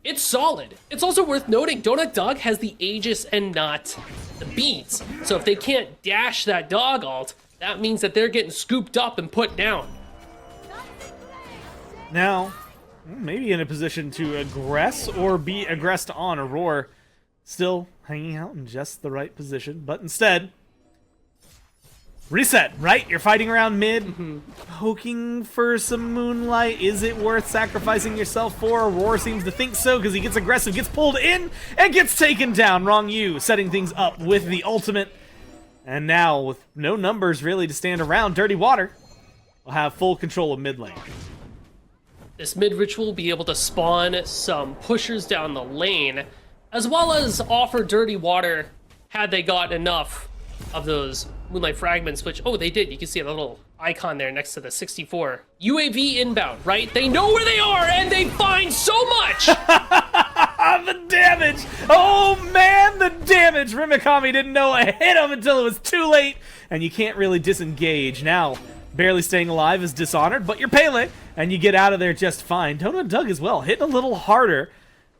it's solid. It's also worth noting, Donut Dog has the Aegis and not the beads. So if they can't dash that dog ult, that means that they're getting scooped up and put down. Now, maybe in a position to aggress or be aggressed on. Aurora still hanging out in just the right position, but instead, reset, right? You're fighting around mid, poking for some moonlight. Is it worth sacrificing yourself for? Aurora seems to think so because he gets aggressive, gets pulled in, and gets taken down. Wrong You setting things up with the ultimate. And now, with no numbers really to stand around, Dirty Water will have full control of mid lane. This mid-ritual will be able to spawn some pushers down the lane, as well as offer Dirty Water, had they got enough of those Moonlight Fragments, which, they did. You can see a little icon there next to the 64. UAV inbound, right? They know where they are, and they find so much! The damage! Oh man, the damage! Rimikami didn't know it hit him until it was too late, and you can't really disengage. Now, barely staying alive is Dishonored, but you're Pele, and you get out of there just fine. Donut Doug as well, hitting a little harder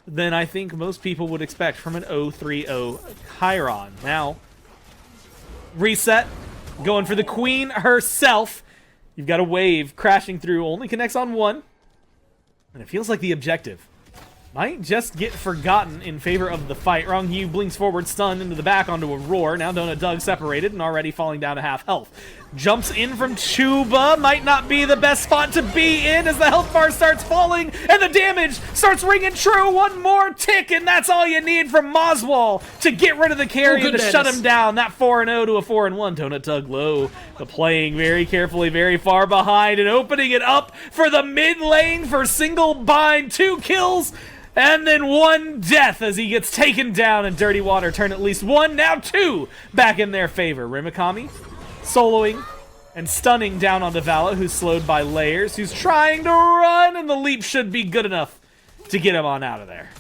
than I think most people would expect from an 0-3-0 Chiron. Now, reset, going for the queen herself. You've got a wave crashing through, only connects on one, and it feels like the objective might just get forgotten in favor of the fight. Rongyu blinks forward, stunned into the back onto a roar. Now Donut Doug separated and already falling down to half health. Jumps in from Chuba. Might not be the best spot to be in as the health bar starts falling and the damage starts ringing true. One more tick and that's all you need from Moswell to get rid of the carry and to shut him down. That 4-0 to a 4-1. Donut Doug low, but playing very carefully, very far behind and opening it up for the mid lane for single bind. 2 kills. And then 1 death as he gets taken down, and Dirty Water turn at least 1, now 2 back in their favor. Rimikami soloing and stunning down onto Vala, who's slowed by layers, who's trying to run, and the leap should be good enough to get him on out of there.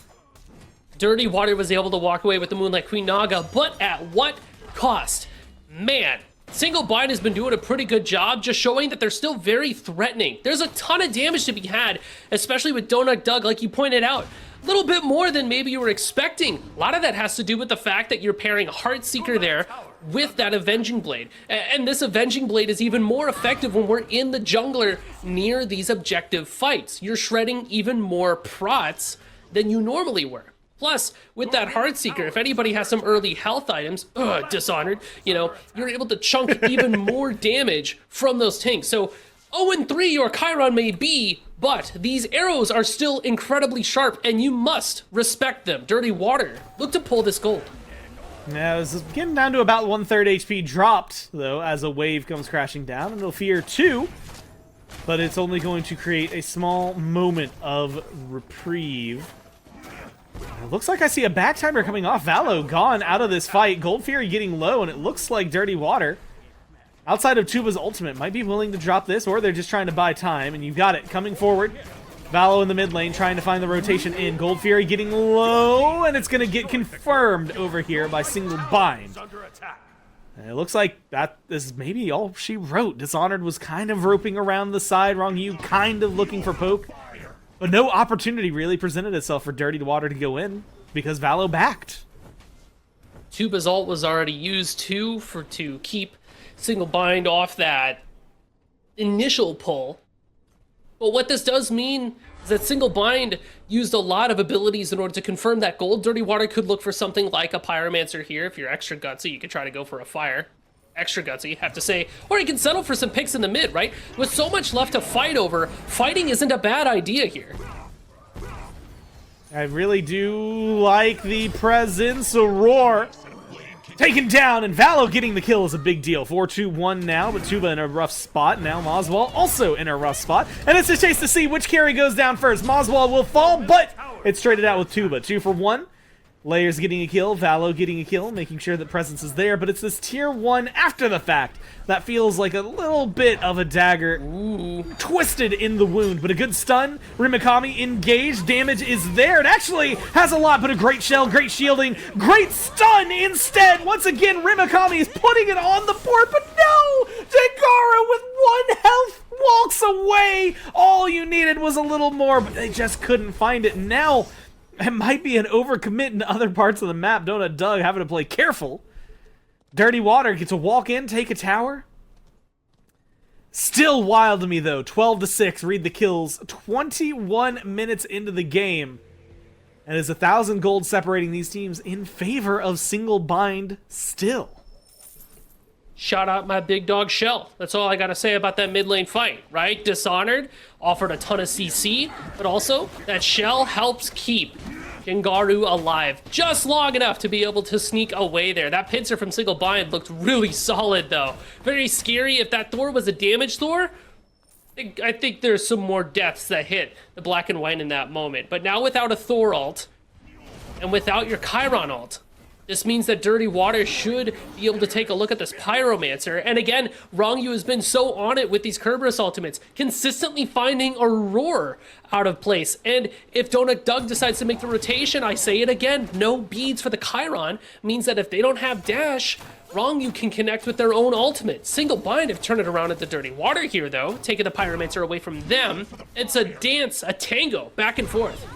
Dirty Water was able to walk away with the Moonlight Queen Naga, but at what cost? Man, Single Bind has been doing a pretty good job, just showing that they're still very threatening. There's a ton of damage to be had, especially with Donut Doug, like you pointed out. A little bit more than maybe you were expecting. A lot of that has to do with the fact that you're pairing Heartseeker there with that Avenging Blade. And this Avenging Blade is even more effective when we're in the jungler near these objective fights. You're shredding even more prots than you normally were. Plus, with that Heartseeker, if anybody has some early health items, Dishonored, you know, you're able to chunk even more damage from those tanks. So 0-3 your Chiron may be, but these arrows are still incredibly sharp, and you must respect them. Dirty Water, look to pull this gold. Now, this is getting down to about 1/3 HP dropped, though, as a wave comes crashing down, and it'll fear 2, but it's only going to create a small moment of reprieve. It looks like I see a back timer coming off. Valo gone out of this fight. Gold Fury getting low, and it looks like Dirty Water, outside of Tuba's ultimate, might be willing to drop this, or they're just trying to buy time, and you've got it coming forward. Valo in the mid lane trying to find the rotation in. Gold Fury getting low, and it's going to get confirmed over here by Single Bind. And it looks like that is maybe all she wrote. Dishonored was kind of roping around the side. Rongyu kind of looking for poke. But no opportunity really presented itself for Dirty Water to go in because Valo backed. Tuba's ult was already used too to keep Single Bind off that initial pull. But what this does mean is that Single Bind used a lot of abilities in order to confirm that gold. Dirty Water could look for something like a Pyromancer here. If you're extra gutsy, you could try to go for a fire. Extra gutsy, have to say. Or you can settle for some picks in the mid, right? With so much left to fight over, fighting isn't a bad idea here. I really do like the presence. Roar taken down, and Valo getting the kill is a big deal. 4-2-1 now, but Tuba in a rough spot. Now Moswell also in a rough spot. And it's a chase to see which carry goes down first. Moswell will fall, but it's traded out with Tuba. 2 for 1. Layers getting a kill, Valo getting a kill, making sure that presence is there, but it's this tier 1 after the fact that feels like a little bit of a dagger. Ooh. Twisted in the wound, but a good stun. Rimikami engaged, damage is there. It actually has a lot, but a great shell, great shielding, great stun instead. Once again, Rimikami is putting it on the board, but no! Dengara with 1 health walks away. All you needed was a little more, but they just couldn't find it. Now, it might be an overcommit in other parts of the map. Donut Doug having to play careful. Dirty Water gets a walk in, take a tower. Still wild to me, though. 12-6, read the kills. 21 minutes into the game. And there's 1,000 gold separating these teams in favor of Single Bind still. Shout out my big dog Shell. That's all I gotta say about that mid lane fight, right? Dishonored offered a ton of CC, but also that Shell helps keep Gengaru alive just long enough to be able to sneak away there. That pincer from Single Bind looked really solid though. Very scary. If that Thor was a damage Thor, I think there's some more deaths that hit the black and white in that moment. But now without a Thor ult, and without your Chiron ult, This means that Dirty Water should be able to take a look at this Pyromancer. And again, Rongyu has been so on it with these Kerberos ultimates, consistently finding a Roar out of place. And if Donut Doug decides to make the rotation, I say it again, no beads for the Chiron means that if they don't have dash, Rongyu can connect with their own ultimate. Single bind have turned it around at the Dirty Water here, though, taking the Pyromancer away from them. It's a dance, a tango, back and forth.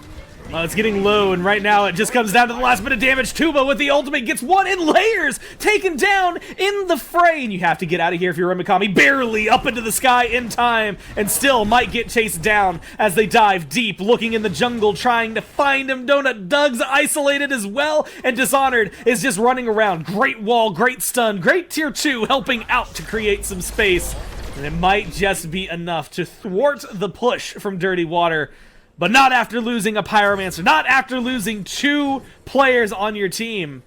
It's getting low, and right now it just comes down to the last bit of damage. Tuba with the ultimate gets one in layers, taken down in the fray, and you have to get out of here if you're Rimikami, barely up into the sky in time, and still might get chased down as they dive deep, looking in the jungle, trying to find him. Donut Doug's isolated as well, and Dishonored is just running around. Great wall, great stun, great tier 2 helping out to create some space, and it might just be enough to thwart the push from Dirty Water. But not after losing a Pyromancer, not after losing 2 players on your team.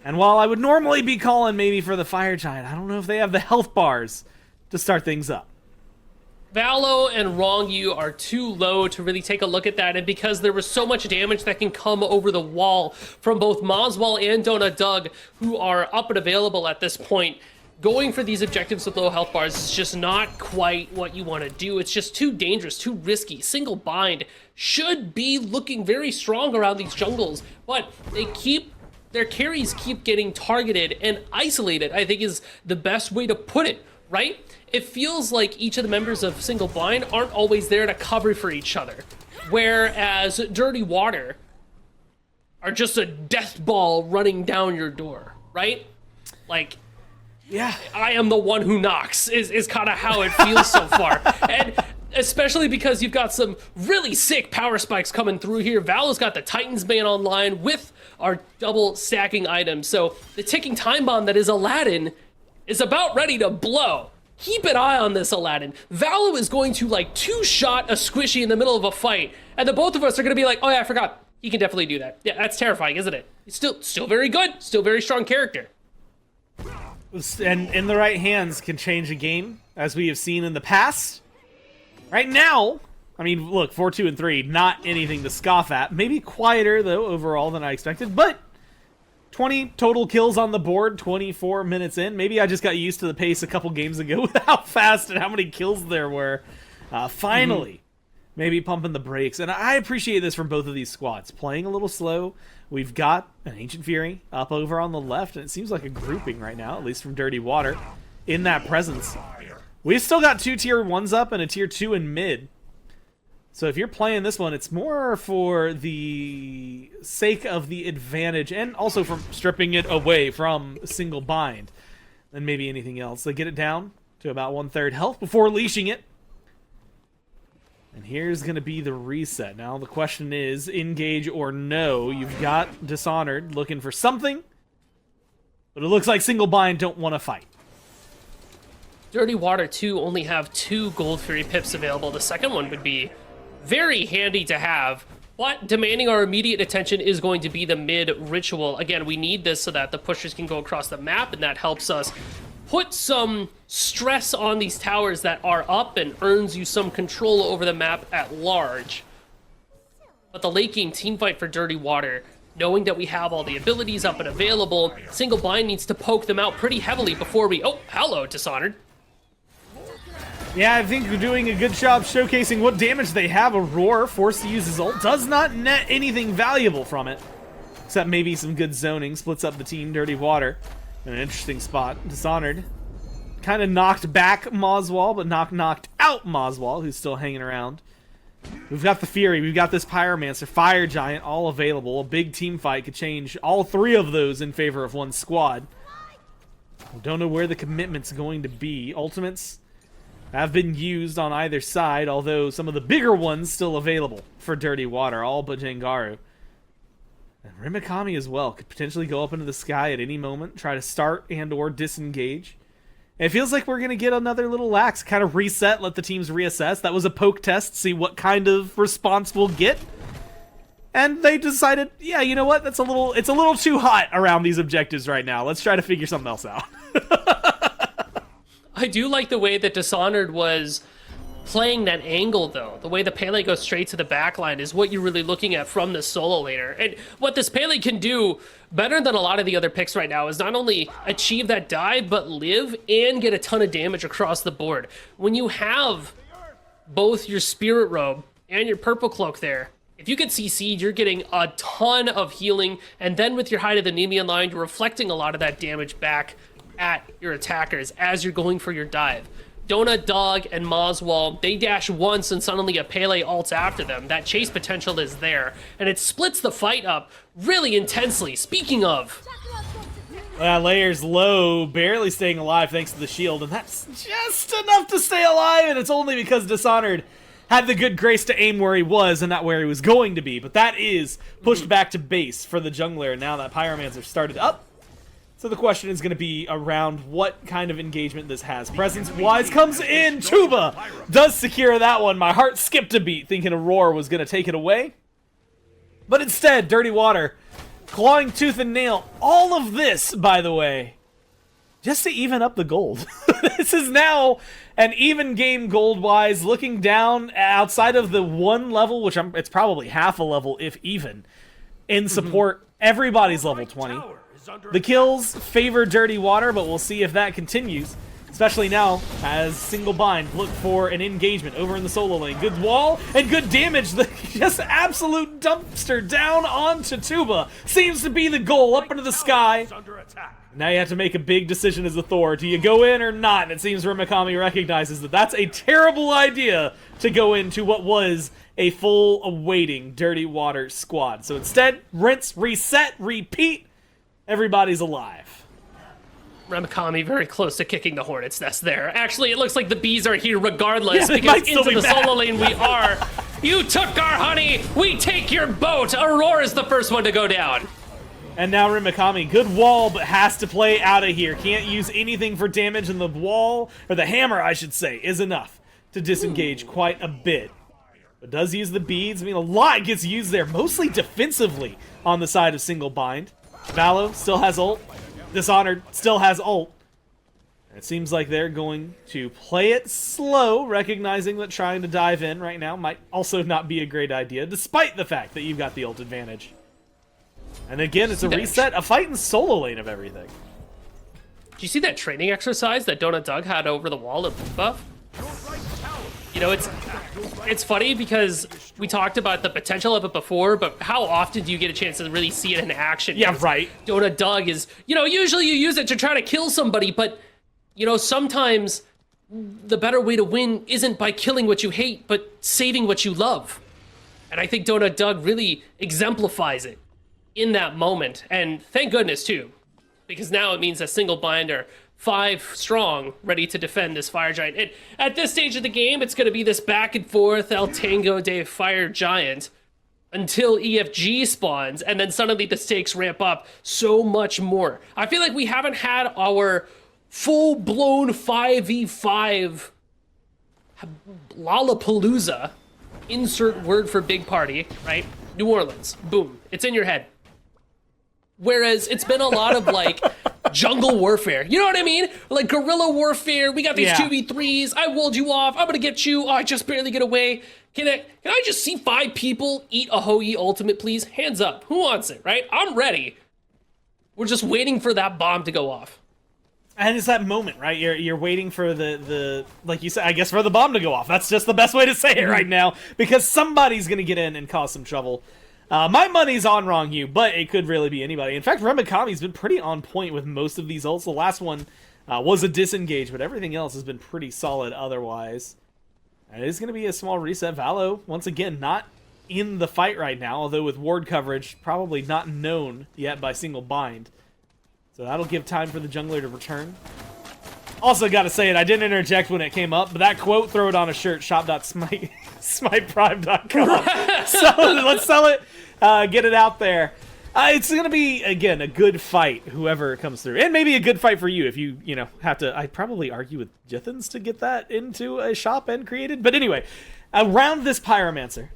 And while I would normally be calling maybe for the Fire Giant, I don't know if they have the health bars to start things up. Valo and Rongyu are too low to really take a look at that, and because there was so much damage that can come over the wall from both Moswell and Donut Doug, who are up and available at this point, going for these objectives with low health bars is just not quite what you want to do. It's just too dangerous, too risky. Single bind should be looking very strong around these jungles, but their carries keep getting targeted and isolated, I think is the best way to put it, right? It feels like each of the members of Single Bind aren't always there to cover for each other, whereas Dirty Water are just a death ball running down your door, right? Like, yeah, I am the one who knocks is kind of how it feels so far. And especially because you've got some really sick power spikes coming through here. Valo's got the Titan's Bane online with our double stacking items. So the ticking time bomb that is Aladdin is about ready to blow. Keep an eye on this, Aladdin. Valo is going to like 2-shot a squishy in the middle of a fight. And the both of us are going to be like, oh yeah, I forgot. He can definitely do that. Yeah, that's terrifying, isn't it? He's still very good. Still very strong character. And in the right hands can change a game, as we have seen in the past. Right now, I mean, look, 4-2 and 3, not anything to scoff at. Maybe quieter, though, overall than I expected, but 20 total kills on the board, 24 minutes in. Maybe I just got used to the pace a couple games ago with how fast and how many kills there were. Finally, maybe pumping the brakes. And I appreciate this from both of these squads. Playing a little slow. We've got an Ancient Fury up over on the left, and it seems like a grouping right now, at least from Dirty Water, in that presence. We've still got 2 tier 1s up and a tier 2 in mid. So if you're playing this one, it's more for the sake of the advantage, and also from stripping it away from Single Bind, than maybe anything else. They get it down to about 1/3 health before leashing it. And here's going to be the reset. Now the question is, engage or no? You've got Dishonored looking for something, but it looks like Single Bind don't want to fight. Dirty Water 2 only have 2 Gold Fury pips available. The second one would be very handy to have, but demanding our immediate attention is going to be the mid ritual. Again, we need this so that the pushers can go across the map, and that helps us put some stress on these towers that are up and earns you some control over the map at large. But the late game team fight for Dirty Water, knowing that we have all the abilities up and available, Single Bind needs to poke them out pretty heavily before we... Oh, hello, Dishonored. Yeah, I think you're doing a good job showcasing what damage they have. A Roar, forced to use his ult, does not net anything valuable from it. Except maybe some good zoning, splits up the team. Dirty Water in an interesting spot. Dishonored kind of knocked back Moswell, but knocked out Moswell, who's still hanging around. We've got the Fury, we've got this Pyromancer, Fire Giant, all available. A big team fight could change all 3 of those in favor of one squad. Don't know where the commitment's going to be. Ultimates have been used on either side, although some of the bigger ones still available for Dirty Water, all but Jangaru. And Rimikami as well could potentially go up into the sky at any moment, try to start and or disengage. It feels like we're going to get another little lax, kind of reset, let the teams reassess. That was a poke test, see what kind of response we'll get. And they decided, yeah, you know what? It's a little too hot around these objectives right now. Let's try to figure something else out. I do like the way that Dishonored was playing that angle, though, the way the Pele goes straight to the backline is what you're really looking at from the solo laner. And what this Pele can do better than a lot of the other picks right now is not only achieve that dive, but live and get a ton of damage across the board. When you have both your Spirit Robe and your Purple Cloak there, if you get CC'd, you're getting a ton of healing, and then with your Height of the Nemean line, you're reflecting a lot of that damage back at your attackers as you're going for your dive. Donut Dog and Moswall, they dash once and suddenly a Pele ults after them. That chase potential is there, and it splits the fight up really intensely. Speaking of... Layer's low, barely staying alive thanks to the shield, and that's just enough to stay alive, and it's only because Dishonored had the good grace to aim where he was and not where he was going to be. But that is pushed back to base for the jungler, and now that Pyromancer started up. So the question is going to be around what kind of engagement this has. Presence-wise comes in. Tuba does secure that one. My heart skipped a beat thinking Aurora was going to take it away. But instead, Dirty Water clawing tooth and nail. All of this, by the way, just to even up the gold. This is now an even game gold-wise. Looking down outside of the one level, which it's probably half a level, if even, in support. Everybody's level 20. The kills favor Dirty Water, but we'll see if that continues. Especially now, as Single Bind look for an engagement over in the solo lane. Good wall and good damage. Just absolute dumpster down onto Tuba. Seems to be the goal, up into the sky. Now you have to make a big decision as a Thor. Do you go in or not? And it seems Rimakami recognizes that that's a terrible idea to go into what was a full awaiting Dirty Water squad. So instead, rinse, reset, repeat. Everybody's alive. Ramakami very close to kicking the Hornet's Nest there. Actually, it looks like the bees are here regardless, yeah, because into the solo lane we are. You took our honey, we take your boat. Aurora's the first one to go down. And now Rimakami, good wall, but has to play out of here. Can't use anything for damage, and the wall, or the hammer, I should say, is enough to disengage quite a bit. But does use the beads. I mean, a lot gets used there, mostly defensively on the side of Single Bind. Valo still has ult. Dishonored still has ult. It seems like they're going to play it slow, recognizing that trying to dive in right now might also not be a great idea, despite the fact that you've got the ult advantage. And again, it's a reset, a fight in solo lane of everything. Did you see that training exercise that Donut Doug had over the wall of buff? You know, it's funny because we talked about the potential of it before, but how often do you get a chance to really see it in action? Yeah, right. Donut Doug is, you know, usually you use it to try to kill somebody, but, you know, sometimes the better way to win isn't by killing what you hate, but saving what you love. And I think Donut Doug really exemplifies it in that moment. And thank goodness, too, because now it means that Single Bind are 5 strong, ready to defend this Fire Giant. And at this stage of the game, it's going to be this back and forth El Tango de Fire Giant until EFG spawns, and then suddenly the stakes ramp up so much more. I feel like we haven't had our full-blown 5v5 Lollapalooza, insert word for big party, right? New Orleans, boom, it's in your head. Whereas it's been a lot of like jungle warfare. You know what I mean? Like guerrilla warfare. We got these 2v3s. I walled you off. I'm gonna get you. Oh, I just barely get away. Can I just see 5 people eat a Hoagie ultimate, please? Hands up. Who wants it, right? I'm ready. We're just waiting for that bomb to go off. And it's that moment, right? You're waiting for the like you said, I guess for the bomb to go off. That's just the best way to say it right now, because somebody's gonna get in and cause some trouble. My money's on Wrong Hue, but it could really be anybody. In fact, Remikami's been pretty on point with most of these ults. The last one was a disengage, but everything else has been pretty solid otherwise. And it is going to be a small reset. Valo, once again, not in the fight right now, although with ward coverage, probably not known yet by Single Bind. So that'll give time for the jungler to return. Also, gotta say it, I didn't interject when it came up, but that quote, throw it on a shirt, shop.smiteprime.com. So let's sell it, get it out there. It's gonna be, again, a good fight, whoever comes through. And maybe a good fight for you if you know, have to, I'd probably argue with Jithens to get that into a shop and created. But anyway, around this Pyromancer,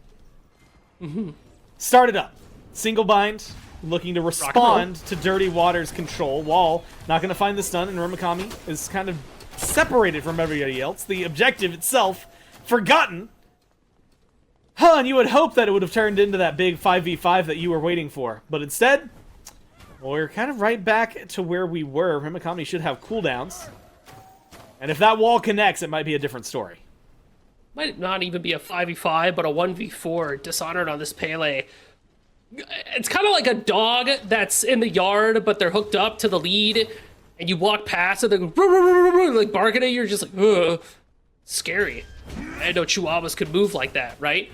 started up. Single Bind, looking to respond to Dirty Water's control. Wall, not going to find the stun, and Rimakami is kind of separated from everybody else. The objective itself forgotten. Huh, and you would hope that it would have turned into that big 5v5 that you were waiting for. But instead, well, we're kind of right back to where we were. Rimikami should have cooldowns. And if that wall connects, it might be a different story. Might not even be a 5v5, but a 1v4 Dishonored on this Pele. It's kind of like a dog that's in the yard, but they're hooked up to the lead, and you walk past and they go, like barking at you, you're just like, ugh, scary. I didn't know Chihuahuas could move like that, right?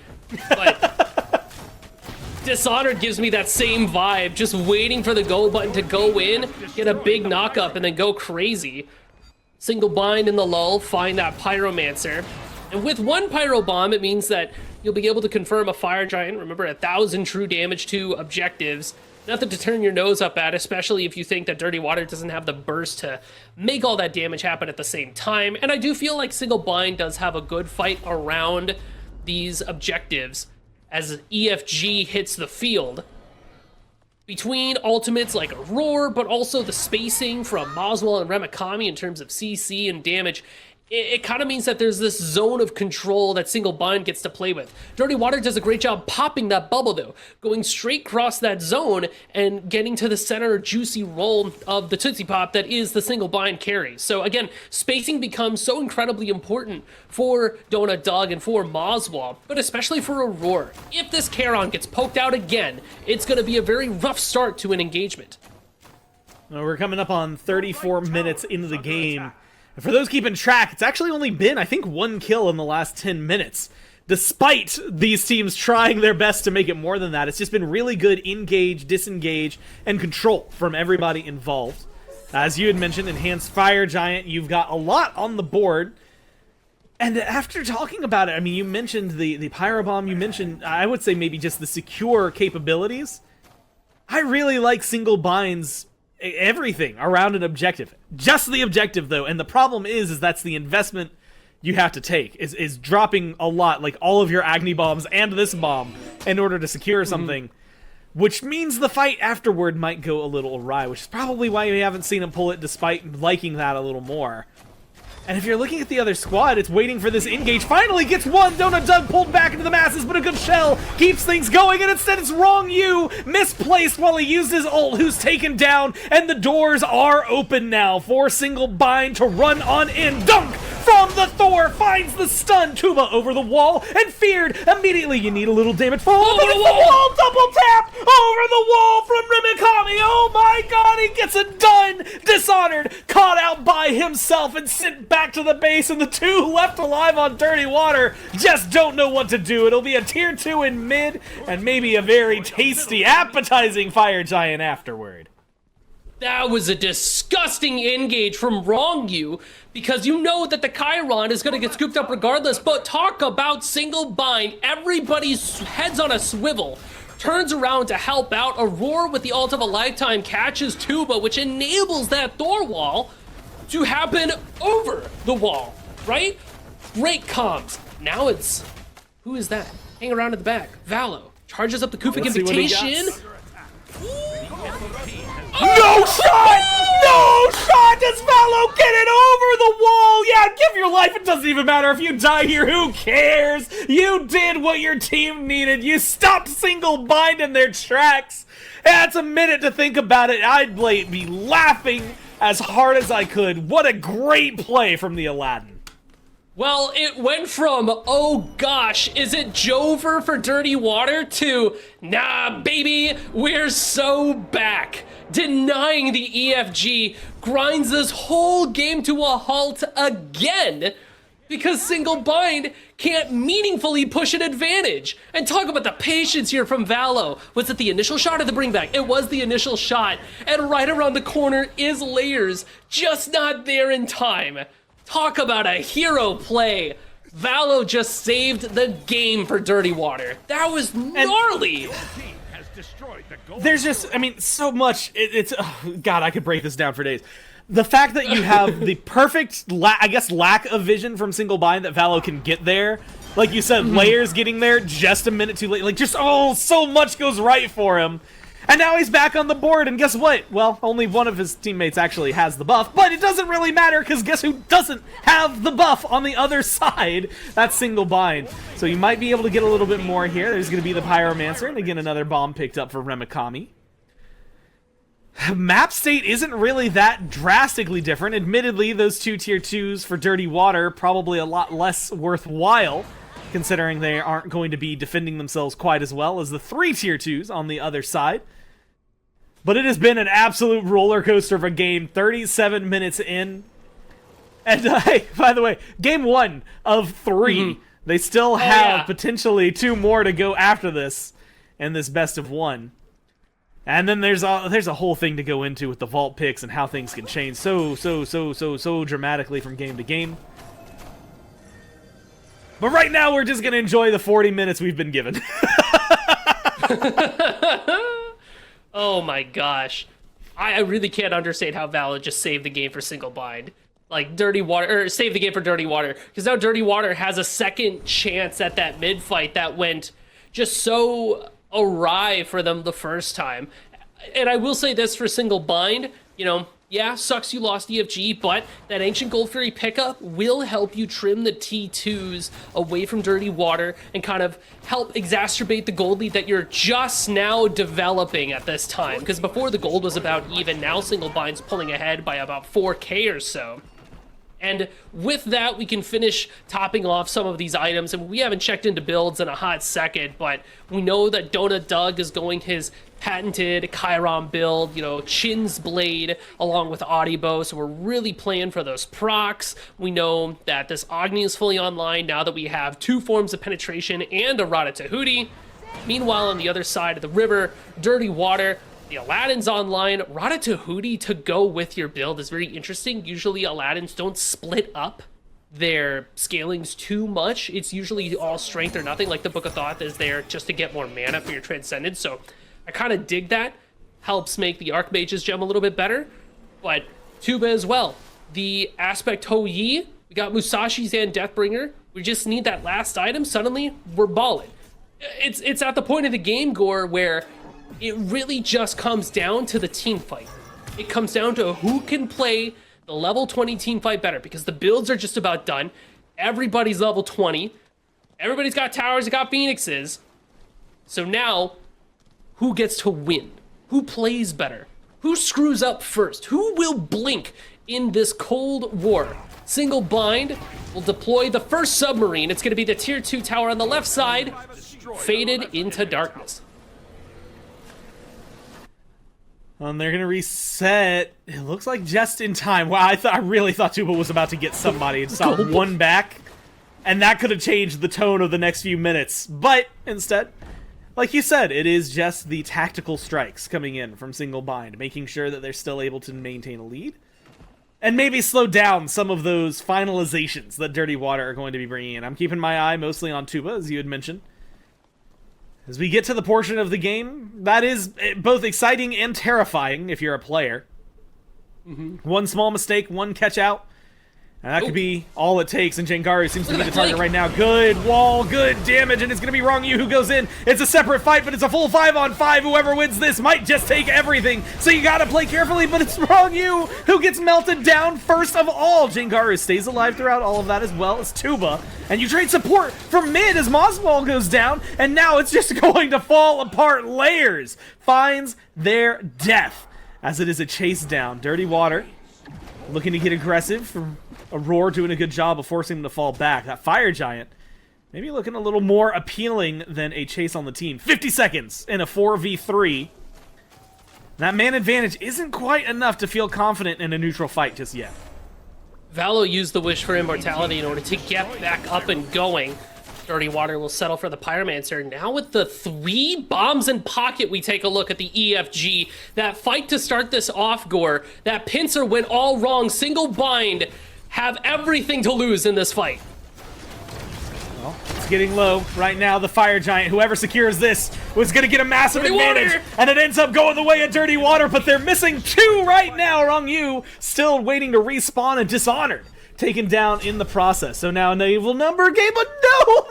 But Dishonored gives me that same vibe, just waiting for the go button to go in, get a big knock up, and then go crazy. Single bind in the lull, find that Pyromancer. And with one Pyro Bomb, it means that you'll be able to confirm a Fire Giant. Remember, 1,000 true damage to objectives. Nothing to turn your nose up at, especially if you think that Dirty Water doesn't have the burst to make all that damage happen at the same time. And I do feel like Single Bind does have a good fight around these objectives as EFG hits the field. Between ultimates like Roar, but also the spacing from Boswell and Remikami in terms of CC and damage, it kind of means that there's this zone of control that Single Bind gets to play with. Dirty Water does a great job popping that bubble, though, going straight across that zone and getting to the center juicy roll of the Tootsie Pop that is the Single Bind carry. So again, spacing becomes so incredibly important for Donut Dog and for Moswell, but especially for Aurora. If this Charon gets poked out again, it's going to be a very rough start to an engagement. Well, we're coming up on 34 minutes into the game. And for those keeping track, it's actually only been, I think, 1 kill in the last 10 minutes. Despite these teams trying their best to make it more than that, it's just been really good engage, disengage, and control from everybody involved. As you had mentioned, Enhanced Fire Giant, you've got a lot on the board. And after talking about it, I mean, you mentioned the Pyro Bomb, you mentioned, I would say maybe just the secure capabilities. I really like Single Bind's everything around an objective. Just the objective, though, and the problem is that's the investment you have to take, is dropping a lot, like all of your Agni Bombs and this bomb, in order to secure something, which means the fight afterward might go a little awry, which is probably why we haven't seen him pull it despite liking that a little more. And if you're looking at the other squad, it's waiting for this engage. Finally gets one. Donut Doug pulled back into the masses, but a good shell keeps things going, and instead it's Wrong You misplaced while he used his ult, who's taken down, and the doors are open now for Single Bind to run on in. Dunk from the Thor finds the stun. Tuba over the wall, and feared immediately. You need a little damage. Fall over the wall, double tap over the wall from Rimikami. Oh my god, he gets it done. Dishonored, caught out by himself and sent back to the base, and the two left alive on Dirty Water just don't know what to do. It'll be a tier 2 in mid, and maybe a very tasty, appetizing Fire Giant afterward. That was a disgusting engage from Wrong You, because you know that the Chiron is going to get scooped up regardless, but talk about Single Bind. Everybody's head's on a swivel. Turns around to help out. Aurora with the ult of a lifetime catches Tuba, which enables that Thor wall to happen over the wall, right? Great comms. Now it's, who is that? Hang around in the back. Valo charges up the Kufik invitation. No shot! No shot! Does Valo get it over the wall? Yeah, give your life. It doesn't even matter if you die here. Who cares? You did what your team needed. You stopped Single Bind in their tracks. That's a minute to think about it. I'd be laughing as hard as I could. What a great play from the Aladdin. Well, it went from, oh gosh, is it Jover for Dirty Water to, nah, baby, we're so back. Denying the EFG grinds this whole game to a halt again because Single Bind can't meaningfully push an advantage. And talk about the patience here from Valo. Was it the initial shot or the bringback? It was the initial shot. And right around the corner is Layers, just not there in time. Talk about a hero play. Valo just saved the game for Dirty Water. That was gnarly. There's just, I mean, so much. God, I could break this down for days. The fact that you have the perfect, lack of vision from Single Bind that Valo can get there. Like you said, Layers getting there just a minute too late. Like, just, oh, so much goes right for him. And now he's back on the board, and guess what? Well, only one of his teammates actually has the buff, but it doesn't really matter, because guess who doesn't have the buff on the other side? That's Single Bind. So you might be able to get a little bit more here. There's going to be the Pyromancer, and again, another bomb picked up for Remikami. Map state isn't really that drastically different. Admittedly, those 2 tier 2s for Dirty Water probably a lot less worthwhile, considering they aren't going to be defending themselves quite as well as the 3 tier 2s on the other side. But it has been an absolute roller coaster of a game, 37 minutes in. And hey, by the way, game 1 of 3. They still have potentially 2 more to go after this in this best of 1. And then there's a whole thing to go into with the vault picks and how things can change so dramatically from game to game. But right now, we're just going to enjoy the 40 minutes we've been given. Oh my gosh. I really can't understand how Valor just saved the game for Single Bind. Like, Dirty Water, or saved the game for Dirty Water. Because now Dirty Water has a second chance at that mid-fight that went just so awry for them the first time. And I will say this for Single Bind, you know, yeah, sucks you lost EFG, but that Ancient Gold Fury pickup will help you trim the T2s away from Dirty Water and kind of help exacerbate the gold lead that you're just now developing at this time. Because before the gold was about even, now Single Bind's pulling ahead by about 4k or so. And with that, we can finish topping off some of these items. And we haven't checked into builds in a hot second, but we know that Donut Doug is going his patented Chiron build, you know, Chin's Blade along with Audibo. So we're really playing for those procs. We know that this Agni is fully online now that we have 2 forms of penetration and a Ratatouille. Meanwhile, on the other side of the river, Dirty Water, the Aladdin's online. Ratatouille to go with your build is very interesting. Usually Aladdins don't split up their scalings too much. It's usually all strength or nothing, like the Book of Thoth is there just to get more mana for your Transcendence. So I kind of dig that. Helps make the Archmage's gem a little bit better. But Tuba as well. The Aspect Ho-Yi, we got Musashi's and Deathbringer. We just need that last item. Suddenly, we're balling. It's at the point of the game, Gore, where it really just comes down to the team fight. It comes down to who can play the level 20 team fight better, because the builds are just about done. Everybody's level 20. Everybody's got towers, they got phoenixes. So now, who gets to win? Who plays better? Who screws up first? Who will blink in this Cold War? Single Bind will deploy the first submarine. It's going to be the tier 2 tower on the left side, faded into darkness. And they're gonna reset. It looks like just in time. Wow, I really thought Tuba was about to get somebody and saw one back, and that could have changed the tone of the next few minutes. But instead, like you said, it is just the tactical strikes coming in from Single Bind, making sure that they're still able to maintain a lead, and maybe slow down some of those finalizations that Dirty Water are going to be bringing in. I'm keeping my eye mostly on Tuba, as you had mentioned. As we get to the portion of the game that is both exciting and terrifying if you're a player. One small mistake, one catch out, and that could be all it takes, and Jengaru seems to be the target right now. Good wall, good damage, and it's going to be Wrong You who goes in. It's a separate fight, but it's a full 5-on-5. Whoever wins this might just take everything, so you got to play carefully, but it's Wrong You who gets melted down first of all. Jengaru stays alive throughout all of that, as well as Tuba, and you trade support from mid as Mossball goes down, and now it's just going to fall apart. Layers finds their death as it is a chase down. Dirty Water looking to get aggressive from Aurora, doing a good job of forcing him to fall back. That Fire Giant maybe looking a little more appealing than a chase on the team. 50 seconds in a 4v3. That man advantage isn't quite enough to feel confident in a neutral fight just yet. Valo used the Wish for Immortality in order to get back up and going. Dirty Water will settle for the Pyromancer. Now with the 3 bombs in pocket, we take a look at the EFG. That fight to start this off, Gore. That pincer went all wrong. Single Bind have everything to lose in this fight. Well, it's getting low right now. The Fire Giant, whoever secures this, was going to get a massive advantage, and it ends up going the way of Dirty Water, but they're missing 2 right now. Wrong You still waiting to respawn, and Dishonored taken down in the process. So now a naval number game, but no,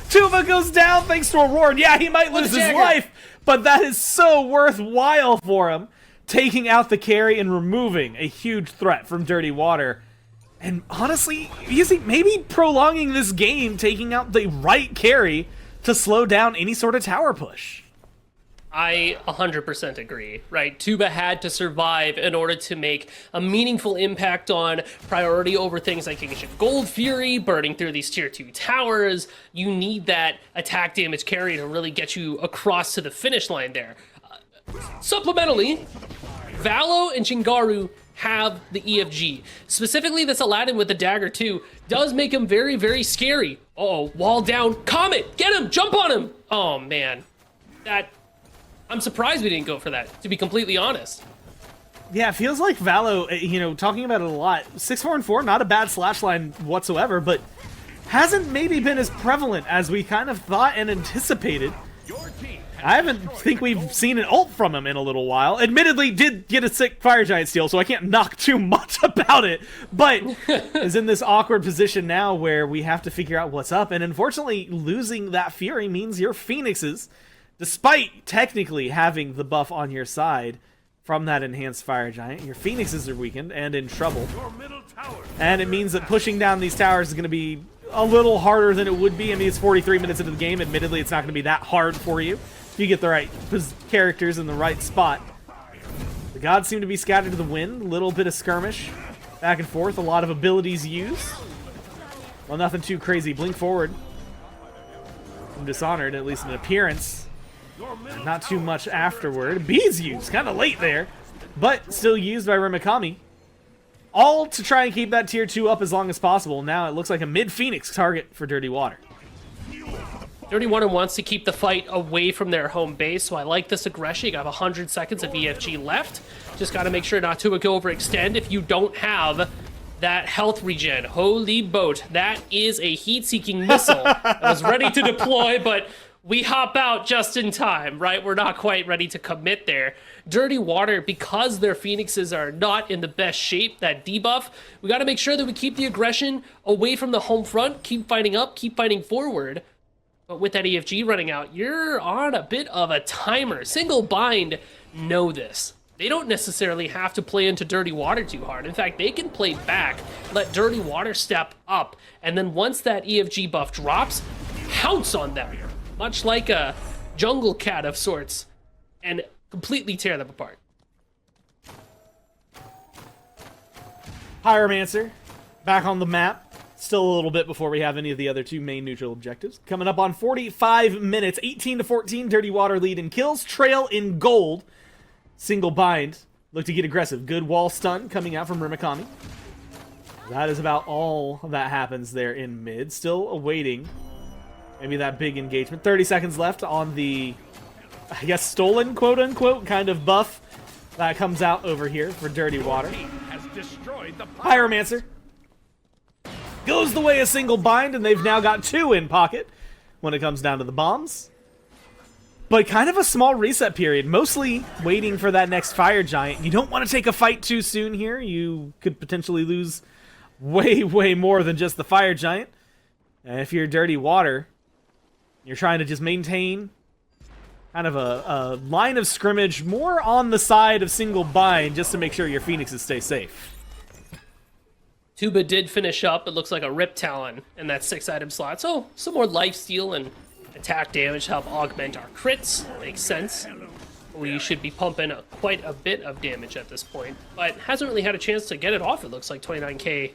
Tuba goes down thanks to Aurora. Yeah, he might lose his life, but that is so worthwhile for him, taking out the carry and removing a huge threat from Dirty Water. And honestly, maybe prolonging this game, taking out the right carry to slow down any sort of tower push. I 100% agree, right? Tuba had to survive in order to make a meaningful impact on priority over things like Ancient Gold Fury, burning through these tier 2 towers. You need that attack damage carry to really get you across to the finish line there. Supplementally, Valo and Shingaru have the EFG. Specifically, this Aladdin with the dagger too does make him very, very scary. Uh-oh, wall down, Comet, get him, jump on him. Oh man, I'm surprised we didn't go for that, to be completely honest. Yeah, it feels like Valo, talking about it a lot. 6-4 and 4, not a bad slash line whatsoever, but hasn't maybe been as prevalent as we kind of thought and anticipated. I haven't think we've seen an ult from him in a little while. Admittedly, did get a sick Fire Giant steal, so I can't knock too much about it, but is in this awkward position now where we have to figure out what's up, and unfortunately, losing that Fury means your Phoenixes, despite technically having the buff on your side from that enhanced Fire Giant, your Phoenixes are weakened and in trouble. And it means that pushing down these towers is going to be a little harder than it would be. I mean, it's 43 minutes into the game. Admittedly, it's not going to be that hard for you if you get the right characters in the right spot. The gods seem to be scattered to the wind. A little bit of skirmish back and forth. A lot of abilities used. Well, nothing too crazy. Blink forward from Dishonored, at least in appearance. Not too much afterward. Bees used, kind of late there, but still used by Rimakami. All to try and keep that tier 2 up as long as possible. Now it looks like a mid-Phoenix target for Dirty Water. Dirty Water wants to keep the fight away from their home base, so I like this aggression. You got 100 seconds of EFG left. Just got to make sure not to go overextend if you don't have that health regen. Holy boat. That is a heat-seeking missile that was ready to deploy, but we hop out just in time, right? We're not quite ready to commit there. Dirty Water, because their Phoenixes are not in the best shape, that debuff, we got to make sure that we keep the aggression away from the home front, keep fighting up, keep fighting forward. But with that EFG running out, you're on a bit of a timer. Single Bind know this. They don't necessarily have to play into Dirty Water too hard. In fact, they can play back, let Dirty Water step up, and then once that EFG buff drops, pounce on them, much like a jungle cat of sorts, and completely tear them apart. Pyromancer, back on the map. Still a little bit before we have any of the other two main neutral objectives. Coming up on 45 minutes, 18-14, Dirty Water lead in kills, trail in gold. Single Bind, look to get aggressive. Good wall stun coming out from Rimakami. That is about all that happens there in mid. Still awaiting maybe that big engagement. 30 seconds left on the, I guess, stolen, quote-unquote, kind of buff that comes out over here for Dirty Water. Pyromancer goes the way of Single Bind, and they've now got 2 in pocket when it comes down to the bombs. But kind of a small reset period, mostly waiting for that next Fire Giant. You don't want to take a fight too soon here. You could potentially lose way, way more than just the Fire Giant. And if you're Dirty Water, you're trying to just maintain kind of a line of scrimmage more on the side of Single Bind just to make sure your Phoenixes stay safe. Tuba did finish up, it looks like a Rip Talon in that 6-item slot, so some more lifesteal and attack damage to help augment our crits. Makes sense. We should be pumping quite a bit of damage at this point, but hasn't really had a chance to get it off. It looks like 29k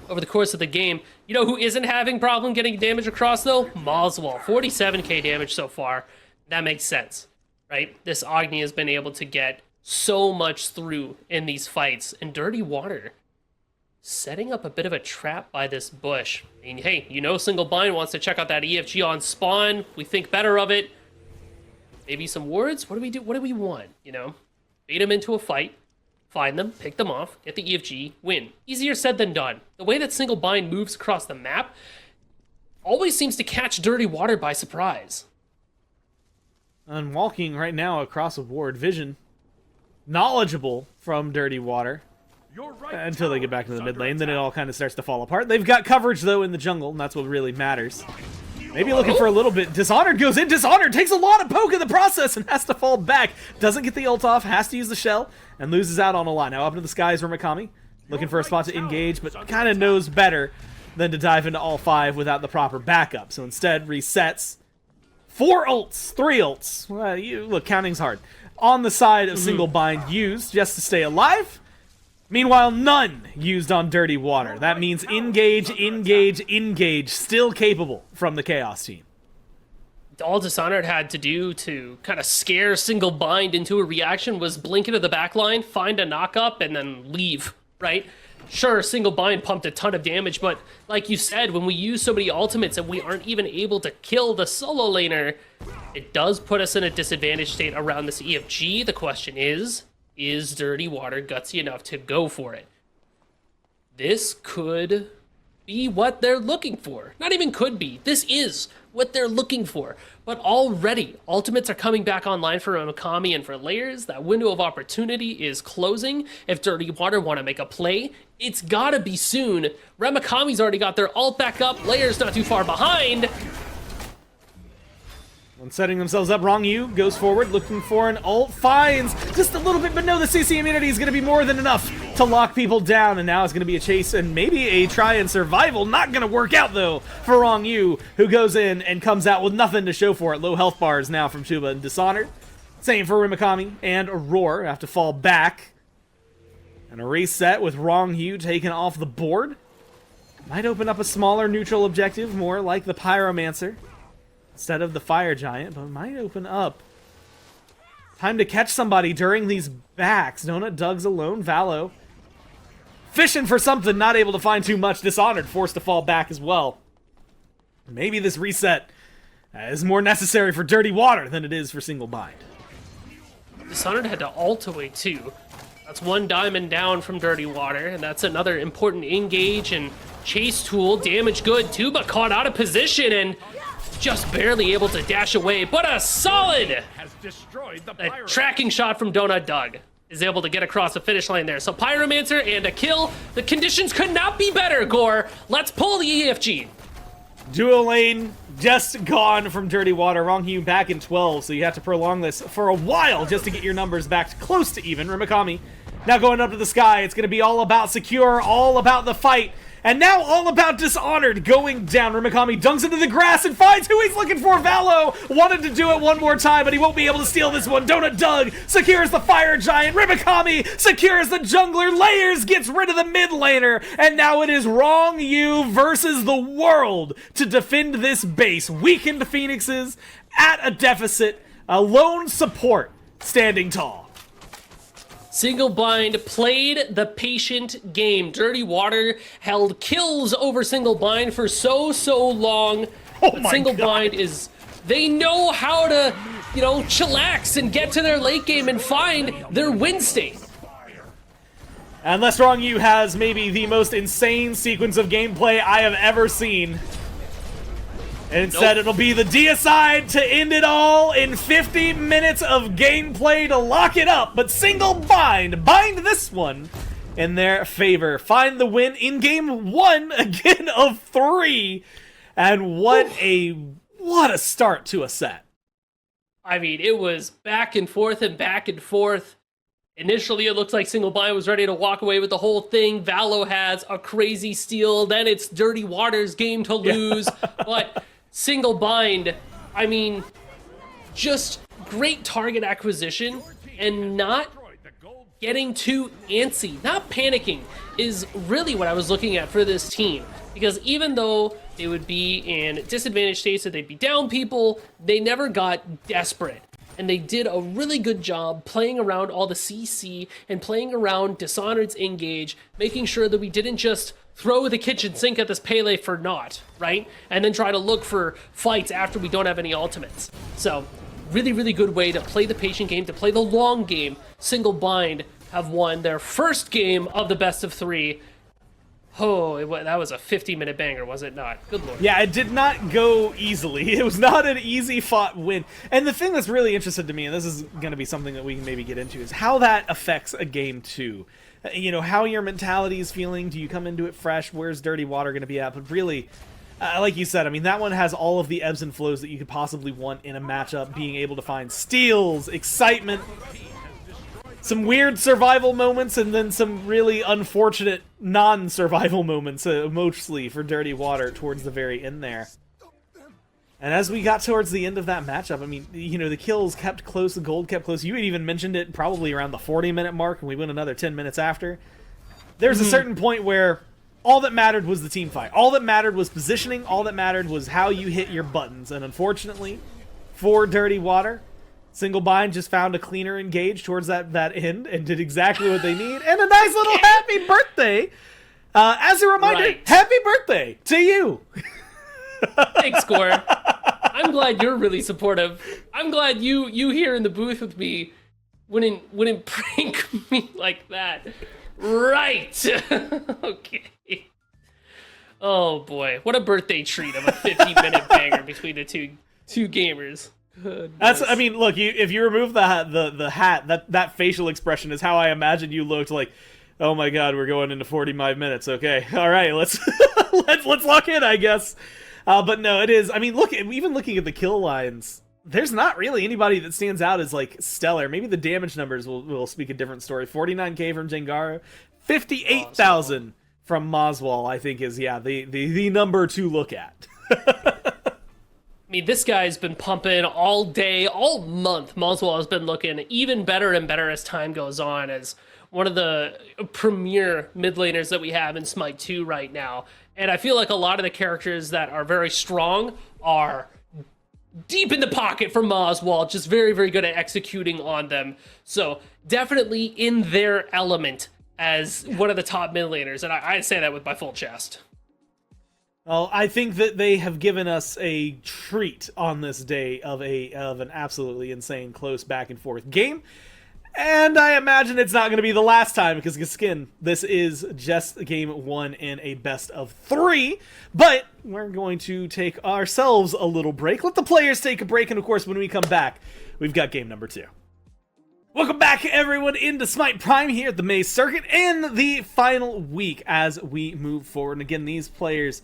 over the course of the game. You know who isn't having problem getting damage across, though? Moswell. 47k damage so far. That makes sense, right? This Agni has been able to get so much through in these fights, and Dirty Water setting up a bit of a trap by this bush. I mean, hey, you know Single Bind wants to check out that EFG on spawn. We think better of it. Maybe some wards? What do we do? What do we want? You know? Bait them into a fight, find them, pick them off, get the EFG, win. Easier said than done. The way that Single Bind moves across the map always seems to catch Dirty Water by surprise. And walking right now across a ward, vision knowledgeable from Dirty Water. until they get back into the mid lane. Then it all kind of starts to fall apart. They've got coverage, though, in the jungle, and that's what really matters. Maybe looking for a little bit. Dishonored goes in. Dishonored takes a lot of poke in the process and has to fall back. Doesn't get the ult off, has to use the shell, and loses out on a lot. Now up into the skies, Rimakami, looking for a spot to engage, but kind of knows better than to dive into all 5 without the proper backup. So instead, resets. 4 ults, 3 ults. Well, look, counting's hard. On the side of single bind used just to stay alive. Meanwhile, none used on Dirty Water. That means engage, engage, engage. Still capable from the Chaos team. All Dishonored had to do to kind of scare single bind into a reaction was blink into the backline, find a knock-up, and then leave, right? Sure, single bind pumped a ton of damage, but like you said, when we use so many ultimates and we aren't even able to kill the solo laner, it does put us in a disadvantaged state around this EFG. The question is Dirty Water gutsy enough to go for it? This could be what they're looking for. Not even could be. This is what they're looking for. But already, ultimates are coming back online for Mikami and for Layers. That window of opportunity is closing. If Dirty Water want to make a play, it's gotta be soon. Ramakami's already got their ult back up. Layers not too far behind. When setting themselves up, Wrong Yu goes forward, looking for an ult, finds just a little bit, but no, the CC immunity is going to be more than enough to lock people down, and now it's going to be a chase and maybe a try and survival. Not going to work out, though, for Wrong Yu, who goes in and comes out with nothing to show for it. Low health bars now from Tuba and Dishonored. Same for Rimakami and Roar, have to fall back. And a reset with Wrong Yu taken off the board. Might open up a smaller neutral objective, more like the Pyromancer instead of the Fire Giant, but might open up. Time to catch somebody during these backs. Donut Doug's alone. Valo fishing for something, not able to find too much. Dishonored forced to fall back as well. Maybe this reset is more necessary for Dirty Water than it is for Single Bind. Dishonored had to ult away too. That's 1 diamond down from Dirty Water, and that's another important engage and chase tool. Damage good. Tuba caught out of position and just barely able to dash away, but a solid tracking shot from Donut Doug is able to get across the finish line there. So Pyromancer and a kill. The conditions could not be better, Gore. Let's pull the EFG. Duo lane just gone from Dirty Water. Wrong Yu back in 12, so you have to prolong this for a while just to get your numbers back close to even. Rimakami now going up to the sky. It's going to be all about secure, all about the fight. And now all about Dishonored going down. Rimakami dunks into the grass and finds who he's looking for. Valo wanted to do it one more time, but he won't be able to steal this one. Donut Doug secures the Fire Giant. Rimakami secures the jungler. Layers gets rid of the mid laner. And now it is Wrong Yu versus the world to defend this base. Weakened Phoenixes at a deficit. A lone support standing tall. Single Bind played the patient game. Dirty Water held kills over Single Bind for so long. Oh my Single God. Bind is, they know how to, chillax and get to their late game and find their win state. Unless Wrong Yu has maybe the most insane sequence of gameplay I have ever seen. And instead, It'll be the deicide to end it all in 50 minutes of gameplay to lock it up. But Single bind this one in their favor. Find the win in game 1 again of 3. And what a start to a set. I mean, it was back and forth and back and forth. Initially, it looked like Single Bind was ready to walk away with the whole thing. Valo has a crazy steal. Then it's Dirty Water's game to lose. But Single Bind, I mean, just great target acquisition and not getting too antsy, not panicking is really what I was looking at for this team. Because even though they would be in disadvantaged states, that they'd be down people, they never got desperate. And they did a really good job playing around all the CC and playing around Dishonored's engage, making sure that we didn't just throw the kitchen sink at this Pele for naught, right? And then try to look for fights after we don't have any ultimates. So, really good way to play the patient game, to play the long game. Single Bind have won their first game of the best of 3. Oh, that was a 50-minute banger, was it not? Good lord. Yeah, it did not go easily. It was not an easy-fought win. And the thing that's really interesting to me, and this is going to be something that we can maybe get into, is how that affects a game 2. how your mentality is feeling. Do you come into it fresh? Where's Dirty Water going to be at? But really, like you said, I mean, that one has all of the ebbs and flows that you could possibly want in a matchup. Being able to find steals, excitement, some weird survival moments, and then some really unfortunate non-survival moments, mostly for Dirty Water towards the very end there. And as we got towards the end of that matchup, I mean, the kills kept close, the gold kept close. You had even mentioned it probably around the 40-minute mark, and we went another 10 minutes after. There's a certain point where all that mattered was the team fight. All that mattered was positioning. All that mattered was how you hit your buttons. And unfortunately, for Dirty Water, Single Bind just found a cleaner engage towards that end and did exactly what they need. And a nice little happy birthday. As a reminder, happy birthday to you. Thanks, Gore. I'm glad you're really supportive. I'm glad you here in the booth with me wouldn't prank me like that. Right. Okay. Oh boy, what a birthday treat of a 50-minute banger between the two gamers. Goodness. That's. I mean, look. If you remove the hat, that facial expression is how I imagine you looked. Like, oh my God, we're going into 45 minutes. Okay, all right, let's let's lock in, I guess. But no, it is. I mean, look. Even looking at the kill lines, there's not really anybody that stands out as like stellar. Maybe the damage numbers will speak a different story. 49k from Jengaro, 58,000 from Moswell. I think is the number to look at. I mean, this guy's been pumping all day, all month. Moswell has been looking even better and better as time goes on, as one of the premier mid laners that we have in Smite 2 right now. And I feel like a lot of the characters that are very strong are deep in the pocket for Moswell, just very, very good at executing on them. So definitely in their element as one of the top mid laners, and I say that with my full chest. Well, I think that they have given us a treat on this day of an absolutely insane close back and forth game. And I imagine it's not going to be the last time, because Skin, this is just game one in a best of 3. But we're going to take ourselves a little break. Let the players take a break, and of course, when we come back, we've got game number 2. Welcome back, everyone, into Smite Prime here at the Maze Circuit in the final week as we move forward. And again, these players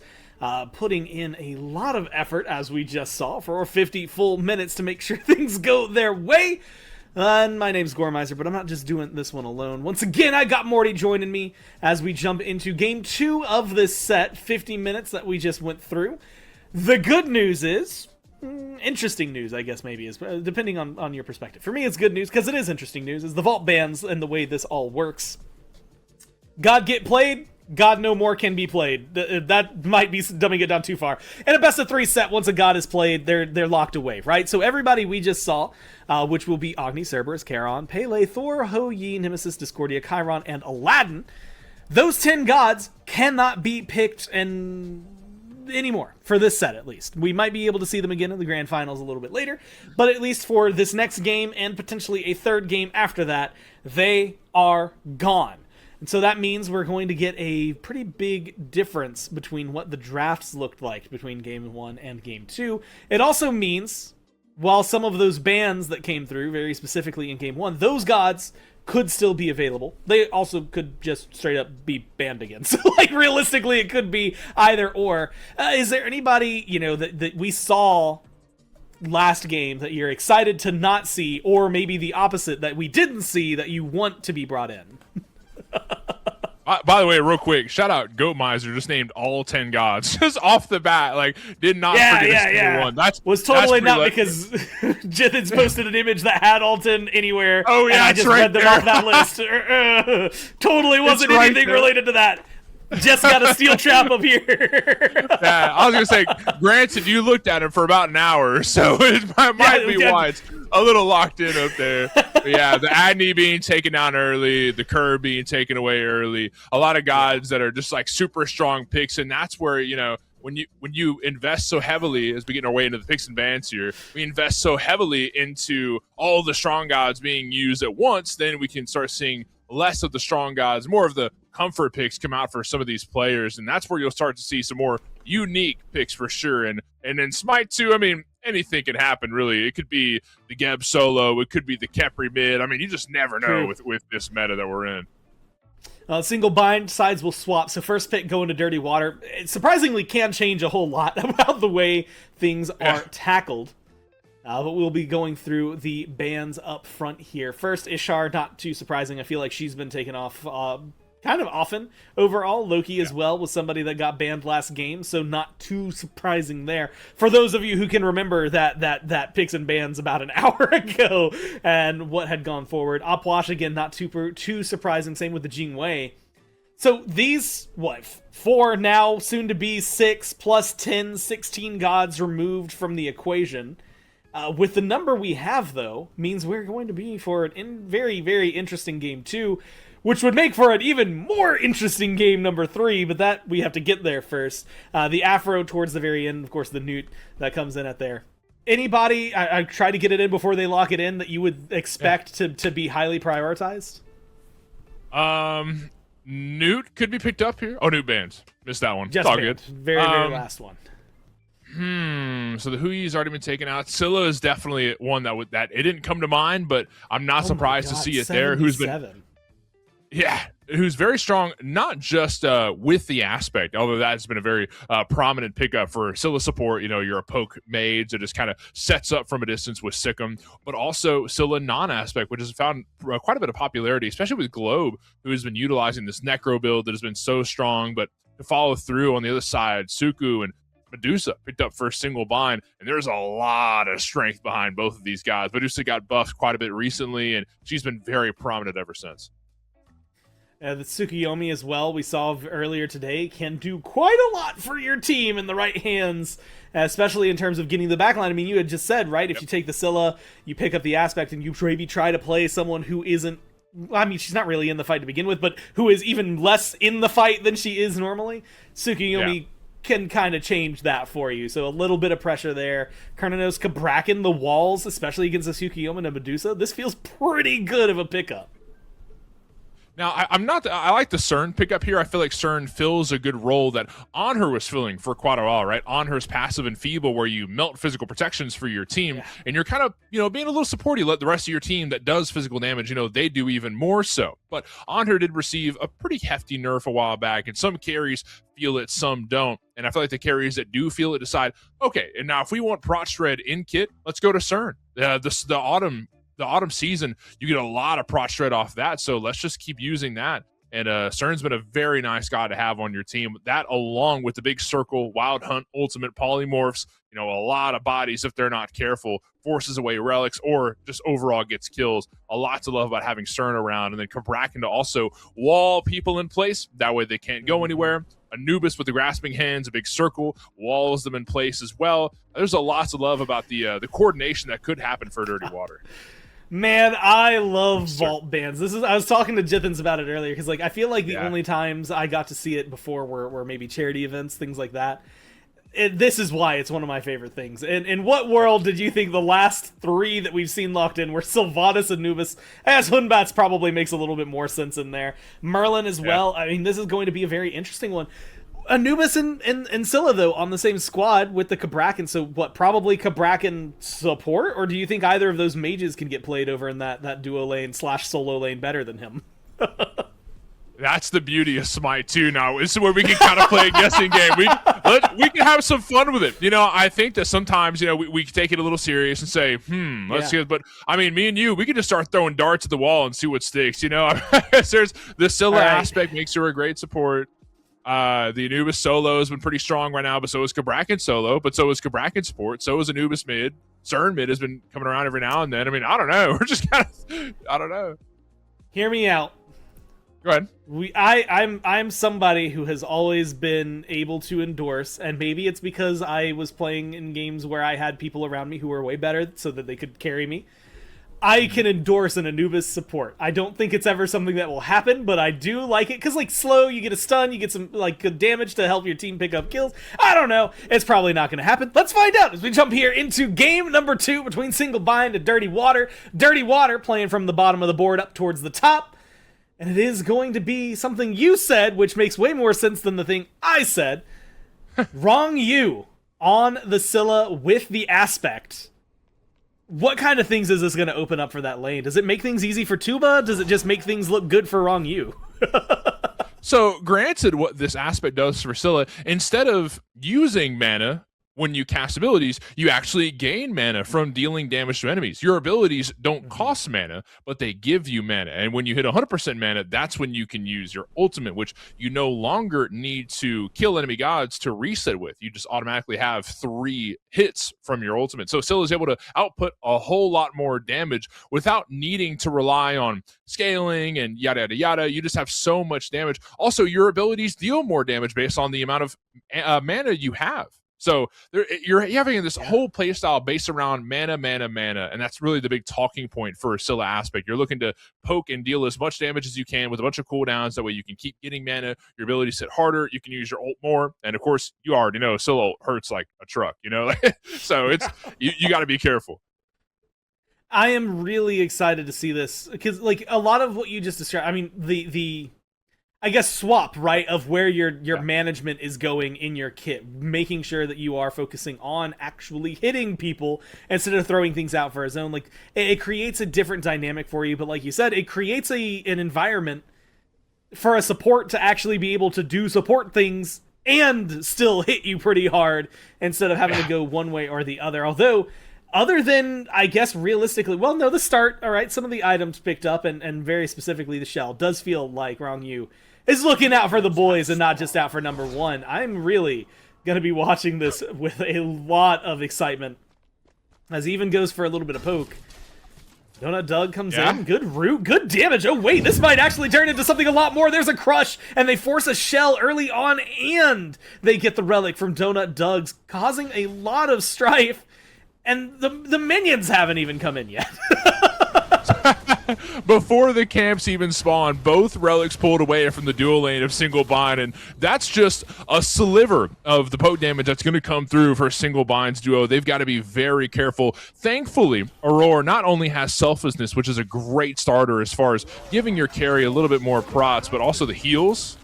putting in a lot of effort, as we just saw, for 50 full minutes to make sure things go their way. And my name's Gormizer, but I'm not just doing this one alone. Once again, I got Morty joining me as we jump into game 2 of this set, 50 minutes that we just went through. The good news is, interesting news, I guess maybe, is depending on your perspective. For me, it's good news, because it is interesting news, is the vault bans and the way this all works. God get played, God no more can be played. That might be dumbing it down too far. In a best of 3 set, once a God is played, they're locked away, right? So everybody we just saw, which will be Agni, Cerberus, Charon, Pele, Thor, Ho Yi, Nemesis, Discordia, Chiron, and Aladdin, those 10 gods cannot be picked anymore, for this set at least. We might be able to see them again in the grand finals a little bit later, but at least for this next game and potentially a third game after that, they are gone. And so that means we're going to get a pretty big difference between what the drafts looked like between Game 1 and Game 2. It also means, while some of those bans that came through, very specifically in Game 1, those gods could still be available. They also could just straight up be banned again. So, like, realistically, it could be either or. Is there anybody, that we saw last game that you're excited to not see, or maybe the opposite, that we didn't see, that you want to be brought in? By the way, real quick, shout out Goat Miser, just named all 10 gods just off the bat. Like, did not forget a single one. Was totally not because Jithin's posted an image that had all 10 anywhere. Oh yeah, and I just read them off that list. Totally wasn't anything related to that. Just got a steel trap up here. Yeah, I was gonna say, granted, you looked at him for about an hour, so it might be why it's a little locked in up there. But yeah, the Agni being taken down early, the Curb being taken away early, a lot of gods that are just like super strong picks, and that's where when you invest so heavily, as we get our way into the picks and bans here, we invest so heavily into all the strong gods being used at once, then we can start seeing less of the strong gods, more of the comfort picks come out for some of these players, and that's where you'll start to see some more unique picks for sure. And in Smite 2, I mean, anything can happen, really. It could be the Geb solo, it could be the Kepri mid. I mean, you just never know with this meta that we're in. Single bind, sides will swap. So first pick going to Dirty Water. It surprisingly can change a whole lot about the way things are tackled. But we'll be going through the bans up front here. First, Ishar, not too surprising. I feel like she's been taken off kind of often overall. Loki as well was somebody that got banned last game, so not too surprising there. For those of you who can remember that picks and bans about an hour ago and what had gone forward. Opwash, again, not too surprising. Same with the Jing Wei. So these, 4 now, soon to be 6, plus 10, 16 gods removed from the equation. With the number we have, though, means we're going to be for an very, very interesting game 2, which would make for an even more interesting game number 3, but that we have to get there first. The Afro towards the very end, of course, the Newt that comes in at there. Anybody, I try to get it in before they lock it in, that you would expect to be highly prioritized? Newt could be picked up here. Oh, Newt bans. Missed that one. Just it's all banned. good. Very, very last one. So the Hui's already been taken out. Scylla is definitely one that it didn't come to mind, but I'm not surprised to see it there. Who's very strong, not just with the aspect, although that's been a very prominent pickup for Scylla support. You know, you're a poke mage that just kind of sets up from a distance with Sikkim, but also Scylla non-aspect, which has found quite a bit of popularity, especially with Globe, who has been utilizing this Necro build that has been so strong. But to follow through on the other side, Suku and Medusa picked up first single bind, and there's a lot of strength behind both of these guys. Medusa got buffed quite a bit recently, and she's been very prominent ever since. The Tsukuyomi as well, we saw earlier today, can do quite a lot for your team in the right hands, especially in terms of getting the backline. I mean, you had just said, right, if you take the Scylla, you pick up the aspect, and you maybe try to play someone who isn't, I mean, she's not really in the fight to begin with, but who is even less in the fight than she is normally. Tsukuyomi can kind of change that for you. So a little bit of pressure there. Kernanos Kabrakan, the walls, especially against the Tsukuyomi and Medusa. This feels pretty good of a pickup. Now, I like the CERN pickup here. I feel like CERN fills a good role that Anhur was filling for quite a while, right? Anhur's passive and feeble, where you melt physical protections for your team, and you're kind of, being a little supportive. Let the rest of your team that does physical damage, they do even more so. But Anhur did receive a pretty hefty nerf a while back, and some carries feel it, some don't. And I feel like the carries that do feel it decide, okay, and now if we want Prot Shred in kit, let's go to CERN. The autumn season, you get a lot of Prot Shred off that, so let's just keep using that. And CERN's been a very nice guy to have on your team. That, along with the big circle, Wild Hunt, Ultimate Polymorphs, a lot of bodies, if they're not careful, forces away relics, or just overall gets kills. A lot to love about having CERN around. And then Kabrakan to also wall people in place. That way they can't go anywhere. Anubis with the grasping hands, a big circle, walls them in place as well. There's a lot to love about the coordination that could happen for Dirty Water. Man, I love vault bans. I was talking to Jithens about it earlier, because I feel like the only times I got to see it before were maybe charity events, things like that. This is why it's one of my favorite things. In what world did you think the last 3 that we've seen locked in were Sylvanas, Anubis? As Hunbats probably makes a little bit more sense in there. Merlin as well. I mean, this is going to be a very interesting one. Anubis and Scylla, though, on the same squad with the Kabrakan. So, probably Kabrakan support? Or do you think either of those mages can get played over in that duo lane / solo lane better than him? That's the beauty of Smite, too, now. This is where we can kind of play a guessing game. We can have some fun with it. I think that sometimes, we take it a little serious and say, let's see. But, I mean, me and you, we can just start throwing darts at the wall and see what sticks, There's the Scylla aspect makes her a great support. The Anubis solo has been pretty strong right now, but so is Kabrakan solo, but so is Kabrakan support, so is Anubis mid. CERN mid has been coming around every now and then. I mean, I don't know. We're just kind of, I don't know. Hear me out. Go ahead. I'm somebody who has always been able to endorse, and maybe it's because I was playing in games where I had people around me who were way better so that they could carry me. I can endorse an Anubis support. I don't think it's ever something that will happen, but I do like it, because slow, you get a stun, you get some good damage to help your team pick up kills. I don't know. It's probably not going to happen. Let's find out as we jump here into game number 2 between Single Bind and Dirty Water. Dirty Water playing from the bottom of the board up towards the top. And it is going to be something you said, which makes way more sense than the thing I said. Wrong you on the Scylla with the aspect. What kind of things is this going to open up for that lane? Does it make things easy for Tuba? Does it just make things look good for Wrong you? So, granted, what this aspect does for Scylla, instead of using mana when you cast abilities, you actually gain mana from dealing damage to enemies. Your abilities don't cost mana, but they give you mana. And when you hit 100% mana, that's when you can use your ultimate, which you no longer need to kill enemy gods to reset with. You just automatically have 3 hits from your ultimate. So Scylla is able to output a whole lot more damage without needing to rely on scaling and yada, yada, yada. You just have so much damage. Also, your abilities deal more damage based on the amount of mana you have. So you're having this whole playstyle based around mana, and that's really the big talking point for Scylla aspect. You're looking to poke and deal as much damage as you can with a bunch of cooldowns. That way you can keep getting mana, your abilities hit harder, you can use your ult more, and of course, you already know Scylla ult hurts like a truck, you know? So it's you got to be careful. I am really excited to see this, because like a lot of what you just described, I mean, the I guess swap, right, of where your management is going in your kit, making sure that you are focusing on actually hitting people instead of throwing things out for a zone. Like, it creates a different dynamic for you, but like you said, it creates an environment for a support to actually be able to do support things and still hit you pretty hard instead of having to go one way or the other. Although, other than, I guess, realistically, well, no, the start, all right, some of the items picked up, and very specifically the shell, does feel like Wrong You is looking out for the boys and not just out for number 1. I'm really going to be watching this with a lot of excitement. As he even goes for a little bit of poke. Donut Doug comes in. Good root. Good damage. Oh, wait. This might actually turn into something a lot more. There's a crush, and they force a shell early on, and they get the relic from Donut Doug's, causing a lot of strife. And the minions haven't even come in yet. Before the camps even spawn, both relics pulled away from the dual lane of single bind, and that's just a sliver of the poke damage that's going to come through for single binds duo. They've got to be very careful. Thankfully, Aurora not only has selflessness, which is a great starter as far as giving your carry a little bit more prots, but also the heals.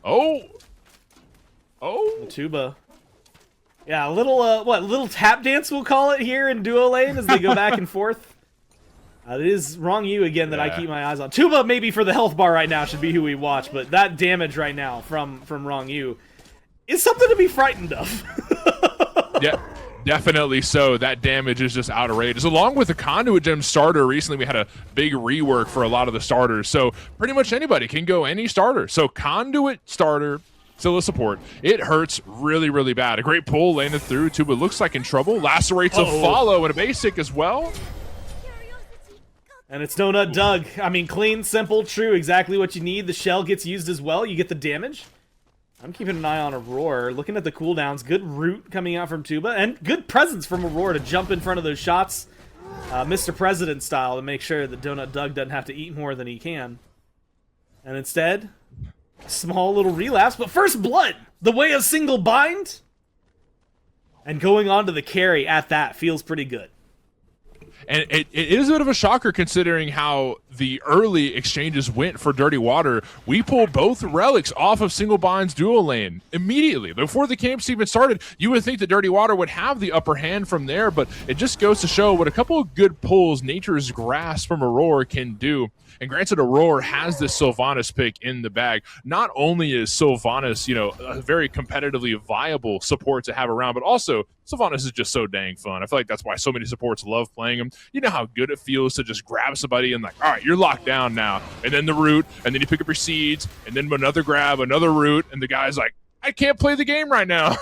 Oh, the tuba. Yeah, a little little tap dance we'll call it here in duo lane as they go back and forth. It is Wrong You again that I keep my eyes on. Tuba maybe for the health bar right now should be who we watch, but that damage right now from Wrong You is something to be frightened of. Yeah, definitely so. That damage is just outrageous. Along with the Conduit Gem starter, recently we had a big rework for a lot of the starters, so pretty much anybody can go any starter. So Conduit starter, Scylla support, it hurts really, really bad. A great pull landed through. Tuba looks like in trouble. Lacerates a follow and a basic as well. And it's Donut Doug. I mean, clean, simple, true, exactly what you need. The shell gets used as well. You get the damage. I'm keeping an eye on Aurora. Looking at the cooldowns. Good root coming out from Tuba. And good presence from Aurora to jump in front of those shots. Mr. President style to make sure that Donut Doug doesn't have to eat more than he can. And instead, small little relapse. But first blood! The way of single bind. And going on to the carry at that feels pretty good. And it is a bit of a shocker considering how the early exchanges went for Dirty Water. We pulled both relics off of Single Bind's dual lane immediately. Before the camps even started, you would think that Dirty Water would have the upper hand from there, but it just goes to show what a couple of good pulls Nature's Grasp from Aurora can do. And granted, Aurora has this Sylvanas pick in the bag. Not only is Sylvanas, a very competitively viable support to have around, but also Sylvanas is just so dang fun. I feel like that's why so many supports love playing him. You know how good it feels to just grab somebody and like, all right, you're locked down now. And then the root, and then you pick up your seeds, and then another grab, another root, and the guy's like, I can't play the game right now.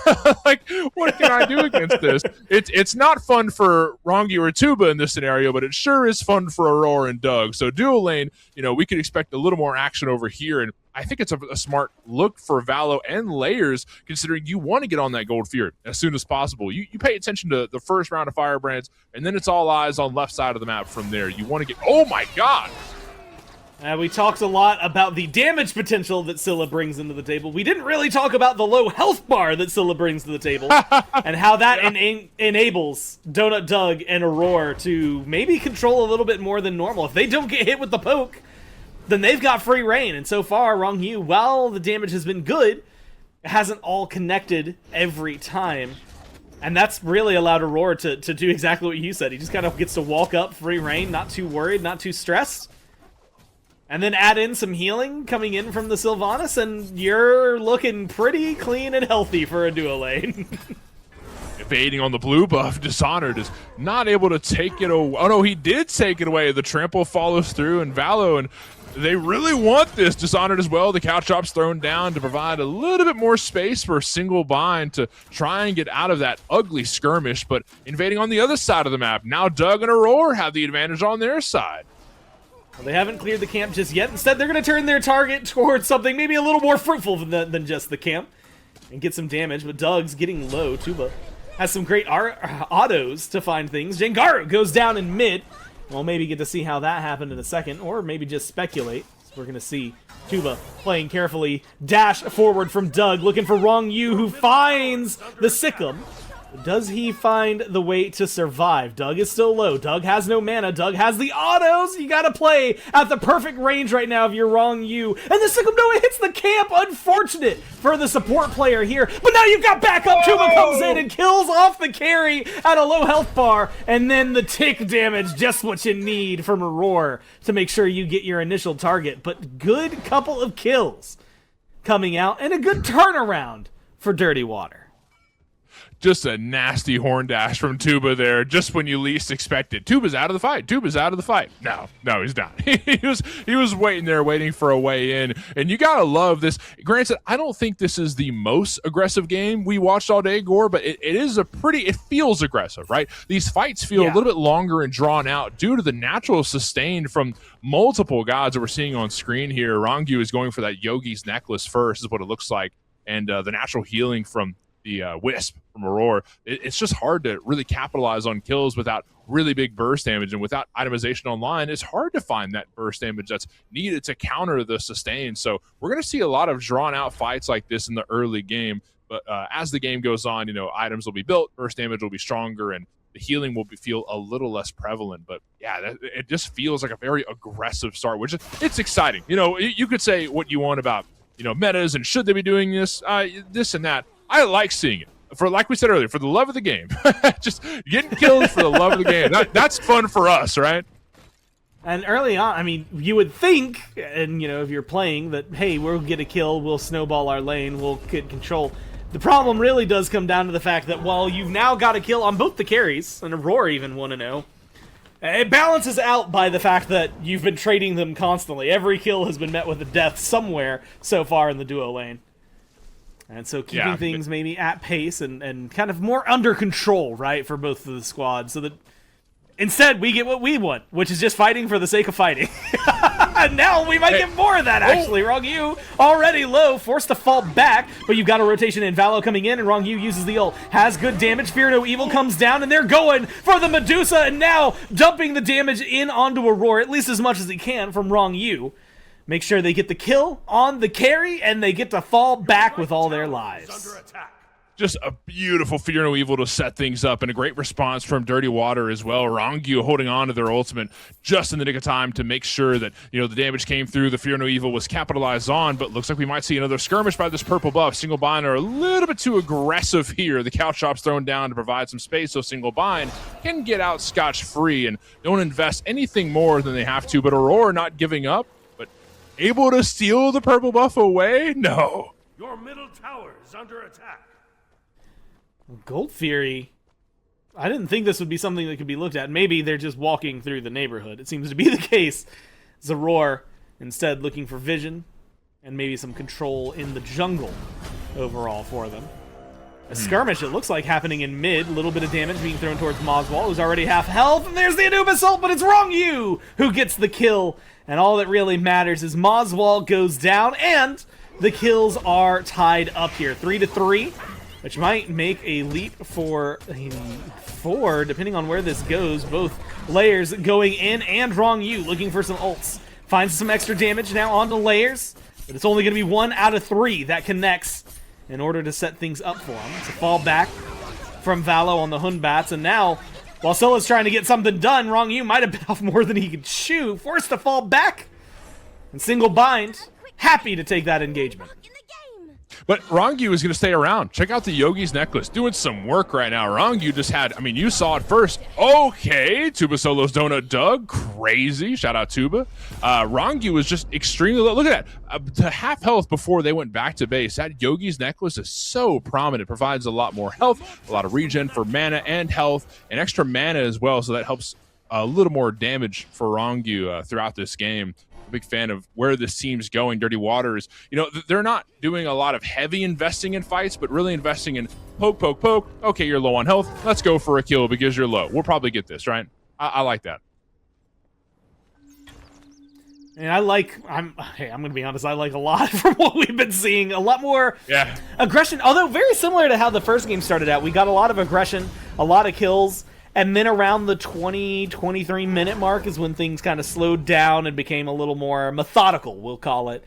Like, what can I do against this? It's not fun for Rongi or Tuba in this scenario, but it sure is fun for Aurora and Doug. So dual lane, we could expect a little more action over here, and I think it's a smart look for Valo and Layers, considering you want to get on that Gold Fear as soon as possible. You pay attention to the first round of Firebrands, and then it's all eyes on left side of the map from there. You want to get... Oh my god! We talked a lot about the damage potential that Scylla brings into the table. We didn't really talk about the low health bar that Scylla brings to the table and how that enables Donut Doug and Aurora to maybe control a little bit more than normal. If they don't get hit with the poke, then they've got free reign. And so far, Wrong You, while the damage has been good, it hasn't all connected every time. And that's really allowed Aurora to do exactly what you said. He just kind of gets to walk up, free reign, not too worried, not too stressed. And then add in some healing coming in from the Sylvanas, and you're looking pretty clean and healthy for a duo lane. Evading on the blue buff, Dishonored is not able to take it away. Oh no, he did take it away. The trample follows through, and Valo, and they really want this. Dishonored as well. The couch drop's thrown down to provide a little bit more space for a single bind to try and get out of that ugly skirmish, but invading on the other side of the map. Now Doug and Aurora have the advantage on their side. Well, they haven't cleared the camp just yet. Instead, they're going to turn their target towards something maybe a little more fruitful than just the camp and get some damage, but Doug's getting low. Tuba has some great autos to find things. Jengaru goes down in mid. We'll maybe get to see how that happened in a second, or maybe just speculate. So we're going to see Tuba playing carefully. Dash forward from Doug, looking for Rong Yu, who finds the Sikkim. Does he find the way to survive? Doug is still low. Doug has no mana. Doug has the autos. You gotta play at the perfect range right now if you're Rong Yu. And the Sikkim Noah hits the camp. Unfortunate for the support player here. But now you've got backup. Tuba comes in and kills off the carry at a low health bar. And then the tick damage, just what you need from Aurora to make sure you get your initial target. But good couple of kills coming out and a good turnaround for Dirty Water. Just a nasty horn dash from Tuba there, just when you least expect it. Tuba's out of the fight. Tuba's out of the fight. No, he's not. he was waiting there, waiting for a way in. And you gotta love this. Granted, I don't think this is the most aggressive game we watched all day, Gore, but it is it feels aggressive, right? These fights feel a little bit longer and drawn out due to the natural sustain from multiple gods that we're seeing on screen here. Rongyu is going for that Yogi's necklace first, is what it looks like. And the natural healing from the Wisp from Aurora. It's just hard to really capitalize on kills without really big burst damage, and without itemization online, it's hard to find that burst damage that's needed to counter the sustain. So we're going to see a lot of drawn out fights like this in the early game, but as the game goes on, items will be built, burst damage will be stronger, and the healing will feel a little less prevalent. But yeah, it just feels like a very aggressive start, which it's exciting. You could say what you want about metas and should they be doing this and that. I like seeing it. For, like we said earlier, for the love of the game. Just getting kills for the love of the game. That's fun for us, right? And early on, you would think, and if you're playing, that, hey, we'll get a kill, we'll snowball our lane, we'll get control. The problem really does come down to the fact that while you've now got a kill on both the carries, and Aurora even 1-0, it balances out by the fact that you've been trading them constantly. Every kill has been met with a death somewhere so far in the duo lane. And so keeping things maybe at pace and kind of more under control, right, for both of the squads, so that instead we get what we want, which is just fighting for the sake of fighting. And now we might get more of that, actually. Rong Yu, already low, forced to fall back, but you've got a rotation in. Valo coming in, and Rong Yu uses the ult. Has good damage. Fear No Evil comes down, and they're going for the Medusa, and now dumping the damage in onto Aurora, at least as much as he can from Rong Yu. Make sure they get the kill on the carry, and they get to fall back with all their lives. Just a beautiful Fear No Evil to set things up, and a great response from Dirty Water as well. Rongyu holding on to their ultimate just in the nick of time to make sure that the damage came through. The Fear No Evil was capitalized on, but looks like we might see another skirmish by this purple buff. Single Bind are a little bit too aggressive here. The couch shop's thrown down to provide some space, so Single Bind can get out scotch-free and don't invest anything more than they have to. But Aurora not giving up, but able to steal the purple buff away? No. Your middle tower is under attack. Gold Fury, I didn't think this would be something that could be looked at. Maybe they're just walking through the neighborhood. It seems to be the case. Zaror instead looking for vision and maybe some control in the jungle overall for them. A skirmish, it looks like, happening in mid. A little bit of damage being thrown towards Moswall, who's already half health. And there's the Anubis ult, but it's Rong Yu who gets the kill. And all that really matters is Moswall goes down, and the kills are tied up here. 3-3. Which might make a leap for 4, depending on where this goes. Both layers going in, and Rong Yu looking for some ults. Finds some extra damage now onto layers, but it's only going to be 1 out of 3 that connects in order to set things up for him. It's a fall back from Valo on the Hunbats, and now, while Sola's trying to get something done, Rong Yu might have bit off more than he could chew, forced to fall back, and Single Bind, happy to take that engagement. But Rongyu is going to stay around. Check out the Yogi's necklace. Doing some work right now. Rongyu just had, I mean, you saw it first. Okay. Tuba Solo's Donut Doug. Crazy. Shout out Tuba. Rongyu was just extremely low. Look at that. To half health before they went back to base. That Yogi's necklace is so prominent. Provides a lot more health, a lot of regen for mana and health, and extra mana as well. So that helps a little more damage for Rongyu throughout this game. Big fan of where this team's going. Dirty Waters, you know, they're not doing a lot of heavy investing in fights, but really investing in poke, poke, poke. Okay, you're low on health. Let's go for a kill because you're low. We'll probably get this, right? I like that. And I'm gonna be honest, I like a lot from what we've been seeing. A lot more aggression, although very similar to how the first game started out. We got a lot of aggression, a lot of kills. And then around the 23 minute mark is when things kind of slowed down and became a little more methodical, we'll call it.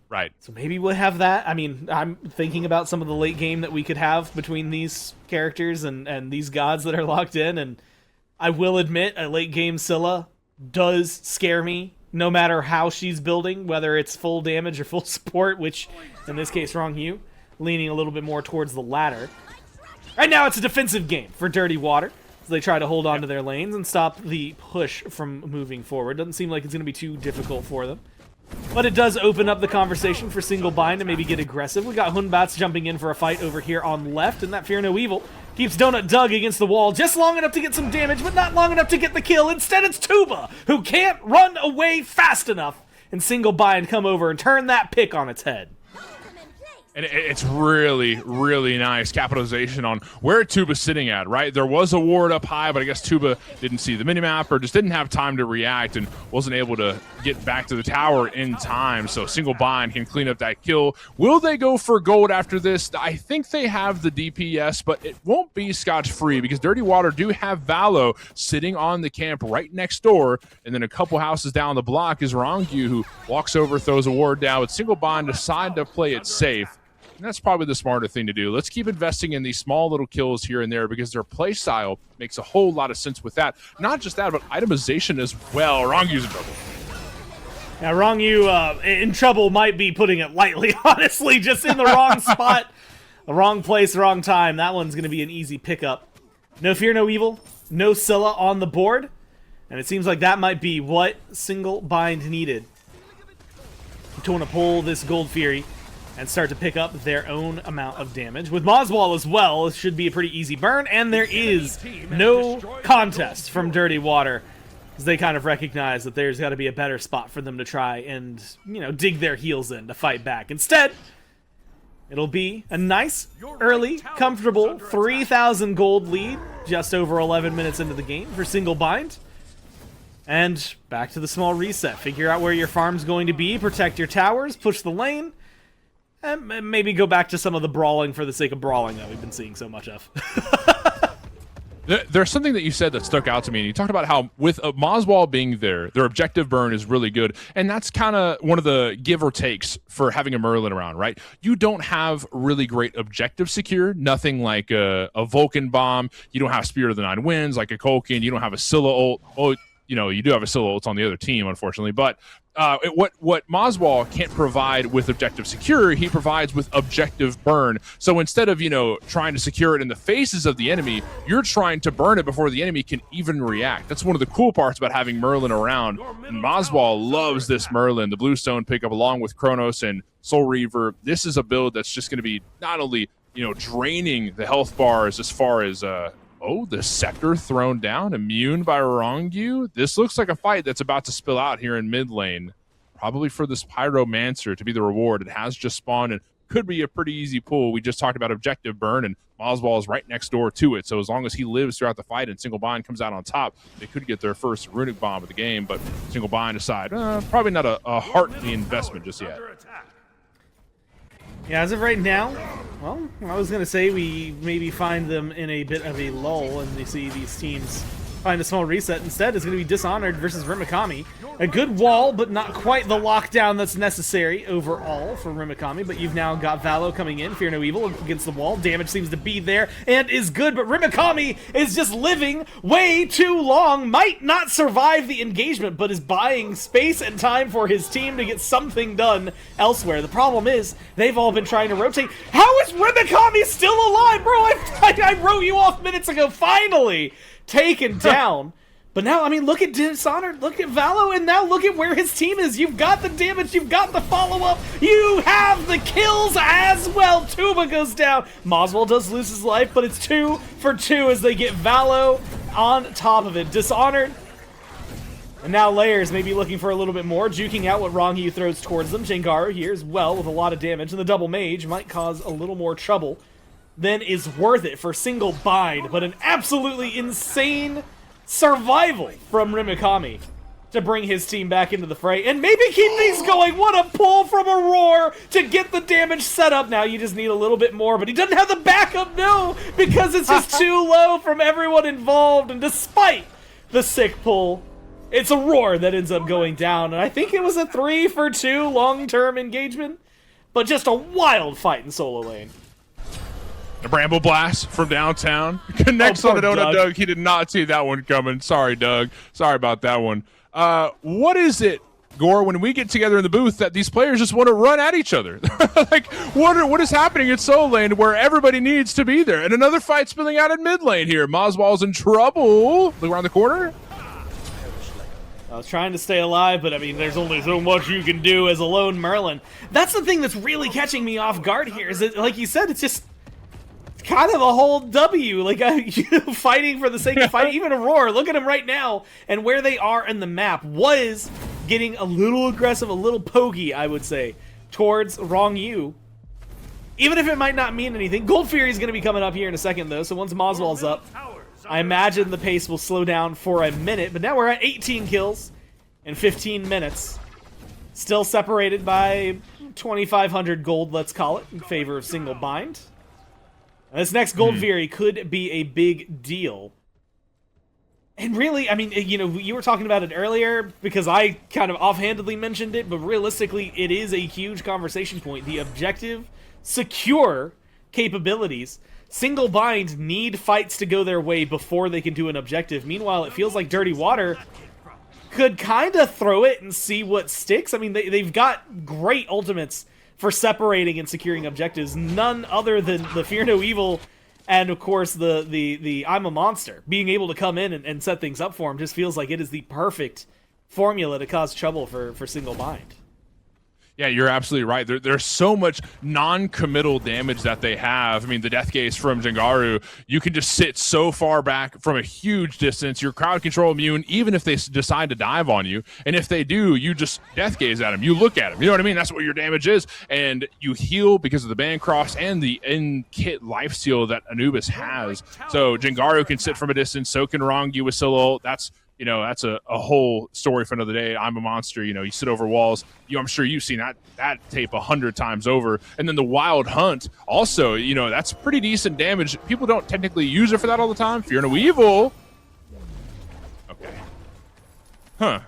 Right. So maybe we'll have that. I mean, I'm thinking about some of the late game that we could have between these characters and these gods that are locked in. And I will admit, a late game Scylla does scare me, no matter how she's building, whether it's full damage or full support, which in this case, Rongyu, leaning a little bit more towards the latter. Right now, it's a defensive game for Dirty Water. They try to hold on to their lanes and stop the push from moving forward. Doesn't seem like it's going to be too difficult for them. But it does open up the conversation for Single Bind to maybe get aggressive. We got Hunbats jumping in for a fight over here on left, and that Fear No Evil keeps Donut Doug against the wall just long enough to get some damage, but not long enough to get the kill. Instead, it's Tuba, who can't run away fast enough, and Single Bind come over and turn that pick on its head. And it's really, really nice capitalization on where Tuba's sitting at, right? There was a ward up high, but I guess Tuba didn't see the minimap or just didn't have time to react and wasn't able to get back to the tower in time. So Single Bind can clean up that kill. Will they go for gold after this? I think they have the DPS, but it won't be scotch-free because Dirty Water do have Valo sitting on the camp right next door, and then a couple houses down the block is Rongyu, who walks over, throws a ward down, but Single Bind decide to play it safe. And that's probably the smarter thing to do. Let's keep investing in these small little kills here and there because their play style makes a whole lot of sense with that. Not just that, but itemization as well. Rongyu's in trouble. Now, Rongyu in trouble might be putting it lightly, honestly. Just in the wrong spot, the wrong place, wrong time. That one's going to be an easy pickup. No Fear, No Evil, no Scylla on the board. And it seems like that might be what Single Bind needed to want to pull this Gold Fury and start to pick up their own amount of damage. With Moswall as well, it should be a pretty easy burn, and there is no contest from Dirty Water, as they kind of recognize that there's got to be a better spot for them to try and, you know, dig their heels in to fight back. Instead, it'll be a nice, early, comfortable 3,000 gold lead, just over 11 minutes into the game for Single Bind. And back to the small reset. Figure out where your farm's going to be, protect your towers, push the lane, and maybe go back to some of the brawling for the sake of brawling that we've been seeing so much of. There's something that you said that stuck out to me, and you talked about how with Moswall being there, their objective burn is really good, and that's kind of one of the give or takes for having a Merlin around, right? You don't have really great objective secure, nothing like a Vulcan bomb. You don't have Spirit of the Nine Winds like a Kolkin. You don't have a Scylla ult. Oh, you know, you do have a Scylla ult on the other team, unfortunately, but what Moswall can't provide with objective secure, he provides with objective burn. So instead of, you know, trying to secure it in the faces of the enemy, you're trying to burn it before the enemy can even react. That's one of the cool parts about having Merlin around. And Moswall loves this Merlin, the Bluestone pickup along with Kronos and Soul Reaver. This is a build that's just going to be not only, you know, draining the health bars as far as oh, the Scepter thrown down, immune by Rongyu. This looks like a fight that's about to spill out here in mid lane. Probably for this Pyromancer to be the reward. It has just spawned and could be a pretty easy pull. We just talked about objective burn, and Moswall is right next door to it. So as long as he lives throughout the fight and Single Bind comes out on top, they could get their first runic bomb of the game. But Single Bind aside, probably not a hearty investment just yet. Yeah, as of right now, well, I was going to say we maybe find them in a bit of a lull and you see these teams find a small reset. Instead, it's going to be Dishonored versus Rimikami. A good wall, but not quite the lockdown that's necessary overall for Rimikami. But you've now got Valo coming in, Fear No Evil against the wall. Damage seems to be there and is good, but Rimikami is just living way too long. Might not survive the engagement, but is buying space and time for his team to get something done elsewhere. The problem is, they've all been trying to rotate. How is Rimikami still alive, bro? I wrote you off minutes ago. Finally taken down. But now, I mean, look at Dishonored, look at Valo, and now look at where his team is. You've got the damage, you've got the follow-up, you have the kills as well. Tuba goes down. Moswell does lose his life, but it's 2 for 2 as they get Valo on top of it. Dishonored. And now Layers may be looking for a little bit more, juking out what Rongyu throws towards them. Jengaru here as well with a lot of damage, and the double mage might cause a little more trouble than is worth it for single bind, but an absolutely insane survival from Rimikami to bring his team back into the fray and maybe keep things going. What a pull from Aurora to get the damage set up. Now you just need a little bit more, but he doesn't have the backup, no, because it's just too low from everyone involved. And despite the sick pull, it's Aurora that ends up going down. And I think it was a 3 for 2 long-term engagement, but just a wild fight in solo lane. A Bramble Blast from downtown. Connects on a donut, Doug. He did not see that one coming. Sorry, Doug. Sorry about that one. What is it, Gore, when we get together in the booth that these players just want to run at each other? Like, what is happening in solo lane where everybody needs to be there? And another fight spilling out in mid lane here. Moswell's in trouble. Look around the corner. I was trying to stay alive, but I mean, there's only so much you can do as a lone Merlin. That's the thing that's really catching me off guard here, is that, like you said, it's just kind of a whole W, like fighting for the sake of fighting. Even Aurora, look at him right now, and where they are in the map was getting a little aggressive, a little pokey, I would say, towards Rongyu. Even if it might not mean anything. Gold Fury is going to be coming up here in a second, though, so once Moswell's up, I imagine the pace will slow down for a minute, but now we're at 18 kills in 15 minutes. Still separated by 2,500 gold, let's call it, in favor of single bind. This next Gold Fury could be a big deal. And really, I mean, you know, you were talking about it earlier because I kind of offhandedly mentioned it, but realistically, it is a huge conversation point. The objective, secure capabilities. Single bind need fights to go their way before they can do an objective. Meanwhile, it feels like Dirty Water could kind of throw it and see what sticks. I mean, they've got great ultimates for separating and securing objectives, none other than the Fear No Evil and, of course, the I'm a Monster. Being able to come in and set things up for him just feels like it is the perfect formula to cause trouble for single bind. Yeah, you're absolutely right. There's so much non-committal damage that they have. I mean, the death gaze from Jengaru, you can just sit so far back from a huge distance. You're crowd control immune, even if they decide to dive on you. And if they do, you just death gaze at them. You look at them. You know what I mean? That's what your damage is. And you heal because of the band cross and the in-kit lifesteal that Anubis has. So Jengaru can sit from a distance. So can Rongyu with solo. That's a whole story for another day. I'm a Monster. You know, you sit over walls. I'm sure you've seen that tape 100 times over. And then the Wild Hunt, also, you know, that's pretty decent damage. People don't technically use it for that all the time. Fear No Evil. Okay. Huh.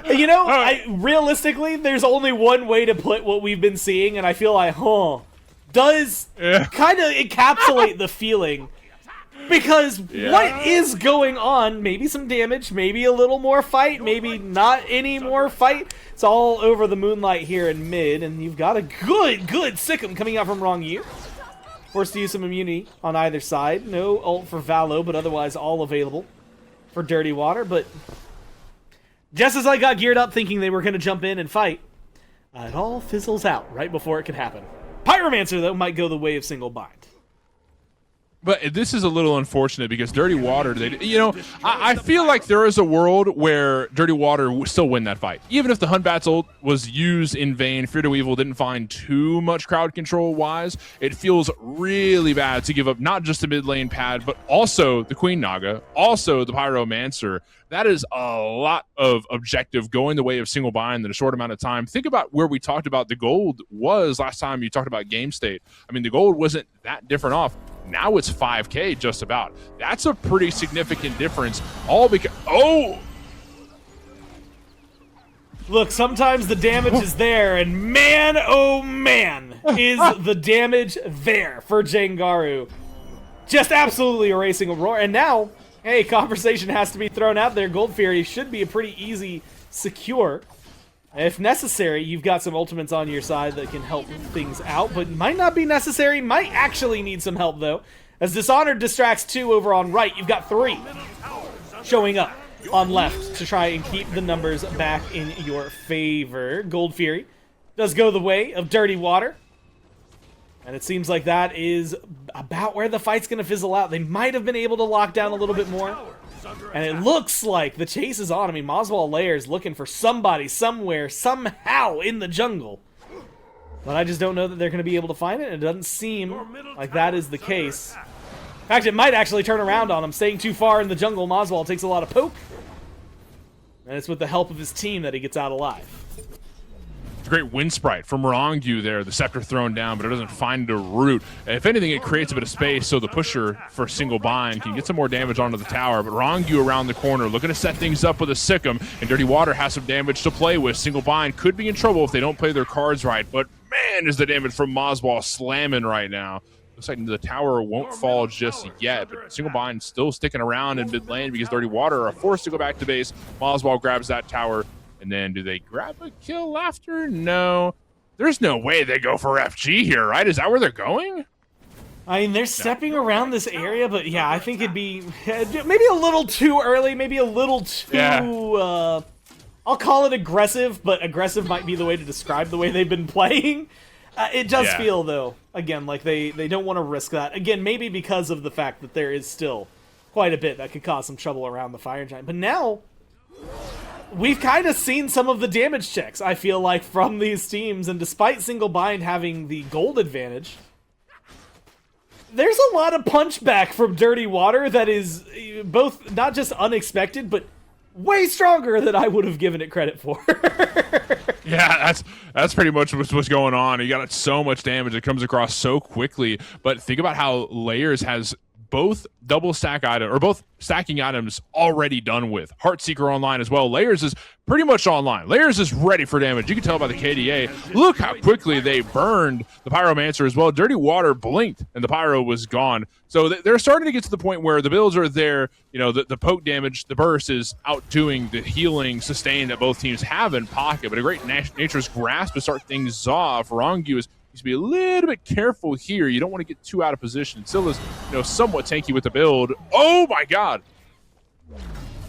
You know, realistically, there's only one way to put what we've been seeing, and I feel like, does kind of encapsulate the feeling. Because what is going on? Maybe some damage, maybe a little more fight, maybe not any more fight. It's all over the moonlight here in mid, and you've got a good Sikkim coming out from Rongyu. Forced to use some immunity on either side. No ult for Valo, but otherwise all available for Dirty Water. But just as I got geared up thinking they were going to jump in and fight, it all fizzles out right before it could happen. Pyromancer, though, might go the way of single bind. But this is a little unfortunate because Dirty Water, I feel like there is a world where Dirty Water would still win that fight. Even if the Hun Bat's ult was used in vain, Fear No Evil didn't find too much crowd control-wise, it feels really bad to give up not just the mid lane pad, but also the Queen Naga, also the Pyromancer. That is a lot of objective going the way of single bind in a short amount of time. Think about where we talked about the gold was last time you talked about game state. I mean, the gold wasn't that different off. Now it's 5K just about. That's a pretty significant difference. All because, oh! Look, sometimes the damage is there, and man, oh man, is the damage there for Jengaru. Just absolutely erasing Aurora. And now, hey, conversation has to be thrown out there. Gold Fury should be a pretty easy secure. If necessary, you've got some ultimates on your side that can help things out, but might not be necessary. Might actually need some help, though. As Dishonored distracts 2 over on right, you've got 3 showing up on left to try and keep the numbers back in your favor. Gold Fury does go the way of Dirty Water. And it seems like that is about where the fight's going to fizzle out. They might have been able to lock down a little bit more. And it looks like the chase is on. I mean, Moswell Layer's looking for somebody, somewhere, somehow in the jungle. But I just don't know that they're going to be able to find it. It doesn't seem like that is the case. In fact, it might actually turn around on him. Staying too far in the jungle, Moswell takes a lot of poke. And it's with the help of his team that he gets out alive. Great wind sprite from Rongyu there. The scepter thrown down, but it doesn't find a root. If anything, it creates a bit of space so the pusher for single bind can get some more damage onto the tower. But Rongyu around the corner looking to set things up with a Sikkim, and Dirty Water has some damage to play with. Single bind could be in trouble if they don't play their cards right, but man, is the damage from Moswell slamming right now. Looks like the tower won't fall just yet, but single bind still sticking around in mid lane because Dirty Water are forced to go back to base. Moswell grabs that tower. And then do they grab a kill after? No. There's no way they go for FG here, right? Is that where they're going? I mean, they're stepping around this area, but yeah, I think it'd be maybe a little too early, maybe a little too, I'll call it aggressive, but aggressive might be the way to describe the way they've been playing. It does feel, though, again, like they don't want to risk that. Again, maybe because of the fact that there is still quite a bit that could cause some trouble around the Fire Giant. But now we've kind of seen some of the damage checks, I feel like, from these teams, and despite Single Bind having the gold advantage, there's a lot of punchback from Dirty Water that is both not just unexpected, but way stronger than I would have given it credit for. Yeah, that's pretty much what's going on. You got so much damage. It comes across so quickly, but think about how Layers has both double stack item or both stacking items already done with. Heartseeker online as well. Layers is pretty much online. Layers is ready for damage. You can tell by the KDA. Look how quickly they burned the Pyromancer as well. Dirty Water blinked and the Pyro was gone. So they're starting to get to the point where the builds are there. You know, the poke damage, the burst is outdoing the healing sustain that both teams have in pocket. But a great Nature's Grasp to start things off. Rongyu is needs to be a little bit careful here. You don't want to get too out of position. Scylla's, somewhat tanky with the build. Oh my god!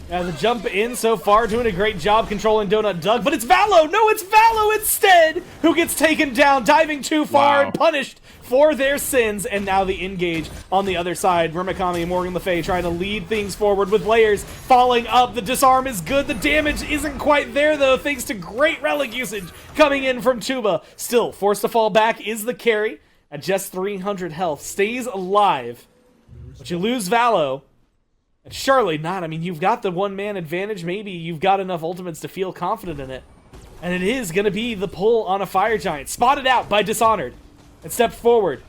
Yeah, the jump in so far, doing a great job controlling Donut Doug, but it's Valo! No, it's Valo instead who gets taken down, diving too far and punished for their sins, and now the engage on the other side. Murakami and Morgan Le Fay trying to lead things forward with Layers falling up. The disarm is good. The damage isn't quite there, though, thanks to great relic usage coming in from Tuba. Still, forced to fall back is the carry at just 300 health. Stays alive, but you lose Valo. And surely not. I mean, you've got the one-man advantage. Maybe you've got enough ultimates to feel confident in it. And it is going to be the pull on a Fire Giant. Spotted out by Dishonored. And stepped forward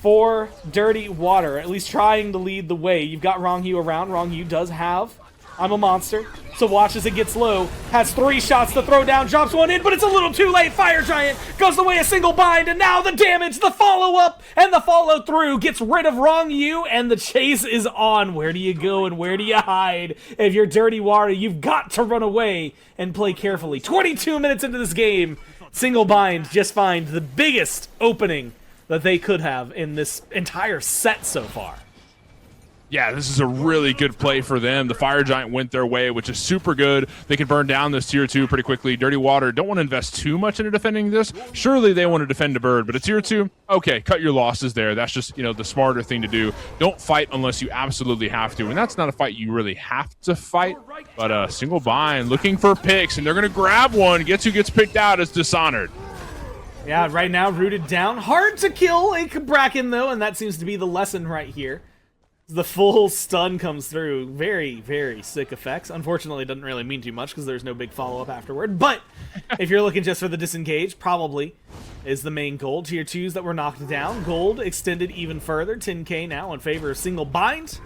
for Dirty Water. At least trying to lead the way. You've got Rongyu around. Rongyu does have I'm a Monster. So watch as it gets low. Has 3 shots to throw down. Drops one in, but it's a little too late. Fire Giant goes the way of Single Bind. And now the damage, the follow-up, and the follow-through gets rid of Rongyu. And the chase is on. Where do you go and where do you hide? If you're Dirty Water, you've got to run away and play carefully. 22 minutes into this game, Single Bind just find the biggest opening that they could have in this entire set so far. Yeah, this is a really good play for them. The Fire Giant went their way, which is super good. They can burn down this tier 2 pretty quickly. Dirty Water don't want to invest too much into defending this. Surely they want to defend a bird, but a tier 2, okay, cut your losses there. That's just, the smarter thing to do. Don't fight unless you absolutely have to, and that's not a fight you really have to fight. But Single Bind looking for picks, and they're going to grab one. Guess who gets picked out is Dishonored. Yeah, right now, rooted down. Hard to kill a Bracken, though, and that seems to be the lesson right here. The full stun comes through. Very, very sick effects. Unfortunately, it doesn't really mean too much because there's no big follow-up afterward. But if you're looking just for the disengage, probably is the main goal. Tier 2s that were knocked down. Gold extended even further. 10k now in favor of single bind.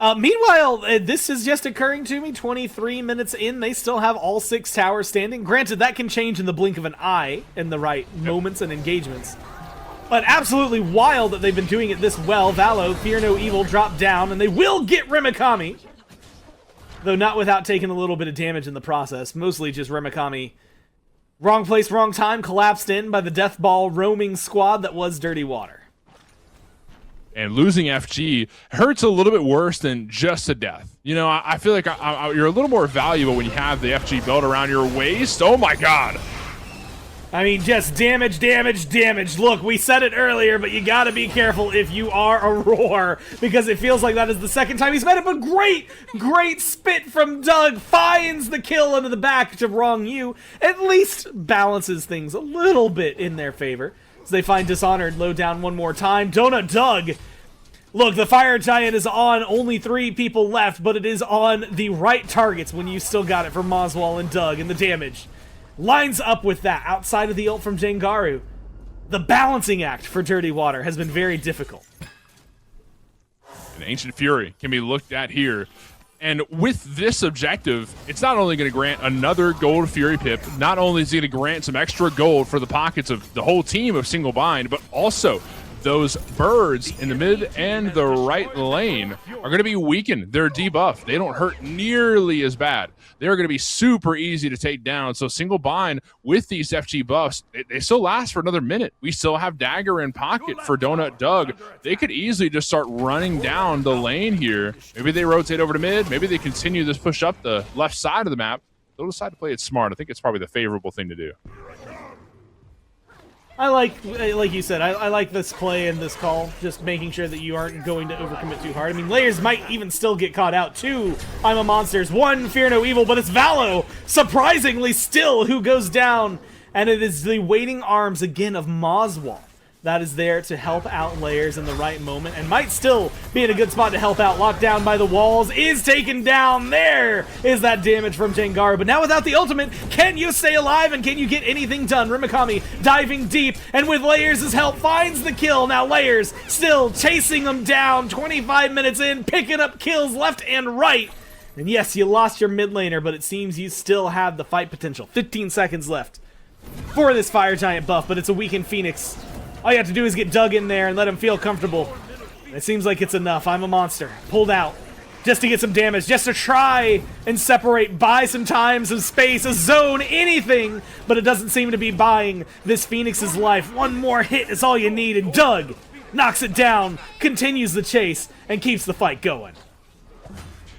Meanwhile, this is just occurring to me 23 minutes in. They still have all 6 towers standing. Granted, that can change in the blink of an eye in the right moments and engagements. But absolutely wild that they've been doing it this well. Valo, Fear No Evil, drop down, and they will get Remikami. Though not without taking a little bit of damage in the process. Mostly just Remikami. Wrong place, wrong time, collapsed in by the Death Ball roaming squad that was Dirty Water. And losing FG hurts a little bit worse than just a death. You know, I feel like you're a little more valuable when you have the FG belt around your waist. Oh my god. I mean, just damage, damage, damage. Look, we said it earlier, but you gotta be careful if you are a Roar, because it feels like that is the second time he's met it, but great spit from Doug. Finds the kill into the back to wrong you. At least balances things a little bit in their favor. So they find Dishonored low down one more time. Donut Doug. Look, the Fire Giant is on only 3 people left, but it is on the right targets when you still got it from Moswall and Doug, and the damage lines up with that outside of the ult from Jengaru. The balancing act for Dirty Water has been very difficult. An Ancient Fury can be looked at here. And with this objective, it's not only going to grant another gold Fury Pip, not only is it going to grant some extra gold for the pockets of the whole team of Single Bind, but also those birds in the mid and the right lane are going to be weakened. They're debuffed. They don't hurt nearly as bad. They're going to be super easy to take down. So Single Bind with these FG buffs, they still last for another minute. We still have Dagger in pocket for Donut Doug. They could easily just start running down the lane here. Maybe they rotate over to mid. Maybe they continue this push up the left side of the map. They'll decide to play it smart. I think it's probably the favorable thing to do. I like you said, I like this play and this call, just making sure that you aren't going to overcommit too hard. I mean, Layers might even still get caught out. 2 I'm a Monsters, 1 Fear No Evil, but it's Valo, surprisingly still, who goes down. And it is the waiting arms again of Moswall that is there to help out Layers in the right moment, and might still be in a good spot to help out. Locked down by the walls, is taken down. There is that damage from Jengaru, but now without the ultimate, can you stay alive and can you get anything done? Remikami diving deep, and with Layers' help finds the kill. Now Layers still chasing them down, 25 minutes in, picking up kills left and right. And yes, you lost your mid laner, but it seems you still have the fight potential. 15 seconds left for this Fire Giant buff, but it's a weakened Phoenix. All you have to do is get Doug in there and let him feel comfortable. It seems like it's enough. I'm a Monster. Pulled out just to get some damage, just to try and separate, buy some time, some space, a zone, anything, but it doesn't seem to be buying this Phoenix's life. One more hit is all you need, and Doug knocks it down, continues the chase, and keeps the fight going.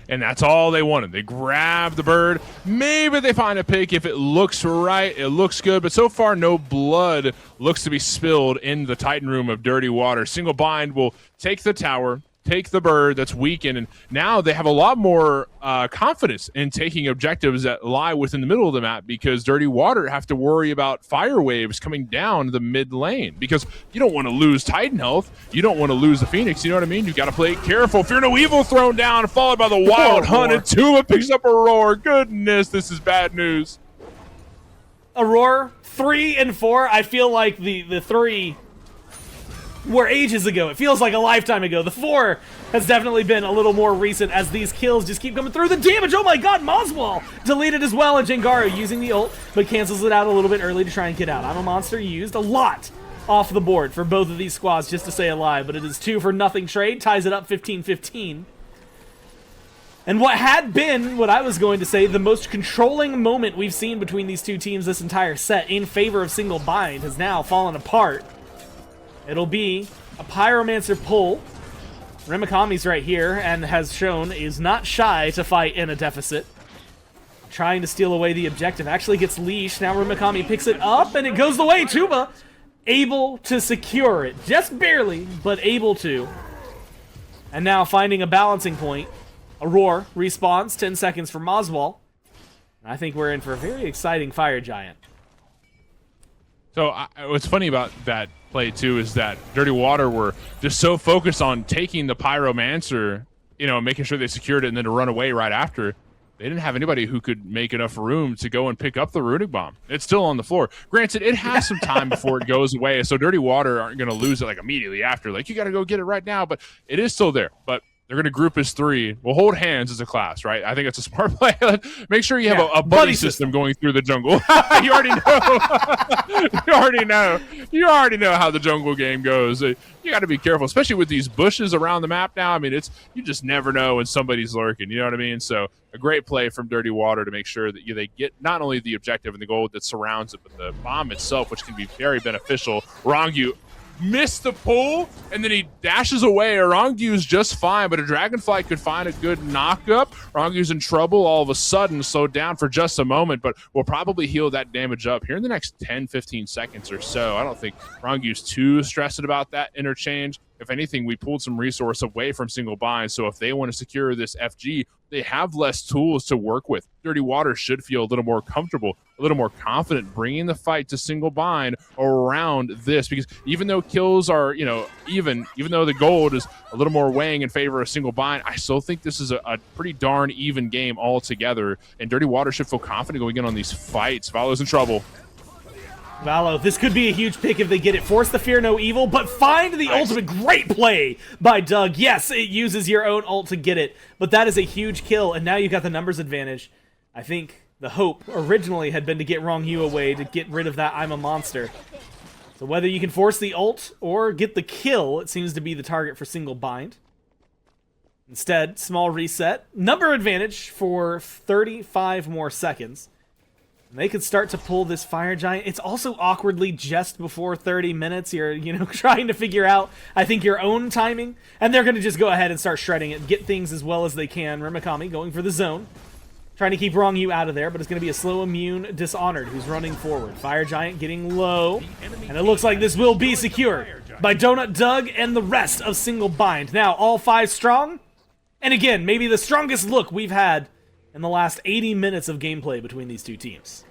And that's all they wanted. They grab the bird. Maybe they find a pick if it looks right. It looks good, but so far no blood looks to be spilled in the Titan room of Dirty Water. Single Bind will take the tower, take the bird that's weakened, and now they have a lot more confidence in taking objectives that lie within the middle of the map, because Dirty Water have to worry about fire waves coming down the mid lane, because you don't want to lose Titan health, you don't want to lose the Phoenix, you know what I mean? You got to play it careful. Fear No Evil thrown down, followed by the Wild Hunt, and Tuba picks up a Roar. Goodness, this is bad news. A Roar, 3 and 4. I feel like the 3 were ages ago. It feels like a lifetime ago. The 4 has definitely been a little more recent as these kills just keep coming through. The damage, oh my god, Moswall deleted as well, and Jengaru using the ult, but cancels it out a little bit early to try and get out. I'm a Monster used a lot off the board for both of these squads just to stay alive, but it is 2 for nothing trade, ties it up 15-15. And what had been, what I was going to say, the most controlling moment we've seen between these two teams this entire set in favor of Single Bind has now fallen apart. It'll be a Pyromancer pull. Remikami's right here and has shown is not shy to fight in a deficit. Trying to steal away the objective. Actually gets leashed. Now Remikami picks it up and it goes the way. Tuba able to secure it. Just barely, but able to. And now finding a balancing point. A Roar respawns. 10 seconds for Moswall. I think we're in for a very exciting Fire Giant. So what's funny about that play too is that Dirty Water were just so focused on taking the Pyromancer, you know, making sure they secured it and then to run away right after, they didn't have anybody who could make enough room to go and pick up the runic bomb. It's still on the floor. Granted, it has some time before it goes away, so Dirty Water aren't going to lose it like immediately after. Like, you got to go get it right now, but it is still there. But they're going to group as 3. We'll hold hands as a class, right? I think it's a smart play. Make sure you have a buddy system going through the jungle. You already know. You already know how the jungle game goes. You got to be careful, especially with these bushes around the map now. I mean, you just never know when somebody's lurking. You know what I mean? So a great play from Dirty Water to make sure that they get not only the objective and the gold that surrounds it, but the bomb itself, which can be very beneficial. Rongyu missed the pull, and then he dashes away. Orangu's just fine, but a Dragonfly could find a good knock-up. Orangu's in trouble all of a sudden, slowed down for just a moment, but will probably heal that damage up here in the next 10-15 seconds or so. I don't think Orangu's too stressed about that interchange. If anything, we pulled some resource away from single bind, so if they want to secure this FG, they have less tools to work with. Dirty Water should feel a little more comfortable, a little more confident bringing the fight to single bind around this, because even though kills are, even though the gold is a little more weighing in favor of single bind, I still think this is a pretty darn even game altogether, and Dirty Water should feel confident going in on these fights. Valo's in trouble. Valo, this could be a huge pick if they get it. Force the Fear No Evil, but find the ultimate. Great play by Doug. Yes, it uses your own ult to get it, but that is a huge kill, and now you've got the numbers advantage. I think the hope originally had been to get Rongyu away to get rid of that I'm a monster. So whether you can force the ult or get the kill, it seems to be the target for single bind. Instead, small reset. Number advantage for 35 more seconds. They could start to pull this Fire Giant. It's also awkwardly just before 30 minutes. You're, trying to figure out, I think, your own timing. And they're going to just go ahead and start shredding it, get things as well as they can. Rimakami going for the zone. Trying to keep Rongyu out of there, but it's going to be a slow immune Dishonored who's running forward. Fire Giant getting low. And it looks like this will be secured by Donut Doug and the rest of single bind. Now, all 5 strong. And again, maybe the strongest look we've had in the last 80 minutes of gameplay between these two teams.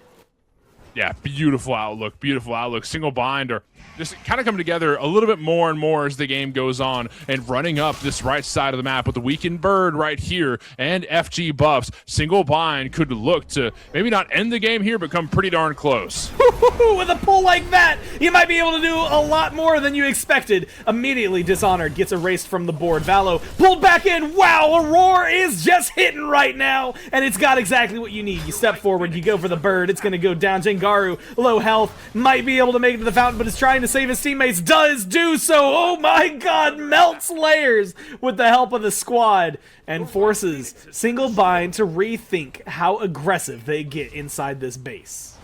Yeah, beautiful outlook, beautiful outlook. Single bind are just kind of coming together a little bit more and more as the game goes on, and running up this right side of the map with the Weakened Bird right here and FG buffs. Single bind could look to maybe not end the game here, but come pretty darn close. With a pull like that, you might be able to do a lot more than you expected. Immediately, Dishonored gets erased from the board. Valo pulled back in. Wow, a roar is just hitting right now, and it's got exactly what you need. You step forward, you go for the bird. It's going to go down. Jengaru, low health, might be able to make it to the fountain, but is trying to save his teammates. Does do so. Oh my god, melts layers with the help of the squad, and forces single bind to rethink how aggressive they get inside this base.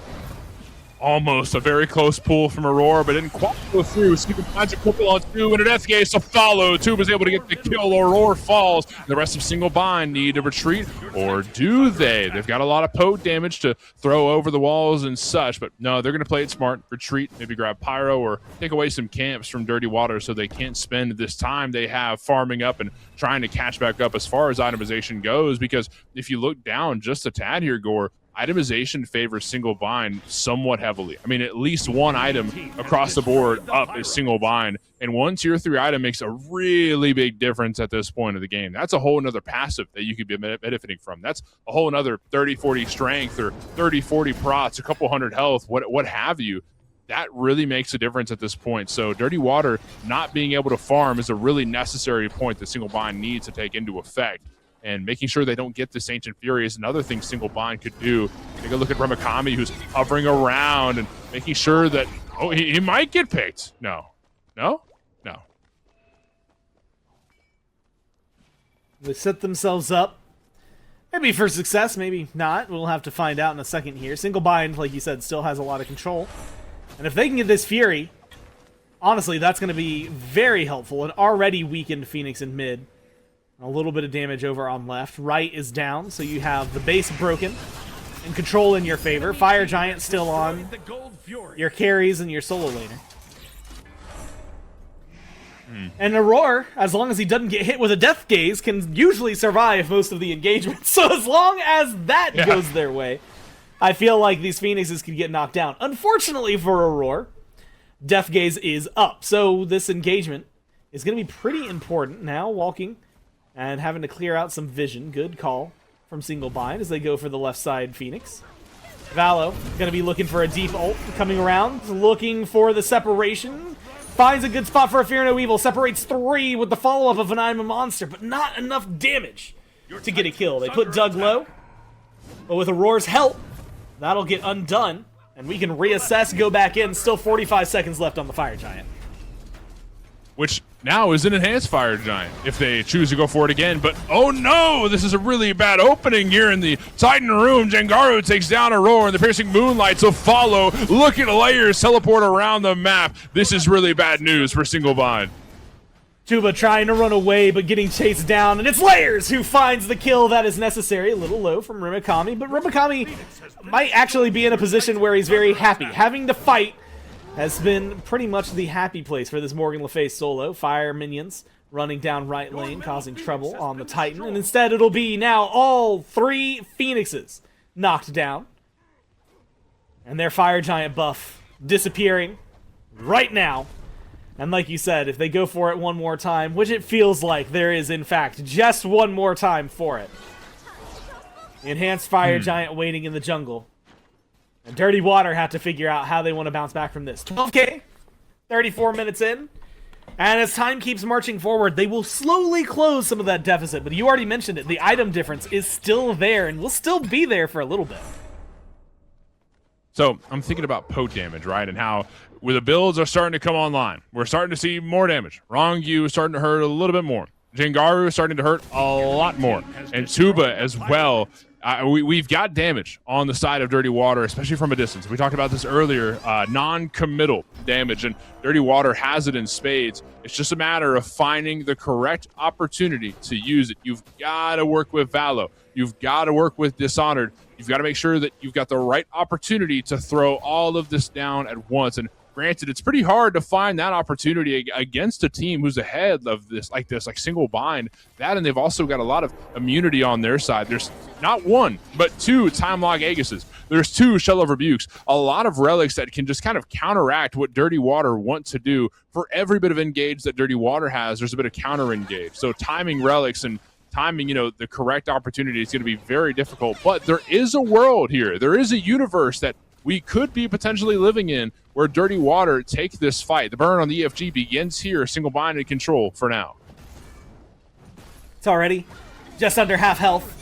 Almost a very close pull from Aurora, but didn't quite go through. Single binds a couple on 2, and a death gaze to follow. Tube is able to get the kill. Aurora falls. The rest of single bind need to retreat, or do they? They've got a lot of poke damage to throw over the walls and such, but no, they're going to play it smart. Retreat, maybe grab Pyro, or take away some camps from Dirty Water so they can't spend this time they have farming up and trying to catch back up as far as itemization goes, because if you look down just a tad here, Gore, itemization favors single bind somewhat heavily. I mean, at least one item across the board up is single bind, and one tier 3 item makes a really big difference at this point of the game. That's a whole another passive that you could be benefiting from. That's a whole another 30-40 strength or 30-40 prots, a couple hundred health, what have you. That really makes a difference at this point. So Dirty Water not being able to farm is a really necessary point that single bind needs to take into effect. And making sure they don't get this Ancient Fury is another thing single bind could do. Take a look at Rimakami, who's hovering around and making sure that, he might get picked. No. They set themselves up. Maybe for success, maybe not. We'll have to find out in a second here. Single bind, like you said, still has a lot of control. And if they can get this Fury, honestly, that's going to be very helpful. An already weakened Phoenix in mid. A little bit of damage over on left. Right is down, so you have the base broken and control in your favor. Fire Giant still on. Your carries and your solo laner. And Aurora, as long as he doesn't get hit with a death gaze, can usually survive most of the engagement. So as long as that goes their way, I feel like these Phoenixes could get knocked down. Unfortunately for Aurora, death gaze is up. So this engagement is going to be pretty important now. Walking and having to clear out some vision. Good call from Single Bind as they go for the left side Phoenix. Valo going to be looking for a deep ult, coming around, looking for the separation. Finds a good spot for a Fear No Evil, separates 3 with the follow-up of an I'm a Monster, but not enough damage to get a kill. They put Doug low, but with Aurora's help, that'll get undone, and we can reassess, go back in. Still 45 seconds left on the Fire Giant. Which now is an enhanced Fire Giant if they choose to go for it again. But oh no, this is a really bad opening here in the Titan room. Jengaru takes down Aurora, and the Piercing Moonlights will follow. Look at layers teleport around the map. This is really bad news for Single Bind. Tuba trying to run away, but getting chased down, and it's Layers who finds the kill that is necessary. A little low from Rimikami, but Rimikami might actually be in a position where he's very happy. Having to fight has been pretty much the happy place for this Morgan Le Fay solo. Fire minions running down right lane, causing trouble on the Titan, and instead it'll be now all 3 Phoenixes knocked down. And their Fire Giant buff disappearing right now. And like you said, if they go for it one more time, which it feels like there is in fact just one more time for it. The enhanced Fire Giant waiting in the jungle. And Dirty Water have to figure out how they want to bounce back from this. 12K, 34 minutes in. And as time keeps marching forward, they will slowly close some of that deficit. But you already mentioned it. The item difference is still there and will still be there for a little bit. So I'm thinking about poke damage, right? And how where the builds are starting to come online. We're starting to see more damage. Rongyu is starting to hurt a little bit more. Jengaru is starting to hurt a lot more. And Tuba as well. We've got damage on the side of Dirty Water, especially from a distance. We talked about this earlier, non-committal damage, and Dirty Water has it in spades. It's just a matter of finding the correct opportunity to use it. You've got to work with Valo. You've got to work with Dishonored. You've got to make sure that you've got the right opportunity to throw all of this down at once. And granted, it's pretty hard to find that opportunity against a team who's ahead of this, like Single Bind. That, and they've also got a lot of immunity on their side. There's not 1, but 2 Time Log Aegises. There's 2 Shell of Rebukes. A lot of relics that can just kind of counteract what Dirty Water want to do. For every bit of engage that Dirty Water has, there's a bit of counter engage. So timing relics and timing, the correct opportunity is going to be very difficult. But there is a world here. There is a universe that we could be potentially living in where Dirty Water take this fight. The burn on the EFG begins here. Single Bind in control for now. It's already just under half health.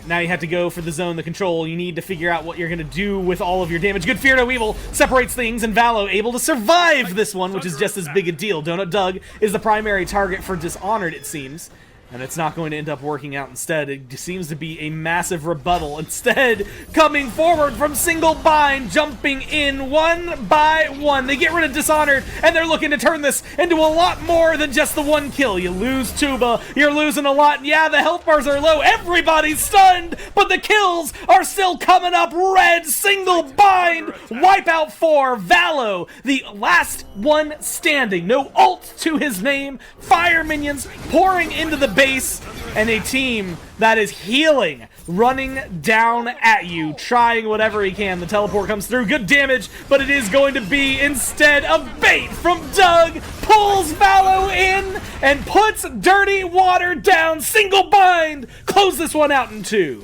Now you have to go for the zone, the control. You need to figure out what you're going to do with all of your damage. Good Fear No Evil separates things, and Valo able to survive this one, which is just as big a deal. Donut Doug is the primary target for Dishonored, it seems. And it's not going to end up working out instead. It seems to be a massive rebuttal. Instead, coming forward from Single Bind, jumping in 1 by 1. They get rid of Dishonored, and they're looking to turn this into a lot more than just the 1 kill. You lose Tuba, you're losing a lot. Yeah, the health bars are low, everybody's stunned, but the kills are still coming up red. Single Bind, wipeout for Valo, the last one standing. No ult to his name. Fire minions pouring into the base, and a team that is healing, running down at you, trying whatever he can. The teleport comes through, good damage, but it is going to be instead a bait from Doug, pulls Valo in, and puts Dirty Water down. Single Bind, close this one out in 2.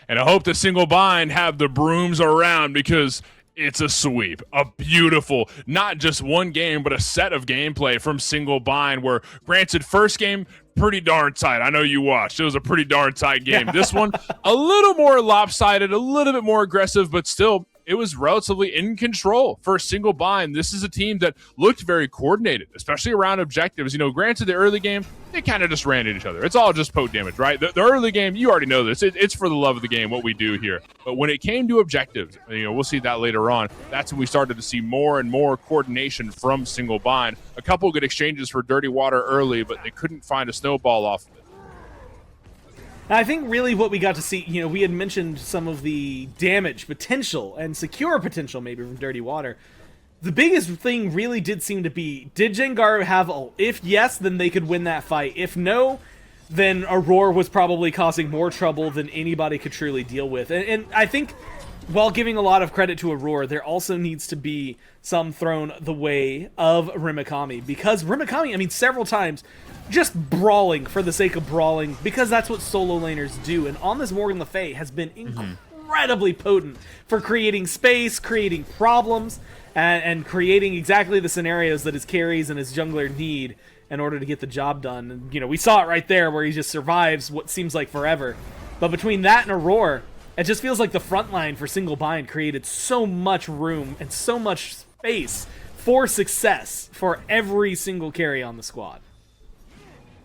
And I hope that Single Bind have the brooms around, because it's a sweep. A beautiful, not just one game, but a set of gameplay from Single Bind, where, granted, first game, pretty darn tight. I know you watched. It was a pretty darn tight game. This one, a little more lopsided, a little bit more aggressive, but still, it was relatively in control for Single Bind. This is a team that looked very coordinated, especially around objectives. Granted, the early game, they kind of just ran at each other. It's all just poke damage, right? The early game, you already know this. It's for the love of the game, what we do here. But when it came to objectives, we'll see that later on. That's when we started to see more and more coordination from Single Bind. A couple good exchanges for Dirty Water early, but they couldn't find a snowball off of it. I think really what we got to see, we had mentioned some of the damage potential and secure potential maybe from Dirty Water. The biggest thing really did seem to be, did Jengaru have ult? If yes, then they could win that fight. If no, then Aurora was probably causing more trouble than anybody could truly deal with. And I think while giving a lot of credit to Aurora, there also needs to be some thrown the way of Rimikami, because Rimikami, I mean, several times, just brawling for the sake of brawling, because that's what solo laners do, and on this Morgan Le Fay has been incredibly potent for creating space, creating problems, and creating exactly the scenarios that his carries and his jungler need in order to get the job done. And, you know, we saw it right there where he just survives what seems like forever. But between that and Aurora, it just feels like the front line for Single Bind created so much room and so much space for success for every single carry on the squad.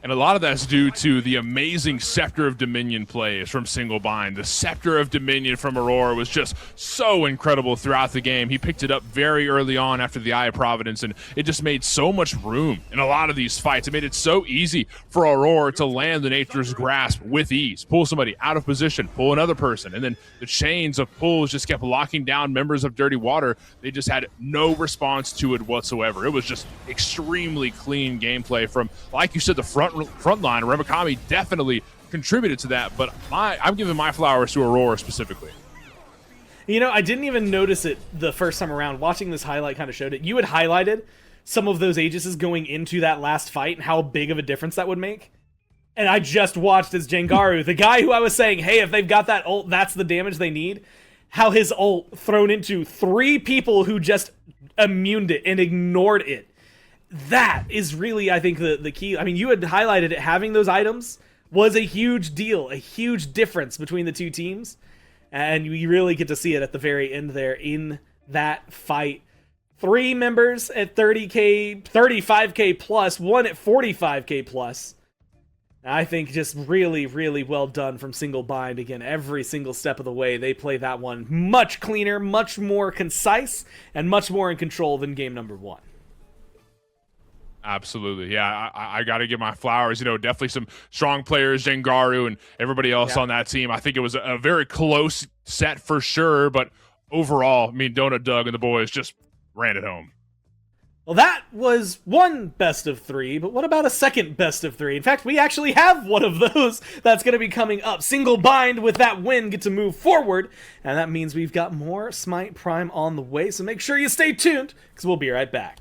And a lot of that's due to the amazing Scepter of Dominion plays from Single Bind. The Scepter of Dominion from Aurora was just so incredible throughout the game. He picked it up very early on after the Eye of Providence, and it just made so much room in a lot of these fights. It made it so easy for Aurora to land the Nature's Grasp with ease. Pull somebody out of position, pull another person, and then the chains of pulls just kept locking down members of Dirty Water. They just had no response to it whatsoever. It was just extremely clean gameplay from, like you said, the front line. Rimikami definitely contributed to that, but I'm giving my flowers to Aurora specifically. You know, I didn't even notice it the first time around. Watching this highlight kind of showed it. You had highlighted some of those Aegises going into that last fight and how big of a difference that would make. And I just watched as Jengaru, the guy who I was saying, hey, if they've got that ult, that's the damage they need, how his ult thrown into 3 people who just immuned it and ignored it. That is really, I think, the key. I mean, you had highlighted it. Having those items was a huge deal, a huge difference between the two teams. And you really get to see it at the very end there in that fight. 3 members at 30k, 35k plus, 1 at 45k plus. I think just really, really well done from Single Bind. Again, every single step of the way, they play that one much cleaner, much more concise, and much more in control than game number 1. Absolutely. Yeah, I got to give my flowers. You know, definitely some strong players, Jengaru and everybody else on that team. I think it was a very close set for sure, but overall, I mean, Donut Doug and the boys just ran it home. Well, that was one best of 3, but what about a second best of 3? In fact, we actually have one of those that's going to be coming up. Single Bind with that win get to move forward, and that means we've got more Smite Prime on the way, so make sure you stay tuned, because we'll be right back.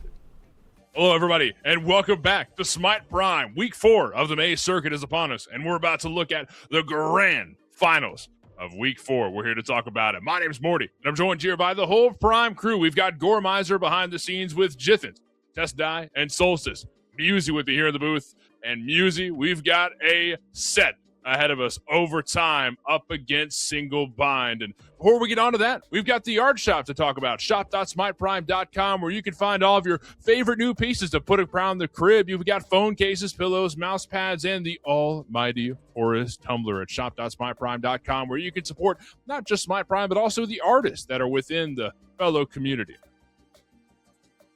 Hello, everybody, and welcome back to Smite Prime. Week 4 of the May Circuit is upon us, and we're about to look at the grand finals of Week 4. We're here to talk about it. My name's Morty, and I'm joined here by the whole Prime crew. We've got Gormizer behind the scenes with Jithins, Test Die, and Solstice. Musi with you here in the booth, and Musi, we've got a set ahead of us over time up against Single Bind. And before we get on to that, we've got the art shop to talk about, shop.smiteprime.com, where you can find all of your favorite new pieces to put around the crib. You've got phone cases, pillows, mouse pads, and the almighty Horus tumbler at shop.smiteprime.com, where you can support not just Smite Prime, but also the artists that are within the fellow community.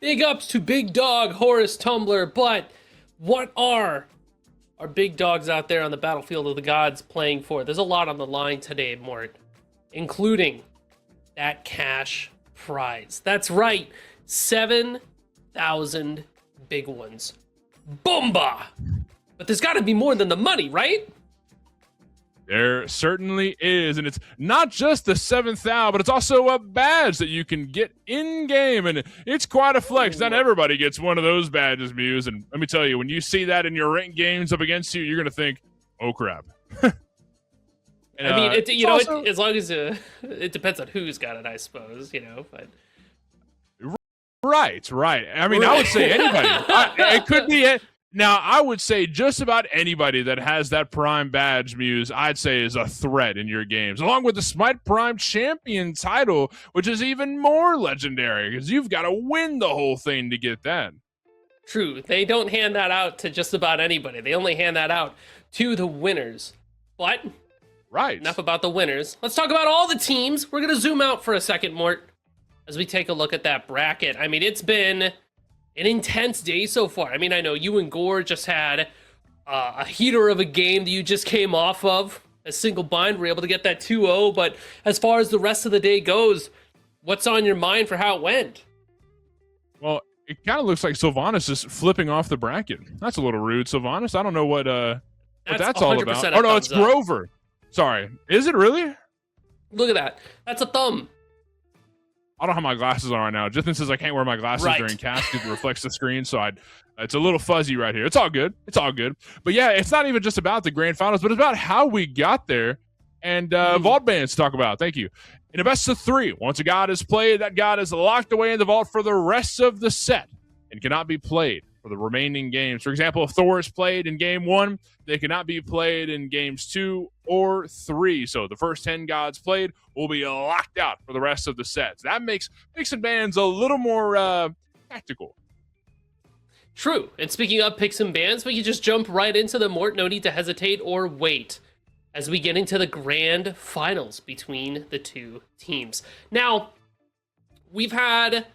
Big ups to Big Dog Horus Tumbler, but what are our big dogs out there on the battlefield of the gods playing for? There's a lot on the line today, Mort, including that cash prize. That's right, 7,000 big ones. Boomba! But there's got to be more than the money, right? There certainly is, and it's not just the 7th but it's also a badge that you can get in-game, and it's quite a flex. Not everybody gets one of those badges, Muse, and let me tell you, when you see that in your ranked games up against you, you're going to think, oh, crap. And, I mean, as long as it depends on who's got it, I suppose, but... Right. I mean, I would say anybody. It could be it. Now, I would say just about anybody that has that Prime badge, Muse, I'd say is a threat in your games, along with the Smite Prime Champion title, which is even more legendary, because you've got to win the whole thing to get that. True. They don't hand that out to just about anybody. They only hand that out to the winners. But, right. Enough about the winners. Let's talk about all the teams. We're going to zoom out for a second, Mort, as we take a look at that bracket. I mean, it's been an intense day so far. I mean, I know you and Gore just had a heater of a game that you just came off of. A Single Bind, we're able to get that 2-0, but as far as the rest of the day goes, what's on your mind for how it went? Well, it kind of looks like Sylvanas is flipping off the bracket. That's a little rude, Sylvanas. I don't know what that's all about. Oh, no, it's Grover. Sorry. Is it really? Look at that. That's a thumb. I don't have my glasses on right now. Just says I can't wear my glasses Right. during cast because it reflects the screen, so it's a little fuzzy right here. It's all good. It's all good. But yeah, it's not even just about the grand finals, but it's about how we got there. And vault bans to talk about. Thank you. In a best of 3, once a god is played, that god is locked away in the vault for the rest of the set and cannot be played for the remaining games. For example, if Thor is played in game 1, they cannot be played in games 2 or 3. So the first 10 gods played will be locked out for the rest of the sets. That makes picks and bans a little more tactical. True. And speaking of picks and bans, we can just jump right into the Mort. No need to hesitate or wait as we get into the grand finals between the two teams. Now, we've had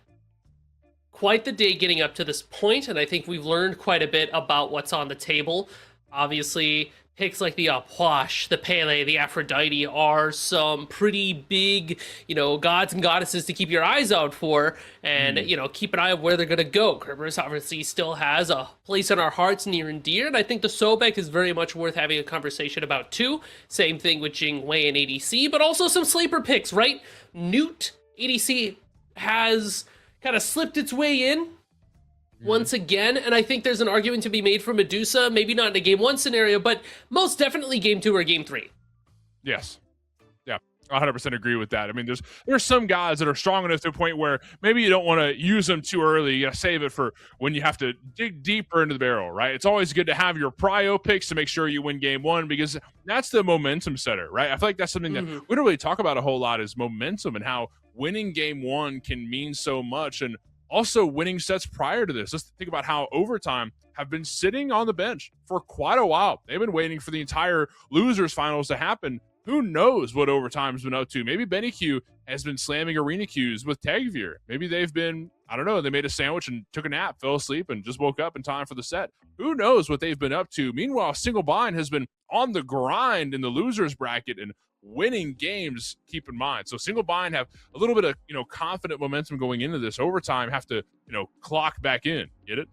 quite the day getting up to this point, and I think we've learned quite a bit about what's on the table. Obviously, picks like the Apwash, the Pele, the Aphrodite are some pretty big, gods and goddesses to keep your eyes out for, and, keep an eye on where they're going to go. Kerberos obviously still has a place in our hearts near and dear, and I think the Sobek is very much worth having a conversation about too. Same thing with Jing Wei and ADC, but also some sleeper picks, right? Newt, ADC has kind of slipped its way in once again, and I think there's an argument to be made for Medusa, maybe not in a game 1 scenario, but most definitely game 2 or game 3. Yes. Yeah, 100% agree with that. I mean, there's some guys that are strong enough to a point where maybe you don't want to use them too early. You got to save it for when you have to dig deeper into the barrel, right? It's always good to have your prio picks to make sure you win game 1 because that's the momentum setter, right? I feel like that's something that we don't really talk about a whole lot is momentum and how winning game 1 can mean so much. And also winning sets prior to this. Let's think about how Overtime have been sitting on the bench for quite a while. They've been waiting for the entire losers finals to happen. Who knows what Overtime's been up to? Maybe Benny Q has been slamming arena queues with Tagveer. Maybe they've been, I don't know, they made a sandwich and took a nap, fell asleep, and just woke up in time for the set. Who knows what they've been up to? Meanwhile, Single Bind has been on the grind in the losers bracket and winning games, keep in mind. So Single Bind have a little bit of, confident momentum going into this. Overtime have to, clock back in. Get it?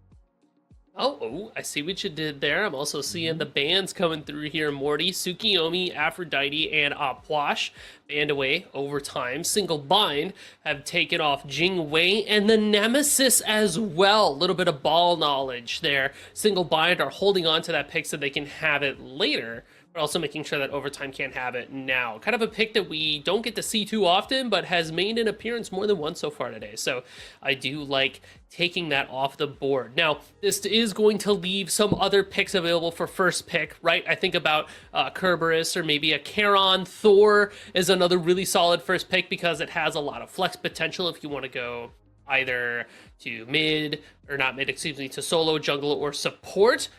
Oh, I see what you did there. I'm also seeing the bans coming through here. Morty, Tsukiyomi, Aphrodite, and Apwash banned away Overtime. Single Bind have taken off Jing Wei and the Nemesis as well. A little bit of ball knowledge there. Single Bind are holding on to that pick so they can have it later, but also making sure that Overtime can't have it now. Kind of a pick that we don't get to see too often, but has made an appearance more than once so far today. So I do like taking that off the board. Now, this is going to leave some other picks available for first pick, right? I think about Kerberos or maybe a Charon. Thor is another really solid first pick because it has a lot of flex potential if you want to go either to mid, or not mid, excuse me, to solo, jungle, or support.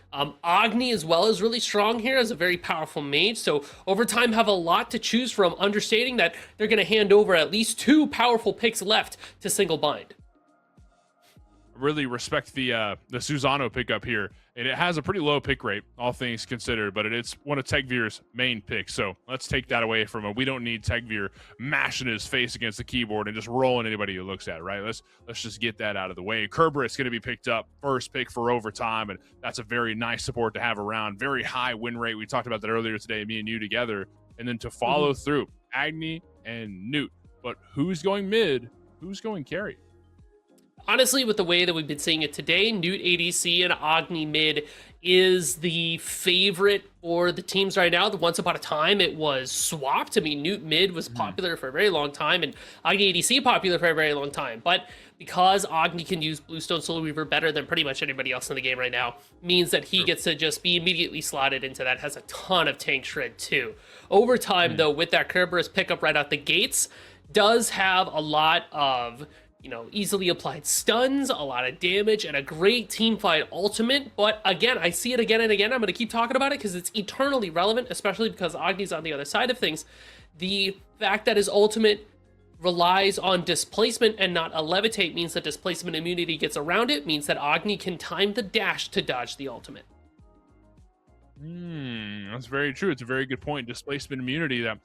Agni as well is really strong here as a very powerful mage. So Overtime have a lot to choose from, understanding that they're going to hand over at least 2 powerful picks left to Single Bind. Really respect the Susano pickup here, and it has a pretty low pick rate, all things considered, but it's one of Tagveer's main picks. So let's take that away from him. We don't need Tagveer mashing his face against the keyboard and just rolling anybody who looks at it, right? Let's just get that out of the way. Kerberos going to be picked up, first pick for Overtime, and that's a very nice support to have around. Very high win rate. We talked about that earlier today, me and you together. And then to follow through, Agni and Newt. But who's going mid? Who's going carry? Honestly, with the way that we've been seeing it today, Newt ADC and Agni mid is the favorite for the teams right now. Once upon a time, it was swapped. I mean, Newt mid was popular for a very long time, and Agni ADC popular for a very long time. But because Agni can use Bluestone Soul Weaver better than pretty much anybody else in the game right now, means that he gets to just be immediately slotted into that. Has a ton of tank shred too. Overtime, though, with that Kerberos pickup right out the gates, does have a lot of easily applied stuns, a lot of damage, and a great team fight ultimate. But again, I see it again and again. I'm going to keep talking about it because it's eternally relevant, especially because Agni's on the other side of things. The fact that his ultimate relies on displacement and not a levitate means that displacement immunity gets around it, means that Agni can time the dash to dodge the ultimate. That's very true. It's a very good point. Displacement immunity that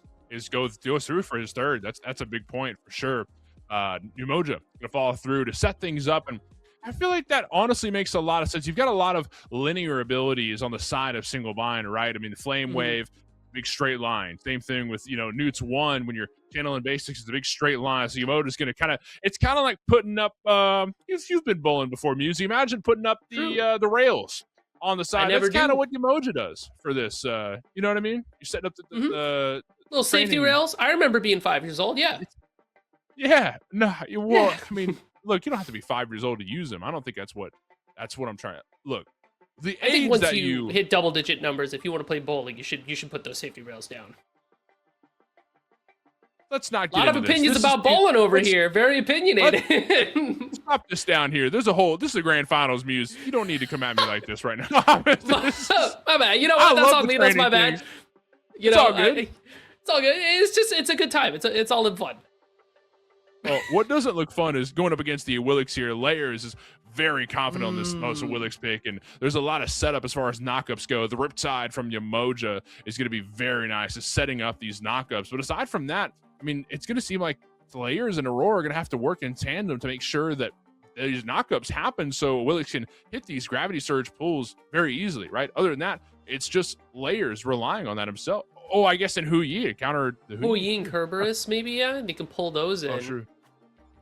goes through for his third. That's a big point for sure. Umoja gonna follow through to set things up, and I feel like that honestly makes a lot of sense. You've got a lot of linear abilities on the side of Single Bind, right? I mean, the Flame Wave, big straight line. Same thing with, Newt's 1 when you're channeling basics, it's a big straight line. So Yamoja is going to it's kind of like putting up, you've been bowling before, Musy. Imagine putting up the rails on the side. That's kind of what Yamoja does for this. You know what I mean? You're setting up the little safety rails. I remember being 5 years old. Yeah. Yeah. No. Well, I mean, look, you don't have to be 5 years old to use them. I don't think that's what I'm trying to look. The I think age once that you hit double-digit numbers, if you want to play bowling, you should put those safety rails down. Let's not get a lot of opinions about bowling over here. Very opinionated. Let's stop this down here. This is the grand finals, Muse. You don't need to come at me like this right now. My bad. You know what? That's on me. That's my bad. It's all good. It's all good. It's a good time. It's all in fun. Well, what doesn't look fun is going up against the Willix here. Layers is very confident on this Willix pick, and there's a lot of setup as far as knockups go. The Riptide from Yamoja is going to be very nice at setting up these knockups. But aside from that, I mean, it's going to seem like Layers and Aurora are going to have to work in tandem to make sure that these knockups happen so Willix can hit these gravity surge pulls very easily, right? Other than that, it's just Layers relying on that himself. Oh, I guess in Hu Yi, it countered the Hu Yi and Kerberos, maybe, yeah? They can pull those in. Oh, true.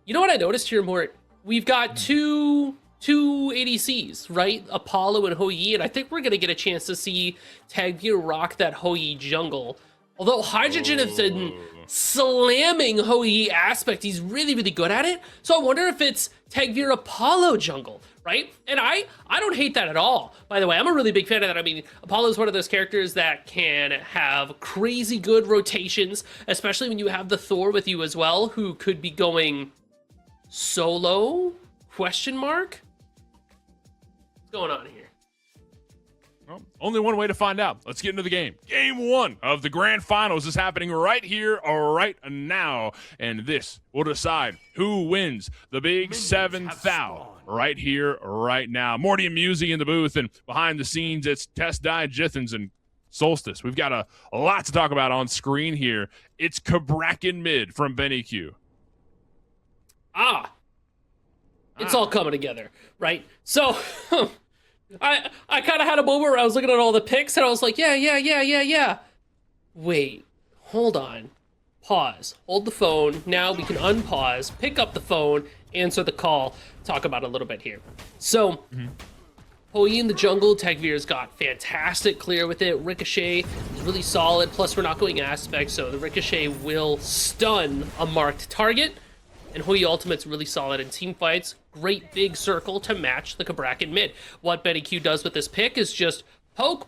You know what I noticed here, Mort? We've got two ADCs, right? Apollo and Hu Yi, and I think we're going to get a chance to see Taggear rock that Hu Yi jungle. Although Hydrogen has been slamming Hu Yi aspect, he's really, really good at it. So I wonder if it's Taggear Apollo jungle, right? And I don't hate that at all. By the way, I'm a really big fan of that. I mean, Apollo is one of those characters that can have crazy good rotations, especially when you have the Thor with you as well, who could be going solo? Question mark? What's going on here? Well, only one way to find out. Let's get into the game. Game 1 of the grand finals is happening right here, right now. And this will decide who wins the big 7,000 right here, right now. Morty and Musy in the booth, and behind the scenes, it's Test Die, Jithens, and Solstice. We've got a lot to talk about on screen here. It's Cabrakan mid from Benny Q. It's all coming together, right? So, I kind of had a moment where I was looking at all the picks, and I was like, yeah. Wait, hold on. Pause. Hold the phone. Now we can unpause, pick up the phone, answer the call, talk about it a little bit here. So, Hu Yi in the jungle, Tagveer's got fantastic clear with it. Ricochet is really solid, plus we're not going aspect, so the Ricochet will stun a marked target. And Hu Yi Ultimate's really solid in team fights. Great big circle to match the Cabrakan mid. What Betty Q does with this pick is just poke,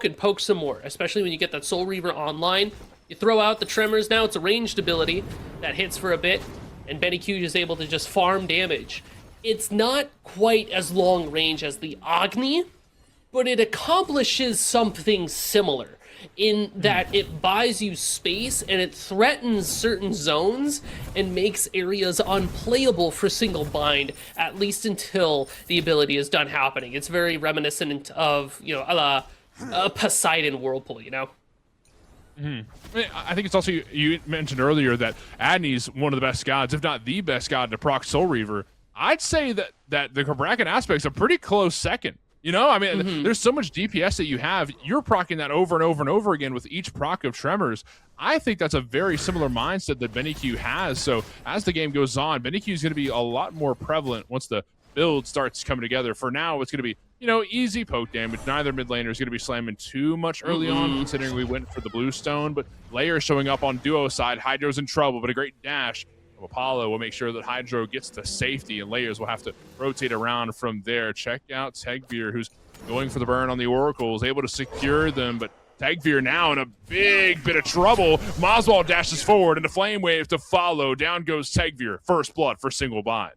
and poke some more, especially when you get that Soul Reaver online. You throw out the Tremors now, it's a ranged ability that hits for a bit, and Betty Q is able to just farm damage. It's not quite as long range as the Agni, but it accomplishes something similar in that it buys you space and it threatens certain zones and makes areas unplayable for single bind, at least until the ability is done happening. It's very reminiscent of, a Poseidon Whirlpool, I think it's also, you mentioned earlier that Adney's one of the best gods, if not the best god to proc Soul Reaver. I'd say that the Cabrakan aspect's a pretty close second. There's so much DPS that you have. You're proccing that over and over and over again with each proc of Tremors. I think that's a very similar mindset that Benny Q has. So as the game goes on, Benny Q is going to be a lot more prevalent once the build starts coming together. For now, it's going to be, easy poke damage. Neither mid laner is going to be slamming too much early on, considering we went for the blue stone. But Layer showing up on duo side. Hydro's in trouble, but a great dash. Apollo will make sure that Hydro gets to safety, and Layers will have to rotate around from there. Check out Tagveer, who's going for the burn on the Oracles, able to secure them, but Tagveer now in a big bit of trouble. Moswald dashes forward, and the Flame Wave to follow. Down goes Tagveer. First blood for single bind.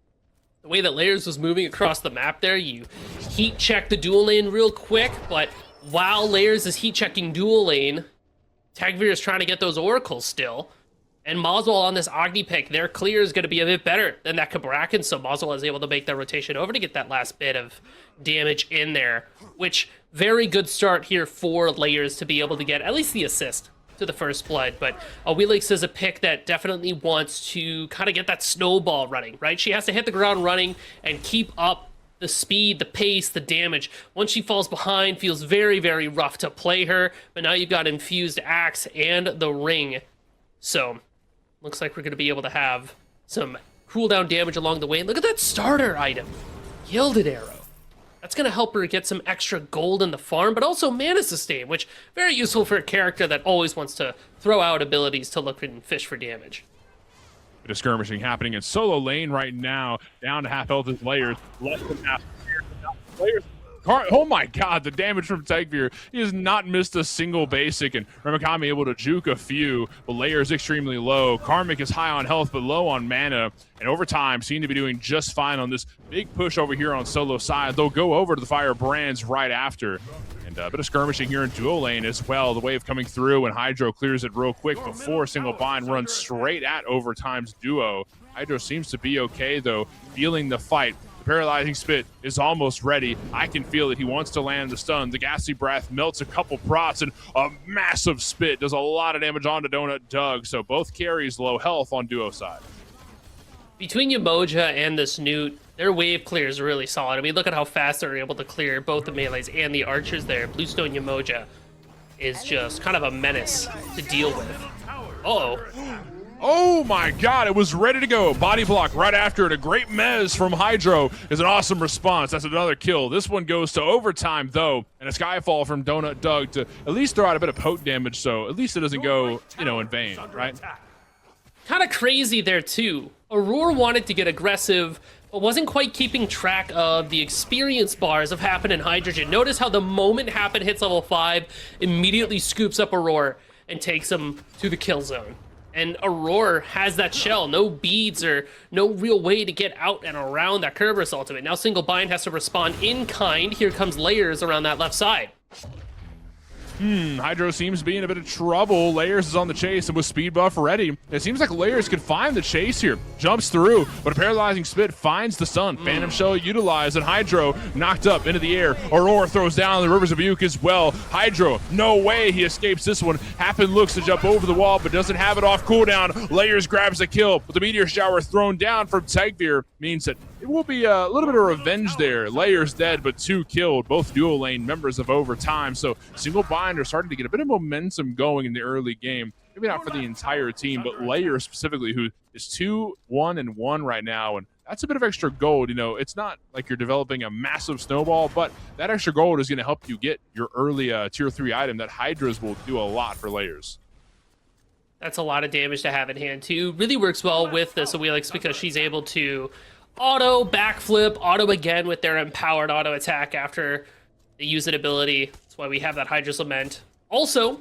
The way that Layers was moving across the map there, you heat check the dual lane real quick, but while Layers is heat checking dual lane, Tagveer is trying to get those Oracles still. And Moswell on this Agni pick, their clear is going to be a bit better than that Cabrakan, so Moswell is able to make that rotation over to get that last bit of damage in there, which very good start here for Layers to be able to get at least the assist to the first blood. But Wheelix is a pick that definitely wants to kind of get that snowball running, right? She has to hit the ground running and keep up the speed, the pace, the damage. Once she falls behind, feels very, very rough to play her. But now you've got Infused Axe and the Ring. So, looks like we're going to be able to have some cooldown damage along the way. Look at that starter item. Gilded Arrow. That's going to help her get some extra gold in the farm, but also mana sustain, which very useful for a character that always wants to throw out abilities to look and fish for damage. Bit of skirmishing happening in solo lane right now. Down to half health is Layers. Less than half. Layers. Oh my god, the damage from Tegvir. He has not missed a single basic, and Ramakami able to juke a few, but Layers extremely low. Karmic is high on health, but low on mana, and over time seem to be doing just fine on this big push over here on solo side. They'll go over to the Firebrands right after. And a bit of skirmishing here in duo lane as well. The wave coming through, and Hydro clears it real quick before Single Bind runs straight at Overtime's duo. Hydro seems to be okay, though, feeling the fight. The paralyzing spit is almost ready. I can feel it. He wants to land the stun. The ghastly breath melts a couple prots, and a massive spit does a lot of damage onto Donut Doug. So both carries low health on duo side. Between Yamoja and this Newt, their wave clear is really solid. I mean, look at how fast they're able to clear both the melees and the archers there. Bluestone Yamoja is just kind of a menace to deal with. Uh-oh. Oh my god, it was ready to go. Body block right after it. A great mez from Hydro is an awesome response. That's another kill. This one goes to Overtime, though, and a Skyfall from Donut Doug to at least throw out a bit of potent damage, so at least it doesn't go, in vain, right? Kind of crazy there, too. Aurora wanted to get aggressive, but wasn't quite keeping track of the experience bars of Happen and Hydrogen. Notice how the moment Happen hits level 5, immediately scoops up Aurora and takes him to the kill zone. And Aurora has that shell, no beads or no real way to get out and around that Kerberos ultimate. Now Single Bind has to respond in kind. Here comes Layers around that left side. Hydro seems to be in a bit of trouble. Layers is on the chase, and with speed buff ready, it seems like Layers could find the chase here. Jumps through, but a paralyzing spit finds the stun. Phantom Shell utilized, and Hydro knocked up into the air. Aurora throws down the Rivers of Buke as well. Hydro, no way he escapes this one. Happen looks to jump over the wall, but doesn't have it off cooldown. Layers grabs the kill, but the Meteor Shower thrown down from Tegvir means that it will be a little bit of revenge there. Layers dead, but 2 killed, both duo lane members of Overtime. So Single Bind are starting to get a bit of momentum going in the early game. Maybe not for the entire team, but Layers specifically, who is 2-1-1 right now. And that's a bit of extra gold. It's not like you're developing a massive snowball, but that extra gold is going to help you get your early tier 3 item that Hydras will do a lot for Layers. That's a lot of damage to have in hand, too. Really works well with the Sawelix because she's able to auto, backflip, auto again with their empowered auto attack after they use an ability. That's why we have that Hydra's Lament. Also,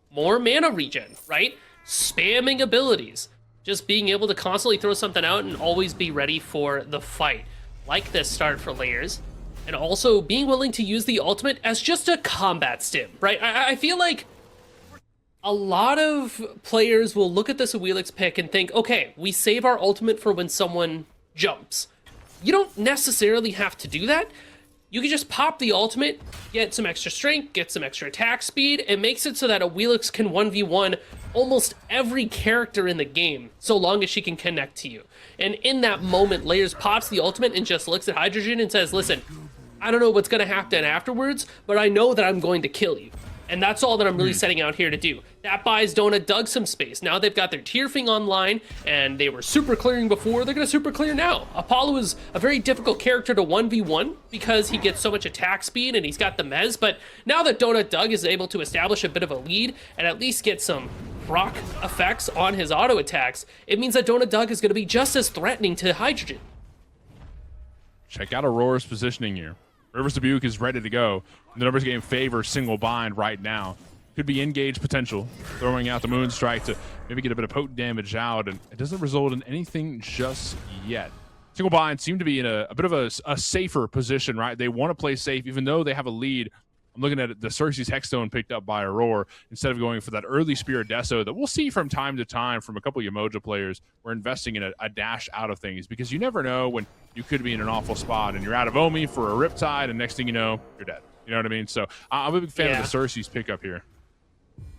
more mana regen, right? Spamming abilities. Just being able to constantly throw something out and always be ready for the fight. Like this start for Layers. And also being willing to use the ultimate as just a combat stim, right? I feel like a lot of players will look at the Sawelix pick and think, okay, we save our ultimate for when someone jumps. You don't necessarily have to do that. You can just pop the ultimate, get some extra strength, get some extra attack speed. It makes it so that a Sawelix can 1v1 almost every character in the game, so long as she can connect to you. And in that moment, Layers pops the ultimate and just looks at Hydrogen and says, listen, I don't know what's going to happen afterwards, but I know that I'm going to kill you. And that's all that I'm really setting out here to do. That buys Donut Doug some space. Now they've got their Tierfing online, and they were super clearing before. They're going to super clear now. Apollo is a very difficult character to 1v1 because he gets so much attack speed and he's got the mez. But now that Donut Doug is able to establish a bit of a lead and at least get some proc effects on his auto attacks, it means that Donut Doug is going to be just as threatening to Hydrogen. Check out Aurora's positioning here. Rivers of Buke is ready to go. The numbers game favor Single Bind right now. Could be engage potential, throwing out the Moonstrike to maybe get a bit of potent damage out, and it doesn't result in anything just yet. Single Bind seem to be in a bit of a safer position, right? They want to play safe, even though they have a lead. I'm looking at the Xerxes Hexstone picked up by Aurora instead of going for that early Spirit Deso that we'll see from time to time from a couple of Yamoja players. We're investing in a dash out of things because you never know when you could be in an awful spot and you're out of Omi for a Riptide, and next thing you know, you're dead. You know what I mean? So I'm a big fan of the Xerxes pickup here.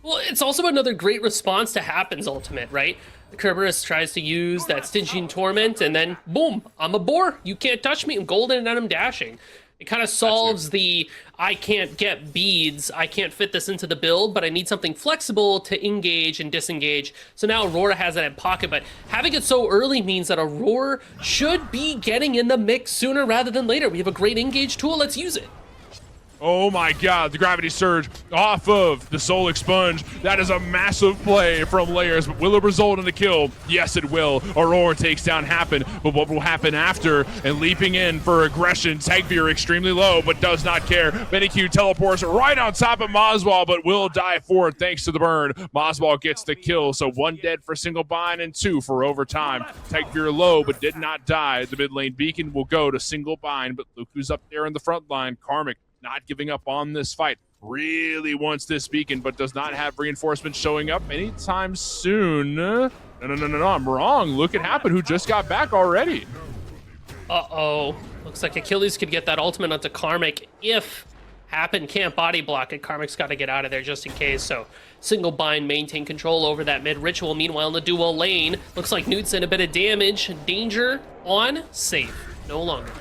Well, it's also another great response to Happen's ultimate, right? The Kerberos tries to use that Stygian Torment, and then boom, I'm a boar. You can't touch me. I'm golden and I'm dashing. It kind of solves the I can't get beads, I can't fit this into the build, but I need something flexible to engage and disengage. So now Aurora has that in pocket, but having it so early means that Aurora should be getting in the mix sooner rather than later. We have a great engage tool, let's use it. Oh my god, the gravity surge off of the Soul Expunge. That is a massive play from Layers, but will it result in a kill? Yes, it will. Aurora takes down Happen, but what will happen after? And leaping in for aggression, Tagbeer extremely low, but does not care. Benny-Q teleports right on top of Moswall, but will die for it thanks to the burn. Moswall gets the kill, so 1 dead for single bind and 2 for overtime. Tagbeer low, but did not die. The mid lane beacon will go to single bind, but Luke, who's up there in the front line, Karmic, not giving up on this fight, really wants this beacon, but does not have reinforcements showing up anytime soon. No, I'm wrong. Look at Happen, who just got back already. Uh-oh. Looks like Achilles could get that ultimate onto Karmic if Happen can't body block it. Karmic's got to get out of there just in case, so single bind, maintain control over that mid ritual. Meanwhile, in the dual lane, looks like Newt's in a bit of damage. Danger on, safe. No longer.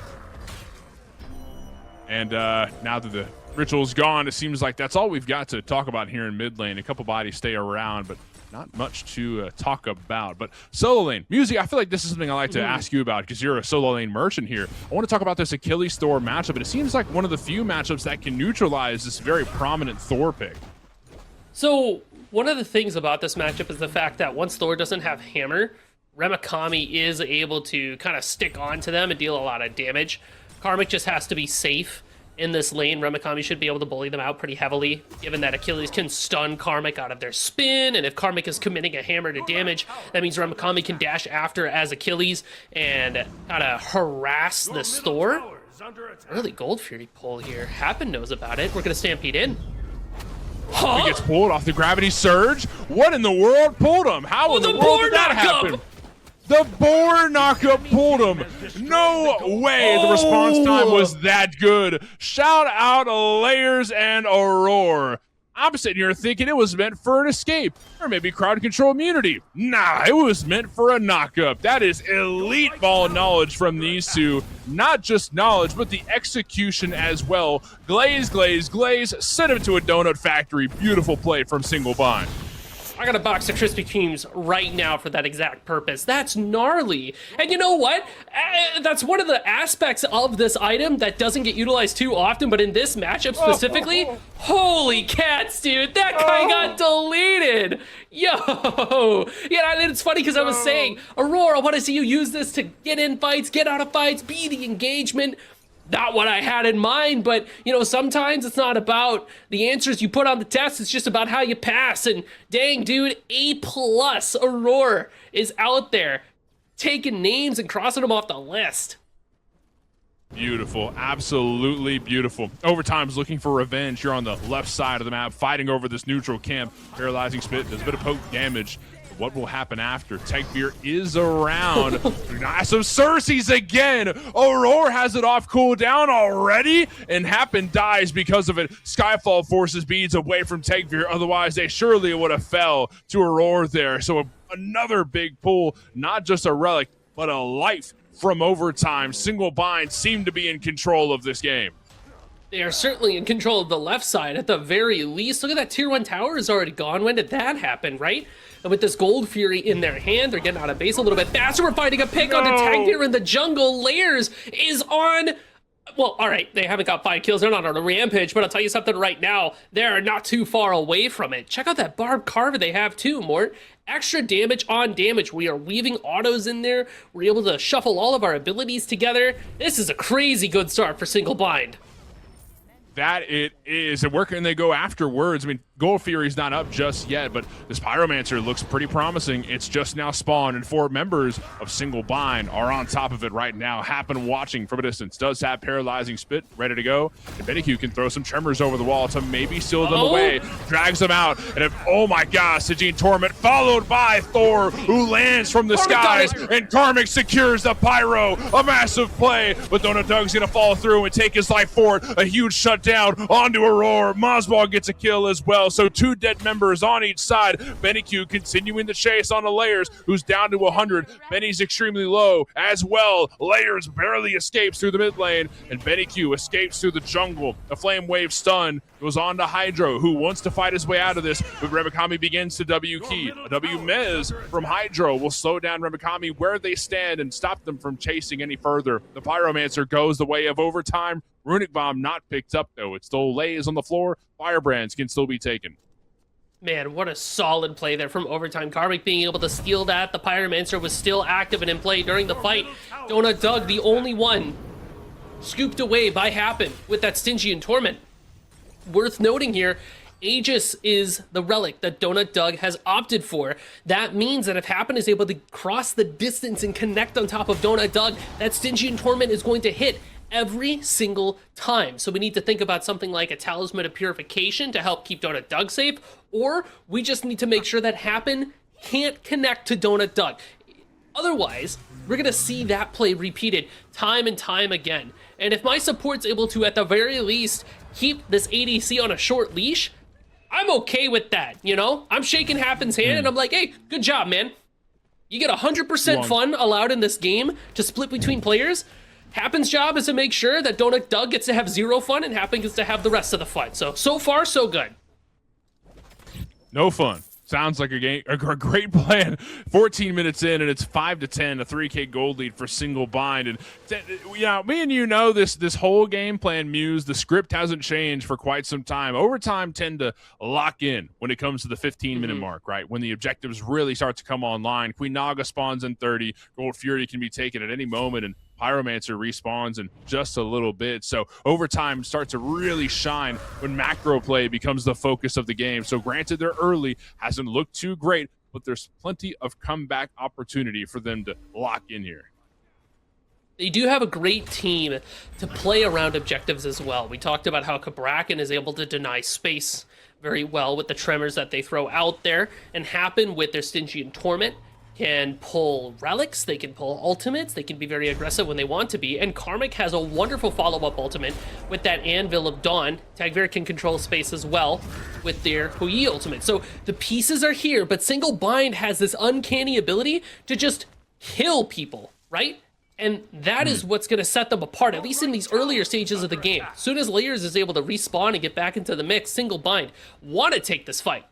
And now that the ritual's gone, it seems like that's all we've got to talk about here in mid lane. A couple bodies stay around, but not much to talk about. But solo lane, Music, I feel like this is something I like to ask you about because you're a solo lane merchant here. I want to talk about this Achilles Thor matchup, and it seems like one of the few matchups that can neutralize this very prominent Thor pick. So one of the things about this matchup is the fact that once Thor doesn't have Hammer, Remikami is able to kind of stick onto them and deal a lot of damage. Karmic just has to be safe in this lane. Remikami should be able to bully them out pretty heavily, given that Achilles can stun Karmic out of their spin, and if Karmic is committing a hammer to damage, that means Remikami can dash after as Achilles and kind of harass this Thor. Early Gold Fury pull here. Happen knows about it. We're going to stampede in. Huh? He gets pulled off the gravity surge. What in the world pulled him? How in the world did that happen? The boar knockup pulled him. No way the response time was that good. Shout out Layers and Aurora. I'm sitting here thinking it was meant for an escape or maybe crowd control immunity. Nah, it was meant for a knockup. That is elite ball knowledge from these two. Not just knowledge, but the execution as well. Glaze, glaze, glaze. Send him to a donut factory. Beautiful play from Single Bind. I got a box of Krispy Kremes right now for that exact purpose. That's gnarly. And you know what? That's one of the aspects of this item that doesn't get utilized too often, but in this matchup specifically, holy cats, dude, that guy got deleted. Yo. Yeah, and it's funny because I was saying, Aurora, I want to see you use this to get in fights, get out of fights, be the engagement. Not what I had in mind, but, you know, sometimes it's not about the answers you put on the test, it's just about how you pass, and dang, dude, A+ Aurora is out there taking names and crossing them off the list. Beautiful, absolutely beautiful. Overtime's looking for revenge here on the left side of the map, fighting over this neutral camp. Paralyzing Spit does a bit of poke damage. What will happen after? Tagbeer is around. Massive Cersei's again. Aurora has it off cooldown already, and Happen dies because of it. Skyfall forces beads away from Tagbeer. Otherwise, they surely would have fell to Aurora there. So another big pull, not just a relic, but a life from overtime. Single Bind seemed to be in control of this game. They are certainly in control of the left side at the very least. Look at that tier 1 tower is already gone. When did that happen, right? And with this Gold Fury in their hand, they're getting out of base a little bit faster. We're finding a pick onto Tagbeer in the jungle. Layers is on... Well, all right, they haven't got 5 kills. They're not on a rampage, but I'll tell you something right now. They're not too far away from it. Check out that Barb Carver they have too, Mort. Extra damage on damage. We are weaving autos in there. We're able to shuffle all of our abilities together. This is a crazy good start for Single Bind. That it is. And where can they go afterwards? I mean, Gold Fury's not up just yet, but this Pyromancer looks pretty promising. It's just now spawned, and 4 members of Single Bind are on top of it right now. Happen watching from a distance. Does have Paralyzing Spit ready to go. And Benny-Q can throw some tremors over the wall to maybe seal them away. Drags them out. And if, oh my gosh, Stygian Torment followed by Thor, who lands from the skies. And Karmic secures the Pyro. A massive play. But Donutug's going to fall through and take his life forward. A huge shutdown onto Aurora. Moswall gets a kill as well. well. So 2 dead members on each side. Benny Q continuing the chase on the Layers, who's down to 100. Benny's extremely low as well. Layers barely escapes through the mid lane, and Benny Q escapes through the jungle. A flame wave stun goes on to Hydro, who wants to fight his way out of this, but Remikami begins to W key. A W Mez from Hydro will slow down Remikami where they stand and stop them from chasing any further. The Pyromancer goes the way of overtime. Runic Bomb not picked up, though. It still lays on the floor. Firebrands can still be taken. Man, what a solid play there from Overtime. Karmic being able to steal that. The Pyromancer was still active and in play during the fight. Donut Doug, the only one scooped away by Happen with that Stygian Torment. Worth noting here, Aegis is the relic that Donut Doug has opted for. That means that if Happen is able to cross the distance and connect on top of Donut Doug, that Stygian Torment is going to hit every single time. So we need to think about something like a Talisman of Purification to help keep Donut Doug safe, or we just need to make sure that Happen can't connect to Donut Doug. Otherwise, we're going to see that play repeated time and time again. And if my support's able to, at the very least, keep this ADC on a short leash, I'm okay with that, you know? I'm shaking Happen's hand and I'm like, hey, good job, man. You get 100% fun allowed in this game to split between players. Happen's job is to make sure that Donut Doug gets to have 0 fun and Happen gets to have the rest of the fun. So far, so good. No fun. Sounds like a great plan. 14 minutes in, and it's 5-10, a 3K gold lead for Single Bind. And me and you know this whole game plan, Muse. The script hasn't changed for quite some time. Overtime tend to lock in when it comes to the 15-minute mark, right? When the objectives really start to come online. Queen Naga spawns in 30. Gold Fury can be taken at any moment, and Pyromancer respawns in just a little bit. So overtime starts to really shine when macro play becomes the focus of the game. So granted, they're early, hasn't looked too great, but there's plenty of comeback opportunity for them to lock in here. They do have a great team to play around objectives as well. We talked about how Cabrakan is able to deny space very well with the tremors that they throw out there, and Happen with their Stygian Torment can pull relics, they can pull ultimates, they can be very aggressive when they want to be, and Karmic has a wonderful follow-up ultimate with that Anvil of Dawn. Tagveer can control space as well with their Hui ultimate. So the pieces are here, but Single Bind has this uncanny ability to just kill people, right? And that is what's going to set them apart, at least in these earlier stages of the game. As soon as Layers is able to respawn and get back into the mix, Single Bind want to take this fight.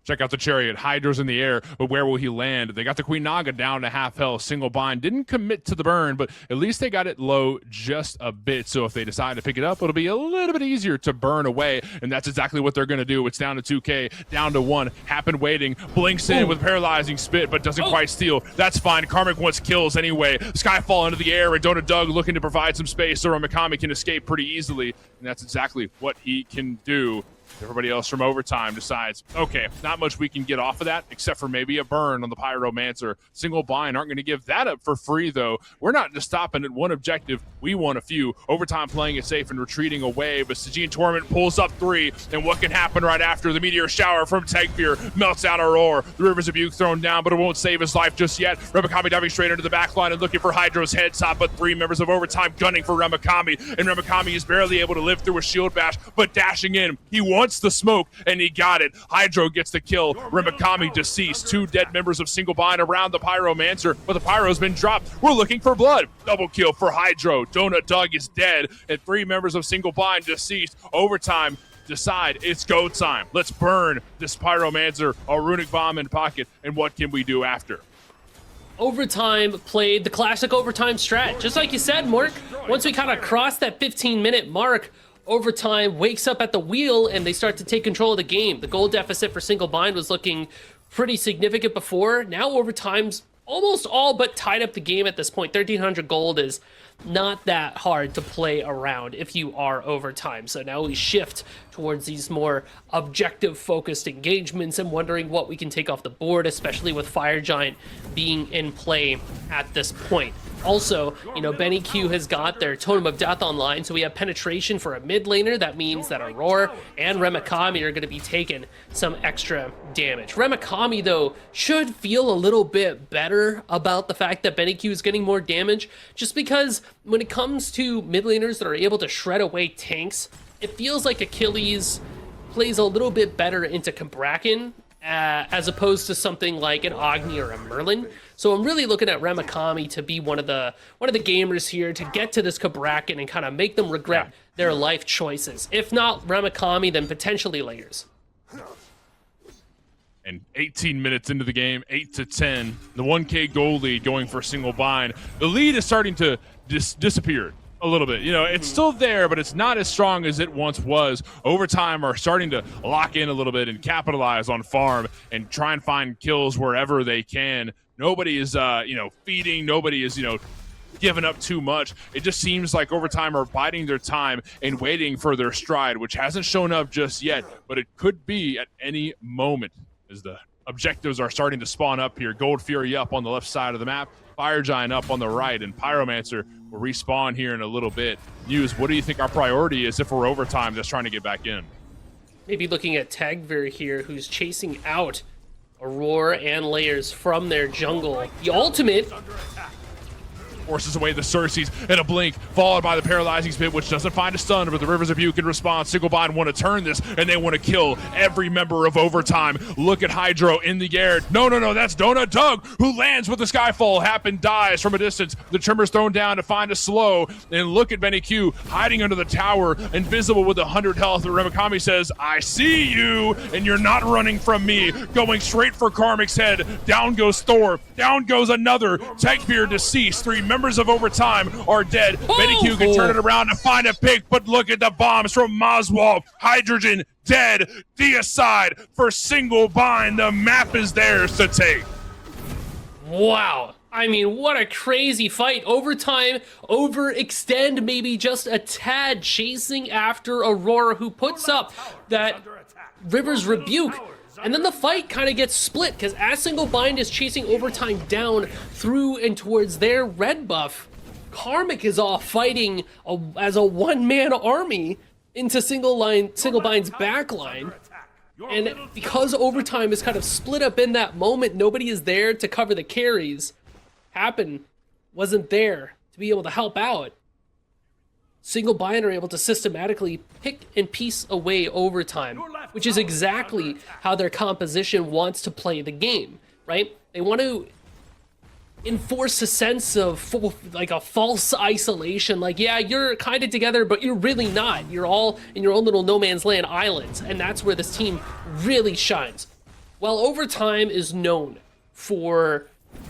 Check out the Chariot. Hydra's in the air, but where will he land? They got the Queen Naga down to half health. Single Bind didn't commit to the burn, but at least they got it low just a bit. So if they decide to pick it up, it'll be a little bit easier to burn away, and that's exactly what they're going to do. It's down to 2K, down to 1. Happen waiting, blinks in with paralyzing spit, but doesn't quite steal. That's fine. Karmic wants kills anyway. Skyfall into the air, and Donut Doug looking to provide some space so Mikami can escape pretty easily, and that's exactly what he can do. Everybody else from overtime decides, okay, not much we can get off of that except for maybe a burn on the Pyromancer. Single Bind aren't going to give that up for free, though. We're not just stopping at one objective. We want a few. Overtime playing it safe and retreating away, but Stygian Torment pulls up 3, and what can happen right after? The Meteor Shower from Tagveer melts out Aurora. The Rivers of Youth thrown down, but it won't save his life just yet. Remikami diving straight into the back line and looking for Hydro's headshot, but 3 members of overtime gunning for Remikami, and Remikami is barely able to live through a shield bash, but dashing in. He wants the smoke, and he got it. Hydro gets the kill. Remikami deceased. 2 dead members of Single Bind around the Pyromancer, but the Pyro's been dropped. We're looking for blood. Double kill for Hydro. Donut Doug is dead, and 3 members of Single Bind deceased. Overtime decide it's go time. Let's burn this Pyromancer, a Runic Bomb in pocket, and what can we do after? Overtime played the classic overtime strat. Just like you said, Mark, once we kind of crossed that 15-minute mark, Overtime wakes up at the wheel and they start to take control of the game. The goal deficit for Single Bind was looking pretty significant before. Now Overtime's almost all but tied up the game at this point. 1,300 gold is not that hard to play around if you are Overtime. So now we shift towards these more objective-focused engagements and wondering what we can take off the board, especially with Fire Giant being in play at this point. Also, you know, Benny Q has got their Totem of Death online, so we have penetration for a mid laner. That means that Aurora and Remikami are going to be taking some extra damage. Remikami, though, should feel a little bit better about the fact that Benny Q is getting more damage, just because when it comes to mid laners that are able to shred away tanks, it feels like Achilles plays a little bit better into Kabrakan as opposed to something like an Agni or a Merlin. So I'm really looking at Ramakami to be one of the gamers here to get to this Kabrakan and kind of make them regret their life choices. If not Ramakami, then potentially Layers. And 18 minutes into the game, 8-10, the 1K goal lead going for single bind. The lead is starting to disappear a little bit. You know, it's still there, but it's not as strong as it once was. Overtime are starting to lock in a little bit and capitalize on farm and try and find kills wherever they can. Nobody is, feeding. Nobody is, giving up too much. It just seems like Overtime are biding their time and waiting for their stride, which hasn't shown up just yet, but it could be at any moment as the objectives are starting to spawn up here. Gold Fury up on the left side of the map, Fire Giant up on the right, and Pyromancer will respawn here in a little bit. News, what do you think our priority is if we're Overtime just trying to get back in? Maybe looking at Tagvir here, who's chasing out Aurora and Layers from their jungle. The ultimate forces away the Cersei's in a blink, followed by the paralyzing spit, which doesn't find a stun, but the Rivers of Buke in response. Single Bind want to turn this, and they want to kill every member of Overtime. Look at Hydro in the air. No, that's Donut Doug, who lands with the Skyfall. Happen dies from a distance. The Trimmer's thrown down to find a slow, and look at Benny Q hiding under the tower, invisible with 100 health. But Ramakami says, I see you, and you're not running from me. Going straight for Karmic's head. Down goes Thor. Down goes another. Techbeard deceased. 3 members of Overtime are dead. Benny Q can turn it around to find a pick, but look at the bombs from Moswald. Hydrogen dead. Deicide for Single Bind. The map is theirs to take. Wow. I mean, what a crazy fight. Overtime, overextend maybe just a tad, chasing after Aurora, who puts up that Rivers Rebuke. And then the fight kind of gets split, because as Single Bind is chasing Overtime down through and towards their red buff, Karmic is off fighting as a one-man army into Single Bind's backline. And because Overtime is kind of split up in that moment, nobody is there to cover the carries. Happen wasn't there to be able to help out. Single Bind are able to systematically pick and piece away Overtime, which is exactly how their composition wants to play the game, right? They want to enforce a sense of a false isolation, like, yeah, you're kind of together, but you're really not. You're all in your own little no man's land islands, and that's where this team really shines. While Overtime is known for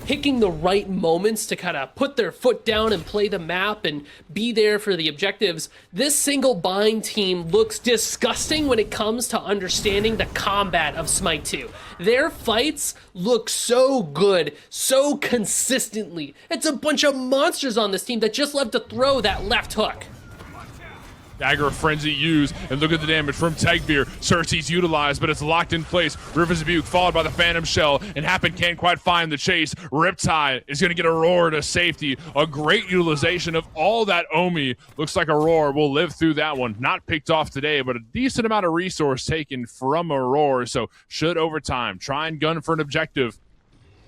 picking the right moments to kind of put their foot down and play the map and be there for the objectives, this Single Bind team looks disgusting when it comes to understanding the combat of Smite 2. Their fights look so good, so consistently. It's a bunch of monsters on this team that just love to throw that left hook. Dagger of Frenzy used, and look at the damage from Tagbeer. Cersei's utilized, but it's locked in place. Rivers of Buke followed by the Phantom Shell, and Happen can't quite find the chase. Riptide is going to get Aurora to safety. A great utilization of all that Omi. Looks like Aurora will live through that one. Not picked off today, but a decent amount of resource taken from Aurora, so should Overtime try and gun for an objective.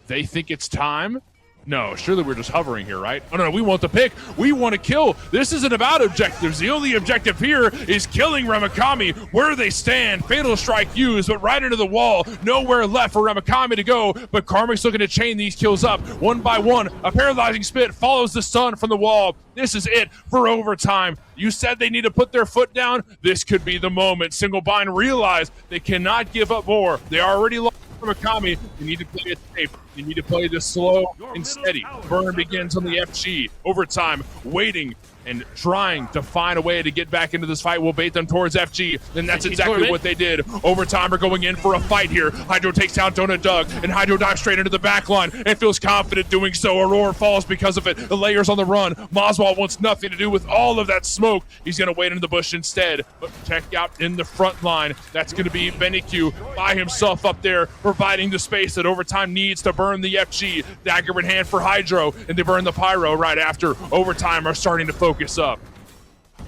They think it's time. No, surely we're just hovering here, right? Oh, no, we want the pick. We want to kill. This isn't about objectives. The only objective here is killing Ramakami where they stand. Fatal Strike used, but right into the wall. Nowhere left for Ramakami to go, but Karmic's looking to chain these kills up one by one. A paralyzing spit follows the stun from the wall. This is it for Overtime. You said they need to put their foot down. This could be the moment. Single Bind realize they cannot give up more. They already lost Ramakami. They need to play it safe. They need to play this slow and steady. Burn begins on the FG. Overtime, waiting and trying to find a way to get back into this fight will bait them towards FG. And that's exactly what they did. Overtime are going in for a fight here. Hydro takes down Donut Doug, and Hydro dives straight into the back line and feels confident doing so. Aurora falls because of it. The Layers on the run. Moswald wants nothing to do with all of that smoke. He's going to wait in the bush instead. But check out in the front line. That's going to be Benny Q by himself up there, providing the space that Overtime needs to burn the FG. Dagger in hand for Hydro, and they burn the Pyro right after. Overtime are starting to focus up.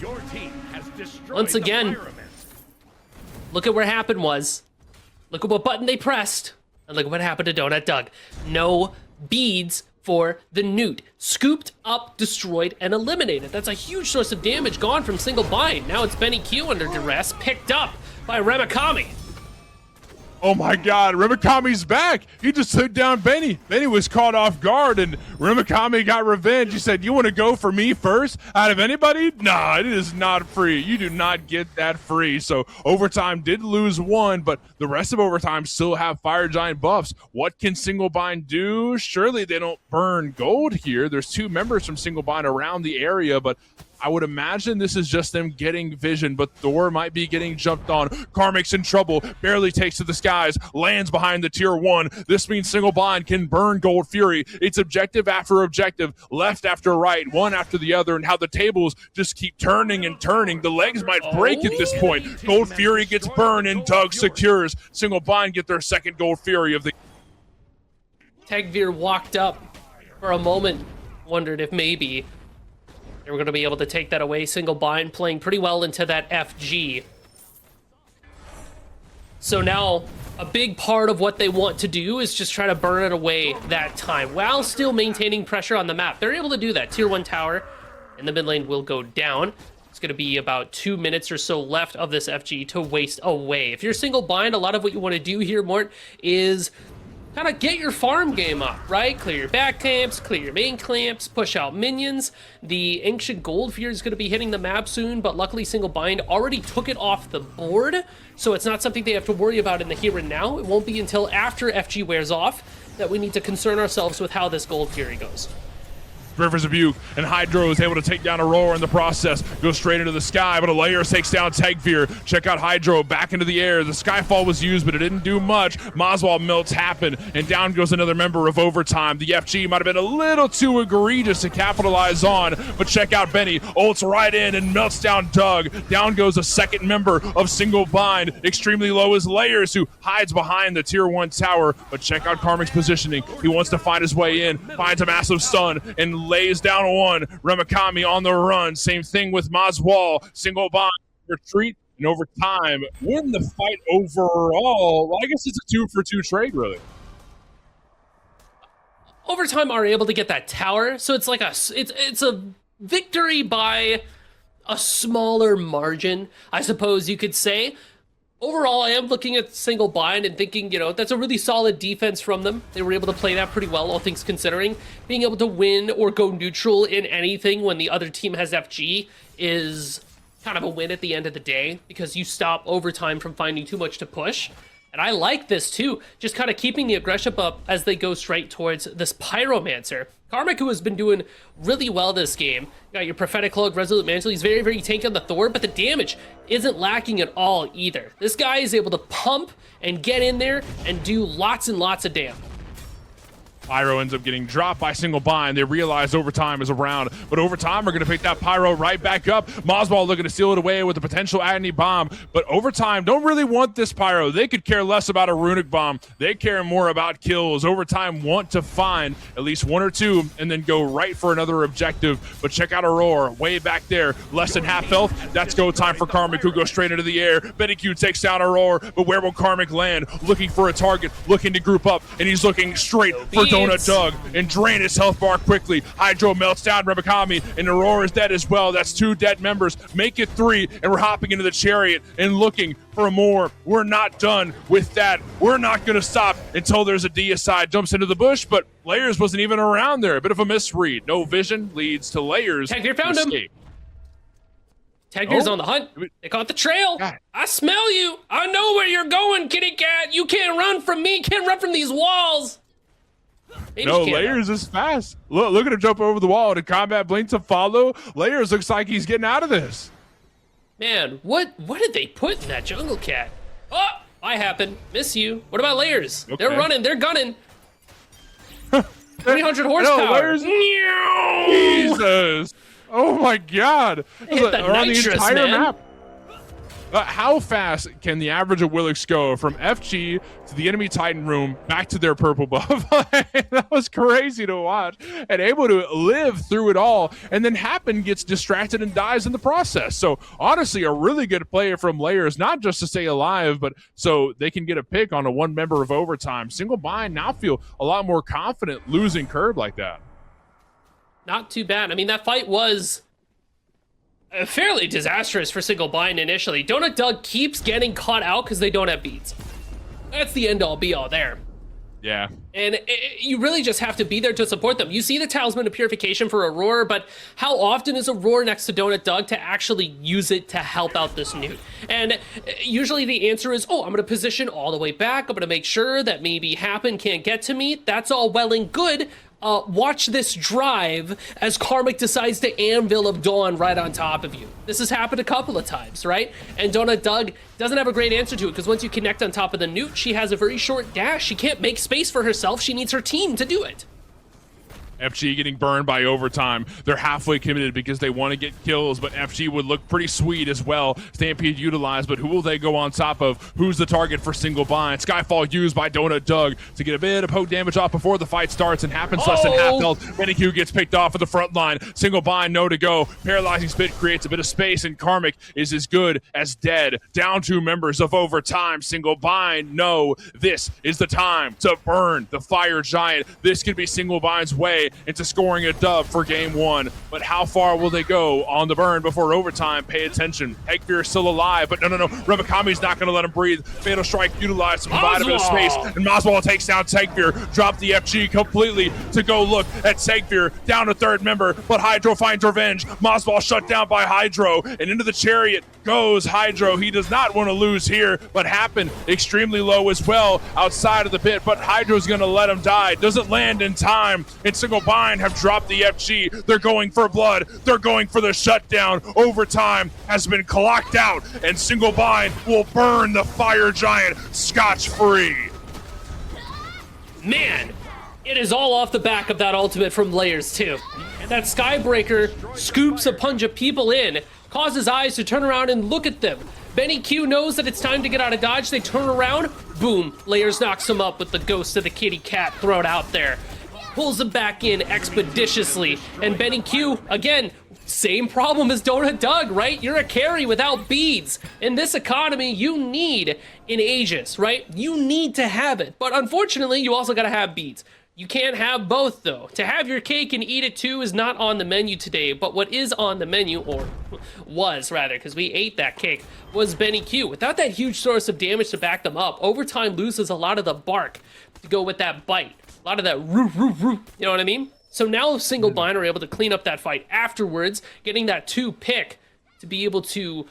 Your team has destroyed Once again, the pyramid. Look at what happened was. Look at what button they pressed. And look at what happened to Donut Doug. No beads for the Newt. Scooped up, destroyed, and eliminated. That's a huge source of damage gone from Single Bind. Now it's Benny Q under duress, picked up by Remikami. Oh my God, Remikami's back. He just took down Benny. Benny was caught off guard, and Remikami got revenge. He said, you want to go for me first out of anybody? Nah, it is not free. You do not get that free. So overtime did lose one, but the rest of overtime still have Fire Giant buffs. What can Single Bind do? Surely they don't burn gold here. There's 2 members from Single Bind around the area, but I would imagine this is just them getting vision, but Thor might be getting jumped on. Karmic's in trouble, barely takes to the skies, lands behind the tier 1. This means Single Bind can burn Gold Fury. It's objective after objective, left after right, one after the other, and how the tables just keep turning and turning. The legs might break at this point. Gold Fury gets burned, and Doug secures. Single Bind get their second Gold Fury of the... Tegvir walked up for a moment, wondered if maybe they were going to be able to take that away. Single Bind playing pretty well into that FG. So now a big part of what they want to do is just try to burn it away that time while still maintaining pressure on the map. They're able to do that. Tier 1 tower in the mid lane will go down. It's going to be about 2 minutes or so left of this FG to waste away. If you're Single Bind, a lot of what you want to do here, Mort, is kind of get your farm game up, right? Clear your back camps, clear your main camps, push out minions. The Ancient Gold Fury is going to be hitting the map soon, but luckily Single Bind already took it off the board, so it's not something they have to worry about in the here and now. It won't be until after FG wears off that we need to concern ourselves with how this Gold Fury goes. River's Rebuke, and Hydro is able to take down Aurora in the process. Goes straight into the sky, but Layers takes down Tegvir. Check out Hydro back into the air. The Skyfall was used, but it didn't do much. Maswal melts happen, and down goes another member of overtime. The FG might have been a little too egregious to capitalize on, but check out Benny. Ults right in and melts down Doug. Down goes a second member of Single Bind. Extremely low is Layers, who hides behind the tier 1 tower, but check out Karmic's positioning. He wants to find his way in, finds a massive stun, and lays down one. Remikami on the run. Same thing with Maswal. Single Bind retreat, and over time win the fight overall. Well, I guess it's a 2-for-2 trade, really. Overtime are able to get that tower, so it's like it's a victory by a smaller margin, I suppose you could say. Overall, I am looking at Single Bind and thinking, you know, that's a really solid defense from them. They were able to play that pretty well, all things considering. Being able to win or go neutral in anything when the other team has FG is kind of a win at the end of the day, because you stop overtime from finding too much to push. And I like this too, just kind of keeping the aggression up as they go straight towards this Pyromancer. Karmic, who has been doing really well this game. You got your Prophetic Cloak, Resolute Mantle. He's very, very tanky on the Thor, but the damage isn't lacking at all either. This guy is able to pump and get in there and do lots and lots of damage. Pyro ends up getting dropped by Single Bind. They realize overtime is around, but overtime are going to pick that Pyro right back up. Maswal looking to steal it away with a potential Agony Bomb, but overtime don't really want this Pyro. They could care less about a Runic Bomb. They care more about kills. Overtime want to find at least 1 or 2 and then go right for another objective, but check out Aurora way back there. Less than half health. That's go time for Karmic, who goes straight into the air. Betty Q takes down Aurora, but where will Karmic land? Looking for a target, looking to group up, and he's looking straight for Donut Doug and drain his health bar quickly. Hydro melts down Remikami, and Aurora's dead as well. That's 2 dead members. Make it 3, and we're hopping into the chariot and looking for more. We're not done with that. We're not going to stop until there's a deicide. Jumps into the bush, but Layers wasn't even around there. A bit of a misread. No vision leads to Layers. Tegvir found him. Tegvir's on the hunt. They caught the trail. God. I smell you. I know where you're going, kitty cat. You can't run from me. Can't run from these walls. No, Layers is fast. Look at him jump over the wall. Did Combat blink to follow? Layers looks like he's getting out of this. Man, what did they put in that jungle cat? Oh, I happen. Miss you. What about Layers? Okay. They're running. They're gunning. 300 horsepower. No, Layers. Jesus. Oh my God. Hit the on the entire man. map. How fast can the average of Willix go from FG to the enemy Titan room back to their purple buff? That was crazy to watch, and able to live through it all, and then Happen gets distracted and dies in the process. So honestly, a really good player from Layers, not just to stay alive, but so they can get a pick on a 1 member of overtime. Single Bind now feel a lot more confident losing Curb like that. Not too bad. I mean, that fight was... fairly disastrous for Single Bind initially. Donut Doug keeps getting caught out because they don't have beads. That's the end-all be-all there. Yeah. And you really just have to be there to support them. You see the Talisman of Purification for Aurora, but how often is Aurora next to Donut Doug to actually use it to help out this Newt? And usually the answer is, oh, I'm going to position all the way back. I'm going to make sure that maybe Happen can't get to me. That's all well and good. Watch this drive as Karmic decides to Anvil of Dawn right on top of you. This has happened a couple of times, right? And Donut Doug doesn't have a great answer to it because once you connect on top of the Newt, she has a very short dash. She can't make space for herself. She needs her team to do it. FG getting burned by overtime. They're halfway committed because they want to get kills, but FG would look pretty sweet as well. Stampede utilized, but who will they go on top of? Who's the target for Single Bind? Skyfall used by Donut Doug to get a bit of poke damage off before the fight starts and happens less than half health. Benny Q gets picked off at the front line. Single Bind, no to go. Paralyzing Spit creates a bit of space, and Karmic is as good as dead. Down 2 members of overtime. Single Bind, no. This is the time to burn the Fire Giant. This could be Single Bind's way into scoring a dub for game 1. But how far will they go on the burn before overtime? Pay attention. Hegfear is still alive, but no. Revakami's not going to let him breathe. Fatal Strike utilized to provide a bit of space, and Maswal takes down Tegfear. Drop the FG completely to go look at Tegfear. Down a 3rd member, but Hydro finds revenge. Maswal shut down by Hydro, and into the chariot goes Hydro. He does not want to lose here, but Happen extremely low as well outside of the pit, but Hydro's going to let him die. Doesn't land in time, and Single Bind have dropped the FG. They're going for blood. They're going for the shutdown. Overtime has been clocked out, and Single Bind will burn the Fire Giant scotch-free. Man, it is all off the back of that ultimate from Layers 2. And that Skybreaker scoops a bunch of people in, causes eyes to turn around and look at them. Benny Q knows that it's time to get out of dodge. They turn around, boom, Layers knocks him up with the ghost of the kitty cat thrown out there. Pulls him back in expeditiously, and Benny Q, again, same problem as Donut Doug, right? You're a carry without beads. In this economy, you need an Aegis, right? You need to have it, but unfortunately, you also gotta have beads. You can't have both, though. To have your cake and eat it too is not on the menu today, but what is on the menu, or was rather, because we ate that cake, was Benny Q. Without that huge source of damage to back them up, Overtime loses a lot of the bark to go with that bite. A lot of that roof, you know what I mean? So now Single Bind are able to clean up that fight afterwards, getting that 2 pick to be able to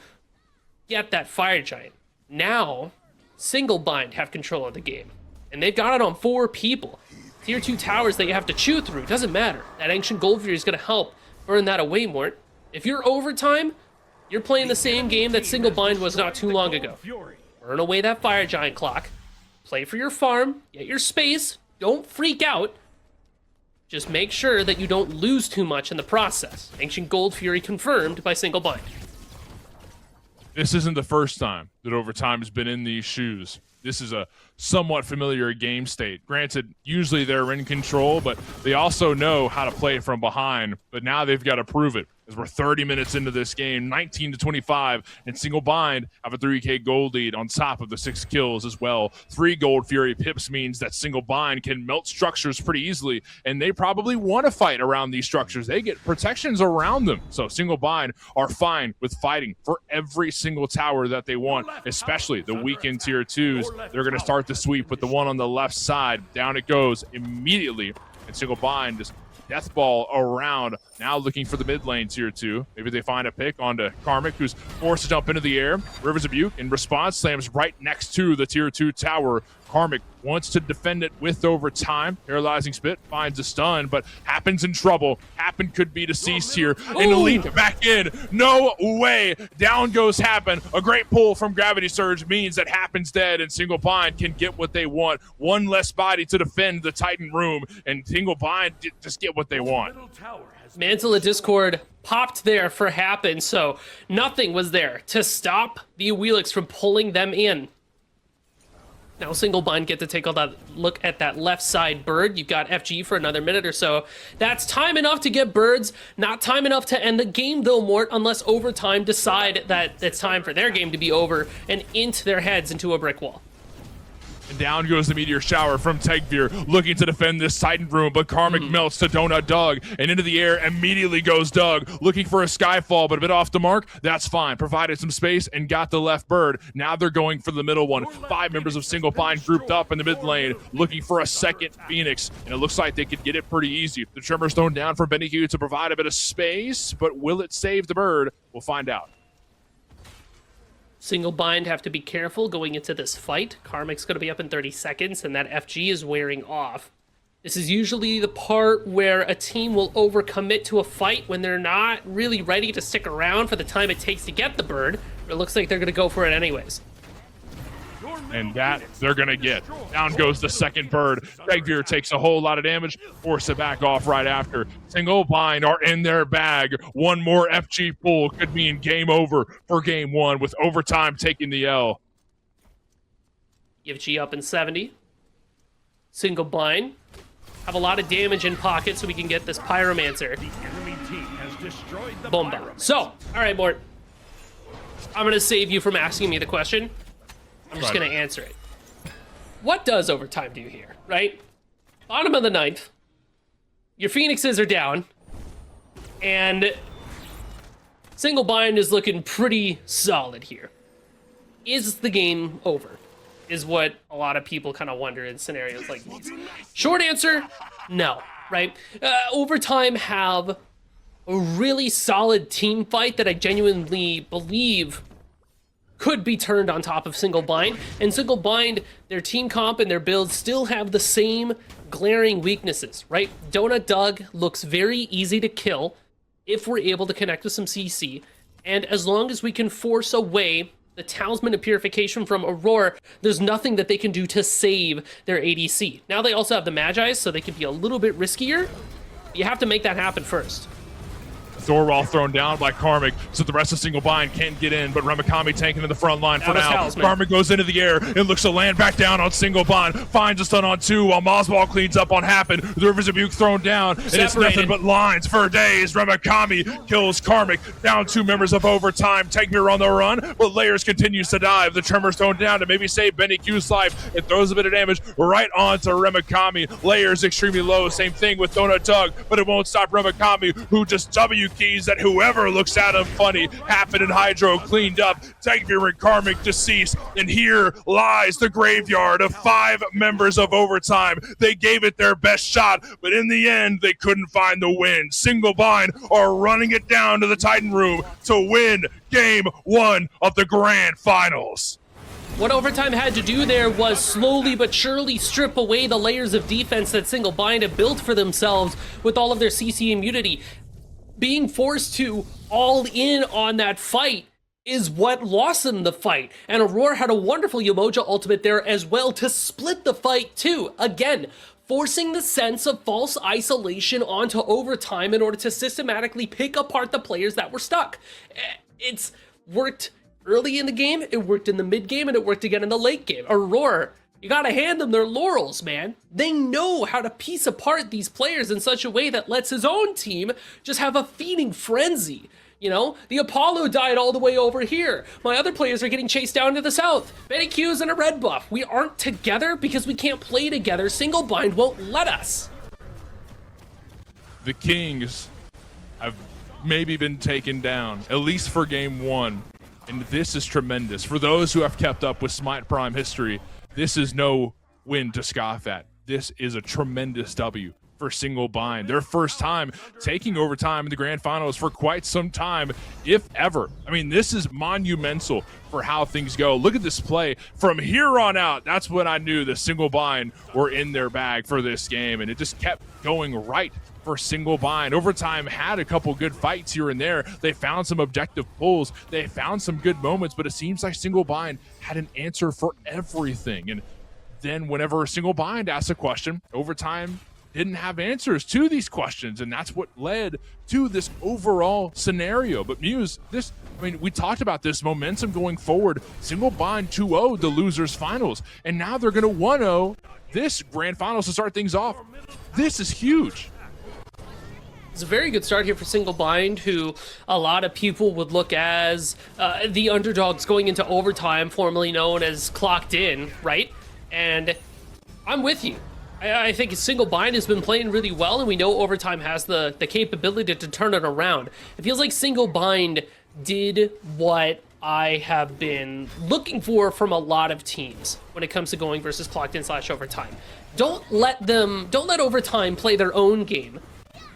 get that Fire Giant. Now, Single Bind have control of the game, and they've got it on 4 people. Tier 2 towers that you have to chew through, doesn't matter. That Ancient Gold Fury is gonna help burn that away, Mort. If you're Overtime, you're playing the same game that Single Bind was not too long ago. Burn away that Fire Giant clock, play for your farm, get your space, don't freak out. Just make sure that you don't lose too much in the process. Ancient Gold Fury confirmed by Single Bind. This isn't the first time that Overtime has been in these shoes. This is a somewhat familiar game state. Granted, usually they're in control, but they also know how to play from behind. But now they've got to prove it. As we're 30 minutes into this game, 19-25, and Single Bind have a 3K gold lead on top of the 6 kills as well. 3 Gold Fury pips means that Single Bind can melt structures pretty easily, and they probably want to fight around these structures. They get protections around them. So Single Bind are fine with fighting for every single tower that they want, especially the weakened tier 2s. They're going to start the sweep with the one on the left side. Down it goes immediately, and Single Bind just death ball around, now looking for the mid lane tier 2. Maybe they find a pick onto Karmic, who's forced to jump into the air. Rivers of Buke, in response, slams right next to the tier 2 tower. Karmic wants to defend it with Overtime. Paralyzing Spit finds a stun, but Happen's in trouble. Happen could be deceased here. And Elite back in. No way. Down goes Happen. A great pull from Gravity Surge means that Happen's dead, and Single Bind can get what they want. One less body to defend the Titan room, and Single Bind just get what they want. Mantle of Discord popped there for Happen, so nothing was there to stop the Wheelix from pulling them in. Now Single Bind get to take all that look at that left side bird. You've got FG for another minute or so. That's time enough to get birds. Not time enough to end the game though, Mort, unless Overtime decide that it's time for their game to be over and int their heads into a brick wall. And down goes the meteor shower from Tegvir, looking to defend this Titan room, but Karmic melts to Donut Doug, and into the air immediately goes Doug, looking for a Skyfall, but a bit off the mark. That's fine. Provided some space and got the left bird. Now they're going for the middle one. 5 members of Single Bind grouped up in the mid lane, looking for a second Phoenix, and it looks like they could get it pretty easy. The Tremor Stone down for Benny Q to provide a bit of space, but will it save the bird? We'll find out. Single Bind have to be careful going into this fight. Karmic's going to be up in 30 seconds, and that FG is wearing off. This is usually the part where a team will overcommit to a fight when they're not really ready to stick around for the time it takes to get the bird. It looks like they're going to go for it anyways. And that they're going to get. Down goes the second bird. Tegvir takes a whole lot of damage, force it back off right after. Single Bind are in their bag. One more FG pull could mean game over for game 1, with overtime taking the L. EFG up in 70. Single Bind have a lot of damage in pocket, so we can get this Pyromancer. The enemy team has destroyed the Bomba. Pyromancer. So, all right, Mort. I'm going to save you from asking me the question. I'm just going to answer it. What does overtime do here, right? Bottom of the 9th. Your Phoenixes are down. And Single Bind is looking pretty solid here. Is the game over? Is what a lot of people kind of wonder in scenarios like these. Short answer, no, right? Overtime have a really solid team fight that I genuinely believe could be turned on top of Single Bind. And Single Bind, their team comp and their builds still have the same glaring weaknesses, right? Donut Doug looks very easy to kill if we're able to connect with some CC. And as long as we can force away the Talisman of Purification from Aurora, there's nothing that they can do to save their ADC. Now they also have the Magi's, so they can be a little bit riskier. You have to make that happen first. Thorwall thrown down by Karmic, so the rest of Single Bind can't get in, but Ramakami tanking to the front line for now. Karmic goes into the air and looks to land back down on Single Bind, finds a stun on 2 while Mosball cleans up on Happen. The Rivers of Buke thrown down, and it's nothing but lines for days. Ramakami kills Karmic, down 2 members of overtime. Tegvir on the run, but Layers continues to dive. The Tremor Stone down to maybe save Benny Q's life. It throws a bit of damage right onto Ramakami. Layers extremely low, same thing with Donut Doug, but it won't stop Ramakami, who just W keys that whoever looks at him funny. Happen and Hydro cleaned up. Tegvir and Karmic deceased. And here lies the graveyard of 5 members of overtime. They gave it their best shot, but in the end, they couldn't find the win. Single Bind are running it down to the Titan room to win game 1 of the grand finals. What overtime had to do there was slowly but surely strip away the layers of defense that Single Bind had built for themselves with all of their CC immunity. Being forced to all in on that fight is what lost them the fight. And Aurora had a wonderful Yamoja ultimate there as well to split the fight too. Again, forcing the sense of false isolation onto overtime in order to systematically pick apart the players that were stuck. It's worked early in the game, it worked in the mid game, and it worked again in the late game. Aurora, you gotta hand them their laurels, man. They know how to piece apart these players in such a way that lets his own team just have a feeding frenzy. You know, the Apollo died all the way over here. My other players are getting chased down to the south. Benny Q's in a red buff. We aren't together because we can't play together. Single Bind won't let us. The Kings have maybe been taken down, at least for game 1. And this is tremendous. For those who have kept up with Smite Prime history, this is no win to scoff at. This is a tremendous W for Single Bind. Their first time taking overtime in the grand finals for quite some time, if ever. I mean, this is monumental for how things go. Look at this play. From here on out, that's when I knew the Single Bind were in their bag for this game, and it just kept going right for Single Bind. Overtime had a couple good fights here and there. They found some objective pulls. They found some good moments, but it seems like Single Bind had an answer for everything. And then whenever Single Bind asked a question, overtime didn't have answers to these questions, and that's what led to this overall scenario. But Muse, we talked about this momentum going forward. Single Bind 2-0 the losers finals, and now they're gonna 1-0 this grand finals to start things off. This is huge. It's a very good start here for Single Bind, who a lot of people would look as the underdogs going into overtime, formerly known as Clocked In, right? And I'm with you. I think single bind has been playing really well, and we know overtime has the capability to turn it around. It feels like single bind did what I have been looking for from a lot of teams when it comes to going versus clocked in / overtime. Don't let overtime play their own game.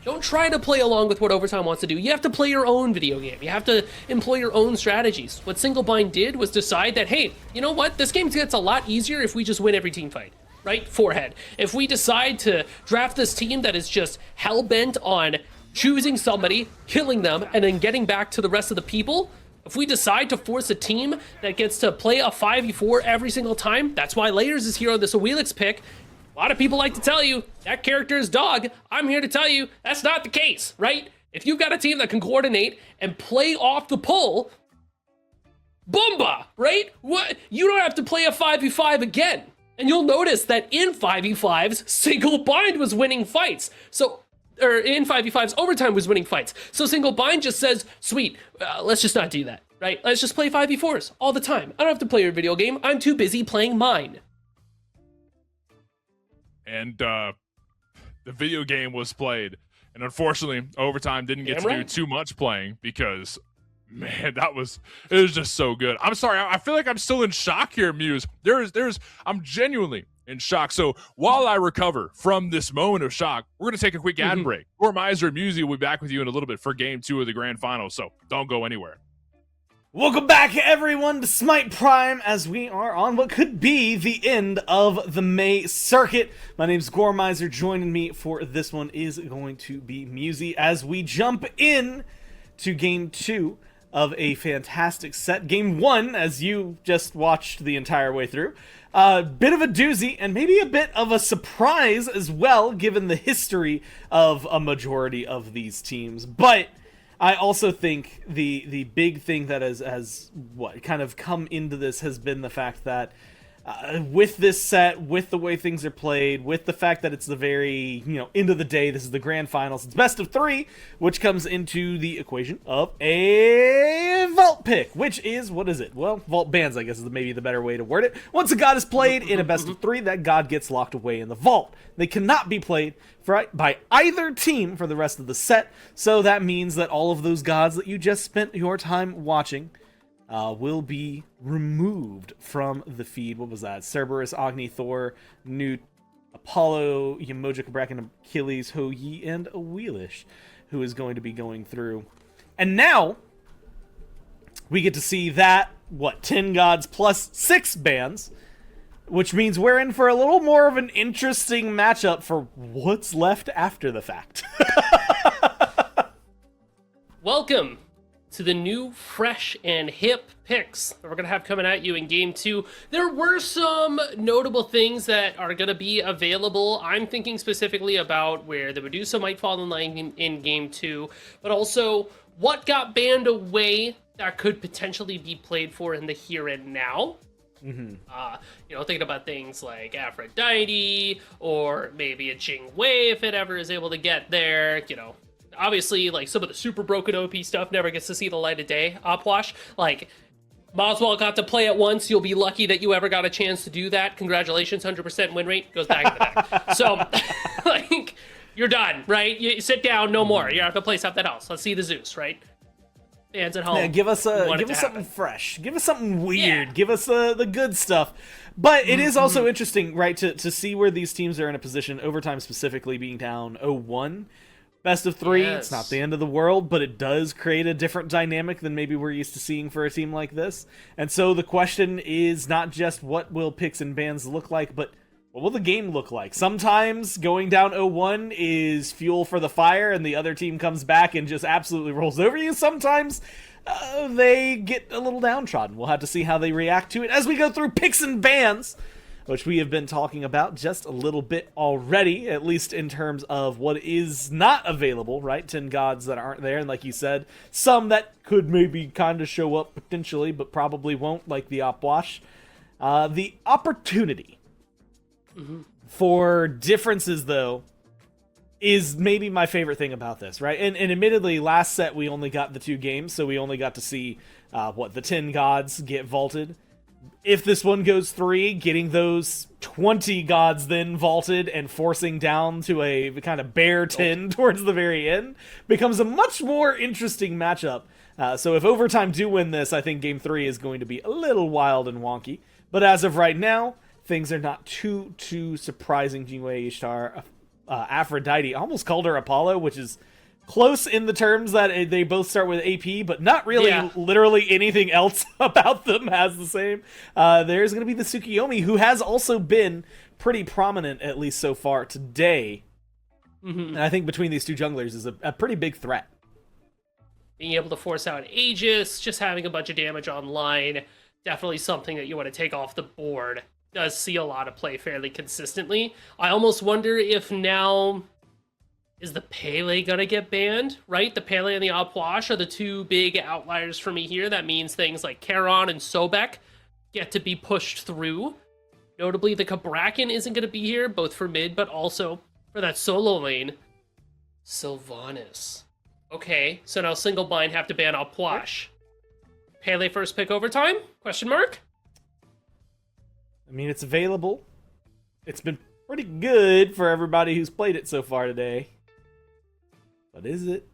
Don't try to play along with what overtime wants to do. You have to play your own video game. You have to employ your own strategies. What single bind did was decide that, hey, you know what? This game gets a lot easier if we just win every team fight. Right? Forehead. If we decide to draft this team that is just hell-bent on choosing somebody, killing them, and then getting back to the rest of the people, if we decide to force a team that gets to play a 5v4 every single time, that's why Layers is here on this Awelix pick. A lot of people like to tell you that character is dog. I'm here to tell you that's not the case, right? If you've got a team that can coordinate and play off the pull, boomba, right? What? You don't have to play a 5v5 again. And you'll notice that in 5v5s, single bind was winning fights. Or in 5v5s, overtime was winning fights. So single bind just says, sweet, let's just not do that, right? Let's just play 5v4s all the time. I don't have to play your video game. I'm too busy playing mine. And the video game was played. And unfortunately, overtime didn't get to do too much playing because, man, it was just so good. I'm sorry, I feel like I'm still in shock here, Muse. I'm genuinely in shock. So while I recover from this moment of shock, we're going to take a quick ad break. Gormizer and Musey will be back with you in a little bit for game 2 of the grand final, so don't go anywhere. Welcome back, everyone, to Smite Prime, as we are on what could be the end of the May circuit. My name's Gormizer. Joining me for this one is going to be Musey as we jump in to game 2 of a fantastic set. Game 1, as you just watched the entire way through. Bit of a doozy, and maybe a bit of a surprise as well, given the history of a majority of these teams. But I also think the big thing that has what kind of come into this has been the fact that with this set, with the way things are played, with the fact that it's the very, end of the day, this is the grand finals, it's best of 3, which comes into the equation of a vault pick, which is, what is it? Well, vault bans, I guess, is maybe the better way to word it. Once a god is played in a best of 3, that god gets locked away in the vault. They cannot be played by either team for the rest of the set, so that means that all of those gods that you just spent your time watching will be removed from the feed. What was that? Cerberus, Agni, Thor, Newt, Apollo, Yamoja, Kabrak, and Achilles, Ho-Yi, and Awelish, who is going to be going through. And now, we get to see that, 10 gods plus 6 bans, which means we're in for a little more of an interesting matchup for what's left after the fact. Welcome to the new, fresh, and hip picks that we're going to have coming at you in Game 2. There were some notable things that are going to be available. I'm thinking specifically about where the Medusa might fall in line in Game 2, but also what got banned away that could potentially be played for in the here and now. Thinking about things like Aphrodite, or maybe a Jing Wei if it ever is able to get there, Obviously, like, some of the super broken OP stuff never gets to see the light of day. Opwash, like, Moswell got to play it once. You'll be lucky that you ever got a chance to do that. Congratulations, 100% win rate. Goes back in the back. So, like, you're done, right? You sit down, no more. You have to play something else. Let's see the Zeus, right? Fans at home. Yeah, give us something fresh. Give us something weird. Yeah. Give us the good stuff. But it is also interesting, right, to see where these teams are in a position, overtime specifically being down 0-1. Best of 3, yes. It's not the end of the world, but it does create a different dynamic than maybe we're used to seeing for a team like this. And so the question is not just what will picks and bans look like, but what will the game look like? Sometimes going down 0-1 is fuel for the fire, and the other team comes back and just absolutely rolls over you. Sometimes they get a little downtrodden. We'll have to see how they react to it as we go through picks and bans, which we have been talking about just a little bit already, at least in terms of what is not available, right? 10 gods that aren't there, and like you said, some that could maybe kind of show up potentially, but probably won't, like the Opwash. The opportunity for differences, though, is maybe my favorite thing about this, right? And admittedly, last set we only got the 2 games, so we only got to see, the 10 gods get vaulted. if this one goes 3, getting those 20 gods then vaulted and forcing down to a kind of bare 10 towards the very end becomes a much more interesting matchup. So if Overtime do win this, I think Game 3 is going to be a little wild and wonky. But as of right now, things are not too surprising. Jinwei, Ishtar, Aphrodite, I almost called her Apollo, which is close in the terms that they both start with AP, but not really literally anything else about them has the same. There's going to be the Tsukiyomi, who has also been pretty prominent, at least so far today. And I think between these two junglers is a pretty big threat. Being able to force out Aegis, just having a bunch of damage online, definitely something that you want to take off the board. Does see a lot of play fairly consistently. I almost wonder if now... is the Pele gonna get banned, right? The Pele and the Apwash are the two big outliers for me here. That means things like Charon and Sobek get to be pushed through. Notably, the Kabrakan isn't gonna be here, both for mid, but also for that solo lane. Sylvanas. Okay, so now single bind have to ban Apwash. Pele first pick overtime? Question mark? I mean, it's available. It's been pretty good for everybody who's played it so far today. But is it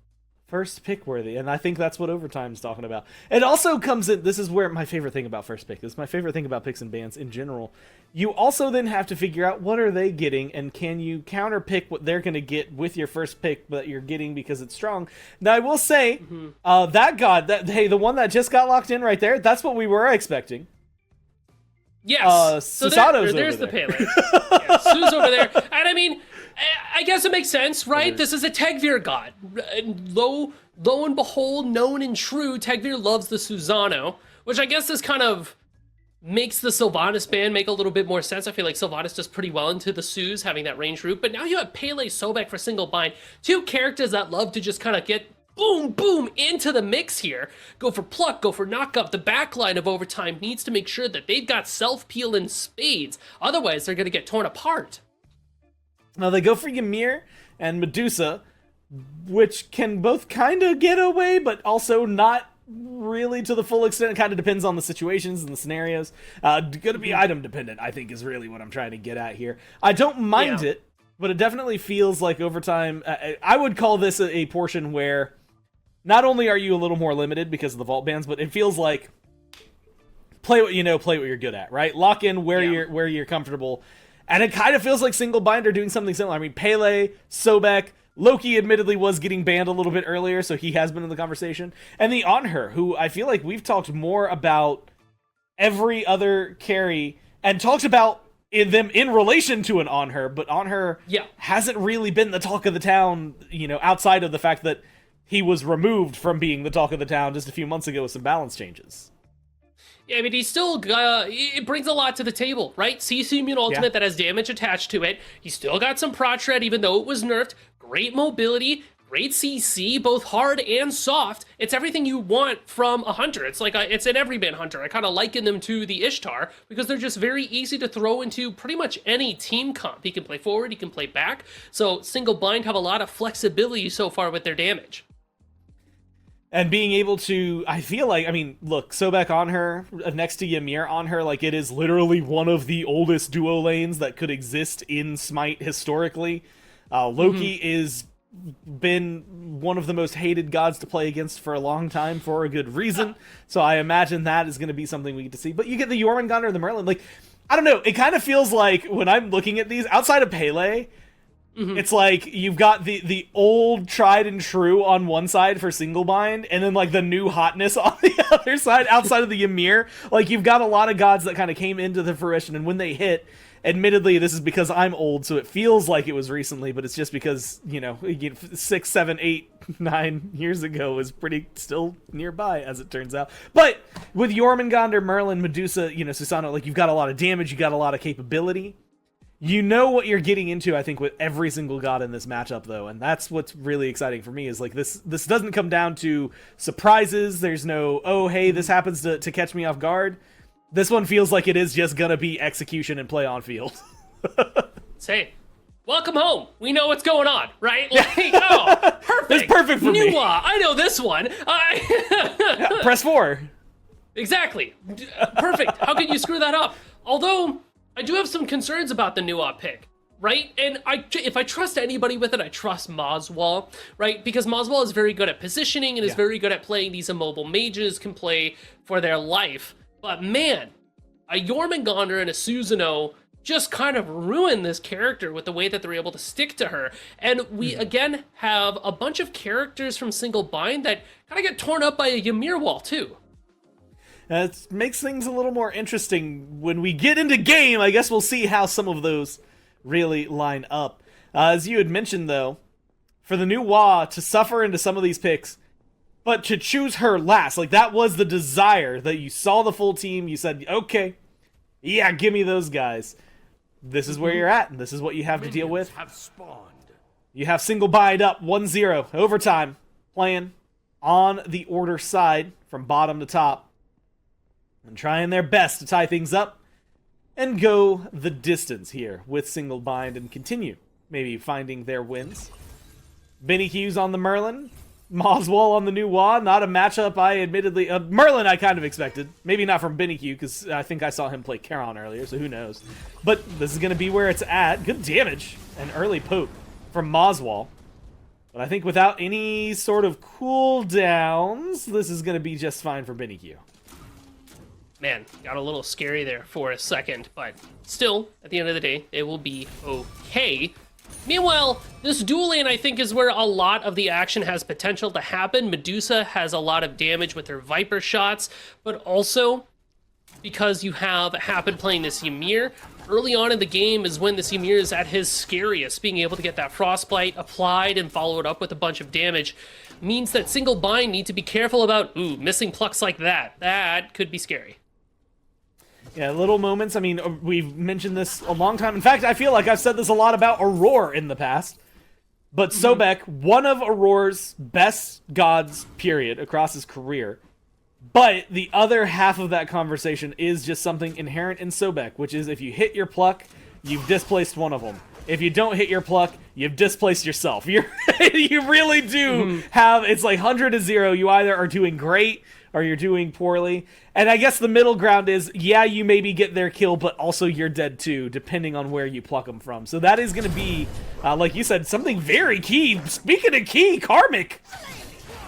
first pick worthy? And I think that's what Overtime's talking about. It also comes in, this is where my favorite thing about first pick is, my favorite thing about picks and bans in general. You also then have to figure out what are they getting, and can you counter pick what they're going to get with your first pick that you're getting because it's strong. Now I will say, that god, the one that just got locked in right there, that's what we were expecting. Yes. So there's the Pele. Yeah, Su's over there. And I mean, I guess it makes sense, right? This is a Tegvir god. Lo and behold, known and true, Tegvir loves the Susano, which I guess this kind of makes the Sylvanas ban make a little bit more sense. I feel like Sylvanas does pretty well into the Sus, having that range route. But now you have Pele, Sobek for single bind. Two characters that love to just kind of get boom, boom, into the mix here. Go for pluck, go for knockup. The backline of Overtime needs to make sure that they've got self-peel in spades. Otherwise, they're going to get torn apart. Now, they go for Ymir and Medusa, which can both kind of get away, but also not really to the full extent. It kind of depends on the situations and the scenarios. Going to be item dependent, I think, is really what I'm trying to get at here. I don't mind it, but it definitely feels like Overtime... I would call this a portion where not only are you a little more limited because of the vault bans, but it feels like play what you know, play what you're good at, right? Lock in where you're comfortable. And it kind of feels like Single Bind are doing something similar. I mean, Pele, Sobek, Loki admittedly was getting banned a little bit earlier, so he has been in the conversation. And the On Her, who I feel like we've talked more about every other carry and talked about them in relation to an On Her, but On Her hasn't really been the talk of the town, you know, outside of the fact that he was removed from being the talk of the town just a few months ago with some balance changes. Yeah, I mean, he's still, it brings a lot to the table, right? CC Immune Ultimate that has damage attached to it. He's still got some Prot Shred, even though it was nerfed. Great mobility, great CC, both hard and soft. It's everything you want from a hunter. It's like, it's an everyman hunter. I kind of liken them to the Ishtar, because they're just very easy to throw into pretty much any team comp. He can play forward, he can play back. So Single Bind have a lot of flexibility so far with their damage. And being able to, I feel like, I mean, look, Sobek On Her, next to Ymir On Her, like, it is literally one of the oldest duo lanes that could exist in Smite historically. Loki is been one of the most hated gods to play against for a long time for a good reason. So I imagine that is going to be something we get to see. But you get the Jormungandr or the Merlin, like, I don't know, it kind of feels like when I'm looking at these, outside of Pele, it's like you've got the old tried and true on one side for Single Bind, and then like the new hotness on the other side, outside of the Ymir. Like, you've got a lot of gods that kind of came into the fruition, and when they hit, admittedly, this is because I'm old, so it feels like it was recently, but it's just because, you know, 6, 7, 8, 9 years ago is pretty still nearby, as it turns out. But with Jormungandr, Merlin, Medusa, you know, Susano, like, you've got a lot of damage, you got a lot of capability. You know what you're getting into, I think, with every single god in this matchup, though, and that's what's really exciting for me, is like this doesn't come down to surprises. There's no, oh, hey, this happens to catch me off guard. This one feels like it is just gonna be execution and play on field. Say, welcome home. We know what's going on, right? Like, oh, perfect. That's perfect for me. I know this one. Yeah, press 4. Exactly. Perfect. How could you screw that up? Although, I do have some concerns about the new op pick, right? And if I trust anybody with it, I trust Moswall, right? Because Moswall is very good at positioning and is very good at playing these immobile mages, can play for their life. But man, a Jormungandr and a Susanoo just kind of ruin this character with the way that they're able to stick to her. And we, again, have a bunch of characters from Single Bind that kind of get torn up by a Ymir wall, too. It makes things a little more interesting when we get into game. I guess we'll see how some of those really line up. As you had mentioned, though, for the new Wa to suffer into some of these picks, but to choose her last, like that was the desire that you saw the full team. You said, okay, yeah, give me those guys. This is where you're at, and this is what you have to deal with. Have spawned. You have Single Bind up 1-0 overtime, playing on the order side from bottom to top, and trying their best to tie things up and go the distance here with Single Bind and continue maybe finding their wins. Benny Hughes on the Merlin, Moswall on the new Wa. Not a matchup I admittedly... Merlin I kind of expected. Maybe not from Benny Hughes, because I think I saw him play Charon earlier, so who knows. But this is going to be where it's at. Good damage and early poke from Moswall. But I think without any sort of cooldowns, this is going to be just fine for Benny Hughes. Man, got a little scary there for a second, but still, at the end of the day, it will be okay. Meanwhile, this dual lane, I think, is where a lot of the action has potential to happen. Medusa has a lot of damage with her Viper shots, but also because you have Happen playing this Ymir, early on in the game is when this Ymir is at his scariest. Being able to get that Frostbite applied and follow it up with a bunch of damage means that Single Bind need to be careful about, missing plucks like that. That could be scary. Yeah, little moments. I mean, we've mentioned this a long time. In fact, I feel like I've said this a lot about Aurora in the past. But Sobek, one of Aurora's best gods, period, across his career. But the other half of that conversation is just something inherent in Sobek, which is if you hit your pluck, you've displaced one of them. If you don't hit your pluck, you've displaced yourself. You really do have, it's like 100-0. You either are doing great or you're doing poorly. And I guess the middle ground is, yeah, you maybe get their kill, but also you're dead too, depending on where you pluck them from. So that is going to be, like you said, something very key. Speaking of key, Karmic,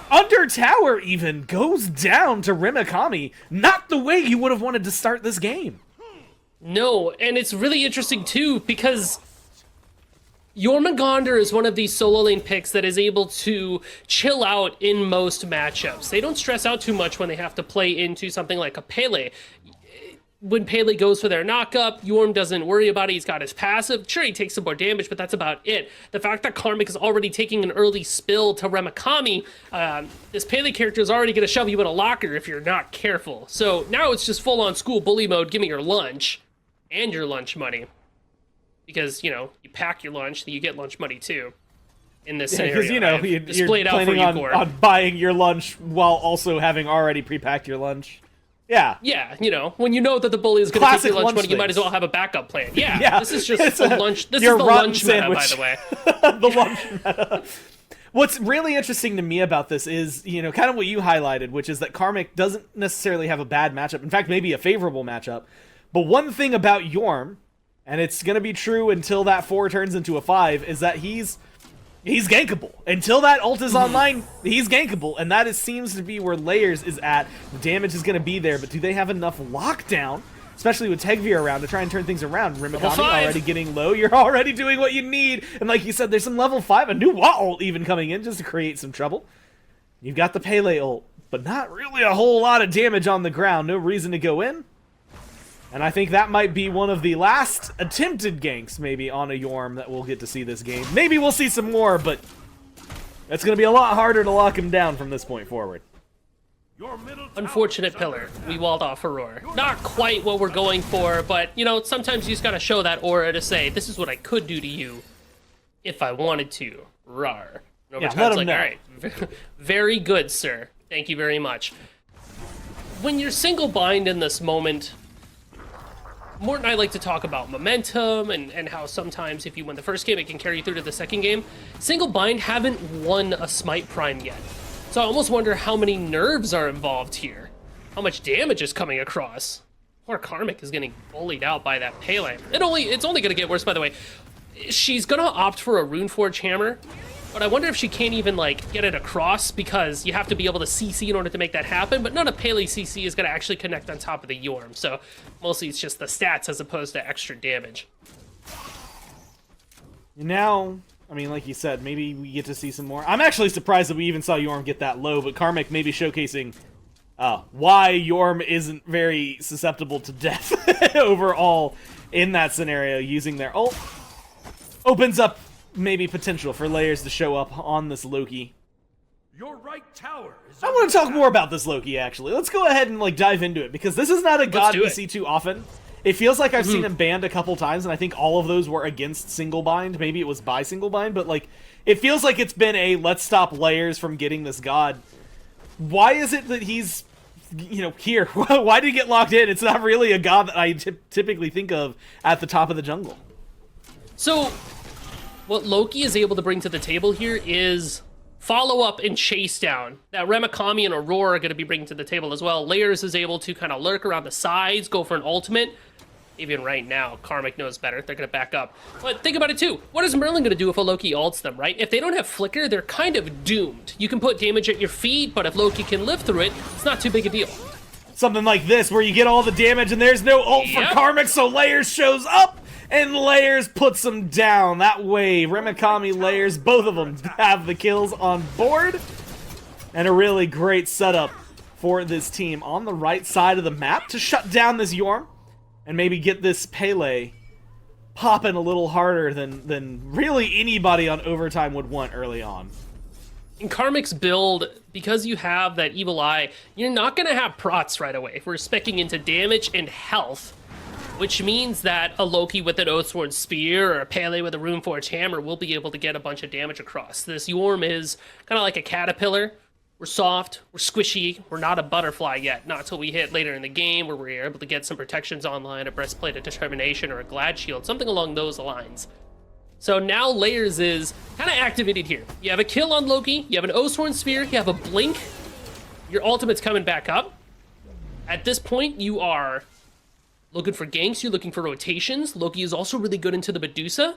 under tower even, goes down to Rimikami. Not the way you would have wanted to start this game. No, and it's really interesting too, because Jormungandr is one of these solo lane picks that is able to chill out in most matchups. They don't stress out too much when they have to play into something like a Pele. When Pele goes for their knockup, Yorm doesn't worry about it. He's got his passive. Sure, he takes some more damage, but that's about it. The fact that Karmic is already taking an early spill to Remikami, this Pele character is already going to shove you in a locker if you're not careful. So now it's just full-on school bully mode. Give me your lunch and your lunch money. Because, you pack your lunch, you get lunch money too. In this scenario, because you're planning on buying your lunch while also having already pre-packed your lunch. Yeah. Yeah, when you know that the bully is going to take your lunch money, you might as well have a backup plan. Yeah, this is just the lunch. This is the lunch meta, by the way. The lunch meta. What's really interesting to me about this is, kind of what you highlighted, which is that Karmic doesn't necessarily have a bad matchup. In fact, maybe a favorable matchup. But one thing about Yorm, and it's going to be true until that 4 turns into a 5, is that he's gankable. Until that ult is online, he's gankable. And that seems to be where Layers is at. The damage is going to be there, but do they have enough lockdown, especially with Tegvir around, to try and turn things around? Rimikami already getting low. You're already doing what you need. And like you said, there's some level 5, a new Wa ult even coming in just to create some trouble. You've got the Pele ult, but not really a whole lot of damage on the ground. No reason to go in. And I think that might be one of the last attempted ganks, maybe, on a Yorm that we'll get to see this game. Maybe we'll see some more, but it's going to be a lot harder to lock him down from this point forward. Unfortunate pillar. We walled off Aurora. Not quite what we're going for, but, sometimes you just got to show that aura to say, this is what I could do to you if I wanted to. Rar. And Yeah, let him know. All right. Very good, sir. Thank you very much. When you're single bind in this moment, Mort and I like to talk about momentum and how sometimes if you win the first game, it can carry you through to the second game. Single Bind haven't won a Smite Prime yet. So I almost wonder how many nerves are involved here. how much damage is coming across. Poor Karmic is getting bullied out by that Pele. It's only going to get worse, by the way. She's going to opt for a Runeforge Hammer, but I wonder if she can't even, like, get it across because you have to be able to CC in order to make that happen, but none of Pele CC is going to actually connect on top of the Yorm, so mostly it's just the stats as opposed to extra damage. Now, I mean, like you said, maybe we get to see some more. I'm actually surprised that we even saw Yorm get that low, but Karmic maybe showcasing why Yorm isn't very susceptible to death overall in that scenario, using their ult. Opens up maybe potential for layers to show up on this Loki. Your right tower is I want to talk more about this Loki, actually. Let's go ahead and, like, dive into it, because this is not a god we see too often. It feels like I've seen him banned a couple times, and I think all of those were against single bind. Maybe it was by single bind, but, like, it feels like it's been a let's stop layers from getting this god. Why is it that he's, you know, here? Why did he get locked in? It's not really a god that I typically think of at the top of the jungle. So, what Loki is able to bring to the table here is follow-up and chase down that Remikami and Aurora are going to be bringing to the table as well. Layers is able to kind of lurk around the sides, go for an ultimate. Even right now, Karmic knows better. They're going to back up. But think about it, too. What is Merlin going to do if a Loki ults them, right? If they don't have Flicker, they're kind of doomed. You can put damage at your feet, but if Loki can live through it, it's not too big a deal. Something like this, where you get all the damage and there's no ult for Karmic, so Layers shows up, and Layers puts them down. That way, Remikami, Layers, both of them have the kills on board. And a really great setup for this team on the right side of the map to shut down this Yorm. And maybe get this Pele popping a little harder than really anybody on Overtime would want early on. In Karmic's build, because you have that Evil Eye, you're not going to have prots right away. We're speccing into damage and health, which means that a Loki with an Oathsworn Spear or a Pele with a Runeforge Hammer will be able to get a bunch of damage across. This Yorm is kind of like a caterpillar. We're soft, we're squishy, we're not a butterfly yet, not until we hit later in the game where we're able to get some protections online, a Breastplate of Determination or a Glad Shield, something along those lines. So now Layers is kind of activated here. You have a kill on Loki, you have an Oathsworn Spear, you have a Blink, your ultimate's coming back up. At this point, you are looking for ganks, you're looking for rotations. Loki is also really good into the Medusa.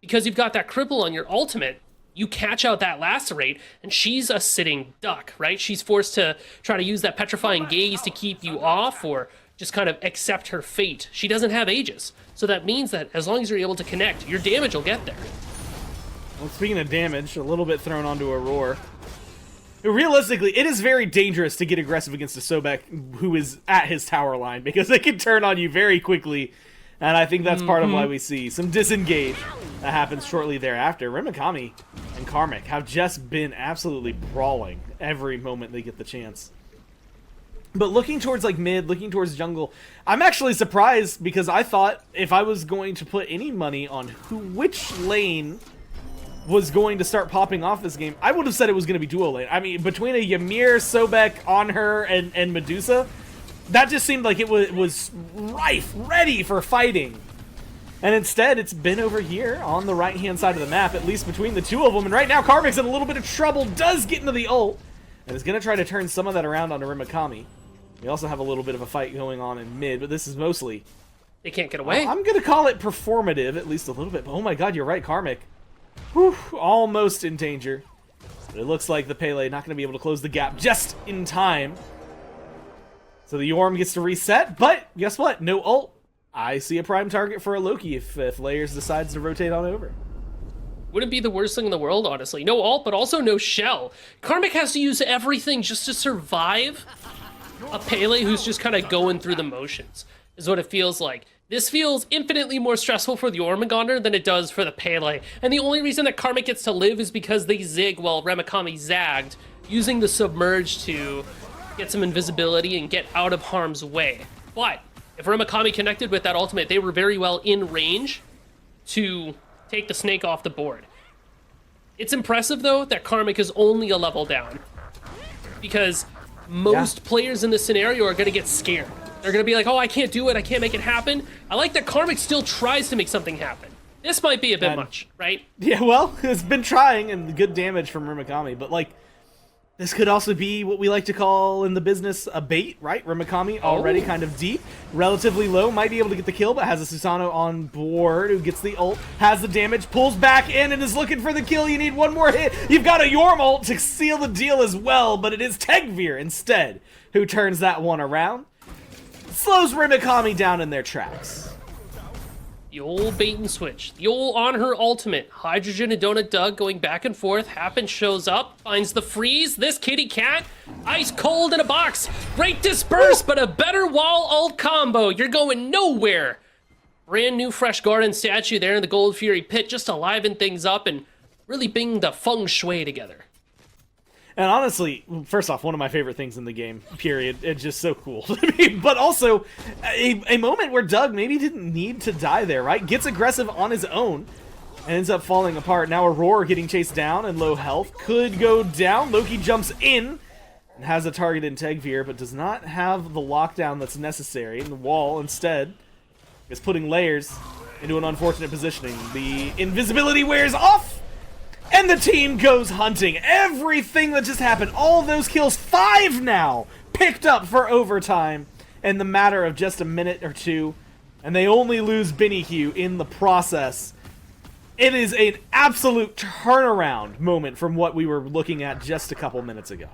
Because you've got that cripple on your ultimate, you catch out that Lacerate, and she's a sitting duck, right? She's forced to try to use that Petrifying Gaze to keep you off or just kind of accept her fate. She doesn't have Aegis. So that means that as long as you're able to connect, your damage will get there. Well, speaking of damage, a little bit thrown onto Aurora. Realistically, it is very dangerous to get aggressive against a Sobek who is at his tower line, because they can turn on you very quickly. And I think that's part of why we see some disengage that happens shortly thereafter. Remikami and Karmic have just been absolutely brawling every moment they get the chance. But looking towards like mid, looking towards jungle, I'm actually surprised because I thought if I was going to put any money on which lane was going to start popping off this game, I would have said it was going to be duo lane. I mean, between a Ymir, Sobek, on her, and Medusa, that just seemed like it was rife, ready for fighting. And instead, it's been over here on the right-hand side of the map, at least between the two of them. And right now, Karmic's in a little bit of trouble, does get into the ult, and is going to try to turn some of that around onto Remikami. We also have a little bit of a fight going on in mid, but this is mostly... They can't get away. I'm going to call it performative, at least a little bit. But oh my god, you're right, Karmic. Whew, almost in danger. But it looks like the Pele not going to be able to close the gap just in time. So the Yorm gets to reset, but guess what? No ult. I see a prime target for a Loki if Layers decides to rotate on over. Wouldn't be the worst thing in the world, honestly. No ult, but also no shell. Karmic has to use everything just to survive a Pele who's just kind of going through the motions, is what it feels like. This feels infinitely more stressful for the Jormungandr than it does for the Pele. And the only reason that Karmic gets to live is because they zig while Remikami zagged, using the Submerge to get some invisibility and get out of harm's way. But if Remikami connected with that ultimate, they were very well in range to take the snake off the board. It's impressive, though, that Karmic is only a level down, because most players in this scenario are going to get scared. They're going to be like, oh, I can't do it, I can't make it happen. I like that Karmic still tries to make something happen. This might be a bit much, right? Yeah, well, it's been trying, and good damage from Remikami, but like, This could also be what we like to call in the business a bait, right? Rimakami already kind of deep, relatively low, might be able to get the kill, but has a Susanoo on board who gets the ult, has the damage, pulls back in and is looking for the kill. You need one more hit. You've got a Yorm ult to seal the deal as well, but it is Tegvir instead who turns that one around. Slows Rimakami down in their tracks. The old bait and switch. The old on her ultimate. Hydrogen and Donut Doug going back and forth. Happen shows up, finds the freeze. This kitty cat, ice cold in a box. Great disperse, but a better wall ult combo. You're going nowhere. Brand new fresh garden statue there in the Gold Fury pit just to liven things up and really bring the feng shui together. And honestly, first off, one of my favorite things in the game, period. It's just so cool to me. But also, a moment where Doug maybe didn't need to die there, right? Gets aggressive on his own and ends up falling apart. Now Aurora getting chased down and low health. Could go down. Loki jumps in and has a target in Tegvir, but does not have the lockdown that's necessary. And the wall, instead, is putting layers into an unfortunate positioning. The invisibility wears off! And the team goes hunting. Everything that just happened, all those kills, 5 now, picked up for overtime in the matter of just a minute or two. And they only lose Benihue in the process. It is an absolute turnaround moment from what we were looking at just a couple minutes ago.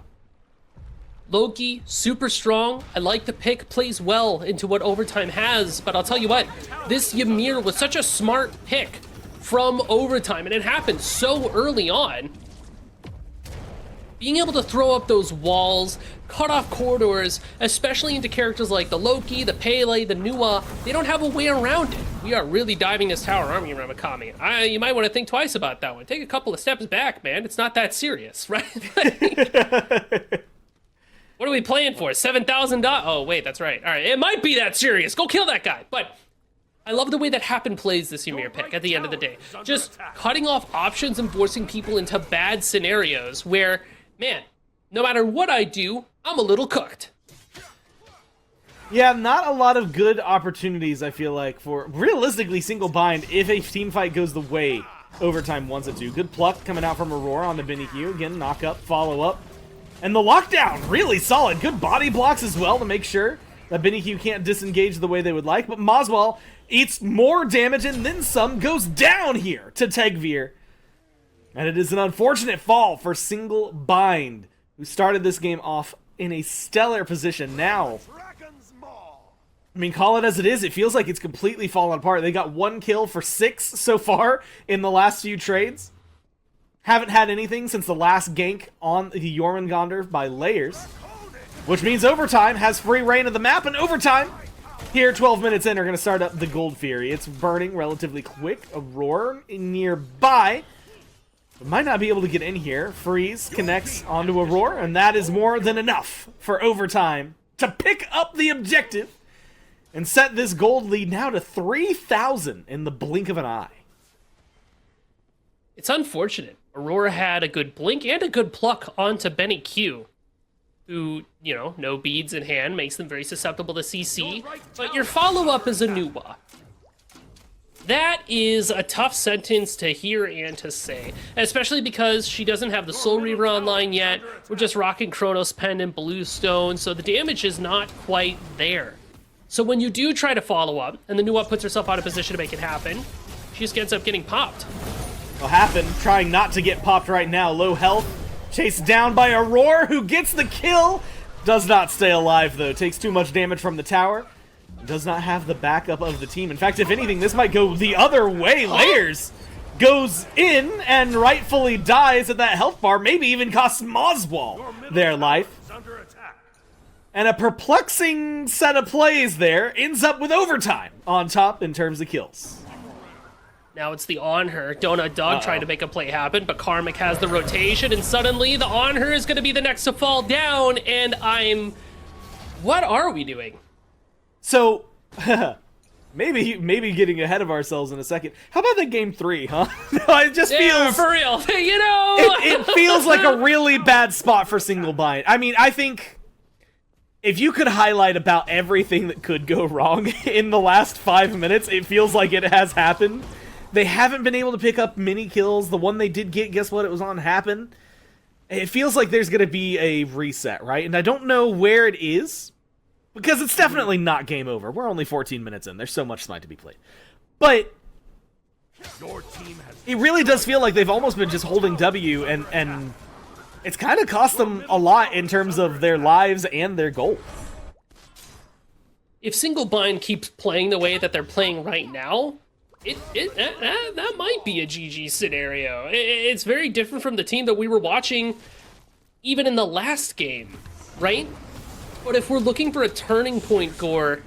Loki, super strong. I like the pick, plays well into what overtime has. But I'll tell you what, this Ymir was such a smart pick from overtime, and it happened so early on. Being able to throw up those walls, cut off corridors, especially into characters like the Loki, the Pele, the Nua, they don't have a way around it. We are really diving this tower, aren't we, Ramakami? You might want to think twice about that one. Take a couple of steps back, man. It's not that serious, right? What are we playing for? $7,000? Oh, wait, that's right. All right, it might be that serious. Go kill that guy. But I love the way that Happen plays this Ymir pick at the end of the day. Just cutting off options and forcing people into bad scenarios where, man, no matter what I do, I'm a little cooked. Yeah, not a lot of good opportunities, I feel like, for realistically single bind if a team fight goes the way overtime wants it to. Good pluck coming out from Aurora onto Benihue. Again, knock up, follow up. And the lockdown, really solid. Good body blocks as well to make sure that Benihue can't disengage the way they would like. But Moswell eats more damage and then some, goes down here to Tegvir. And it is an unfortunate fall for Single Bind, who started this game off in a stellar position. Now, I mean, call it as it is, it feels like it's completely fallen apart. They got 1 kill for 6 so far in the last few trades. Haven't had anything since the last gank on the Jormungandr by Layers. Which means overtime has free reign of the map, and overtime here, 12 minutes in, are going to start up the Gold Fury. It's burning relatively quick. Aurora nearby. But might not be able to get in here. Freeze connects onto Aurora, and that is more than enough for overtime to pick up the objective and set this gold lead now to 3,000 in the blink of an eye. It's unfortunate. Aurora had a good blink and a good pluck onto Benny Q, who, you know, no beads in hand, makes them very susceptible to CC, but your follow-up is a Nuba. That is a tough sentence to hear and to say, especially because she doesn't have the Soul Reaver online yet. We're just rocking Chronos Pendant, Bluestone, so the damage is not quite there. So when you do try to follow up, and the Nuba puts herself out of position to make it happen, she just ends up getting popped. Will happen, trying not to get popped right now. Low health. Chased down by Aurora, who gets the kill. Does not stay alive, though. Takes too much damage from the tower. Does not have the backup of the team. In fact, if anything, this might go the other way. Layers goes in and rightfully dies at that health bar. Maybe even costs Moswell their life. And a perplexing set of plays there ends up with overtime on top in terms of kills. Now it's the on her. Donut Dog trying to make a play happen, but Karmic has the rotation, and suddenly the on her is going to be the next to fall down, and what are we doing? So, maybe getting ahead of ourselves in a second. How about the game 3, huh? No, it just feels... for real, you know? It feels like a really bad spot for Single Bind. I mean, I think if you could highlight about everything that could go wrong in the last 5 minutes, it feels like it has happened. They haven't been able to pick up many kills. The one they did get, guess what? It was on Happen. it feels like there's going to be a reset, right? And I don't know where it is, because it's definitely not game over. We're only 14 minutes in. There's so much Smite to be played. But Your team has it really does feel like they've almost been just holding W, and it's kind of cost them a lot in terms of their lives and their gold. If Single Bind keeps playing the way that they're playing right now, that might be a GG scenario. It's very different from the team that we were watching even in the last game, right? But if we're looking for a turning point, Gore,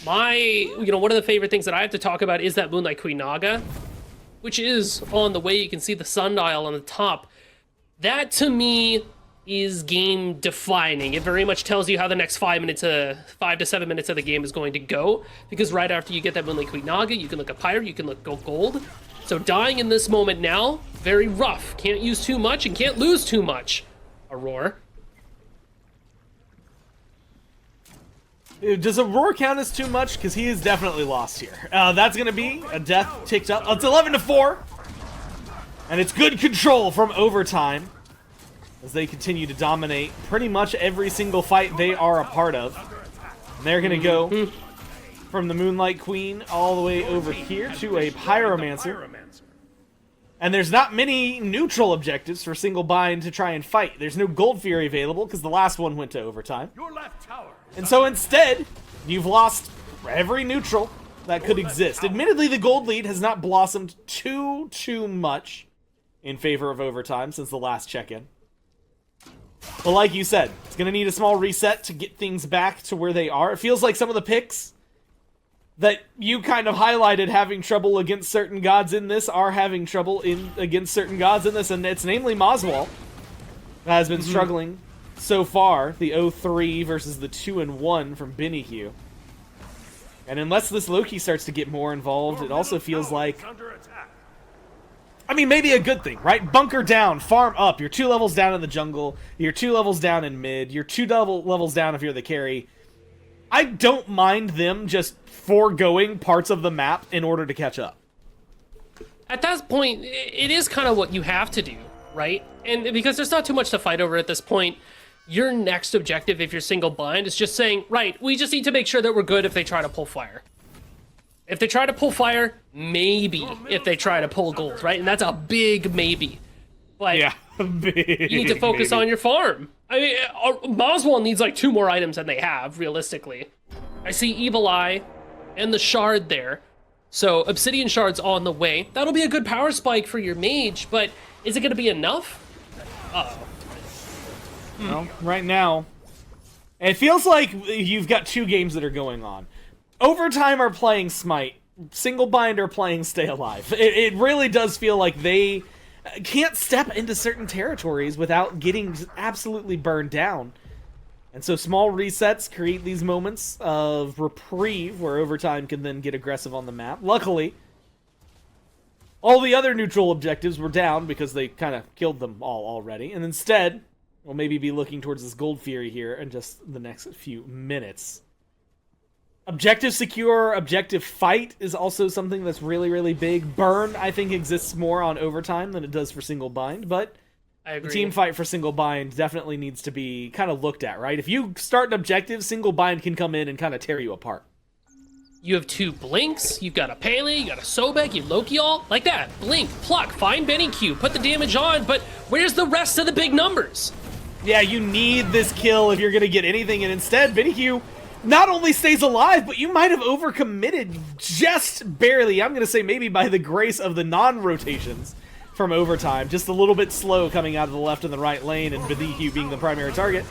one of the favorite things that I have to talk about is that Moonlight Queen Naga, which is on the way. You can see the sundial on the top. That, to me, is game defining. It very much tells you how the next 5 to 7 minutes of the game is going to go, because right after you get that Moonlight Queen Naga, you can look at Pyre, you can look gold. So dying in this moment now, very rough. Can't use too much and can't lose too much. Aurora. Does Aurora count as too much? Because he is definitely lost here. That's going to be a death ticked up. It's 11-4. And it's good control from Overtime as they continue to dominate pretty much every single fight they are a part of. And they're going to go from the Moonlight Queen all the way over here to a Pyromancer. And there's not many neutral objectives for Single Bind to try and fight. There's no Gold Fury available because the last one went to Overtime. your left tower. And so instead, you've lost every neutral that could exist. Admittedly, the gold lead has not blossomed too much in favor of Overtime since the last check-in. But like you said, it's going to need a small reset to get things back to where they are. It feels like some of the picks that you kind of highlighted having trouble against certain gods in this are having trouble against certain gods in this, and it's namely Moswall that has been struggling so far. The 0-3 versus the 2-1 from Benihue. And unless this Loki starts to get more involved, it also feels like, Under attack. I mean, maybe a good thing, right? Bunker down, farm up. You're 2 levels down in the jungle. You're 2 levels down in mid. You're 2 levels down if you're the carry. I don't mind them just foregoing parts of the map in order to catch up. At that point, it is kind of what you have to do, right? And because there's not too much to fight over at this point, your next objective, if you're Single Bind, is just saying, right, we just need to make sure that we're good if they try to pull fire. If they try to pull fire, maybe if they try to pull gold, right? And that's a big maybe. But Yeah, you need to focus on your farm. I mean, Moswall needs like 2 more items than they have, realistically. I see Evil Eye and the Shard there. So Obsidian Shard's on the way. That'll be a good power spike for your mage, but is it going to be enough? Uh-oh. Well, right now, it feels like you've got 2 games that are going on. Overtime are playing Smite. Single Bind are playing Stay Alive. It really does feel like they can't step into certain territories without getting absolutely burned down. And so small resets create these moments of reprieve where Overtime can then get aggressive on the map. Luckily, all the other neutral objectives were down because they kind of killed them all already. And instead, we'll maybe be looking towards this Gold Fury here in just the next few minutes. Objective secure, objective fight is also something that's really big. Burn, I think, exists more on Overtime than it does for Single Bind, but I agree. the team fight for Single Bind definitely needs to be kind of looked at, right? If you start an objective, Single Bind can come in and kind of tear you apart. You have 2 Blinks, you've got a Pele, you got a Sobek, you Lokial, like that. Blink, pluck, find Benny Q, put the damage on, but where's the rest of the big numbers? Yeah, you need this kill if you're going to get anything, and instead, Benny Q not only stays alive, but you might have overcommitted just barely. I'm going to say maybe by the grace of the non-rotations from Overtime. Just a little bit slow coming out of the left and the right lane, and Benny being the primary target.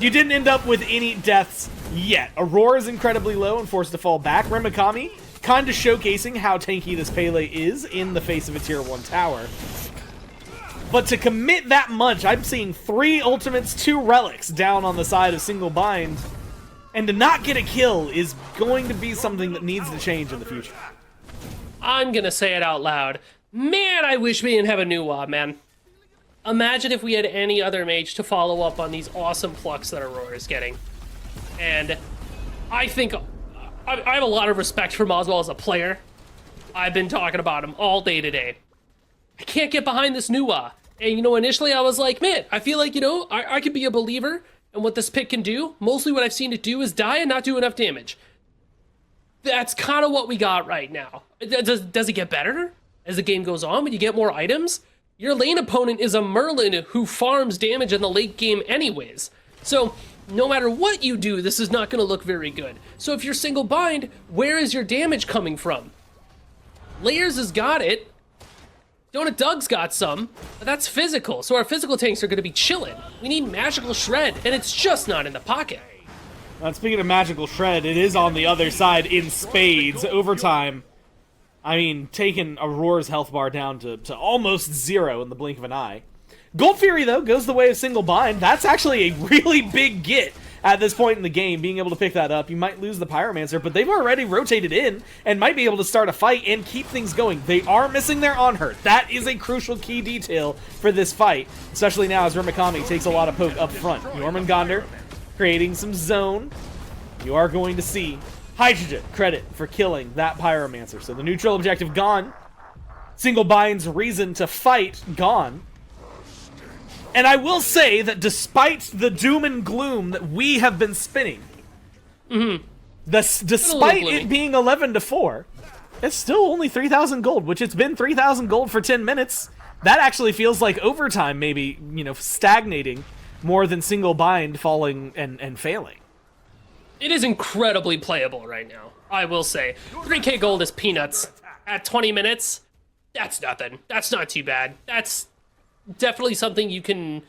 You didn't end up with any deaths yet. Aurora's incredibly low and forced to fall back. Remikami kind of showcasing how tanky this Pele is in the face of a tier 1 tower. But to commit that much, I'm seeing 3 ultimates, 2 relics down on the side of Single Bind. And to not get a kill is going to be something that needs to change in the future. I'm gonna say it out loud. Man, I wish we didn't have a new man. Imagine if we had any other mage to follow up on these awesome plucks that Aurora is getting. And I think I have a lot of respect for Moswall as a player. I've been talking about him all day today. I can't get behind this new And, you know, initially I was like, man, I feel like, you know, I could be a believer in what this pick can do. Mostly what I've seen it do is die and not do enough damage. That's kind of what we got right now. Does it get better as the game goes on when you get more items? Your lane opponent is a Merlin who farms damage in the late game anyways. So no matter what you do, this is not going to look very good. So if you're single bind, where is your damage coming from? Layers has got it. Donut Doug's got some, but that's physical. So our physical tanks are going to be chilling. We need Magical Shred, and it's just not in the pocket. Speaking of Magical Shred, it is on the other side in spades. Overtime. I mean, taking Aurora's health bar down to almost 0 in the blink of an eye. Gold Fury, though, goes the way of single bind. That's actually a really big get at this point in the game, being able to pick that up. You might lose the Pyromancer, but they've already rotated in and might be able to start a fight and keep things going. They are missing their on-hurt. That is a crucial key detail for this fight, especially now as Rimikami takes a lot of poke up front. Jormungandr creating some zone. You are going to see Hydrogen credit for killing that Pyromancer. So the neutral objective gone. Single bind's reason to fight gone. And I will say that despite the doom and gloom that we have been spinning, despite it being 11-4, it's still only 3,000 gold, which it's been 3,000 gold for 10 minutes. That actually feels like overtime, maybe, you know, stagnating more than single bind falling and failing. It is incredibly playable right now, I will say. 3k gold is peanuts. At 20 minutes, that's nothing. That's not too bad. That's definitely something you can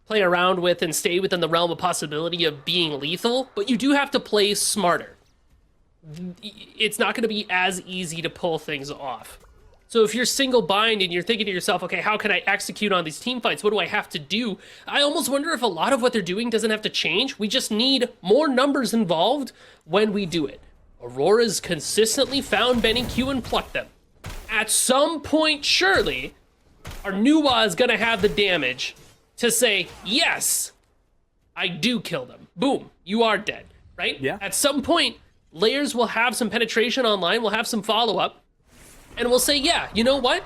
play around with and stay within the realm of possibility of being lethal, but you do have to play smarter. It's not going to be as easy to pull things off. So if you're single bind and you're thinking to yourself, okay, how can I execute on these team fights? What do I have to do? I almost wonder if a lot of what they're doing doesn't have to change. We just need more numbers involved when we do it. Aurora's consistently found Benny Q and plucked them. At some point, surely, our Nuwa is going to have the damage to say, yes, I do kill them. Boom, you are dead, right? Yeah. At some point, Layers will have some penetration online, we'll have some follow-up, and we'll say, yeah, you know what?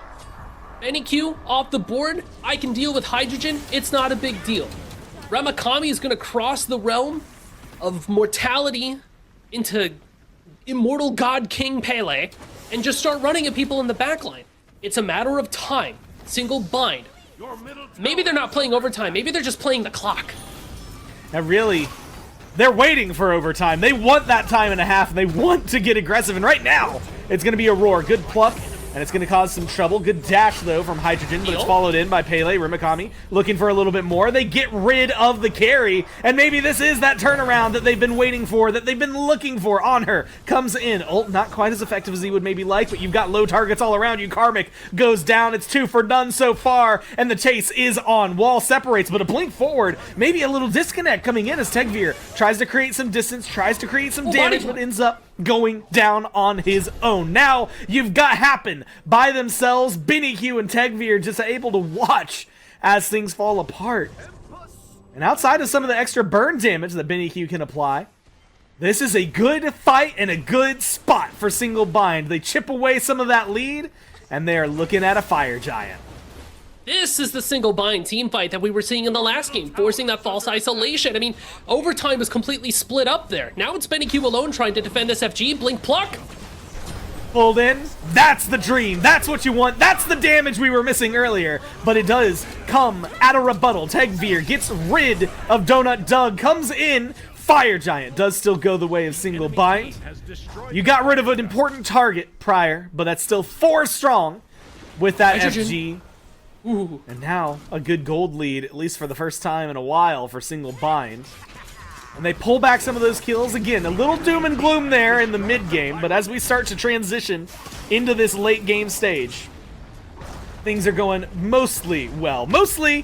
Benny Q off the board, I can deal with Hydrogen, it's not a big deal. Ramakami is going to cross the realm of mortality into Immortal God King Pele and just start running at people in the backline. It's a matter of time. Single bind. Maybe they're not playing overtime, maybe they're just playing the clock. And really, they're waiting for overtime. They want that time and a half, and they want to get aggressive. And right now, it's going to be a roar. Good pluck, and it's going to cause some trouble. Good dash, though, from Hydrogen, but it's followed in by Pele. Rimikami looking for a little bit more. They get rid of the carry, and maybe this is that turnaround that they've been waiting for, that they've been looking for. On her comes in. Ult not quite as effective as he would maybe like, but you've got low targets all around you. Karmic goes down. It's 2 for none so far, and the chase is on. Wall separates, but a blink forward. Maybe a little disconnect coming in as Tegvir tries to create some distance, tries to create some damage, but ends up going down on his own. Now you've got Happen by themselves. Benny Q and Tegvir just able to watch as things fall apart. And outside of some of the extra burn damage that Benny Q can apply, this is a good fight and a good spot for single bind. They chip away some of that lead, and they're looking at a fire giant. This is the single bind team fight that we were seeing in the last game, forcing that false isolation. I mean, overtime was completely split up there. Now it's Benny Q alone trying to defend this FG. Blink pluck. Pulled in. That's the dream. That's what you want. That's the damage we were missing earlier. But it does come at a rebuttal. Tegvir gets rid of Donut Doug. Comes in. Fire Giant does still go the way of single bind. You got rid of an important target prior, but that's still 4 strong with that FG. Ooh. And now a good gold lead, at least for the first time in a while, for single bind. And they pull back some of those kills. Again, a little doom and gloom there in the mid game, but as we start to transition into this late game stage, things are going mostly well. Mostly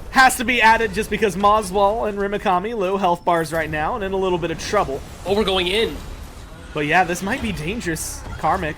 has to be added just because Moswall and Rimikami low health bars right now and in a little bit of trouble. Oh, we're going in. But yeah, this might be dangerous. Karmic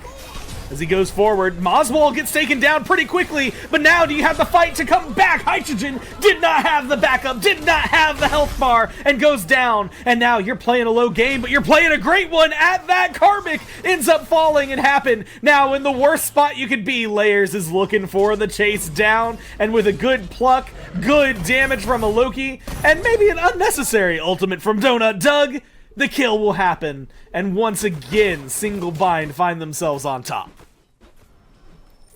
As he goes forward, Moswell gets taken down pretty quickly, but now do you have the fight to come back? Hydrogen did not have the backup, did not have the health bar, and goes down. And now you're playing a low game, but you're playing a great one at that. Karmic ends up falling and happen. Now in the worst spot you could be, Layers is looking for the chase down, and with a good pluck, good damage from a Loki, and maybe an unnecessary ultimate from Donut Doug, the kill will happen, and once again, Single Bind find themselves on top.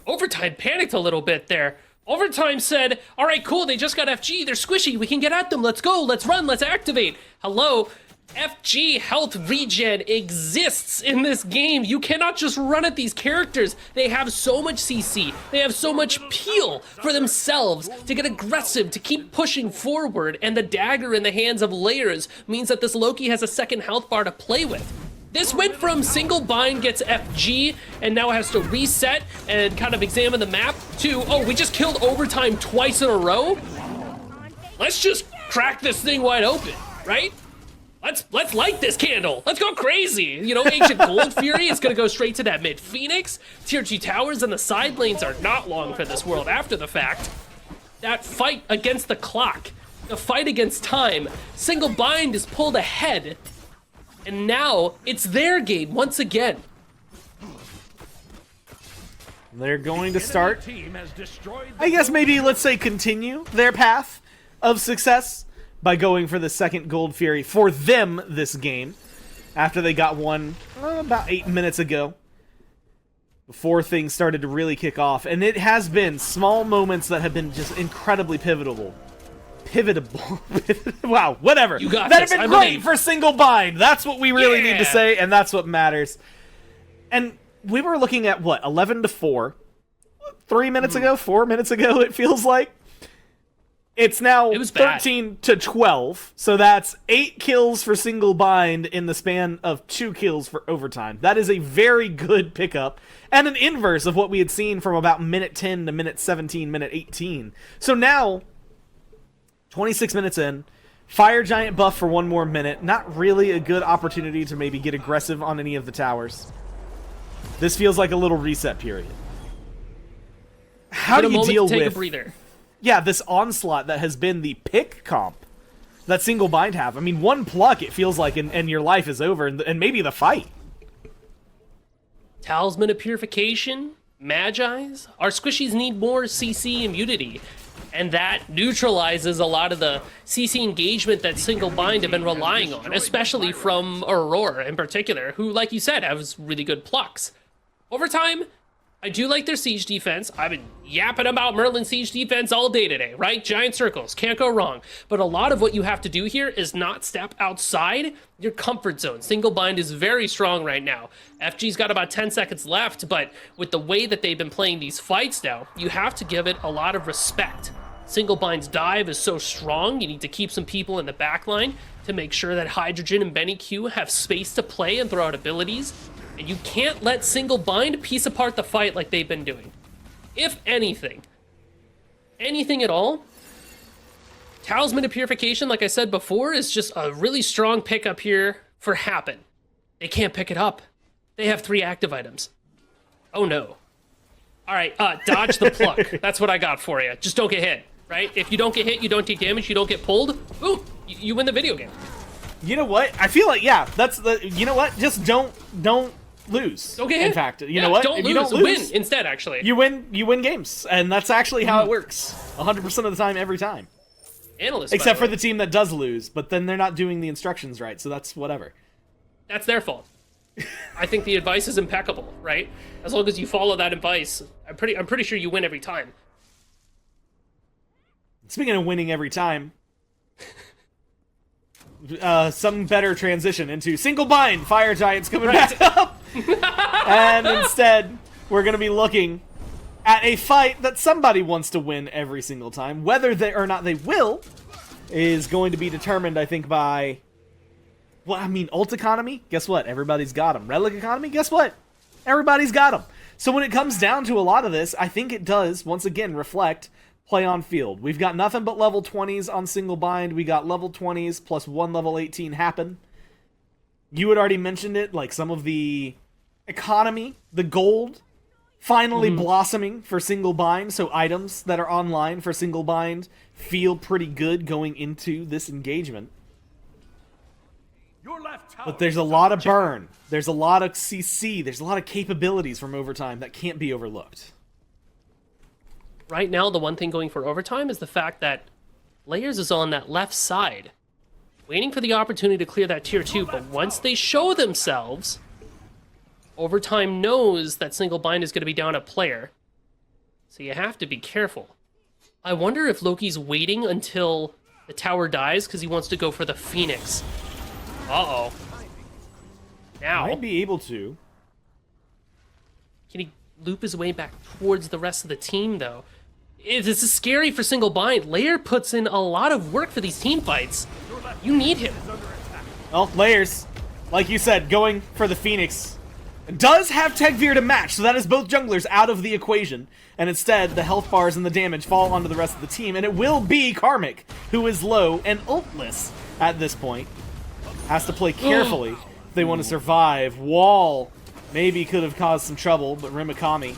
Overtime panicked a little bit there. Overtime said, all right, cool, they just got FG, they're squishy, we can get at them, let's go, let's run, let's activate. Hello, FG health regen exists in this game. You cannot just run at these characters. They have so much CC, they have so much peel for themselves to get aggressive, to keep pushing forward, and the dagger in the hands of Layers means that this Loki has a second health bar to play with. This went from Single Bind gets FG and now has to reset and kind of examine the map to, oh, we just killed Overtime twice in a row? Let's just crack this thing wide open, right? Let's light this candle. Let's go crazy. You know, Ancient Gold Fury is going to go straight to that mid Phoenix. Tier 2 towers and the side lanes are not long for this world after the fact. That fight against the clock, the fight against time, Single Bind is pulled ahead. And now it's their game once again. They're going to start, Team has destroyed I guess maybe, let's say, continue their path of success by going for the second Gold Fury for them this game, after they got one about 8 minutes ago, before things started to really kick off. And it has been small moments that have been just incredibly pivotable. Wow, whatever. You got that this. have been I great believe. for Single Bind. That's what we really need to Yeah. say, and that's what matters. And we were looking at, what, 11 to 4? 3 minutes ago? 4 minutes ago, it feels like? It's now It was bad. 13 to 12, so that's 8 kills for Single Bind in the span of 2 kills for Overtime. That is a very good pickup, and an inverse of what we had seen from about minute 10 to minute 17, minute 18. So now, 26 minutes in, Fire Giant buff for 1 more minute. Not really a good opportunity to maybe get aggressive on any of the towers. This feels like a little reset period. How Get do a you moment deal to take with... a breather. Yeah, this onslaught that has been the pick comp that Single Bind have. I mean, 1 pluck, it feels like, and your life is over, and maybe the fight. Talisman of Purification, Magi's. Our squishies need more CC immunity, and that neutralizes a lot of the CC engagement that Single Bind have been relying on, especially from Aurora in particular, who, like you said, has really good plucks. Overtime, I do like their siege defense. I've been yapping about Merlin siege defense all day today, right? Giant circles, can't go wrong. But a lot of what you have to do here is not step outside your comfort zone. Single Bind is very strong right now. FG's got about 10 seconds left, but with the way that they've been playing these fights now, you have to give it a lot of respect. Single Bind's dive is so strong, you need to keep some people in the back line to make sure that Hydrogen and Benny Q have space to play and throw out abilities. And you can't let Single Bind piece apart the fight like they've been doing. If anything at all, Talisman of Purification, like I said before, is just a really strong pickup here for Happen. They can't pick it up. They have 3 active items. Oh no. All right, dodge the pluck. That's what I got for you. Just don't get hit, right? If you don't get hit, you don't take damage, you don't get pulled, boom, you win the video game. You know what? I feel like, yeah, that's the... You know what? Just don't lose. Don't get hit. In fact, you know what? Don't If lose, you don't lose, win instead, actually. you win games, and that's actually how it works. 100% of the time, every time. Analysts, Except by for the the team that does lose, but then they're not doing the instructions right, so that's whatever. That's their fault. I think the advice is impeccable, right? As long as you follow that advice, I'm pretty sure you win every time. Speaking of winning every time, some better transition into Single Bind. Fire Giants coming back up. And instead, we're going to be looking at a fight that somebody wants to win every single time. Whether they or not they will is going to be determined, I think, by... Well, I mean, ult economy? Guess what? Everybody's got them. Relic economy? Guess what? Everybody's got them. So when it comes down to a lot of this, I think it does, once again, reflect play on field. We've got nothing but level 20s on Single Bind. We got level 20s plus 1 level 18 Happen. You had already mentioned it, like some of the economy, the gold finally blossoming for single bind, so items that are online for single bind feel pretty good going into this engagement. Your left tower But there's a lot of burn. There's a lot of CC. There's a lot of capabilities from overtime that can't be overlooked. Right now, the one thing going for overtime is the fact that Layers is on that left side, waiting for the opportunity to clear that tier 2, but once they show themselves, overtime knows that single bind is going to be down a player, so you have to be careful. I wonder if Loki's waiting until the tower dies because he wants to go for the Phoenix. Uh-oh. Now, Might be able to. can he loop his way back towards the rest of the team, though? This is scary for single bind. Layer puts in a lot of work for these team fights. You need him. Well, Layers, like you said, going for the Phoenix. Does have Tegveer to match, so that is both junglers out of the equation. And instead, the health bars and the damage fall onto the rest of the team, and it will be Karmic, who is low and ultless at this point. Has to play carefully if they want to survive. Wall maybe could have caused some trouble, but Rimikami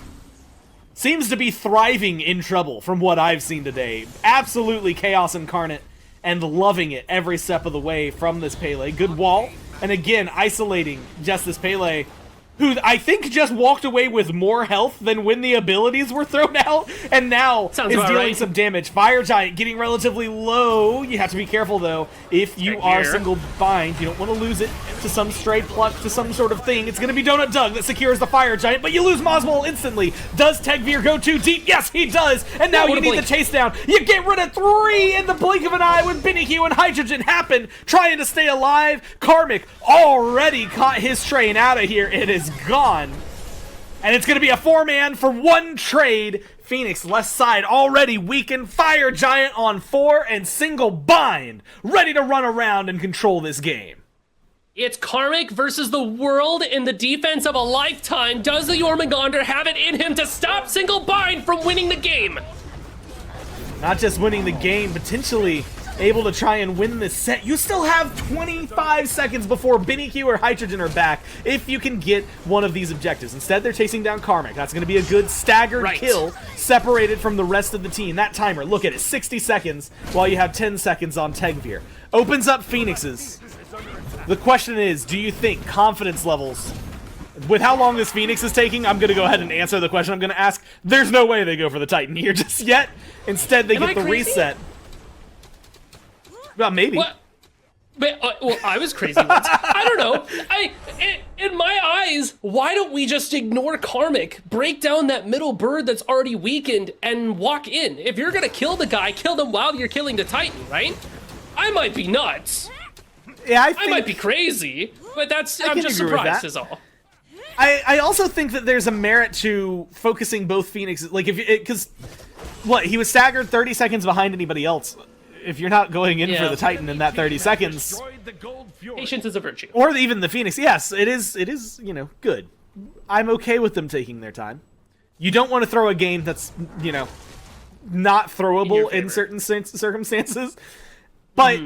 seems to be thriving in trouble from what I've seen today. Absolutely chaos incarnate and loving it every step of the way from this Pele. Good wall, and again, isolating just this Pele, who I think just walked away with more health than when the abilities were thrown out, and now Sounds is about dealing right. some damage. Fire Giant getting relatively low. You have to be careful, though. If you Check are here. single bind, you don't want to lose it to some stray pluck, to some sort of thing. It's going to be Donut Doug that secures the Fire Giant, but you lose Mosmol instantly. Does Tegveer go too deep? Yes, he does. And now what you a need blink. the chase down. You get rid of 3 in the blink of an eye when Binnique and Hydrogen happen, trying to stay alive. Karmic already caught his train out of here. It is gone. And it's going to be a 4-man for 1 trade. Phoenix left side already weakened. Fire Giant on 4 and single bind. Ready to run around and control this game. It's Karmic versus the world in the defense of a lifetime. Does the Jormungandr have it in him to stop single bind from winning the game? Not just winning the game, potentially able to try and win this set. You still have 25 seconds before Binnique or Hydrogen are back if you can get one of these objectives. Instead, they're chasing down Karmic. That's going to be a good staggered Right. kill, separated from the rest of the team. That timer, look at it, 60 seconds, while you have 10 seconds on Tegveer. Opens up Phoenixes. The question is, do you think confidence levels, with how long this Phoenix is taking, I'm going to go ahead and answer the question I'm going to ask. There's no way they go for the Titan here just yet. Instead, they Am get I the crazy? reset. Well, maybe. What? But, well, I was crazy once. I don't know. In my eyes, why don't we just ignore Karmic, break down that middle bird that's already weakened, and walk in? If you're gonna kill the guy, kill them while you're killing the Titan, right? I might be nuts. Yeah, I might be crazy, but I'm can just agree with surprised that. is all. I also think that there's a merit to focusing both Phoenixes. Like, because what, he was staggered 30 seconds behind anybody else. If you're not going in for Yeah. the Titan in that 30 seconds, destroyed the gold fury. Patience is a virtue. or even the Phoenix, yes, it is, you know, good. I'm okay with them taking their time. You don't want to throw a game that's, you know, not throwable in favor. certain circumstances, but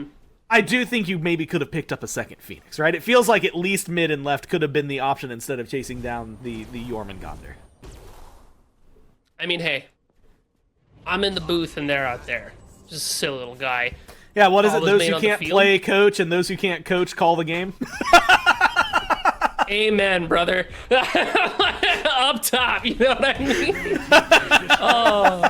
I do think you maybe could have picked up a second Phoenix, right? It feels like at least mid and left could have been the option instead of chasing down the Jormungandr. I mean, hey, I'm in the booth and they're out there. Just a silly little guy. Yeah, what is it? All those Those made who on the can't field? play coach, and those who can't coach call the game. Amen, brother. Up top, you know what I mean? Oh,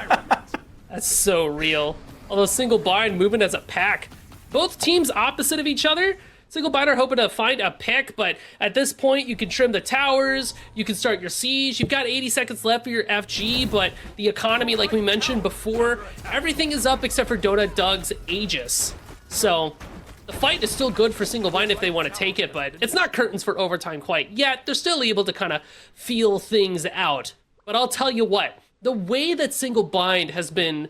that's so real. Although single bind moving as a pack. Both teams opposite of each other. Single bind are hoping to find a pick, but at this point you can trim the towers, you can start your siege, you've got 80 seconds left for your FG, but the economy, like we mentioned before, everything is up except for Donut Doug's Aegis. So the fight is still good for single bind if they want to take it, but it's not curtains for overtime quite yet. They're still able to kind of feel things out. But I'll tell you what, the way that single bind has been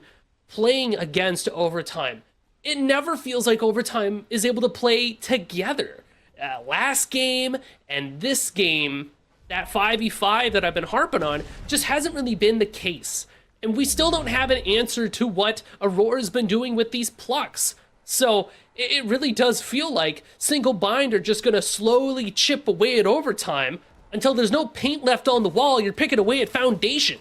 playing against overtime, it never feels like overtime is able to play together. Last game and this game, that 5v5 that I've been harping on, just hasn't really been the case. And we still don't have an answer to what Aurora's been doing with these plucks. So it really does feel like single bind are just gonna slowly chip away at overtime until there's no paint left on the wall, you're picking away at foundation.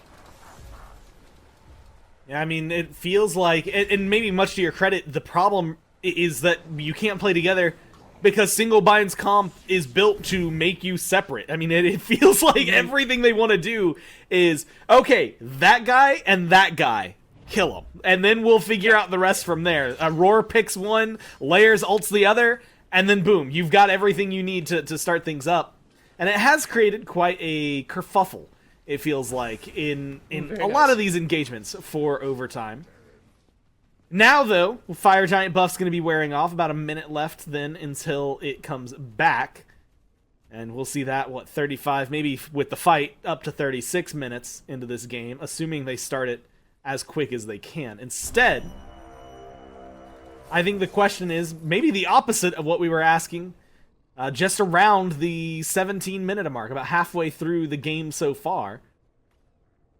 Yeah, I mean, it feels like, and maybe much to your credit, the problem is that you can't play together because single bind's comp is built to make you separate. I mean, it feels like everything they want to do is, okay, that guy and that guy, kill them. And then we'll figure out the rest from there. Roar picks one, Layers ults the other, and then boom, you've got everything you need to start things up. And it has created quite a kerfuffle, it feels like, in a lot of these engagements for overtime. Now, though, Fire Giant buff's going to be wearing off. About a minute left then until it comes back. And we'll see that, 35, maybe with the fight, up to 36 minutes into this game, assuming they start it as quick as they can. Instead, I think the question is maybe the opposite of what we were asking just around the 17-minute mark, about halfway through the game so far.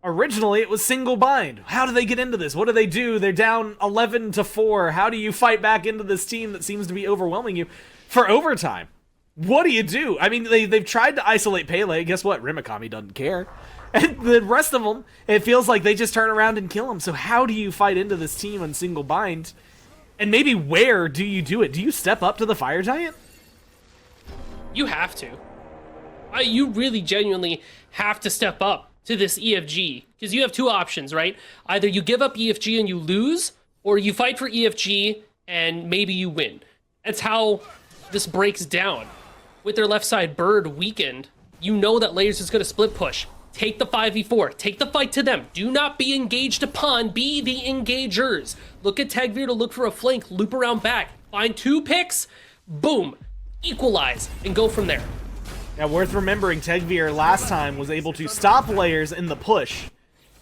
Originally, it was single bind. How do they get into this? What do they do? They're down 11-4. How do you fight back into this team that seems to be overwhelming you for overtime? What do you do? I mean, they've tried to isolate Pele. Guess what? Rimikami doesn't care. And the rest of them, it feels like they just turn around and kill them. So how do you fight into this team on single bind? And maybe where do you do it? Do you step up to the Fire Giant? You have to. You really genuinely have to step up to this EFG, because you have two options, right? Either you give up EFG and you lose, or you fight for EFG and maybe you win. That's how this breaks down. With their left side bird weakened, you know that Layers is going to split push. Take the 5v4. Take the fight to them. Do not be engaged upon. Be the engagers. Look at Tegvir to look for a flank. Loop around back. Find two picks. Boom. Equalize. And go from there. Now, worth remembering, Tegvir last time was able to stop Layers in the push,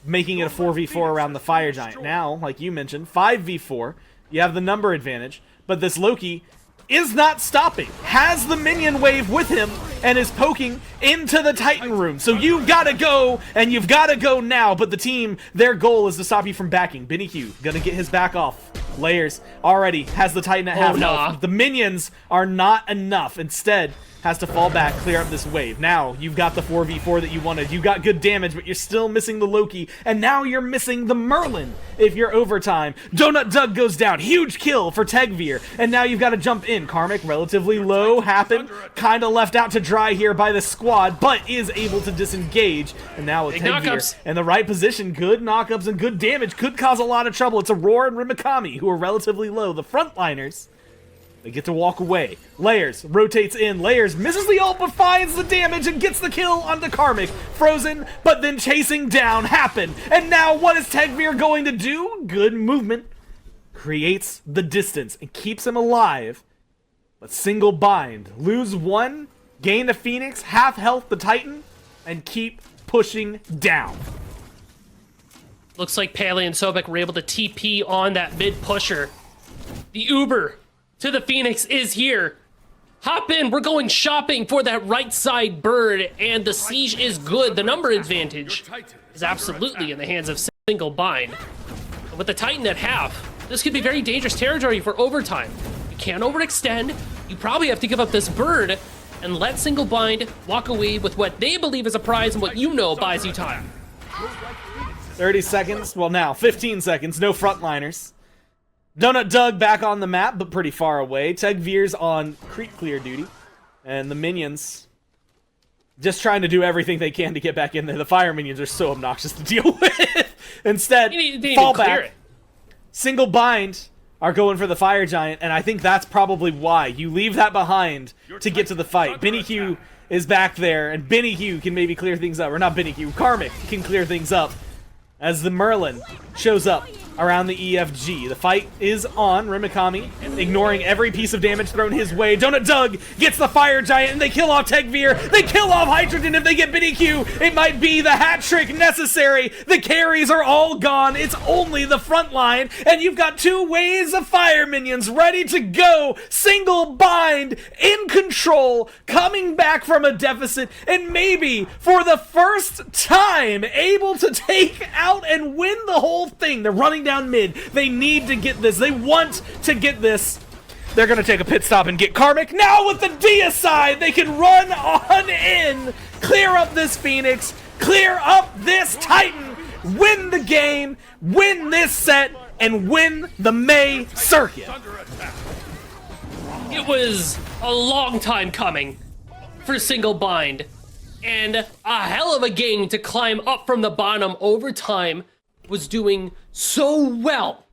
making it a 4v4 around the Fire Giant. Now, like you mentioned, 5v4. You have the number advantage, but this Loki is not stopping, has the minion wave with him, and is poking into the Titan room. So you've got to go, and you've got to go now. But the team, their goal is to stop you from backing. Benny Q gonna get his back off. Layers already has the Titan at half health. The minions are not enough. Instead, has to fall back, clear up this wave. Now, you've got the 4v4 that you wanted. You got good damage, but you're still missing the Loki, and now you're missing the Merlin if you're overtime. Donut Doug goes down. Huge kill for Tegvir, and now you've got to jump in. Karmic, relatively low, Happen, kind of left out to dry here by the squad, but is able to disengage, and now with Tegvir in the right position, good knockups and good damage, could cause a lot of trouble. It's Aurora and Rimikami, who are relatively low. The frontliners, they get to walk away. Layers rotates in. Layers misses the ult, but finds the damage and gets the kill on the Karmic. Frozen, but then chasing down Happen. And now what is Tegvir going to do? Good movement. Creates the distance and keeps him alive. But single bind. Lose one, gain the Phoenix, half health the Titan, and keep pushing down. Looks like Pele and Sobek were able to TP on that mid pusher. The Uber to the Phoenix is here. Hop in, we're going shopping for that right side bird, and the siege is good. The number advantage is absolutely in the hands of single bind. And with the Titan at half, this could be very dangerous territory for overtime. You can't overextend. You probably have to give up this bird and let single bind walk away with what they believe is a prize and what you know buys you time. 30 seconds, well now 15 seconds, no frontliners. Donut Doug back on the map, but pretty far away. Tegvir's on creep clear duty. And the minions just trying to do everything they can to get back in there. The fire minions are so obnoxious to deal with. Instead, fall back. Single bind are going for the Fire Giant, and I think that's probably why. You leave that behind to get to the fight. Benny Q is back there, and Benny Q can maybe clear things up. Or not Benny Q, Karmic can clear things up as the Merlin shows up around the EFG. The fight is on. Rimikami ignoring every piece of damage thrown his way. Donut Doug gets the Fire Giant, and they kill off Tegvir. They kill off Hydrogen. If they get Benny Q, it might be the hat trick necessary. The carries are all gone. It's only the front line, and you've got two waves of fire minions ready to go. Single bind in control, coming back from a deficit, and maybe for the first time able to take out and win the whole thing. They're running down mid. They need to get this. They want to get this. They're going to take a pit stop and get Karmic. Now with the deicide, they can run on in clear up this Phoenix, clear up this Titan, win the game, win this set, and win the May circuit. It was a long time coming for Single Bind, and a hell of a game to climb up from the bottom. Overtime was doing so well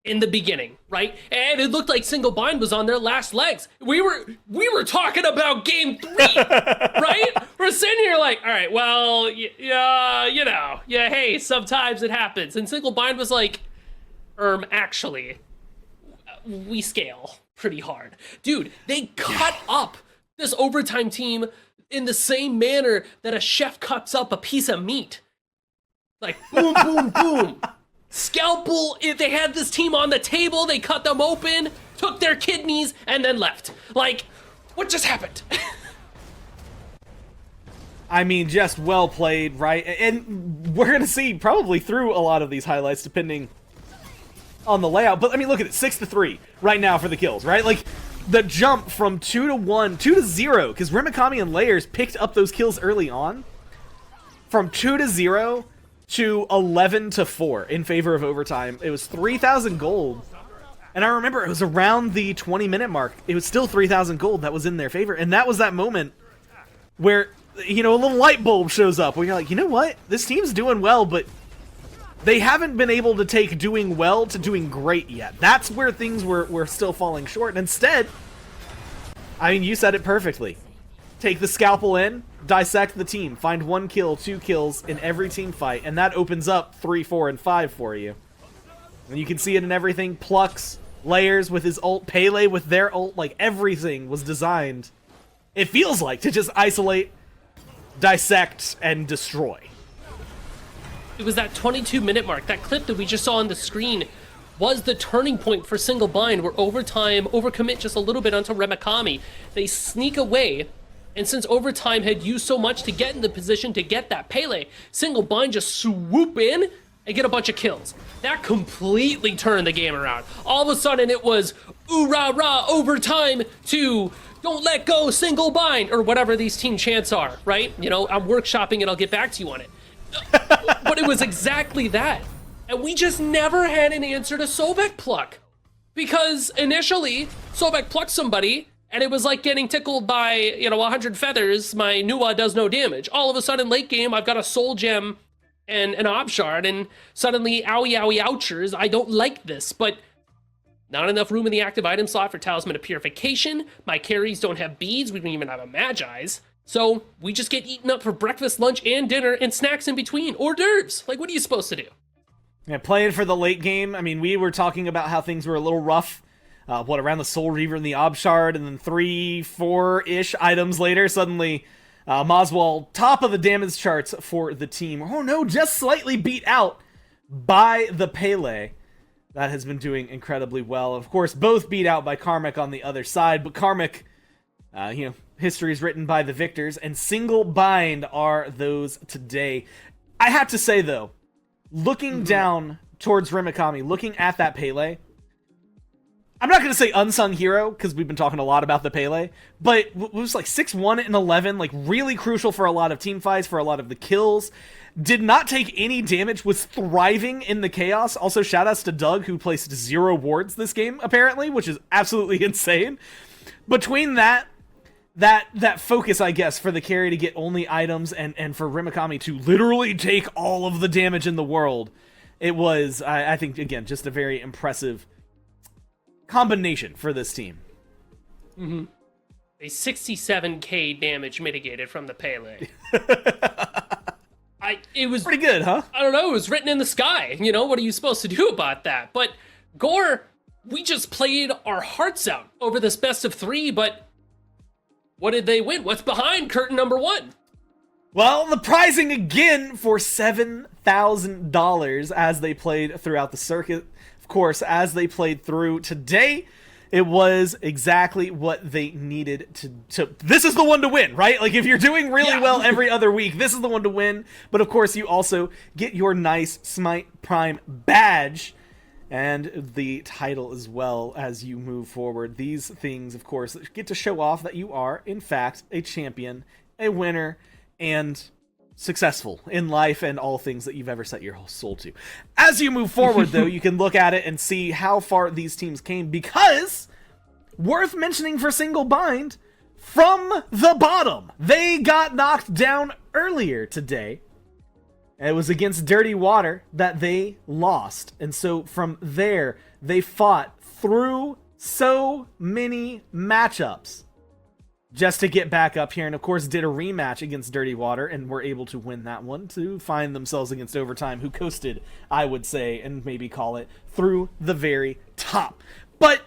in the beginning, right? And it looked like Single Bind was on their last legs. We were talking about game 3, right? We're sitting here like, all right, well, hey, sometimes it happens. And Single Bind was like, actually, we scale pretty hard. Dude, they cut up this overtime team in the same manner that a chef cuts up a piece of meat. Like, boom, boom, boom. Scalpel, if they had this team on the table, they cut them open, took their kidneys, and then left. Like, what just happened? I mean, just well played, right? And we're going to see probably through a lot of these highlights, depending on the layout. But, I mean, look at it, 6-3 right now for the kills, right? Like, the jump from 2-1, 2-0, because Rimikami and Layers picked up those kills early on. From 2-0 to 11-4 in favor of overtime. It was 3,000 gold. And I remember it was around the 20-minute mark. It was still 3,000 gold that was in their favor. And that was that moment where, a little light bulb shows up where you're like, you know what? This team's doing well, but they haven't been able to take doing well to doing great yet. That's where things were still falling short. And instead, I mean, you said it perfectly. Take the scalpel in, dissect the team, find 1 kill, 2 kills in every team fight, and that opens up 3, 4, and 5 for you. And you can see it in everything. Plucks, Layers with his ult, Pele with their ult, like everything was designed, it feels like, to just isolate, dissect, and destroy. It was that 22-minute mark. That clip that we just saw on the screen was the turning point for Single Bind, where overtime overcommit just a little bit onto Rimikami. They sneak away. And since overtime had used so much to get in the position to get that Pele, Single Bind just swoop in and get a bunch of kills. That completely turned the game around. All of a sudden it was ooh rah rah overtime to don't let go Single Bind, or whatever these team chants are, right? I'm workshopping it, I'll get back to you on it. But it was exactly that. And we just never had an answer to Sobek pluck. Because initially, Sobek plucked somebody, and it was like getting tickled by, 100 feathers. My Nuwa does no damage. All of a sudden, late game, I've got a soul gem and an ob shard, and suddenly, owie owie ouchers, I don't like this. But not enough room in the active item slot for Talisman of Purification. My carries don't have beads. We don't even have a Magi's. So we just get eaten up for breakfast, lunch, and dinner, and snacks in between. Hors d'oeuvres. Like, what are you supposed to do? Yeah, playing for the late game. I mean, we were talking about how things were a little rough. Around the Soul Reaver and the Ob Shard, and then 3, 4-ish items later, suddenly Maswal, top of the damage charts for the team. Oh no, just slightly beat out by the Pele. That has been doing incredibly well. Of course, both beat out by Karmic on the other side, but Karmic, history is written by the victors, and Single Bind are those today. I have to say, though, looking down towards Rimikami, looking at that Pele, I'm not going to say unsung hero, because we've been talking a lot about the Pele, but it was like 6-1 and 11, like really crucial for a lot of team fights, for a lot of the kills. Did not take any damage, was thriving in the chaos. Also, shoutouts to Doug, who placed 0 wards this game, apparently, which is absolutely insane. Between that focus, I guess, for the carry to get only items, and for Rimikami to literally take all of the damage in the world, it was, I think, again, just a very impressive combination for this team. Mm-hmm. A 67k damage mitigated from the Pele. It was pretty good, huh? I don't know, it was written in the sky. What are you supposed to do about that? But Gore, we just played our hearts out over this best of 3, but what did they win? What's behind curtain number 1? Well, the prizing again for $7,000 as they played throughout the circuit. Of course, as they played through today, it was exactly what they needed to this is the one to win, right? Like, if you're doing really well every other week, this is the one to win. But of course, you also get your nice Smite Prime badge and the title as well as you move forward. These things, of course, get to show off that you are, in fact, a champion, a winner, and successful in life and all things that you've ever set your whole soul to. As you move forward, though, you can look at it and see how far these teams came, because, worth mentioning for Single Bind, from the bottom, they got knocked down earlier today. It was against Dirty Water that they lost. And so from there, they fought through so many matchups just to get back up here, and of course did a rematch against Dirty Water and were able to win that one to find themselves against Overtime, who coasted, I would say, and maybe call it, through the very top. But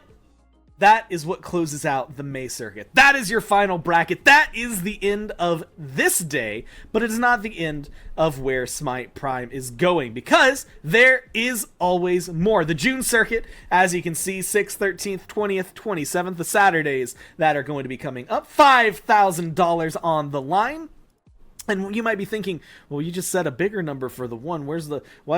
that is what closes out the May circuit. That is your final bracket. That is the end of this day, but it is not the end of where Smite Prime is going, because there is always more. The June circuit, as you can see, 6th, 13th, 20th, 27th, the Saturdays that are going to be coming up. $5,000 on the line. And you might be thinking, well, you just said a bigger number for the one. Why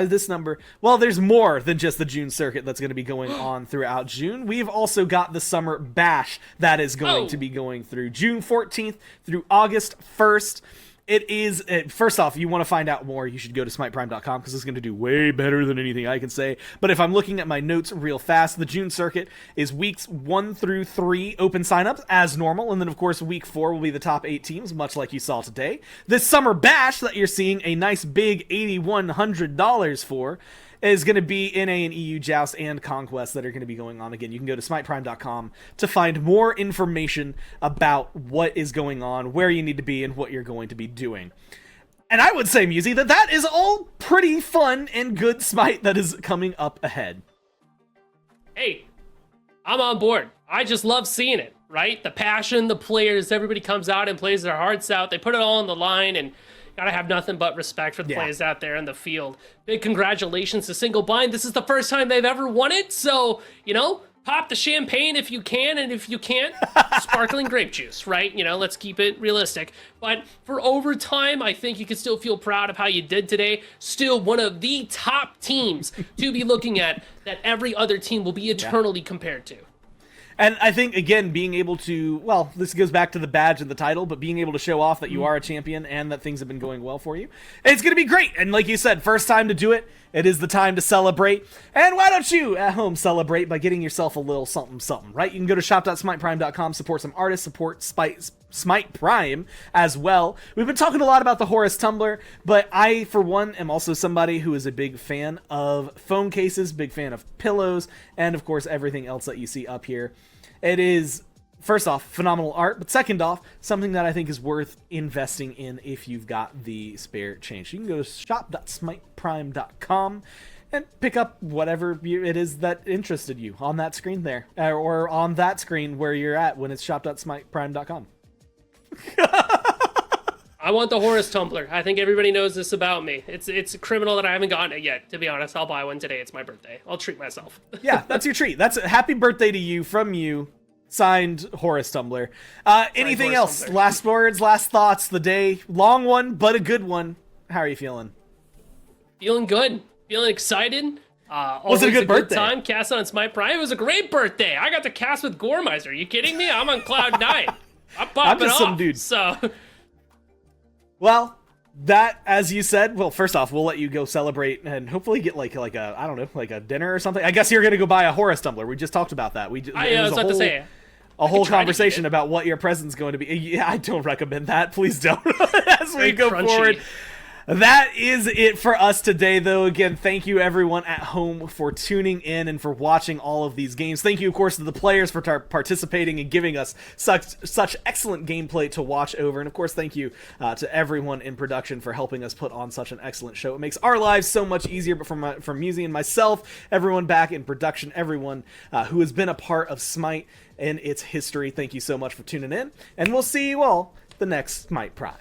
is this number? Well, there's more than just the June circuit that's going to be going on throughout June. We've also got the Summer Bash that is going to be going through June 14th through August 1st. It is, first off, you want to find out more, you should go to smiteprime.com, because it's going to do way better than anything I can say. But if I'm looking at my notes real fast, the June circuit is weeks 1 through 3 open signups as normal. And then, of course, week 4 will be the top 8 teams, much like you saw today. This Summer Bash that you're seeing a nice big $8,100 for is going to be NA and EU Joust and Conquest that are going to be going on. Again, you can go to smiteprime.com to find more information about what is going on, where you need to be, and what you're going to be doing. And I would say, Musi, that is all pretty fun and good Smite that is coming up ahead. Hey, I'm on board. I just love seeing it, right? The passion, the players, everybody comes out and plays their hearts out. They put it all on the line, and gotta have nothing but respect for the players out there in the field. Big congratulations to Single Bind. This is the first time they've ever won it, so, you know, pop the champagne if you can, and if you can't, sparkling grape juice, right? You know, let's keep it realistic. But for Overtime, I think you can still feel proud of how you did today. Still one of the top teams to be looking at that every other team will be eternally compared to. And I think, again, being able to, well, this goes back to the badge and the title, but being able to show off that you are a champion and that things have been going well for you, it's going to be great. And like you said, first time to do it, it is the time to celebrate. And why don't you at home celebrate by getting yourself a little something, something, right? You can go to shop.smiteprime.com, support some artists, support Smite Prime as well. We've been talking a lot about the Horus Tumbler, but I, for one, am also somebody who is a big fan of phone cases, big fan of pillows, and of course everything else that you see up here. It is, first off, phenomenal art, but second off, something that I think is worth investing in if you've got the spare change. You can go to shop.smiteprime.com and pick up whatever it is that interested you on that screen there, or on that screen where you're at when it's shop.smiteprime.com. I want the Horus Tumbler. I think everybody knows this about me. It's criminal that I haven't gotten it yet, to be honest. I'll buy one today. It's my birthday. I'll treat myself. Yeah, that's your treat. That's a happy birthday to you from you. Signed, Horus Tumbler. Anything else? Tumbler. Last words, last thoughts, the day. Long one, but a good one. How are you feeling? Feeling good. Feeling excited. Was it a good birthday? Time casting on Smite Prime. It was a great birthday. I got to cast with Goremizer. Are you kidding me? I'm on cloud 9. I'm popping just off. some dude. So... Well, that, as you said, well, first off, we'll let you go celebrate and hopefully get like a, I don't know, like a dinner or something. I guess you're going to go buy a Horus Tumbler. We just talked about that. I was about to say. A whole conversation about what your present's going to be. Yeah, I don't recommend that. Please don't. As we go forward. That is it for us today, though. Again, thank you everyone at home for tuning in and for watching all of these games. Thank you, of course, to the players for participating and giving us such excellent gameplay to watch over. And, of course, thank you to everyone in production for helping us put on such an excellent show. It makes our lives so much easier, but from Musi and myself, everyone back in production, everyone who has been a part of Smite and its history, thank you so much for tuning in. And we'll see you all the next Smite Prime.